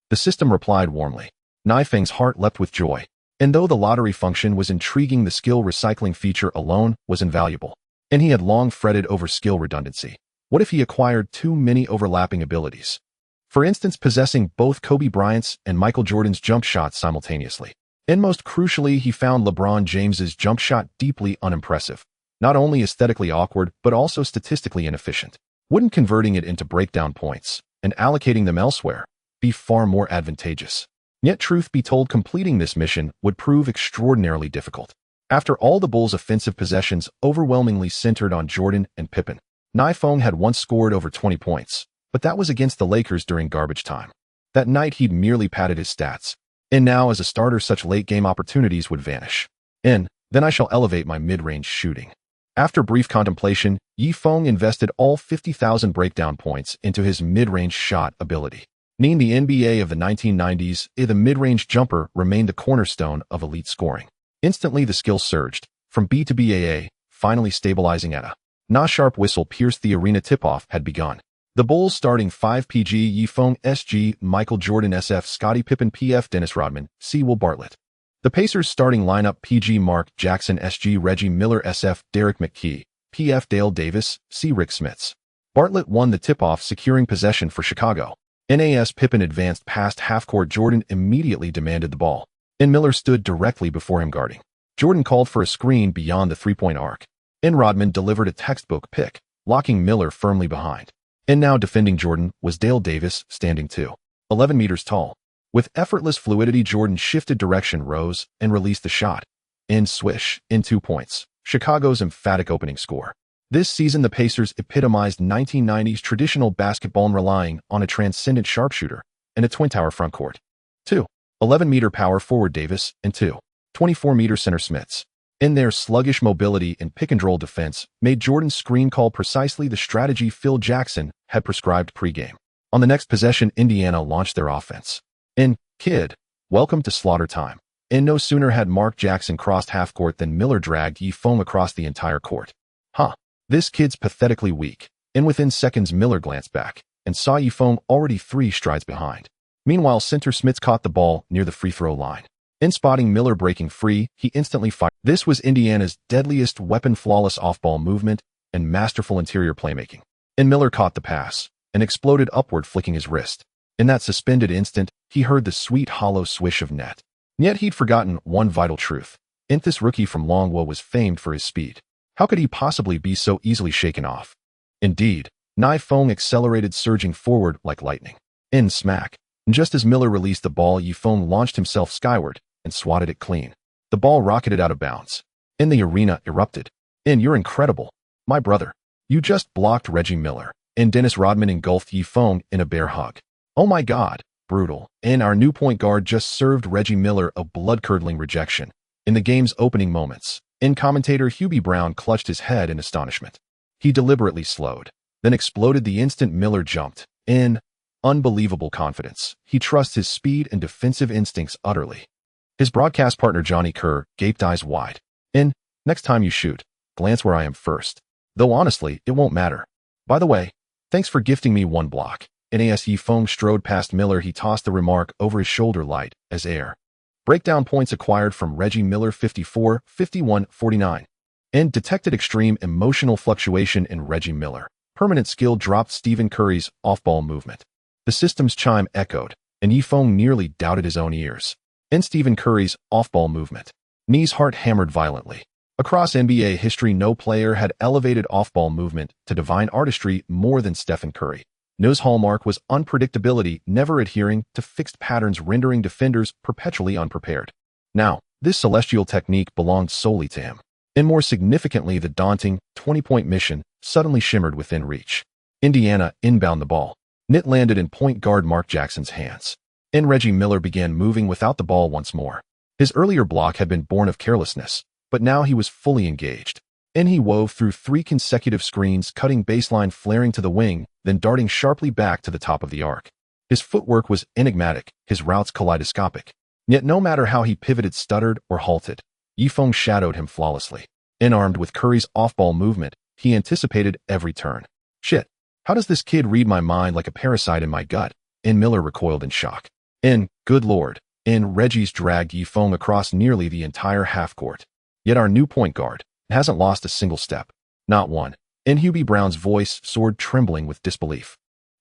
The system replied warmly. Nifeng's heart leapt with joy. And though the lottery function was intriguing, the skill recycling feature alone was invaluable. And he had long fretted over skill redundancy. What if he acquired too many overlapping abilities? For instance, possessing both Kobe Bryant's and Michael Jordan's jump shots simultaneously. And most crucially, he found LeBron James's jump shot deeply unimpressive. Not only aesthetically awkward, but also statistically inefficient. Wouldn't converting it into breakdown points and allocating them elsewhere be far more advantageous? Yet truth be told, completing this mission would prove extraordinarily difficult. After all, the Bulls' offensive possessions overwhelmingly centered on Jordan and Pippen. Nifong had once scored over 20 points, but that was against the Lakers during garbage time. That night he'd merely padded his stats. And now as a starter, such late-game opportunities would vanish. And then I shall elevate my mid-range shooting. After brief contemplation, Yifeng invested all 50,000 breakdown points into his mid-range shot ability. In the NBA of the 1990s, the mid-range jumper remained the cornerstone of elite scoring. Instantly the skill surged, from B to BAA, finally stabilizing at a sharp whistle pierced the arena. Tip-off had begun. The Bulls starting 5 PG, Yifeng SG, Michael Jordan SF, Scottie Pippen PF, Dennis Rodman, C. Will Bartlett. The Pacers starting lineup: PG, Mark Jackson SG, Reggie Miller SF, Derek McKee, PF, Dale Davis, C. Rick Smits. Bartlett won the tip-off, securing possession for Chicago. NAS Pippen advanced past half-court. Jordan immediately demanded the ball, and Miller stood directly before him guarding. Jordan called for a screen beyond the three-point arc, and Rodman delivered a textbook pick, locking Miller firmly behind. And now defending Jordan was Dale Davis, standing 11 meters tall. With effortless fluidity, Jordan shifted direction, rose, and released the shot. In swish, in 2 points. Chicago's emphatic opening score. This season, the Pacers epitomized 1990s traditional basketball, relying on a transcendent sharpshooter and a twin-tower frontcourt. 2. 11-meter power forward Davis and 2. 24-meter center Smits. In their sluggish mobility and pick-and-roll defense made Jordan's screen call precisely the strategy Phil Jackson had prescribed pregame. On the next possession, Indiana launched their offense. And, kid, welcome to slaughter time. And no sooner had Mark Jackson crossed half-court than Miller dragged Yifeng across the entire court. This kid's pathetically weak. And within seconds, Miller glanced back and saw Yifeng already 3 strides behind. Meanwhile, center Smits caught the ball near the free-throw line. In spotting Miller breaking free, he instantly fired. This was Indiana's deadliest weapon: flawless off-ball movement and masterful interior playmaking. And Miller caught the pass and exploded upward, flicking his wrist. In that suspended instant, he heard the sweet hollow swish of net. Yet he'd forgotten one vital truth. This rookie from Longwood was famed for his speed. How could he possibly be so easily shaken off? Indeed, Nifeng accelerated, surging forward like lightning. In smack. Just as Miller released the ball, Yifeng launched himself skyward and swatted it clean. The ball rocketed out of bounds. And the arena erupted. You're incredible. My brother. You just blocked Reggie Miller. And Dennis Rodman engulfed Yifeng in a bear hug. Oh my God, brutal. And our new point guard just served Reggie Miller a blood-curdling rejection. In the game's opening moments, commentator Hubie Brown clutched his head in astonishment. He deliberately slowed then exploded the instant Miller jumped. In unbelievable confidence, he trusts his speed and defensive instincts utterly. His broadcast partner Johnny Kerr gaped eyes wide. In next time you shoot, glance where I am first. Though honestly, it won't matter. By the way, thanks for gifting me one block. As Yifeng strode past Miller, he tossed the remark over his shoulder light as air. Breakdown points acquired from Reggie Miller 54, 51, 49. And detected extreme emotional fluctuation in Reggie Miller. Permanent skill dropped Stephen Curry's off-ball movement. The system's chime echoed, and Yifeng nearly doubted his own ears. And Stephen Curry's off-ball movement. Knee's heart hammered violently. Across NBA history, no player had elevated off-ball movement to divine artistry more than Stephen Curry. No's hallmark was unpredictability, never adhering to fixed patterns, rendering defenders perpetually unprepared. Now, this celestial technique belonged solely to him. And more significantly, the daunting 20-point mission suddenly shimmered within reach. Indiana inbound the ball. It landed in point guard Mark Jackson's hands. And Reggie Miller began moving without the ball once more. His earlier block had been born of carelessness, but now he was fully engaged. And he wove through 3 consecutive screens, cutting baseline, flaring to the wing, then darting sharply back to the top of the arc. His footwork was enigmatic, his routes kaleidoscopic. Yet no matter how he pivoted, stuttered, or halted, Yifeng shadowed him flawlessly. Armed with Curry's off-ball movement, he anticipated every turn. Shit, how does this kid read my mind like a parasite in my gut? Miller recoiled in shock. Good lord. Reggie's dragged Yifeng across nearly the entire half-court. Yet our new point guard hasn't lost a single step. Not one. Hubie Brown's voice soared, trembling with disbelief.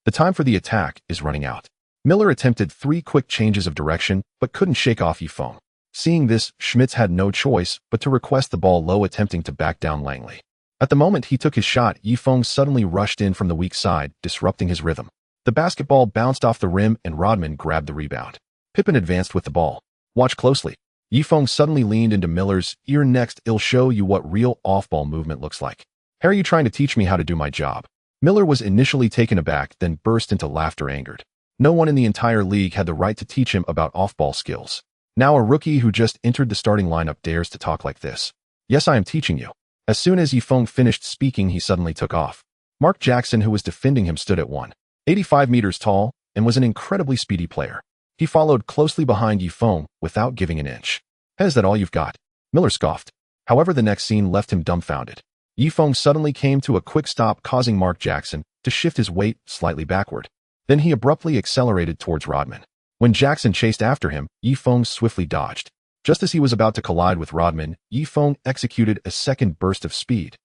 The time for the attack is running out. Miller attempted 3 quick changes of direction, but couldn't shake off Yifeng. Seeing this, Schmitz had no choice but to request the ball low, attempting to back down Langley. At the moment he took his shot, Yifeng suddenly rushed in from the weak side, disrupting his rhythm. The basketball bounced off the rim and Rodman grabbed the rebound. Pippen advanced with the ball. Watch closely. Yifeng suddenly leaned into Miller's ear. Next, I'll show you what real off-ball movement looks like. How are you trying to teach me how to do my job? Miller was initially taken aback, then burst into laughter, angered. No one in the entire league had the right to teach him about off-ball skills. Now a rookie who just entered the starting lineup dares to talk like this. Yes, I am teaching you. As soon as Yifeng finished speaking, he suddenly took off. Mark Jackson, who was defending him, stood at 185 meters tall and was an incredibly speedy player. He followed closely behind Yifeng without giving an inch. Is that all you've got? Miller scoffed. However, the next scene left him dumbfounded. Yifeng suddenly came to a quick stop, causing Mark Jackson to shift his weight slightly backward. Then he abruptly accelerated towards Rodman. When Jackson chased after him, Yifeng swiftly dodged. Just as he was about to collide with Rodman, Yifeng executed a second burst of speed.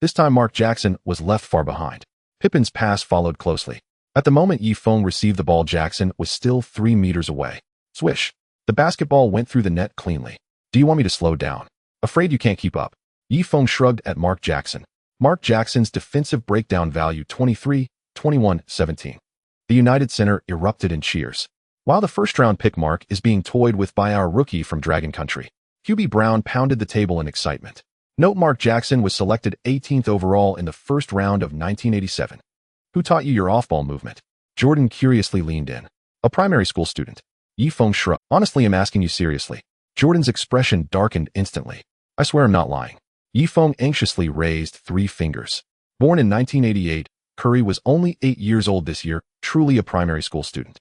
This time Mark Jackson was left far behind. Pippen's pass followed closely. At the moment Yifeng received the ball, Jackson was still 3 meters away. Swish. The basketball went through the net cleanly. Do you want me to slow down? Afraid you can't keep up. Yifeng shrugged at Mark Jackson. Mark Jackson's defensive breakdown value 23, 21, 17. The United Center erupted in cheers. While the first-round pick mark is being toyed with by our rookie from Dragon Country, Hubie Brown pounded the table in excitement. Note Mark Jackson was selected 18th overall in the first round of 1987. Who taught you your off-ball movement? Jordan curiously leaned in. A primary school student. Yifeng shrugged. Honestly, I'm asking you seriously. Jordan's expression darkened instantly. I swear I'm not lying. Yifeng anxiously raised 3 fingers. Born in 1988, Curry was only 8 years old this year, truly a primary school student.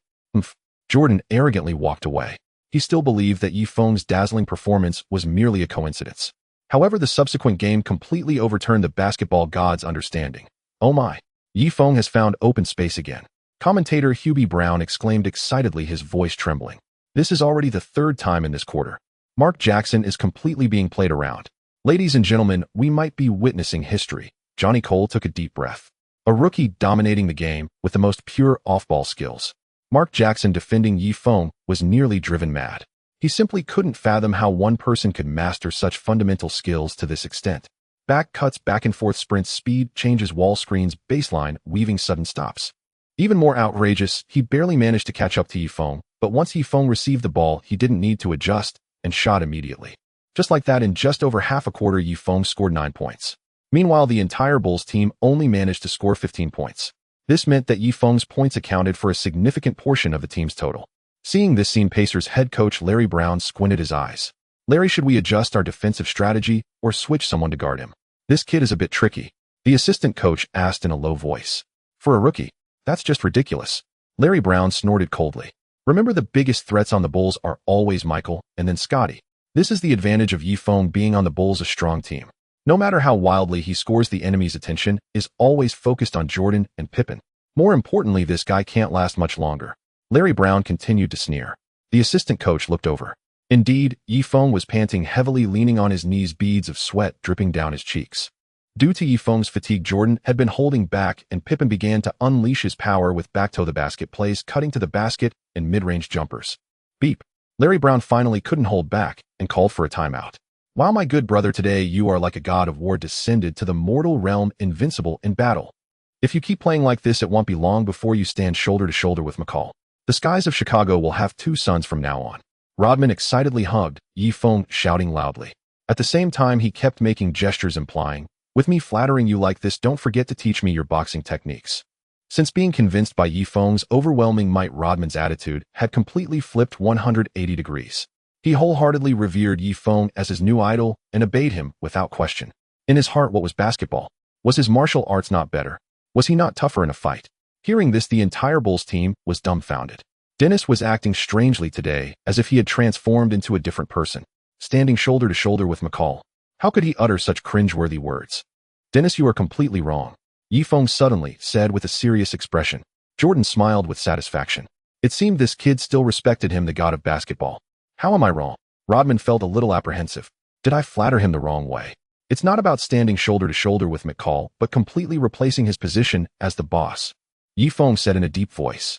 Jordan arrogantly walked away. He still believed that Yifeng's dazzling performance was merely a coincidence. However, the subsequent game completely overturned the basketball god's understanding. Oh my. Yifeng has found open space again. Commentator Hubie Brown exclaimed excitedly, his voice trembling. This is already the 3rd time in this quarter. Mark Jackson is completely being played around. Ladies and gentlemen, we might be witnessing history. Johnny Cole took a deep breath. A rookie dominating the game with the most pure off-ball skills. Mark Jackson defending Yifeng was nearly driven mad. He simply couldn't fathom how one person could master such fundamental skills to this extent. Back cuts, back and forth sprints, speed changes, wall screens, baseline, weaving sudden stops. Even more outrageous, he barely managed to catch up to Yifeng, but once Yifeng received the ball, he didn't need to adjust and shot immediately. Just like that, in just over half a quarter, Yifeng scored 9 points. Meanwhile, the entire Bulls team only managed to score 15 points. This meant that Yifeng's points accounted for a significant portion of the team's total. Seeing this scene, Pacers head coach Larry Brown squinted his eyes. Larry, should we adjust our defensive strategy or switch someone to guard him? This kid is a bit tricky. The assistant coach asked in a low voice. For a rookie, that's just ridiculous. Larry Brown snorted coldly. Remember, the biggest threats on the Bulls are always Michael and then Scotty. This is the advantage of Yifeng being on the Bulls' a strong team. No matter how wildly he scores, the enemy's attention is always focused on Jordan and Pippen. More importantly, this guy can't last much longer. Larry Brown continued to sneer. The assistant coach looked over. Indeed, Yifeng was panting heavily, leaning on his knees, beads of sweat dripping down his cheeks. Due to Yifeng's fatigue, Jordan had been holding back, and Pippen began to unleash his power with back-to-the-basket plays, cutting to the basket and mid-range jumpers. Beep. Larry Brown finally couldn't hold back and called for a timeout. Wow, my good brother, today you are like a god of war descended to the mortal realm, invincible in battle. If you keep playing like this, it won't be long before you stand shoulder to shoulder with McCall. The skies of Chicago will have two suns from now on. Rodman excitedly hugged Yifeng, shouting loudly. At the same time, he kept making gestures implying, with me flattering you like this, don't forget to teach me your boxing techniques. Since being convinced by Yifeng's overwhelming might, Rodman's attitude had completely flipped 180 degrees. He wholeheartedly revered Yifeng as his new idol and obeyed him without question. In his heart, what was basketball? Was his martial arts not better? Was he not tougher in a fight? Hearing this, the entire Bulls team was dumbfounded. Dennis was acting strangely today, as if he had transformed into a different person, standing shoulder to shoulder with McCall. How could he utter such cringeworthy words? Dennis, you are completely wrong, Yifeng suddenly said with a serious expression. Jordan smiled with satisfaction. It seemed this kid still respected him, the god of basketball. How am I wrong? Rodman felt a little apprehensive. Did I flatter him the wrong way? It's not about standing shoulder to shoulder with McCall, but completely replacing his position as the boss, Yifeng said in a deep voice.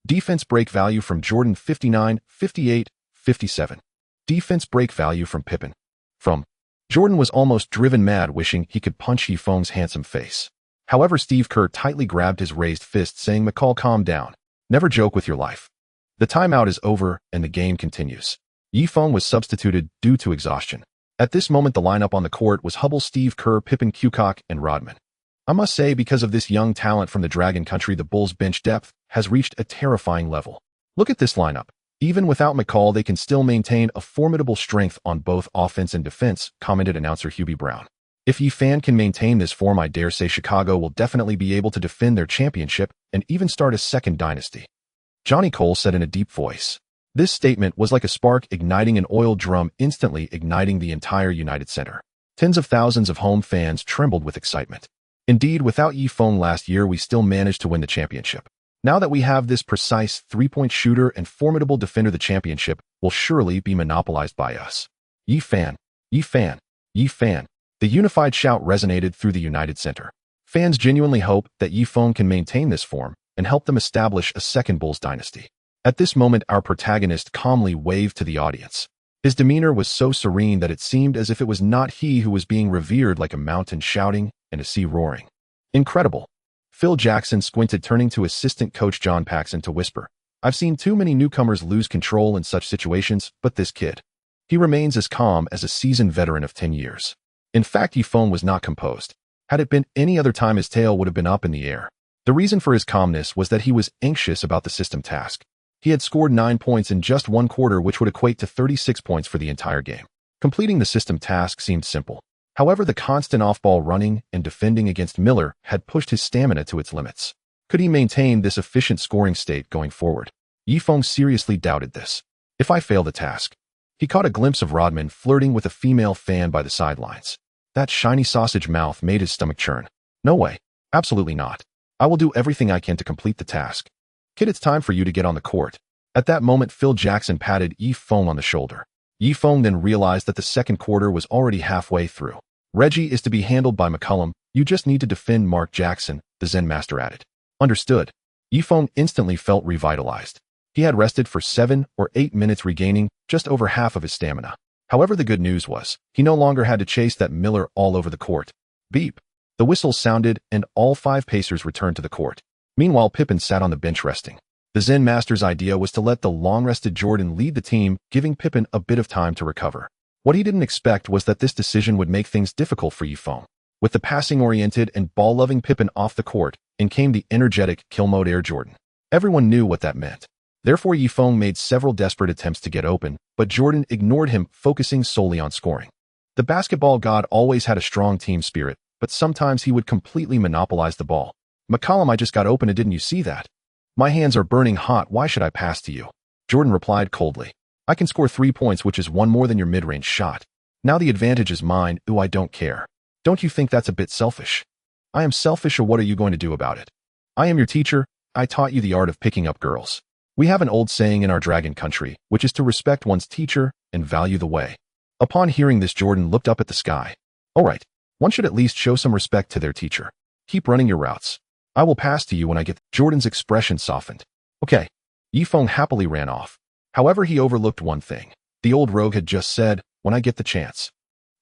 Defense break value from Jordan 59, 58, 57. Defense break value from Pippen. From Jordan was almost driven mad, wishing he could punch Yifeng's handsome face. However, Steve Kerr tightly grabbed his raised fist, saying, McCall, calm down. Never joke with your life. The timeout is over and the game continues. Yifeng was substituted due to exhaustion. At this moment, the lineup on the court was Hubble, Steve Kerr, Pippen, Kukoc, and Rodman. I must say, because of this young talent from the Dragon Country, the Bulls' bench depth has reached a terrifying level. Look at this lineup. Even without McCall, they can still maintain a formidable strength on both offense and defense, commented announcer Hubie Brown. If Yifeng can maintain this form, I dare say Chicago will definitely be able to defend their championship and even start a second dynasty, Johnny Cole said in a deep voice. This statement was like a spark igniting an oil drum, instantly igniting the entire United Center. Tens of thousands of home fans trembled with excitement. Indeed, without Yifeng last year, we still managed to win the championship. Now that we have this precise three-point shooter and formidable defender, the championship will surely be monopolized by us. Yifeng, Yifeng, Yifeng. The unified shout resonated through the United Center. Fans genuinely hope that Yifeng can maintain this form and help them establish a second Bulls dynasty. At this moment, our protagonist calmly waved to the audience. His demeanor was so serene that it seemed as if it was not he who was being revered, like a mountain shouting and a sea roaring. Incredible. Phil Jackson squinted, turning to assistant coach John Paxson to whisper, I've seen too many newcomers lose control in such situations, but this kid, he remains as calm as a seasoned veteran of 10 years. In fact, Yifeng was not composed. Had it been any other time, his tail would have been up in the air. The reason for his calmness was that he was anxious about the system task. He had scored 9 points in just one quarter, which would equate to 36 points for the entire game. Completing the system task seemed simple. However, the constant off-ball running and defending against Miller had pushed his stamina to its limits. Could he maintain this efficient scoring state going forward? Yifeng seriously doubted this. If I fail the task. He caught a glimpse of Rodman flirting with a female fan by the sidelines. That shiny sausage mouth made his stomach churn. No way. Absolutely not. I will do everything I can to complete the task. Kid, it's time for you to get on the court. At that moment, Phil Jackson patted Yifeng on the shoulder. Yifeng then realized that the second quarter was already halfway through. Reggie is to be handled by McCollum. You just need to defend Mark Jackson, the Zen master added. Understood. Yifeng instantly felt revitalized. He had rested for 7 or 8 minutes, regaining just over half of his stamina. However, the good news was, he no longer had to chase that Miller all over the court. Beep. The whistle sounded and all 5 Pacers returned to the court. Meanwhile, Pippen sat on the bench resting. The Zen master's idea was to let the long-rested Jordan lead the team, giving Pippen a bit of time to recover. What he didn't expect was that this decision would make things difficult for Yifeng. With the passing-oriented and ball-loving Pippen off the court, in came the energetic kill-mode Air Jordan. Everyone knew what that meant. Therefore, Yifeng made several desperate attempts to get open, but Jordan ignored him, focusing solely on scoring. The basketball god always had a strong team spirit, but sometimes he would completely monopolize the ball. "McCollum, I just got open and didn't you see that? My hands are burning hot, why should I pass to you?" Jordan replied coldly. "I can score 3 points, which is one more than your mid-range shot. Now the advantage is mine, ooh, I don't care. Don't you think that's a bit selfish?" "I am selfish, or what are you going to do about it? I am your teacher, I taught you the art of picking up girls. We have an old saying in our dragon country, which is to respect one's teacher and value the way." Upon hearing this, Jordan looked up at the sky. "All right, one should at least show some respect to their teacher. Keep running your routes. I will pass to you when I get..." Jordan's expression softened. "Okay." Yifeng happily ran off. However, he overlooked one thing. The old rogue had just said, "when I get the chance."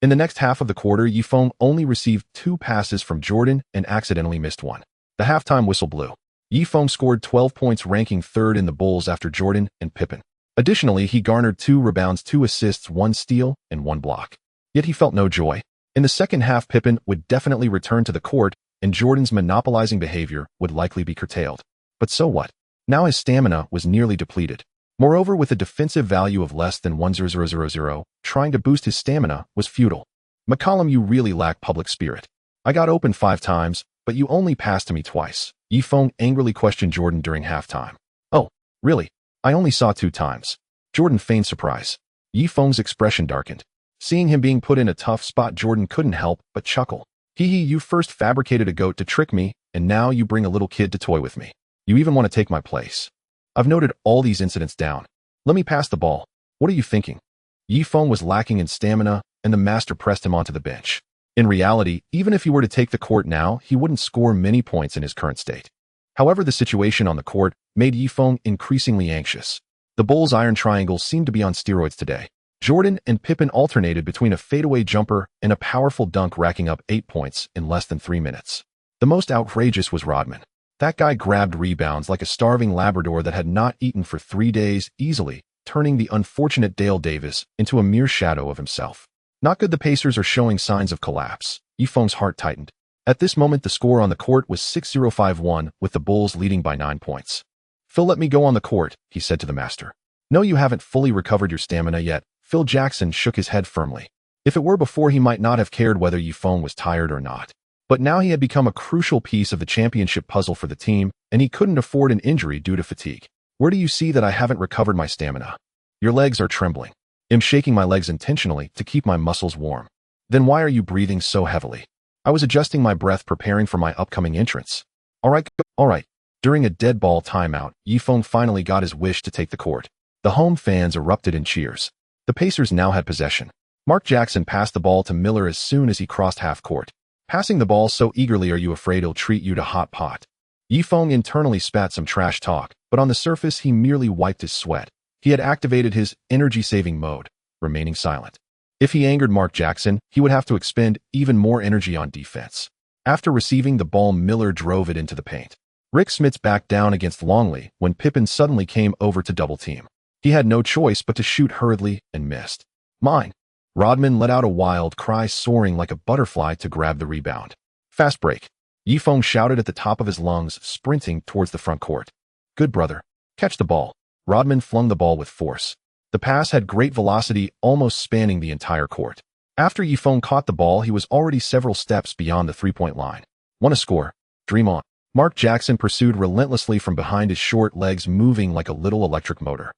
In the next half of the quarter, Yifeng only received 2 passes from Jordan and accidentally missed one. The halftime whistle blew. Yifeng scored 12 points, ranking 3rd in the Bulls after Jordan and Pippen. Additionally, he garnered 2 rebounds, 2 assists, 1 steal, and 1 block. Yet he felt no joy. In the second half, Pippen would definitely return to the court, and Jordan's monopolizing behavior would likely be curtailed. But so what? Now his stamina was nearly depleted. Moreover, with a defensive value of less than 1,000, trying to boost his stamina was futile. "McCollum, you really lack public spirit. I got open 5 times, but you only passed to me twice." Yifeng angrily questioned Jordan during halftime. "Oh, really? I only saw 2 times. Jordan feigned surprise. Yifeng's expression darkened. Seeing him being put in a tough spot, Jordan couldn't help but chuckle. "Hee, you first fabricated a goat to trick me, and now you bring a little kid to toy with me. You even want to take my place. I've noted all these incidents down. Let me pass the ball. What are you thinking?" Yifeng was lacking in stamina, and the master pressed him onto the bench. In reality, even if he were to take the court now, he wouldn't score many points in his current state. However, the situation on the court made Yifeng increasingly anxious. The Bulls' iron triangle seemed to be on steroids today. Jordan and Pippen alternated between a fadeaway jumper and a powerful dunk, racking up 8 points in less than 3 minutes. The most outrageous was Rodman. That guy grabbed rebounds like a starving Labrador that had not eaten for 3 days, easily turning the unfortunate Dale Davis into a mere shadow of himself. Not good. The Pacers are showing signs of collapse. Yifeng's heart tightened. At this moment, the score on the court was 6-0-5-1, with the Bulls leading by 9 points. "Phil, let me go on the court," he said to the master. "No, you haven't fully recovered your stamina yet." Phil Jackson shook his head firmly. If it were before, he might not have cared whether Yifeng was tired or not. But now he had become a crucial piece of the championship puzzle for the team, and he couldn't afford an injury due to fatigue. "Where do you see that I haven't recovered my stamina?" "Your legs are trembling." "I'm shaking my legs intentionally to keep my muscles warm." "Then why are you breathing so heavily?" "I was adjusting my breath, preparing for my upcoming entrance." All right. During a dead ball timeout, Yifeng finally got his wish to take the court. The home fans erupted in cheers. The Pacers now had possession. Mark Jackson passed the ball to Miller as soon as he crossed half court. "Passing the ball so eagerly, are you afraid he'll treat you to hot pot?" Yifeng internally spat some trash talk, but on the surface he merely wiped his sweat. He had activated his energy-saving mode, remaining silent. If he angered Mark Jackson, he would have to expend even more energy on defense. After receiving the ball, Miller drove it into the paint. Rick Smits backed down against Longley when Pippen suddenly came over to double team. He had no choice but to shoot hurriedly and missed. "Mine." Rodman let out a wild cry, soaring like a butterfly to grab the rebound. "Fast break." Yifeng shouted at the top of his lungs, sprinting towards the front court. "Good, brother. Catch the ball." Rodman flung the ball with force. The pass had great velocity, almost spanning the entire court. After Yifeng caught the ball, he was already several steps beyond the three-point line. "Want to score? Dream on." Mark Jackson pursued relentlessly from behind, his short legs moving like a little electric motor.